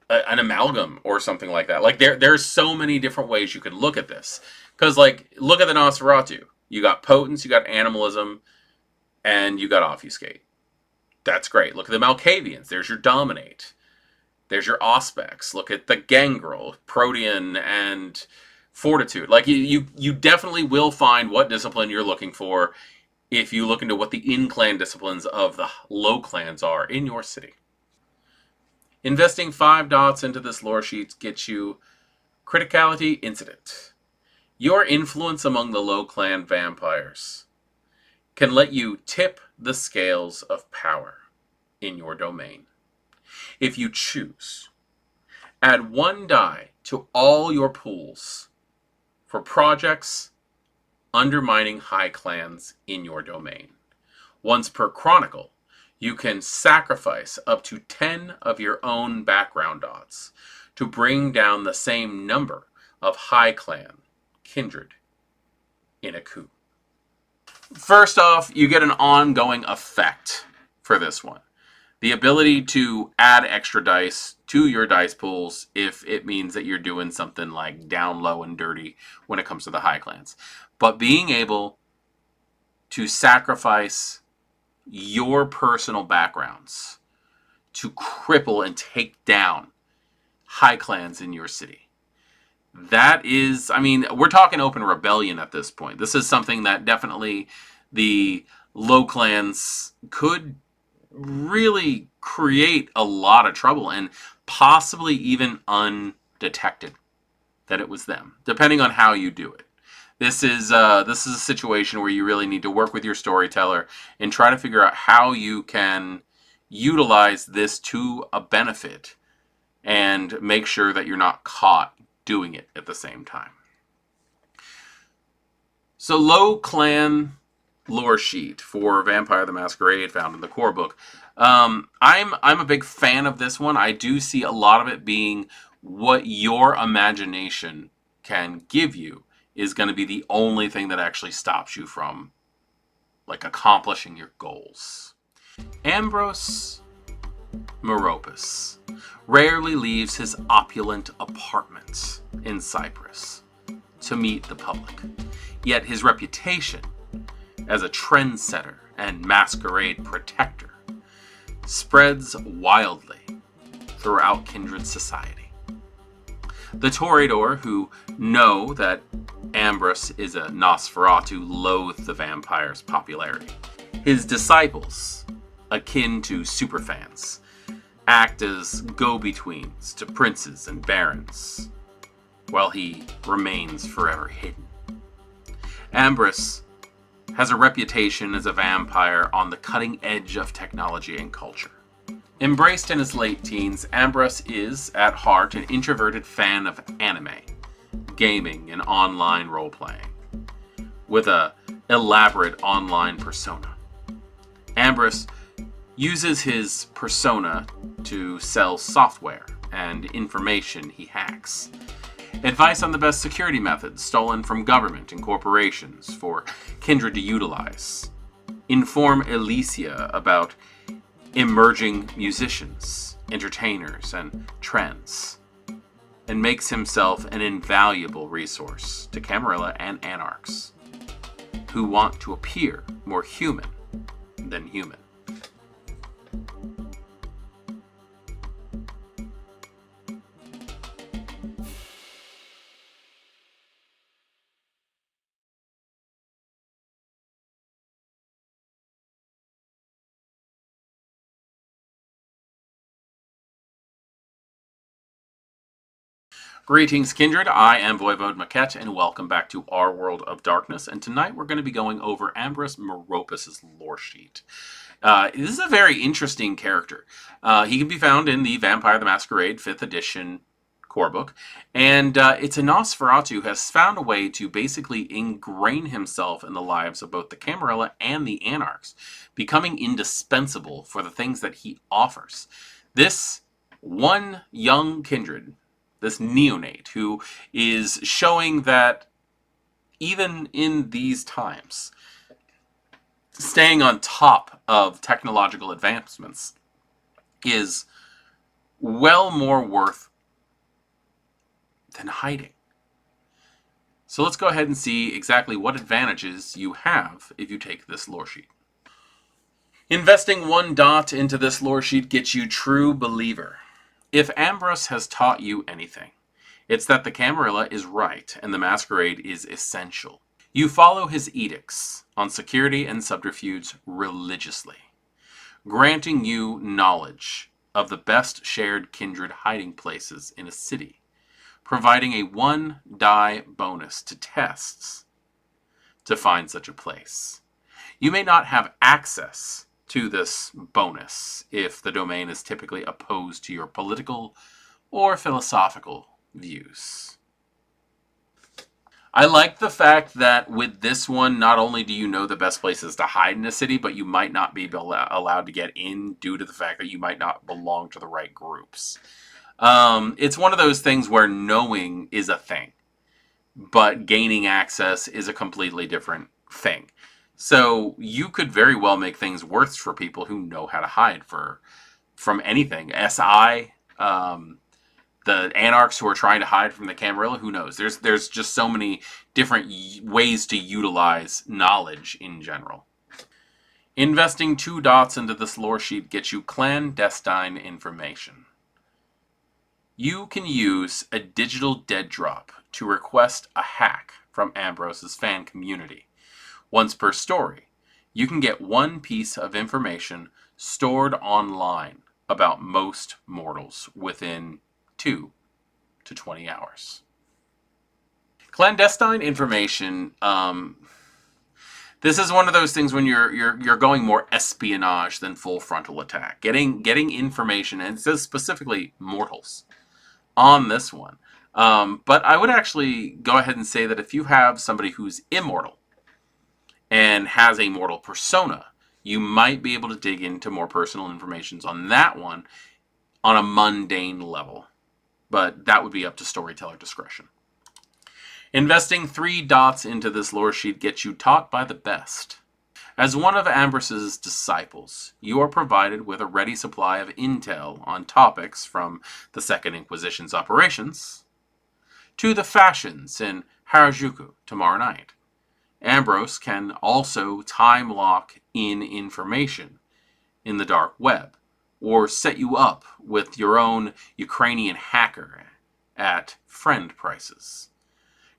an amalgam or something like that. Like there's so many different ways you could look at this, because like look at the Nosferatu. You got Potence, you got Animalism, and you got Obfuscate. That's great. Look at the Malkavians. There's your Dominate. There's your Auspex. Look at the Gangrel, Protean, and Fortitude. Like you definitely will find what discipline you're looking for if you look into what the in-clan disciplines of the low clans are in your city. Investing 5 dots into this lore sheet gets you Criticality Incident. Your influence among the low clan vampires can let you tip the scales of power in your domain. If you choose, add 1 die to all your pools for projects undermining high clans in your domain. Once per chronicle, you can sacrifice up to 10 of your own background dots to bring down the same number of high clan kindred in a coup. First off, you get an ongoing effect for this one. The ability to add extra dice to your dice pools if it means that you're doing something like down low and dirty when it comes to the high clans. But being able to sacrifice your personal backgrounds to cripple and take down high clans in your city. That is, I mean, we're talking open rebellion at this point. This is something that definitely the low clans could really create a lot of trouble and possibly even undetected that it was them, depending on how you do it. This is a situation where you really need to work with your storyteller and try to figure out how you can utilize this to a benefit and make sure that you're not caught doing it at the same time. So low clan lore sheet for Vampire the Masquerade found in the Corebook. I'm a big fan of this one. I do see a lot of it being what your imagination can give you is going to be the only thing that actually stops you from like accomplishing your goals. Ambrus Maropis rarely leaves his opulent apartment in Cyprus to meet the public. Yet his reputation as a trendsetter and masquerade protector spreads wildly throughout kindred society. The Toreador, who know that Ambrus is a Nosferatu, loathe the vampire's popularity. His disciples, akin to superfans, act as go-betweens to princes and barons, while he remains forever hidden. Ambrus has a reputation as a vampire on the cutting edge of technology and culture. Embraced in his late teens, Ambrus is, at heart, an introverted fan of anime, gaming, and online role-playing, with an elaborate online persona. Ambrus uses his persona to sell software and information he hacks. Advice on the best security methods stolen from government and corporations for kindred to utilize. Inform Elysia about emerging musicians, entertainers, and trends. And makes himself an invaluable resource to Camarilla and Anarchs who want to appear more human than human. Greetings, Kindred. I am voivodemekhet, and welcome back to our World of Darkness. And tonight we're going to be going over Ambrus Maropis' lore sheet. This is a very interesting character. He can be found in the Vampire the Masquerade 5th edition Corebook. And it's a Nosferatu who has found a way to basically ingrain himself in the lives of both the Camarilla and the Anarchs, becoming indispensable for the things that he offers. This one young kindred, this neonate, who is showing that even in these times, staying on top of technological advancements is well more worth than hiding. So let's go ahead and see exactly what advantages you have if you take this lore sheet. Investing 1 dot into this lore sheet gets you True Believer. If Ambrus has taught you anything, it's that the Camarilla is right and the Masquerade is essential. You follow his edicts on security and subterfuge religiously, granting you knowledge of the best shared kindred hiding places in a city, providing a 1 die bonus to tests to find such a place. You may not have access to this bonus if the domain is typically opposed to your political or philosophical views. I like the fact that with this one, not only do you know the best places to hide in a city, but you might not be allowed to get in due to the fact that you might not belong to the right groups. It's one of those things where knowing is a thing, but gaining access is a completely different thing. So you could very well make things worse for people who know how to hide from anything. SI, the Anarchs who are trying to hide from the Camarilla, who knows? There's just so many different ways to utilize knowledge in general. Investing 2 dots into this lore sheet gets you clandestine information. You can use a digital dead drop to request a hack from Ambros's fan community. Once per story, you can get 1 piece of information stored online about most mortals within 2 to 20 hours. Clandestine information, this is one of those things when you're going more espionage than full frontal attack. Getting information, and it says specifically mortals on this one. But I would actually go ahead and say that if you have somebody who's immortal and has a mortal persona, you might be able to dig into more personal information on that one on a mundane level. But that would be up to storyteller discretion. Investing 3 dots into this lore sheet gets you taught by the best. As one of Ambrus's disciples, you are provided with a ready supply of intel on topics from the Second Inquisition's operations to the fashions in Harajuku tomorrow night. Ambrus can also time lock in information in the dark web, or set you up with your own Ukrainian hacker at friend prices.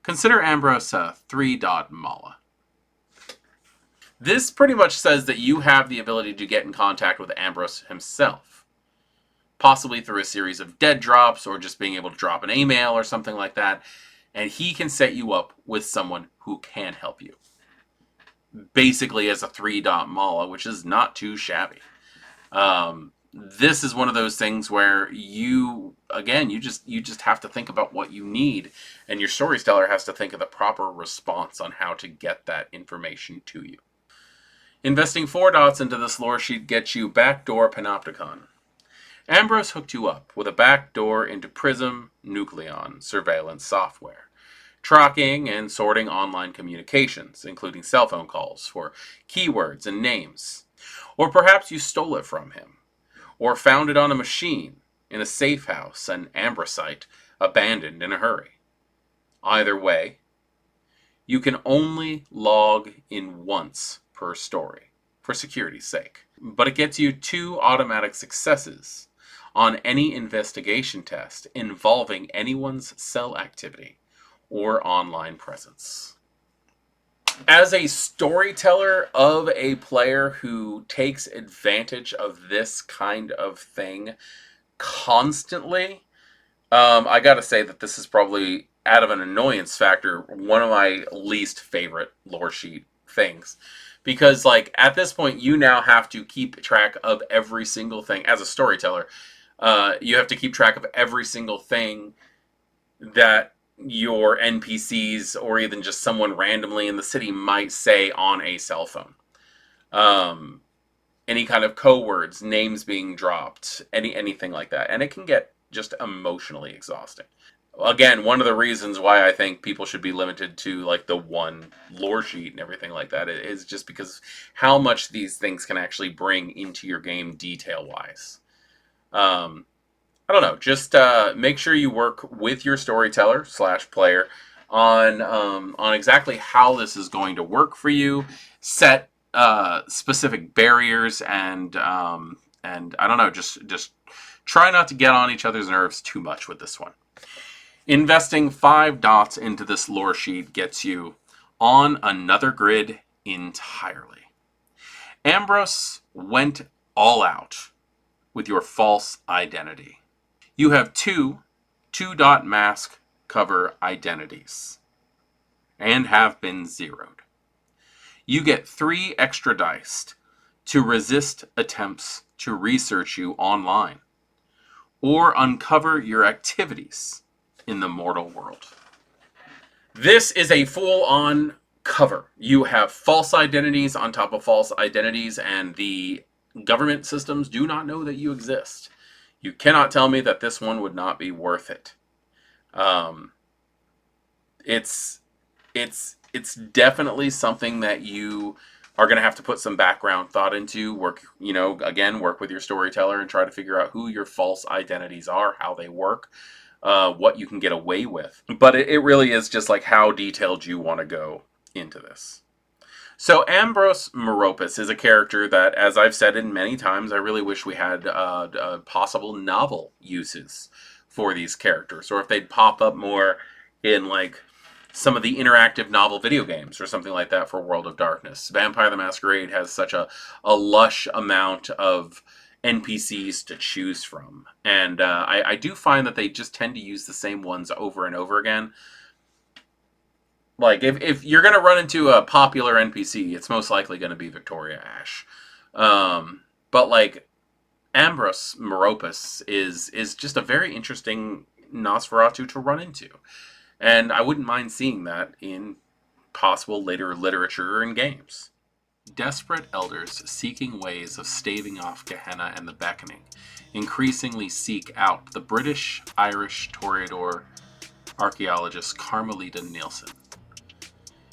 Consider Ambrus a 3-dot mala. This pretty much says that you have the ability to get in contact with Ambrus himself, possibly through a series of dead drops or just being able to drop an email or something like that, and he can set you up with someone who can help you. Basically as a 3-dot mala, which is not too shabby. This is one of those things where you just have to think about what you need, and your storyteller has to think of the proper response on how to get that information to you. Investing 4 dots into this lore sheet gets you Backdoor Panopticon. Ambrus hooked you up with a backdoor into Prism Nucleon surveillance software, tracking and sorting online communications, including cell phone calls for keywords and names. Or perhaps you stole it from him, or found it on a machine in a safe house, an Ambrusite abandoned in a hurry. Either way, you can only log in once per story, for security's sake. But it gets you 2 automatic successes on any investigation test involving anyone's cell activity or online presence. As a storyteller of a player who takes advantage of this kind of thing constantly, I gotta say that this is probably, out of an annoyance factor, one of my least favorite lore sheet things. Because, like, at this point, you now have to keep track of every single thing. As a storyteller, you have to keep track of every single thing that your NPCs or even just someone randomly in the city might say on a cell phone. Any kind of code words, names being dropped, anything like that. And it can get just emotionally exhausting. Again, one of the reasons why I think people should be limited to like the one lore sheet and everything like that is just because how much these things can actually bring into your game detail-wise. I don't know. Just make sure you work with your storyteller / player on exactly how this is going to work for you. Set specific barriers and I don't know. Just try not to get on each other's nerves too much with this one. Investing 5 dots into this lore sheet gets you on another grid entirely. Ambrus went all out with your false identity. You have 2 2-dot mask cover identities and have been zeroed. You get 3 extra dice to resist attempts to research you online or uncover your activities in the mortal world. This is a full-on cover. You have false identities on top of false identities, and the government systems do not know that you exist. You cannot tell me that this one would not be worth it. It's definitely something that you are going to have to put some background thought into. Work with your storyteller and try to figure out who your false identities are, how they work, what you can get away with. But it really is just like how detailed you want to go into this. So Ambrus Maropis is a character that, as I've said in many times, I really wish we had possible novel uses for these characters, or if they'd pop up more in like some of the interactive novel video games or something like that for World of Darkness. Vampire the Masquerade has such a lush amount of NPCs to choose from, and I do find that they just tend to use the same ones over and over again. Like, if you're going to run into a popular NPC, it's most likely going to be Victoria Ash. But, like, Ambrus Maropis is just a very interesting Nosferatu to run into. And I wouldn't mind seeing that in possible later literature and games. Desperate elders seeking ways of staving off Gehenna and the Beckoning increasingly seek out the British-Irish Toreador archaeologist Carmelita Neillson.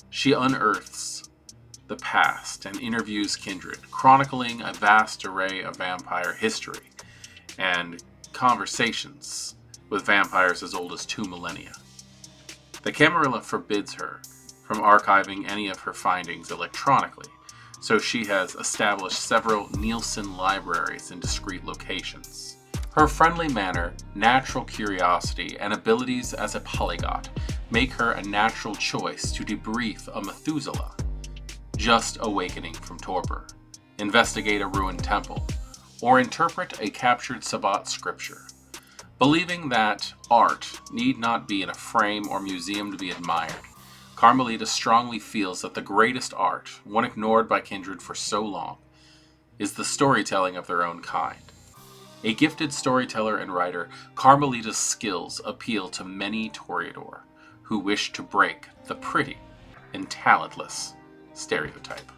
She unearths the past and interviews kindred, chronicling a vast array of vampire history and conversations with vampires as old as 2 millennia. The Camarilla forbids her from archiving any of her findings electronically so she has established several Neillson libraries in discrete locations. Her friendly manner, natural curiosity, and abilities as a polyglot make her a natural choice to debrief a Methuselah just awakening from torpor, investigate a ruined temple, or interpret a captured Sabbat scripture. Believing that art need not be in a frame or museum to be admired, Carmelita strongly feels that the greatest art, one ignored by kindred for so long, is the storytelling of their own kind. A gifted storyteller and writer, Carmelita's skills appeal to many Toreador who wish to break the pretty and talentless stereotype.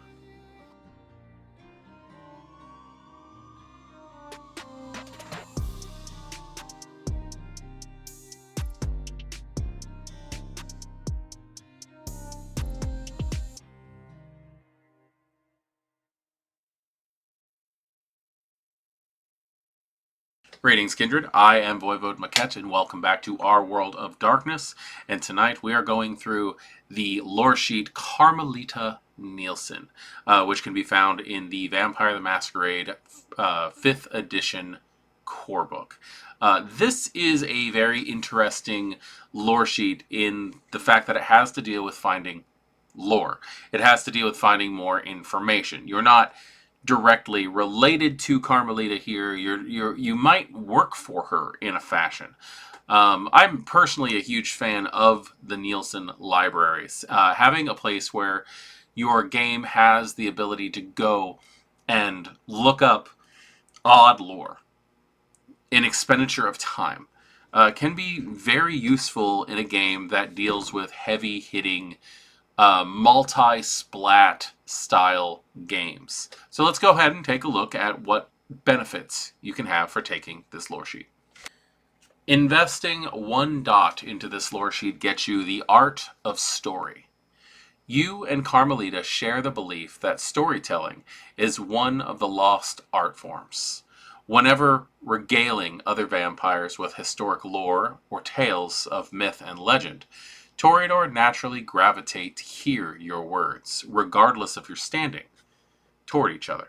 Greetings, kindred. I am voivodemekhet, and welcome back to our World of Darkness. And tonight we are going through the Loresheet Carmelita Neillson, which can be found in the Vampire the Masquerade 5th edition Corebook. This is a very interesting lore sheet in the fact that it has to deal with finding lore. It has to deal with finding more information. You're not directly related to Carmelita here. You might work for her in a fashion. I'm personally a huge fan of the Neillson libraries. Having a place where your game has the ability to go and look up odd lore in expenditure of time can be very useful in a game that deals with heavy-hitting multi-splat style games. So let's go ahead and take a look at what benefits you can have for taking this lore sheet. Investing 1 dot into this lore sheet gets you the art of story. You and Carmelita share the belief that storytelling is one of the lost art forms. Whenever regaling other vampires with historic lore or tales of myth and legend, Toreador naturally gravitate to hear your words, regardless of your standing, toward each other.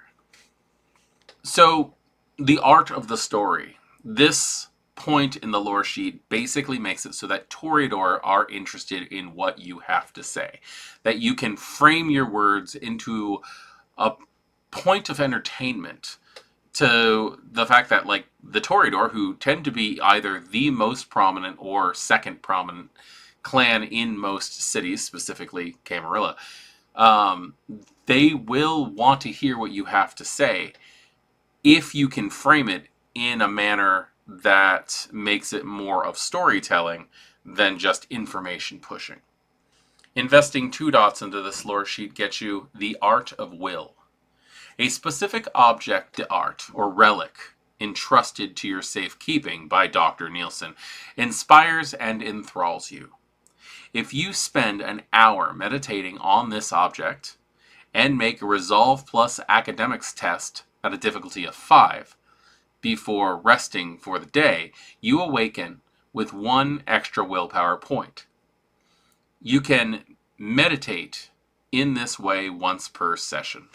So, the art of the story. This point in the lore sheet basically makes it so that Toreador are interested in what you have to say. That you can frame your words into a point of entertainment to the fact that, like, the Toreador, who tend to be either the most prominent or second prominent clan in most cities, specifically Camarilla, they will want to hear what you have to say if you can frame it in a manner that makes it more of storytelling than just information pushing. Investing 2 dots into this lore sheet gets you the art of will. A specific object d'art or relic entrusted to your safekeeping by Dr. Neillson inspires and enthralls you. If you spend an hour meditating on this object and make a Resolve plus Academics test at a difficulty of 5 before resting for the day, you awaken with 1 extra willpower point. You can meditate in this way once per session.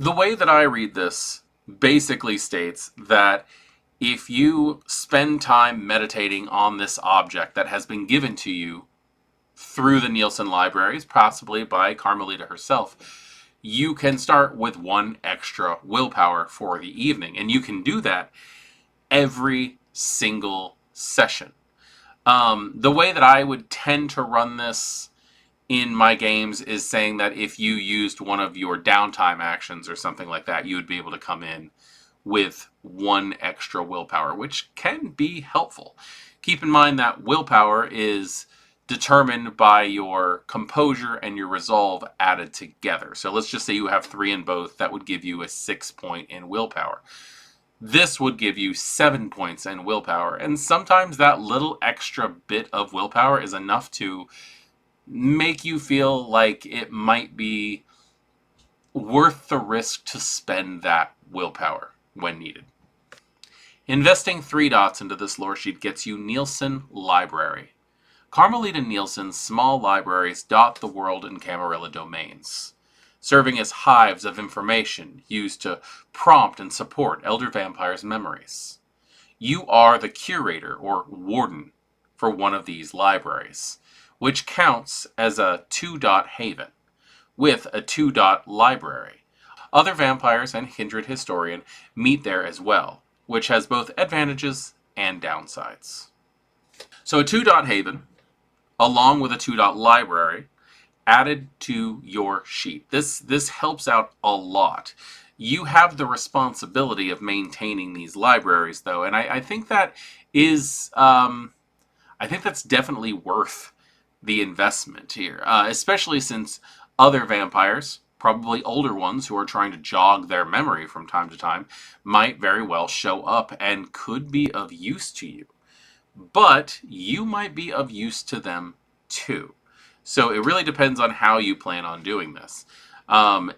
The way that I read this basically states that if you spend time meditating on this object that has been given to you through the Neillson libraries, possibly by Carmelita herself, you can start with 1 extra willpower for the evening. And you can do that every single session. The way that I would tend to run this in my games is saying that if you used one of your downtime actions or something like that, you would be able to come in with 1 extra willpower, which can be helpful. Keep in mind that willpower is determined by your composure and your resolve added together. So let's just say you have 3 in both. That would give you a 6 point in willpower. This would give you 7 points in willpower. And sometimes that little extra bit of willpower is enough to make you feel like it might be worth the risk to spend that willpower when needed. Investing 3 dots into this lore sheet gets you Neillson Library. Carmelita Neillson's small libraries dot the world in Camarilla domains. serving as hives of information used to prompt and support elder vampires' memories. You are the curator or warden for one of these libraries, which counts as a 2-dot haven with a 2-dot library. Other vampires and kindred historian meet there as well, which has both advantages and downsides. So a 2-dot haven, along with a 2-dot library, added to your sheet. This helps out a lot. You have the responsibility of maintaining these libraries, though, and I think that is, I think that's definitely worth the investment here, especially since other vampires, probably older ones who are trying to jog their memory from time to time, might very well show up and could be of use to you. But you might be of use to them too. So it really depends on how you plan on doing this.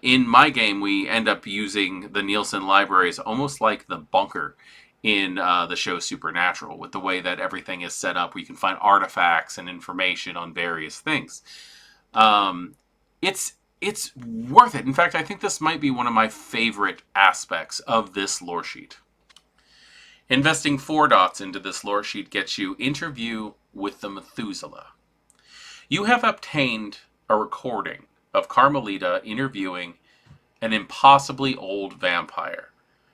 In my game, we end up using the Neillson libraries almost like the bunker in the show Supernatural, with the way that everything is set up. We can find artifacts and information on various things. It's worth it. In fact, I think this might be one of my favorite aspects of this lore sheet. Investing 4 dots into this lore sheet gets you Interview with the Methuselah. You have obtained a recording of Carmelita interviewing an impossibly old vampire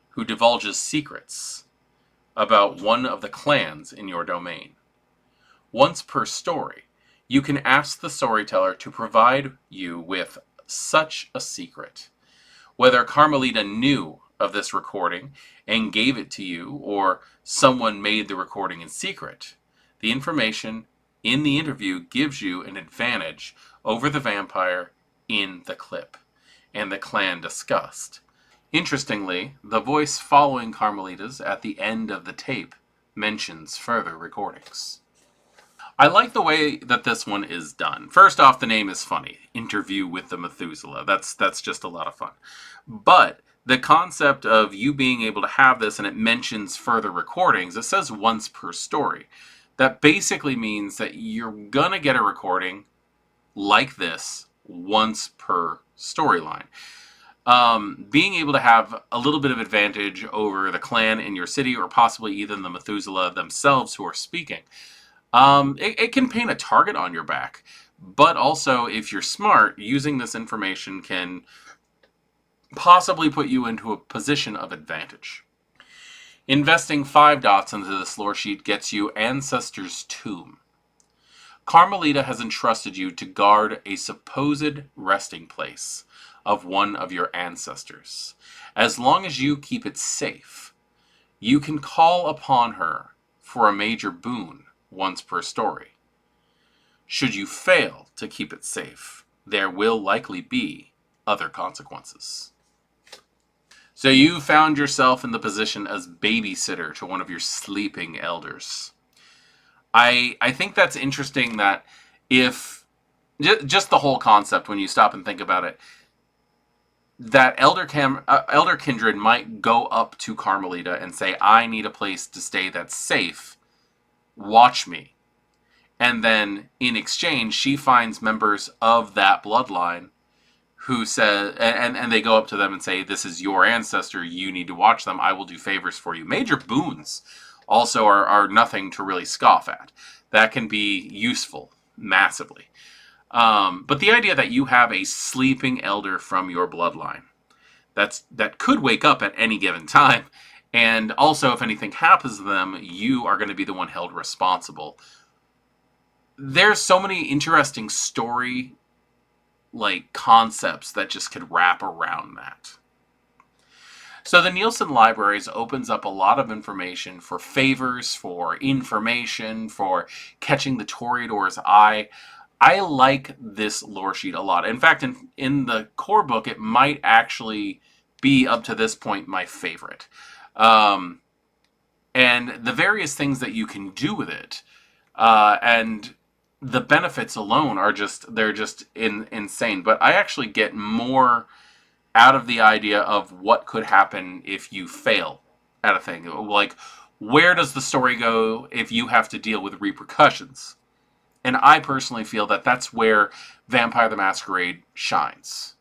who divulges secrets about one of the clans in your domain. Once per story, you can ask the storyteller to provide you with such a secret. Whether Carmelita knew of this recording and gave it to you, or someone made the recording in secret, the information in the interview gives you an advantage over the vampire in the clip and the clan discussed. Interestingly, the voice following Carmelita's at the end of the tape mentions further recordings. I like the way that this one is done. First off, the name is funny. Interview with the Methuselah. That's just a lot of fun. But the concept of you being able to have this and it mentions further recordings, it says once per story. That basically means that you're going to get a recording like this once per storyline. Being able to have a little bit of advantage over the clan in your city, or possibly even the Methuselah themselves who are speaking. It can paint a target on your back, but also, if you're smart, using this information can possibly put you into a position of advantage. Investing 5 dots into this lore sheet gets you Ancestor's Tomb. Carmelita has entrusted you to guard a supposed resting place of one of your ancestors. As long as you keep it safe, you can call upon her for a major boon once per story. Should you fail to keep it safe, there will likely be other consequences. So you found yourself in the position as babysitter to one of your sleeping elders. I think that's interesting that if, just the whole concept when you stop and think about it, that elder kindred might go up to Carmelita and say, I need a place to stay that's safe, watch me. And then in exchange, she finds members of that bloodline who says, and they go up to them and say, this is your ancestor, you need to watch them, I will do favors for you. Major boons also are nothing to really scoff at. That can be useful massively. But the idea that you have a sleeping elder from your bloodline that could wake up at any given time, and also if anything happens to them, you are going to be the one held responsible. There's so many interesting story concepts that just could wrap around that. So the Neillson Libraries opens up a lot of information for favors, for information, for catching the Toreador's eye. I like this lore sheet a lot. In fact, in the core book, it might actually be, up to this point, my favorite. And the various things that you can do with it, and the benefits alone are they're just insane. But I actually get more out of the idea of what could happen if you fail at a thing. Like, where does the story go if you have to deal with repercussions? And I personally feel that that's where Vampire the Masquerade shines.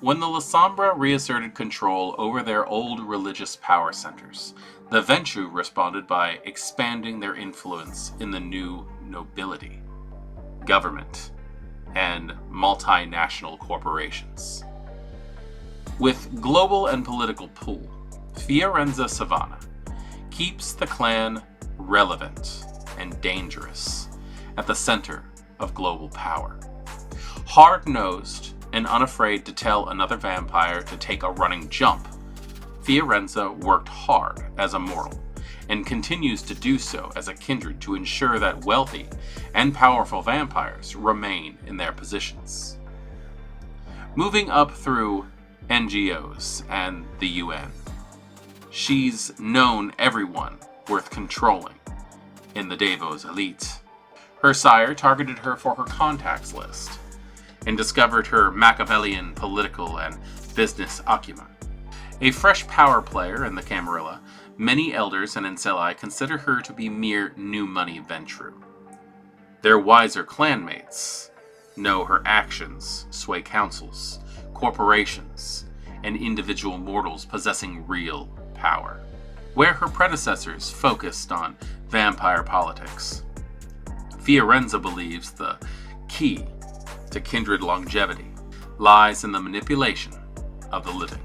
When the Lasombra reasserted control over their old religious power centers, the Ventrue responded by expanding their influence in the new nobility, government, and multinational corporations. With global and political pull, Fiorenza Savona keeps the clan relevant and dangerous at the center of global power. Hard-nosed and unafraid to tell another vampire to take a running jump, Fiorenza worked hard as a mortal and continues to do so as a kindred to ensure that wealthy and powerful vampires remain in their positions. Moving up through NGOs and the UN, she's known everyone worth controlling in the Davos elite. Her sire targeted her for her contacts list and discovered her Machiavellian political and business acumen. A fresh power player in the Camarilla, many elders and Ancilli consider her to be mere new money Ventrue. Their wiser clanmates know her actions sway councils, corporations, and individual mortals possessing real power. Where her predecessors focused on vampire politics, Fiorenza believes the key to kindred longevity lies in the manipulation of the living.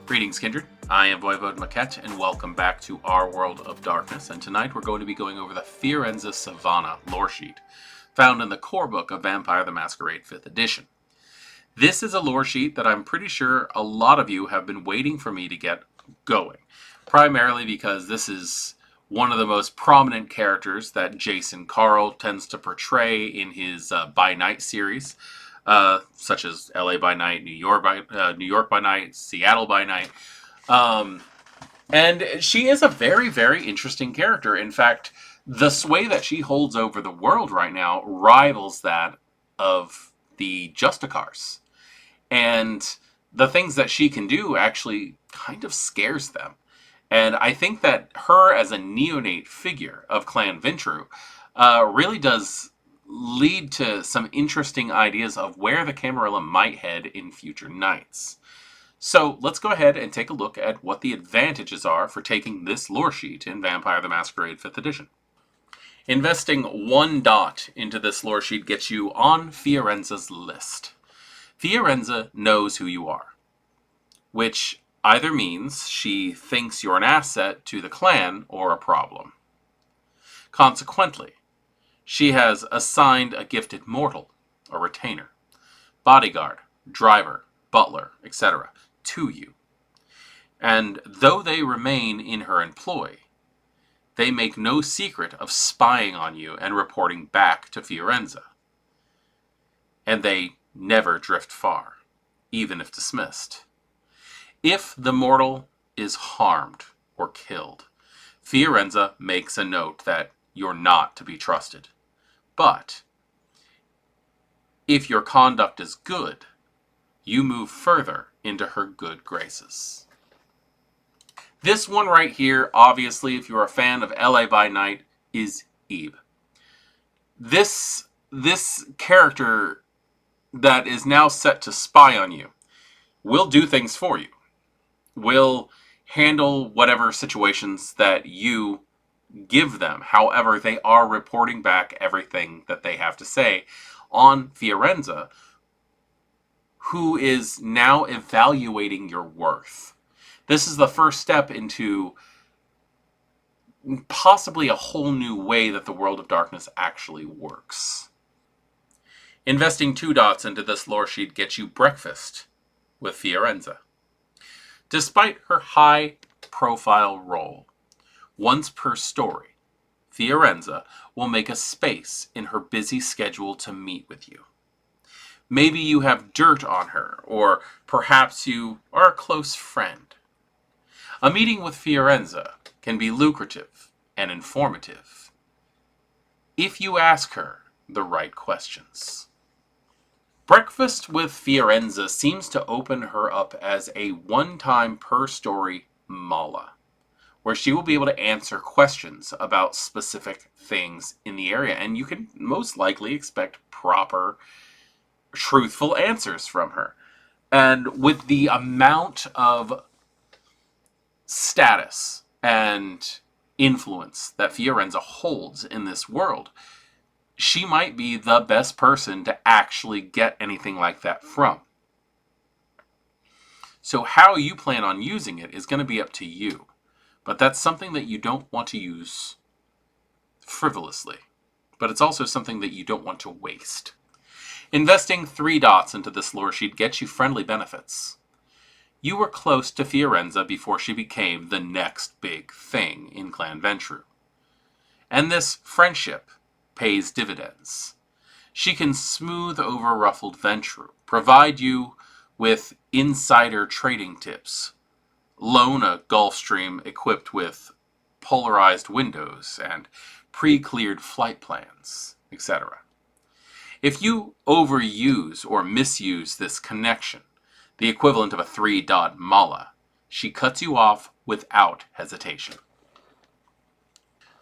Greetings, kindred. I am voivodemekhet, and welcome back to our World of Darkness. And tonight we're going to be going over the Fiorenza Savona Loresheet, found in the Corebook of Vampire the Masquerade 5th Edition. This is a lore sheet that I'm pretty sure a lot of you have been waiting for me to get going, primarily because this is one of the most prominent characters that Jason Karl tends to portray in his By Night series. Such as LA by Night, New York by Night, Seattle by Night. And she is a very, very interesting character. In fact, the sway that she holds over the world right now rivals that of the Justicars. And the things that she can do actually kind of scares them. And I think that her as a neonate figure of Clan Ventrue really does lead to some interesting ideas of where the Camarilla might head in future nights. So let's go ahead and take a look at what the advantages are for taking this lore sheet in Vampire the Masquerade 5th Edition. Investing 1 dot into this lore sheet gets you on Fiorenza's list. Fiorenza knows who you are, which either means she thinks you're an asset to the clan or a problem. Consequently, she has assigned a gifted mortal, a retainer, bodyguard, driver, butler, etc. to you. And though they remain in her employ, they make no secret of spying on you and reporting back to Fiorenza. And they never drift far, even if dismissed. If the mortal is harmed or killed, Fiorenza makes a note that you're not to be trusted. But if your conduct is good, you move further into her good graces. This one right here, obviously, if you're a fan of LA by Night, is Eve. This character that is now set to spy on you will do things for you. Will handle whatever situations that you give them. However, they are reporting back everything that they have to say on Fiorenza, who is now evaluating your worth. This is the first step into possibly a whole new way that the World of Darkness actually works. Investing 2 dots into this lore sheet gets you breakfast with Fiorenza. Despite her high-profile role, once per story, Fiorenza will make a space in her busy schedule to meet with you. Maybe you have dirt on her, or perhaps you are a close friend. A meeting with Fiorenza can be lucrative and informative. if you ask her the right questions. Breakfast with Fiorenza seems to open her up as a one-time per-story mala, where she will be able to answer questions about specific things in the area, and you can most likely expect proper, truthful answers from her. And with the amount of status and influence that Fiorenza holds in this world, she might be the best person to actually get anything like that from. So how you plan on using it is going to be up to you. But that's something that you don't want to use frivolously. But it's also something that you don't want to waste. Investing 3 dots into this lore sheet gets you friendly benefits. You were close to Fiorenza before she became the next big thing in Clan Ventru. And this friendship pays dividends. She can smooth over ruffled Ventru, provide you with insider trading tips, loan a Gulfstream equipped with polarized windows and pre-cleared flight plans, etc. If you overuse or misuse this connection, the equivalent of a 3-dot mala, she cuts you off without hesitation.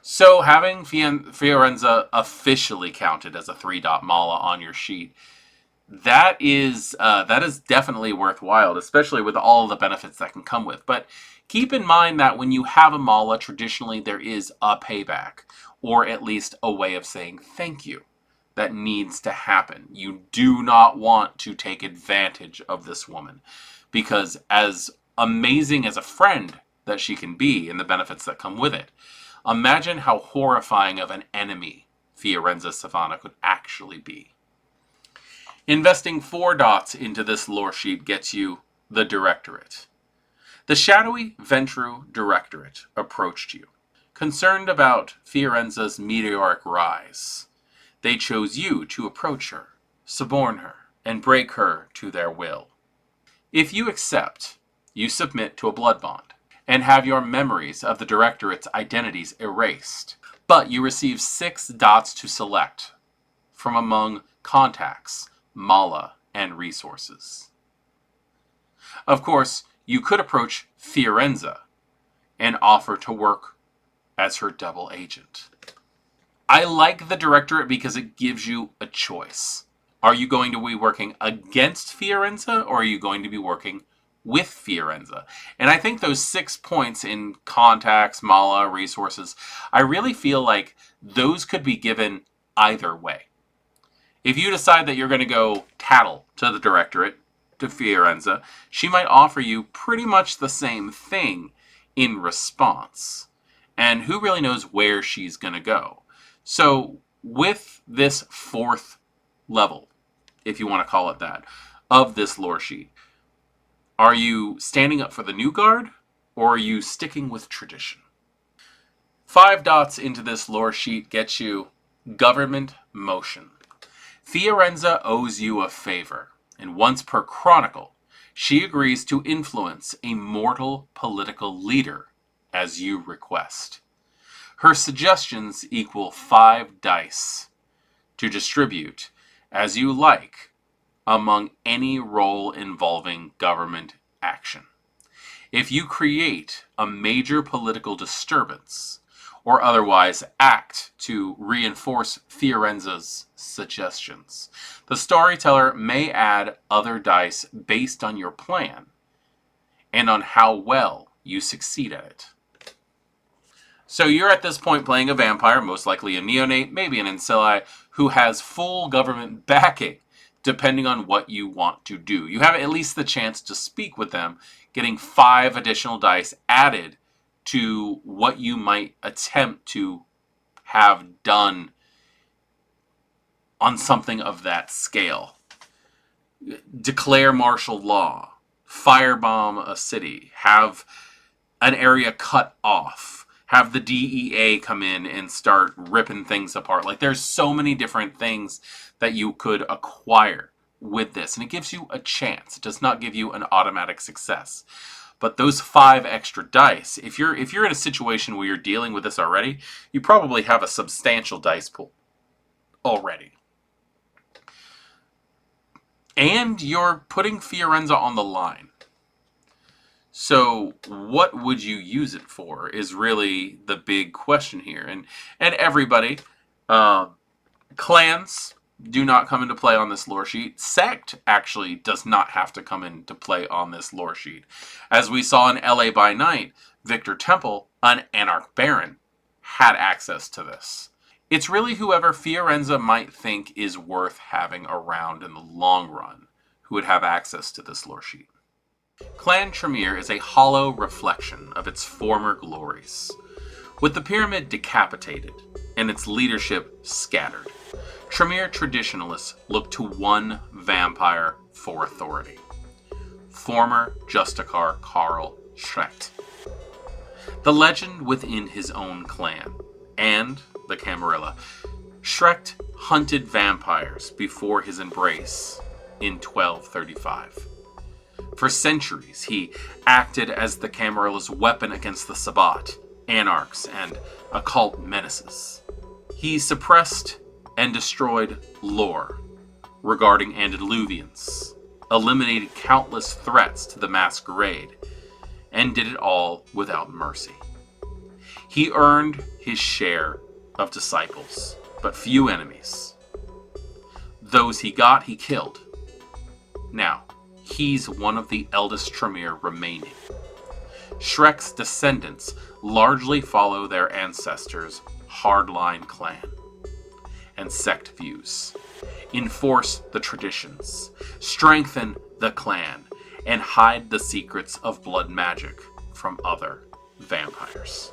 So having Fiorenza officially counted as a 3-dot mala on your sheet, that is definitely worthwhile, especially with all the benefits that can come with. But keep in mind that when you have a mala, traditionally there is a payback, or at least a way of saying thank you that needs to happen. You do not want to take advantage of this woman, because as amazing as a friend that she can be and the benefits that come with it, imagine how horrifying of an enemy Fiorenza Savona could actually be. Investing 4 dots into this lore sheet gets you the Directorate. The shadowy Ventru Directorate approached you, concerned about Fiorenza's meteoric rise. They chose you to approach her, suborn her, and break her to their will. If you accept, you submit to a blood bond, and have your memories of the Directorate's identities erased. But you receive 6 dots to select from among contacts, mala, and resources. Of course, you could approach Fiorenza and offer to work as her double agent. I like the Directorate because it gives you a choice. Are you going to be working against Fiorenza, or are you going to be working with Fiorenza? And I think those 6 points in contacts, mala, resources, I really feel like those could be given either way. If you decide that you're going to go tattle to the Directorate, to Fiorenza, she might offer you pretty much the same thing in response. And who really knows where she's going to go? So with this 4th level, if you want to call it that, of this lore sheet, are you standing up for the new guard, or are you sticking with tradition? 5 dots into this lore sheet gets you government motion. Fiorenza owes you a favor, and once per chronicle, she agrees to influence a mortal political leader as you request. Her suggestions equal 5 dice to distribute as you like among any role involving government action. If you create a major political disturbance or otherwise act to reinforce Fiorenza's suggestions, the storyteller may add other dice based on your plan and on how well you succeed at it. So you're at this point playing a vampire, most likely a neonate, maybe an Ancilli, who has full government backing, depending on what you want to do. You have at least the chance to speak with them, getting 5 additional dice added to what you might attempt to have done on something of that scale. Declare martial law, firebomb a city, have an area cut off, have the DEA come in and start ripping things apart. Like, there's so many different things that you could acquire with this, and it gives you a chance. It does not give you an automatic success. But those 5 extra dice, if you're in a situation where you're dealing with this already, you probably have a substantial dice pool. already. And you're putting Fiorenza on the line. So what would you use it for is really the big question here. And everybody, clans do not come into play on this lore sheet. Sect actually does not have to come into play on this lore sheet. As we saw in LA by Night, Victor Temple, an Anarch Baron, had access to this. It's really whoever Fiorenza might think is worth having around in the long run who would have access to this lore sheet. Clan Tremere is a hollow reflection of its former glories. With the pyramid decapitated and its leadership scattered, Tremere traditionalists look to one vampire for authority. Former Justicar Karl Schreckt. The legend within his own clan, and the Camarilla, Schreckt hunted vampires before his embrace in 1235. For centuries, he acted as the Camarilla's weapon against the Sabbat, anarchs, and occult menaces. He suppressed and destroyed lore regarding antediluvians, eliminated countless threats to the masquerade, and did it all without mercy. He earned his share of disciples, but few enemies. Those he got, he killed. Now, he's one of the eldest Tremere remaining. Schreckt's descendants largely follow their ancestors' hardline clan and sect views, enforce the traditions, strengthen the clan, and hide the secrets of blood magic from other vampires.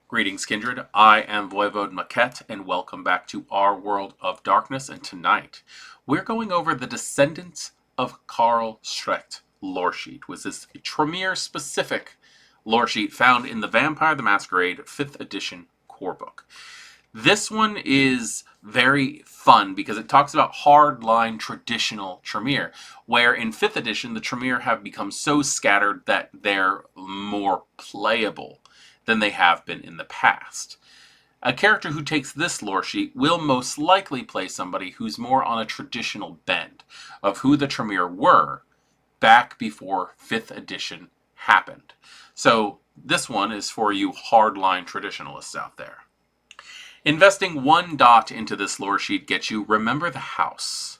Greetings, Kindred. I am voivodemekhet, and welcome back to our World of Darkness. And tonight, we're going over the Descendant of Karl Schreckt lore sheet, which is a Tremere-specific lore sheet found in the Vampire the Masquerade 5th edition Corebook. This one is very fun because it talks about hardline traditional Tremere, where in 5th edition, the Tremere have become so scattered that they're more playable than they have been in the past. A character who takes this lore sheet will most likely play somebody who's more on a traditional bend of who the Tremere were back before 5th edition happened. So this one is for you hardline traditionalists out there. Investing 1 dot into this lore sheet gets you Remember the House.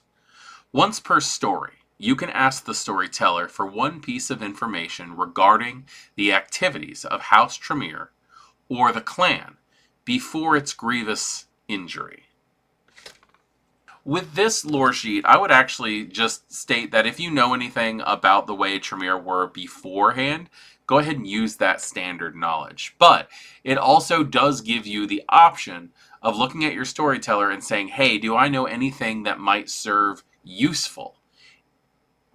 Once per story, you can ask the storyteller for one piece of information regarding the activities of House Tremere or the clan before its grievous injury. With this lore sheet, I would actually just state that if you know anything about the way Tremere were beforehand, go ahead and use that standard knowledge. But it also does give you the option of looking at your storyteller and saying, hey, do I know anything that might serve useful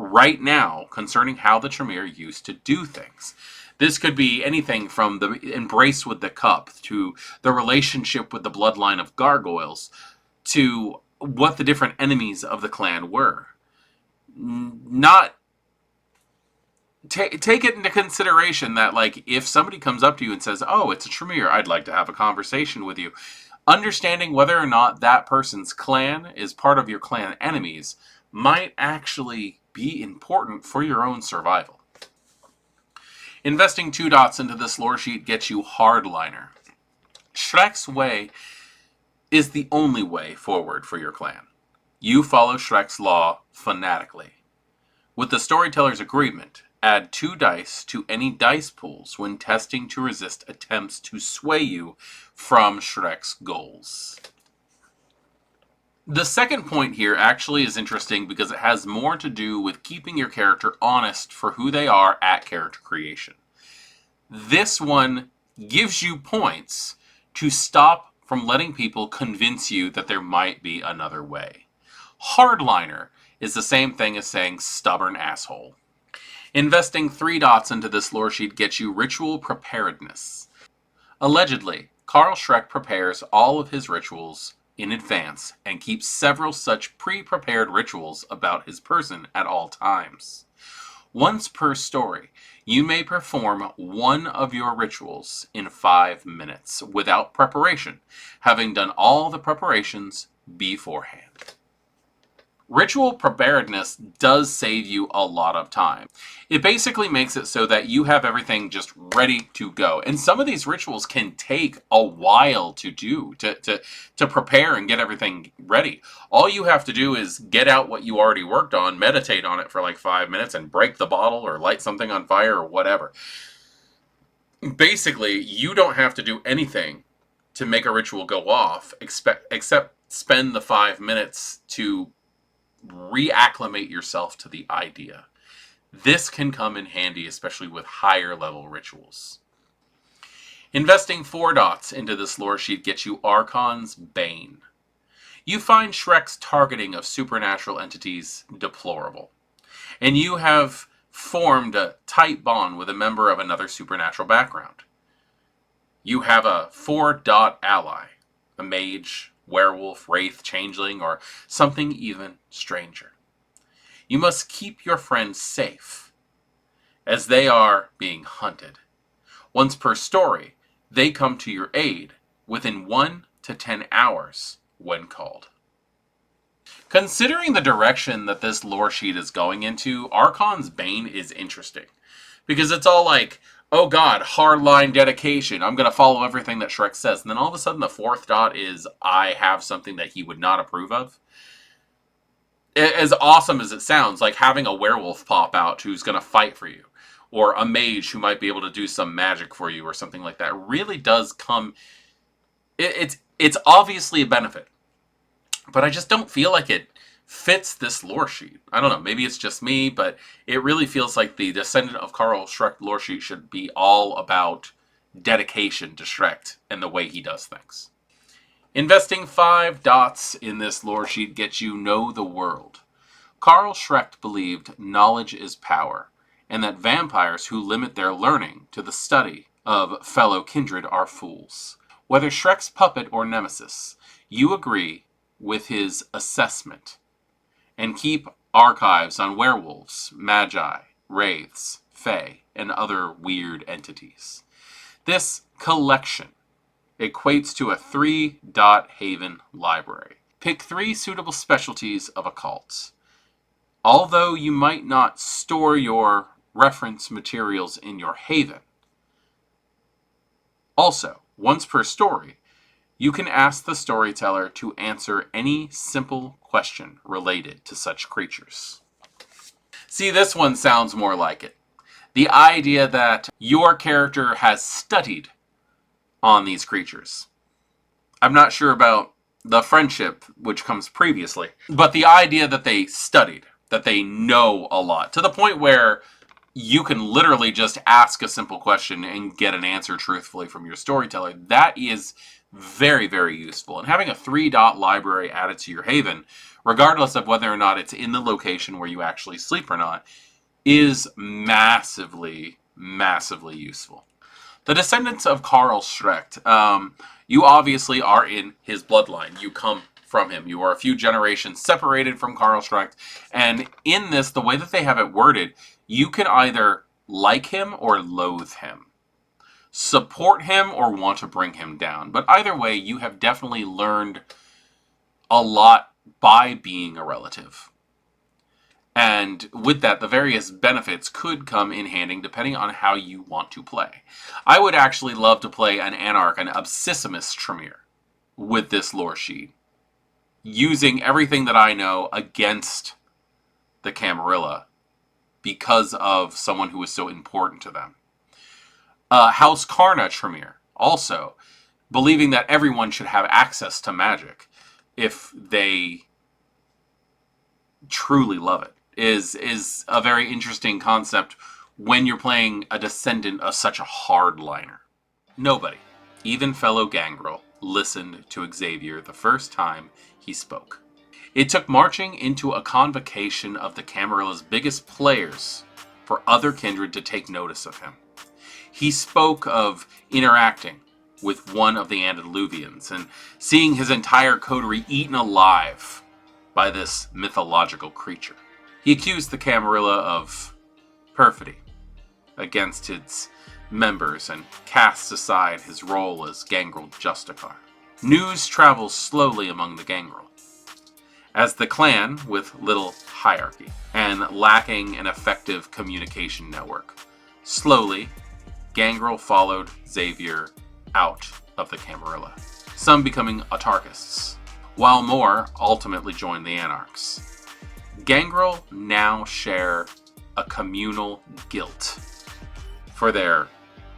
right now concerning how the Tremere used to do things? This could be anything from the embrace with the cup to the relationship with the bloodline of gargoyles to what the different enemies of the clan were. Not take it into consideration that, like, if somebody comes up to you and says, oh, it's a Tremere, I'd like to have a conversation with you, understanding whether or not that person's clan is part of your clan enemies might actually be important for your own survival. Investing 2 dots into this lore sheet gets you Hardliner. Schreck's way is the only way forward for your clan. You follow Schreck's law fanatically. With the storyteller's agreement, add 2 dice to any dice pools when testing to resist attempts to sway you from Schreck's goals. The second point here actually is interesting because it has more to do with keeping your character honest for who they are at character creation. This one gives you points to stop from letting people convince you that there might be another way. Hardliner is the same thing as saying stubborn asshole. Investing 3 dots into this lore sheet gets you ritual preparedness. Allegedly, Karl Schreckt prepares all of his rituals in advance and keeps several such pre-prepared rituals about his person at all times. Once per story, you may perform one of your rituals in 5 minutes without preparation, having done all the preparations beforehand. Ritual preparedness does save you a lot of time. It basically makes it so that you have everything just ready to go. And some of these rituals can take a while to do, to prepare and get everything ready. All you have to do is get out what you already worked on, meditate on it for like 5 minutes, and break the bottle or light something on fire or whatever. Basically, you don't have to do anything to make a ritual go off, except spend the 5 minutes to reacclimate yourself to the idea. This can come in handy, especially with higher level rituals. Investing 4 dots into this lore sheet gets you Archon's Bane. You find Schreckt's targeting of supernatural entities deplorable, and you have formed a tight bond with a member of another supernatural background. You have a 4-dot ally, a mage, werewolf, wraith, changeling, or something even stranger. You must keep your friends safe, as they are being hunted. Once per story, they come to your aid within 1 to 10 hours when called. Considering the direction that this lore sheet is going into, Archon's Bane is interesting. Because it's all like, oh god, hardline dedication, I'm going to follow everything that Schreckt says. And then all of a sudden the 4th dot is, I have something that he would not approve of. As awesome as it sounds, like having a werewolf pop out who's going to fight for you, or a mage who might be able to do some magic for you or something like that, really does come... It's obviously a benefit. But I just don't feel like it fits this lore sheet. I don't know, maybe it's just me, but it really feels like the Descendant of Karl Schreckt lore sheet should be all about dedication to Schreckt and the way he does things. Investing 5 dots in this lore sheet gets you Know the World. Karl Schreckt believed knowledge is power, and that vampires who limit their learning to the study of fellow kindred are fools. Whether Schreckt's puppet or nemesis, you agree with his assessment and keep archives on werewolves, magi, wraiths, fae, and other weird entities. This collection equates to a 3-dot haven library. Pick 3 suitable specialties of occults. Although you might not store your reference materials in your haven. Also, once per story, you can ask the storyteller to answer any simple question related to such creatures. See, this one sounds more like it. The idea that your character has studied on these creatures. I'm not sure about the friendship which comes previously, but the idea that they studied, that they know a lot, to the point where you can literally just ask a simple question and get an answer truthfully from your storyteller. That is very, very useful. And having a 3-dot library added to your haven, regardless of whether or not it's in the location where you actually sleep or not, is massively, massively useful. The Descendants of Karl Schreckt, you obviously are in his bloodline. You come from him. You are a few generations separated from Karl Schreckt. And in this, the way that they have it worded, you can either like him or loathe him. Support him or want to bring him down. But either way, you have definitely learned a lot by being a relative. And with that, the various benefits could come in handy depending on how you want to play. I would actually love to play an Anarch, an Absissamus Tremere with this lore sheet, using everything that I know against the Camarilla because of someone who is so important to them. House Carna Tremere, also, believing that everyone should have access to magic if they truly love it, is a very interesting concept when you're playing a descendant of such a hardliner. Nobody, even fellow Gangrel, listened to Xaviar the first time he spoke. It took marching into a convocation of the Camarilla's biggest players for other kindred to take notice of him. He spoke of interacting with one of the antediluvians and seeing his entire coterie eaten alive by this mythological creature. He accused the Camarilla of perfidy against its members and casts aside his role as gangrel justicar. News travels slowly among the gangrel. As the clan, with little hierarchy and lacking an effective communication network, slowly, gangrel followed Xaviar out of the Camarilla, some becoming autarchists, while more ultimately joined the Anarchs. Gangrel now share a communal guilt for their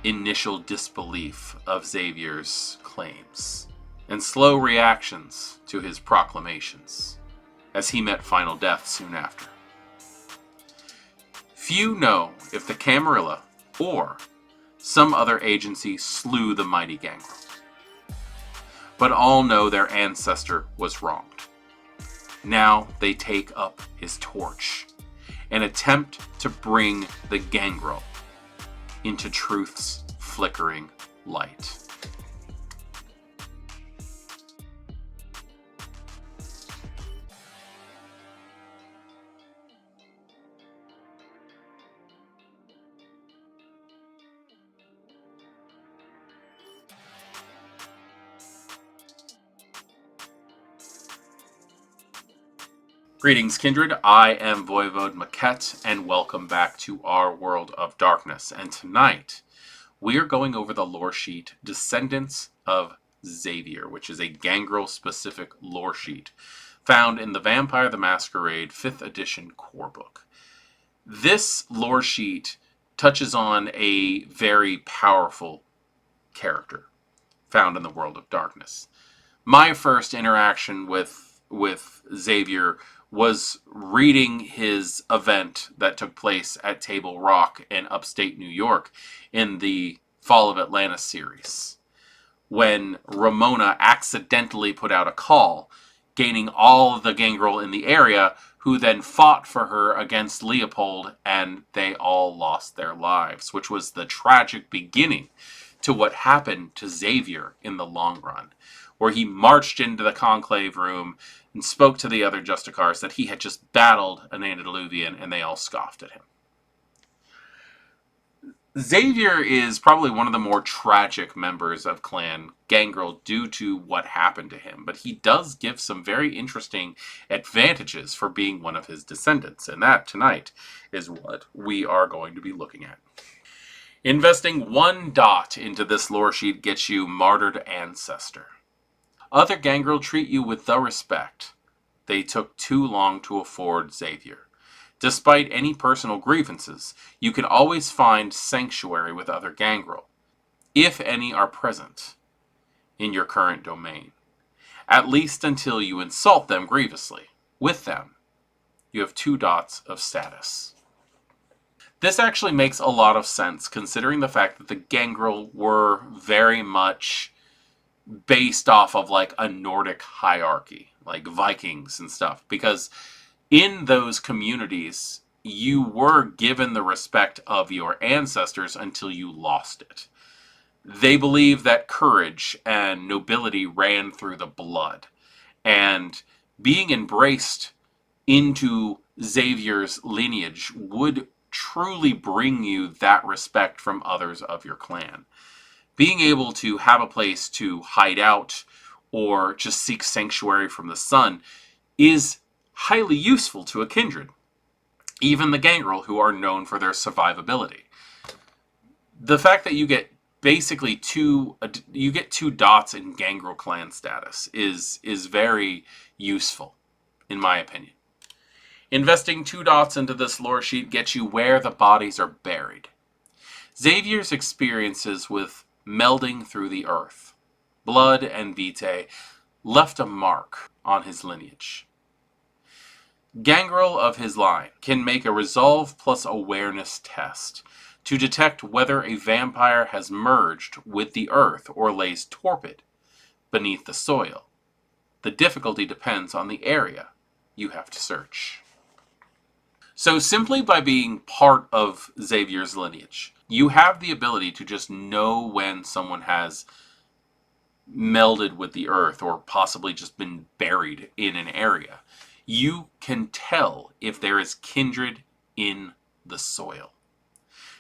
initial disbelief of Xaviar's claims, and slow reactions to his proclamations, as he met final death soon after. Few know if the Camarilla or some other agency slew the mighty gangrel, but all know their ancestor was wronged. Now they take up his torch and attempt to bring the gangrel into truth's flickering light. Greetings, kindred. I am voivodemekhet, and welcome back to our World of Darkness. And tonight, we are going over the lore sheet Descendants of Xaviar, which is a gangrel-specific lore sheet found in the Vampire the Masquerade 5th edition Corebook. This lore sheet touches on a very powerful character found in the World of Darkness. My first interaction with Xaviar was reading his event that took place at Table Rock in upstate New York in the Fall of Atlantis series, when Ramona accidentally put out a call, gaining all of the gangrel in the area, who then fought for her against Leopold, and they all lost their lives, which was the tragic beginning to what happened to Xaviar in the long run, where he marched into the conclave room and spoke to the other Justicars that he had just battled an antediluvian, and they all scoffed at him. Xaviar is probably one of the more tragic members of Clan Gangrel due to what happened to him, but he does give some very interesting advantages for being one of his descendants, and that tonight is what we are going to be looking at. Investing 1 dot into this lore sheet gets you Martyred Ancestor. Other gangrel treat you with the respect they took too long to afford Xaviar. Despite any personal grievances, you can always find sanctuary with other gangrel, if any are present in your current domain, at least until you insult them grievously. With them, you have 2 dots of status. This actually makes a lot of sense, considering the fact that the gangrel were very much based off of like a Nordic hierarchy, like Vikings and stuff, because in those communities you were given the respect of your ancestors until you lost it. They believed that courage and nobility ran through the blood, and being embraced into Xaviar's lineage would truly bring you that respect from others of your clan. Being able to have a place to hide out or just seek sanctuary from the sun is highly useful to a kindred, even the gangrel, who are known for their survivability. The fact that you get basically 2 dots in gangrel clan status is very useful, in my opinion. Investing 2 dots into this lore sheet gets you Where the Bodies Are Buried. Xaviar's experiences with melding through the earth, blood and vitae, left a mark on his lineage. Gangrel of his line can make a resolve plus awareness test to detect whether a vampire has merged with the earth or lays torpid beneath the soil. The difficulty depends on the area you have to search. So simply by being part of Xaviar's lineage, you have the ability to just know when someone has melded with the earth or possibly just been buried in an area. You can tell if there is kindred in the soil.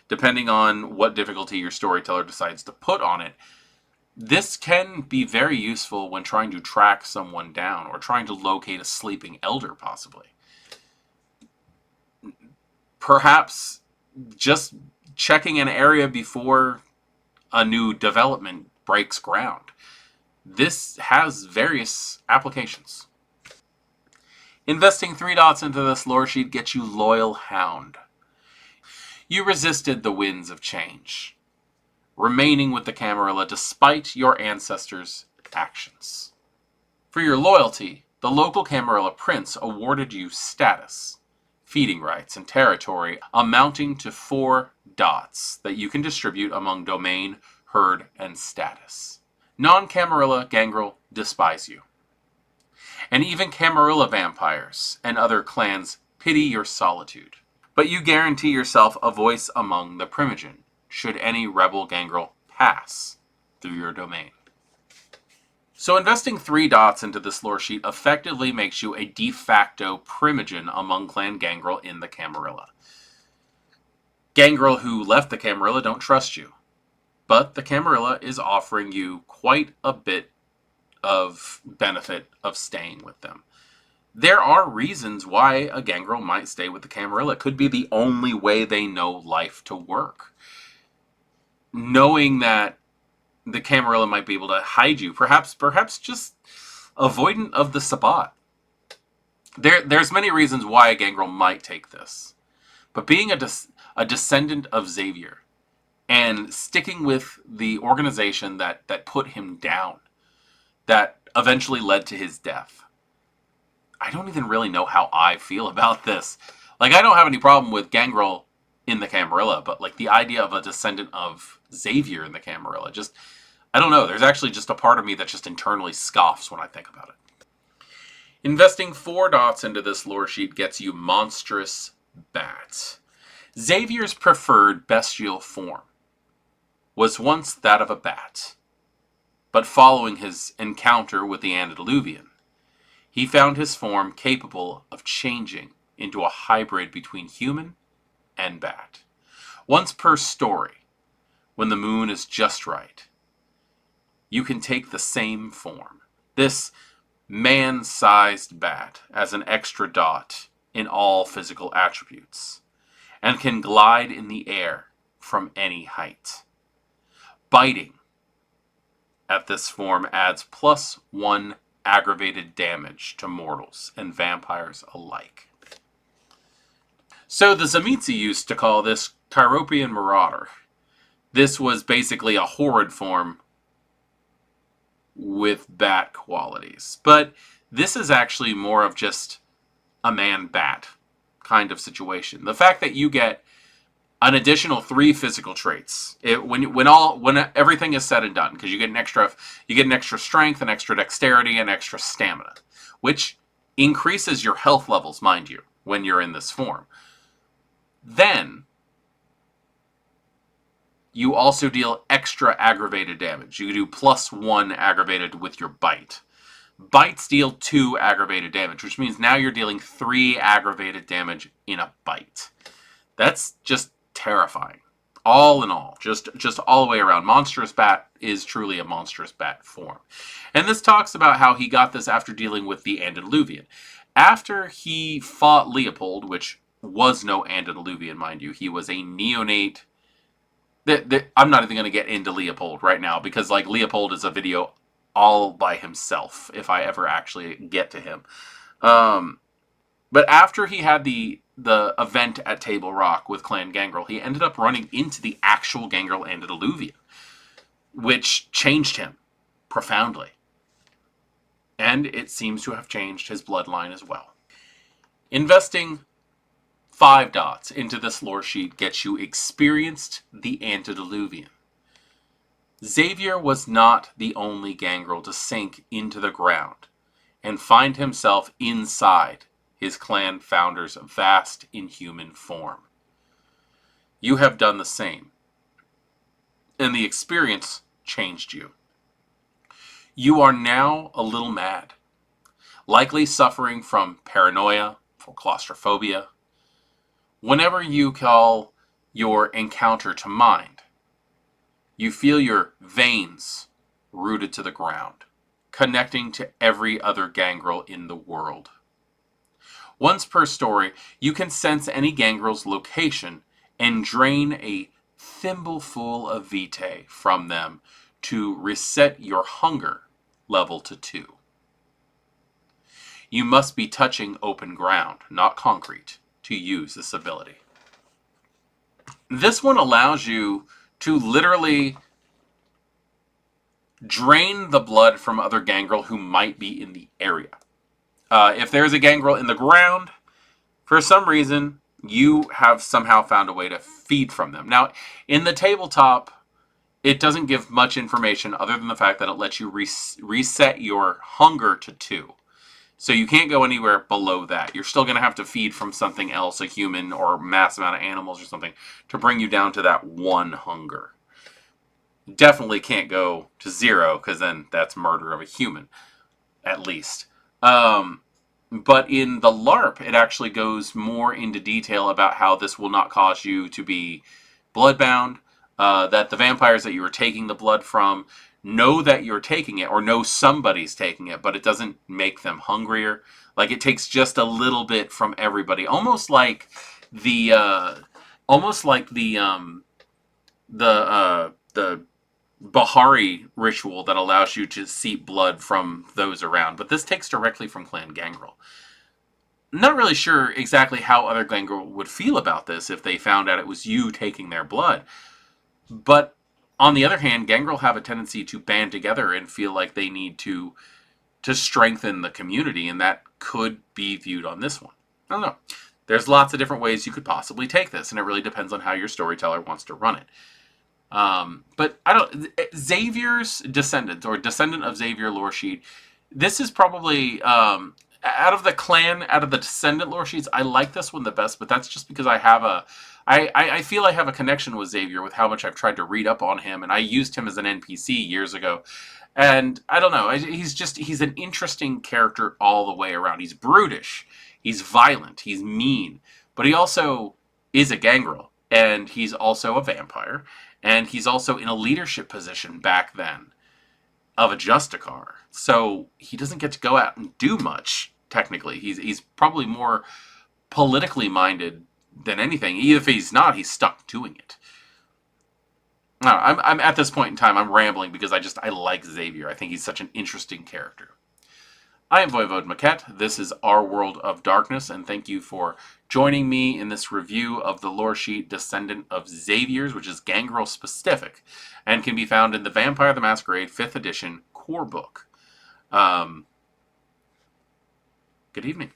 Depending on what difficulty your storyteller decides to put on it, this can be very useful when trying to track someone down or trying to locate a sleeping elder, possibly. Perhaps just checking an area before a new development breaks ground. This has various applications. Investing 3 dots into this lore sheet gets you Loyal Hound. You resisted the winds of change, remaining with the Camarilla despite your ancestors' actions. For your loyalty, the local Camarilla prince awarded you status, feeding rights, and territory amounting to 4 dots that you can distribute among domain, herd, and status. Non-Camarilla gangrel despise you. And even Camarilla vampires and other clans pity your solitude. But you guarantee yourself a voice among the Primogen, should any rebel gangrel pass through your domain. So investing 3 dots into this lore sheet effectively makes you a de facto Primogen among Clan Gangrel in the Camarilla. Gangrel who left the Camarilla don't trust you, but the Camarilla is offering you quite a bit of benefit of staying with them. There are reasons why a Gangrel might stay with the Camarilla. It could be the only way they know life to work. Knowing that the Camarilla might be able to hide you, perhaps just avoidant of the Sabbat. There's many reasons why a Gangrel might take this. But being a descendant of Xaviar and sticking with the organization that put him down, that eventually led to his death. I don't even really know how I feel about this. Like, I don't have any problem with Gangrel in the Camarilla, but like the idea of a descendant of Xaviar in the Camarilla, just, I don't know. There's actually just a part of me that just internally scoffs when I think about it. Investing 4 dots into this lore sheet gets you Monstrous Bat. Xaviar's preferred bestial form was once that of a bat, but following his encounter with the Antediluvian, he found his form capable of changing into a hybrid between human and bat. Once per story, when the moon is just right, you can take the same form, this man-sized bat, as an extra dot in all physical attributes, and can glide in the air from any height. Biting at this form adds +1 aggravated damage to mortals and vampires alike. So the Tzimisce used to call this Chiropian Marauder. This was basically a horrid form with bat qualities. But this is actually more of just a man-bat kind of situation. The fact that you get an additional 3 physical traits when everything is said and done, because you get an extra strength, an extra dexterity, and extra stamina, which increases your health levels, mind you, when you're in this form. Then you also deal extra aggravated damage. You do +1 aggravated with your bite. Bites deal 2 aggravated damage, which means now you're dealing 3 aggravated damage in a bite. That's just terrifying. All in all, just all the way around. Monstrous Bat is truly a monstrous bat form. And this talks about how he got this after dealing with the Antediluvian. After he fought Leopold, which was no Antediluvian, mind you, he was a neonate. I'm not even going to get into Leopold right now, because like Leopold is a video all by himself, if I ever actually get to him. But after he had the event at Table Rock with Clan Gangrel, he ended up running into the actual Gangrel Antediluvian, which changed him profoundly. And it seems to have changed his bloodline as well. Investing 5 dots into this lore sheet gets you Experienced the Antediluvian. Xaviar was not the only Gangrel to sink into the ground and find himself inside his clan founder's vast inhuman form. You have done the same, and the experience changed you. You are now a little mad, likely suffering from paranoia or claustrophobia. Whenever you call your encounter to mind, you feel your veins rooted to the ground, connecting to every other gangrel in the world. Once per story, you can sense any gangrel's location and drain a thimbleful of vitae from them to reset your hunger level to 2. You must be touching open ground, not concrete, to use this ability. This one allows you to literally drain the blood from other gangrel who might be in the area. If there's a gangrel in the ground, for some reason, you have somehow found a way to feed from them. Now, in the tabletop, it doesn't give much information other than the fact that it lets you reset your hunger to 2. So you can't go anywhere below that. You're still going to have to feed from something else, a human or mass amount of animals or something, to bring you down to that 1 hunger. Definitely can't go to 0, because then that's murder of a human, at least. But in the LARP, it actually goes more into detail about how this will not cause you to be bloodbound, that the vampires that you are taking the blood from know that you're taking it, or know somebody's taking it, but it doesn't make them hungrier. Like, it takes just a little bit from everybody, almost like the Bahari ritual that allows you to seep blood from those around. But this takes directly from Clan Gangrel. Not really sure exactly how other Gangrel would feel about this if they found out it was you taking their blood. But on the other hand, Gangrel have a tendency to band together and feel like they need to strengthen the community, and that could be viewed on this one. I don't know. There's lots of different ways you could possibly take this, and it really depends on how your storyteller wants to run it. But I don't. Xaviar's Descendant, or Descendant of Xaviar Loresheet, this is probably out of the Descendant Loresheets, I like this one the best. But that's just because I feel I have a connection with Xaviar with how much I've tried to read up on him, and I used him as an NPC years ago. And I don't know. He's an interesting character all the way around. He's brutish, he's violent, he's mean, but he also is a gangrel, and he's also a vampire. And he's also in a leadership position back then of a Justicar. So he doesn't get to go out and do much, technically. He's probably more politically minded than anything. Even if he's not, he's stuck doing it. No, I'm at this point in time, I'm rambling because I like Xaviar. I think he's such an interesting character. I am voivodemekhet. This is Our World of Darkness, and thank you for joining me in this review of the Loresheet Descendant of Xaviars, which is gangrel specific, and can be found in the Vampire the Masquerade 5th edition Corebook. Good evening.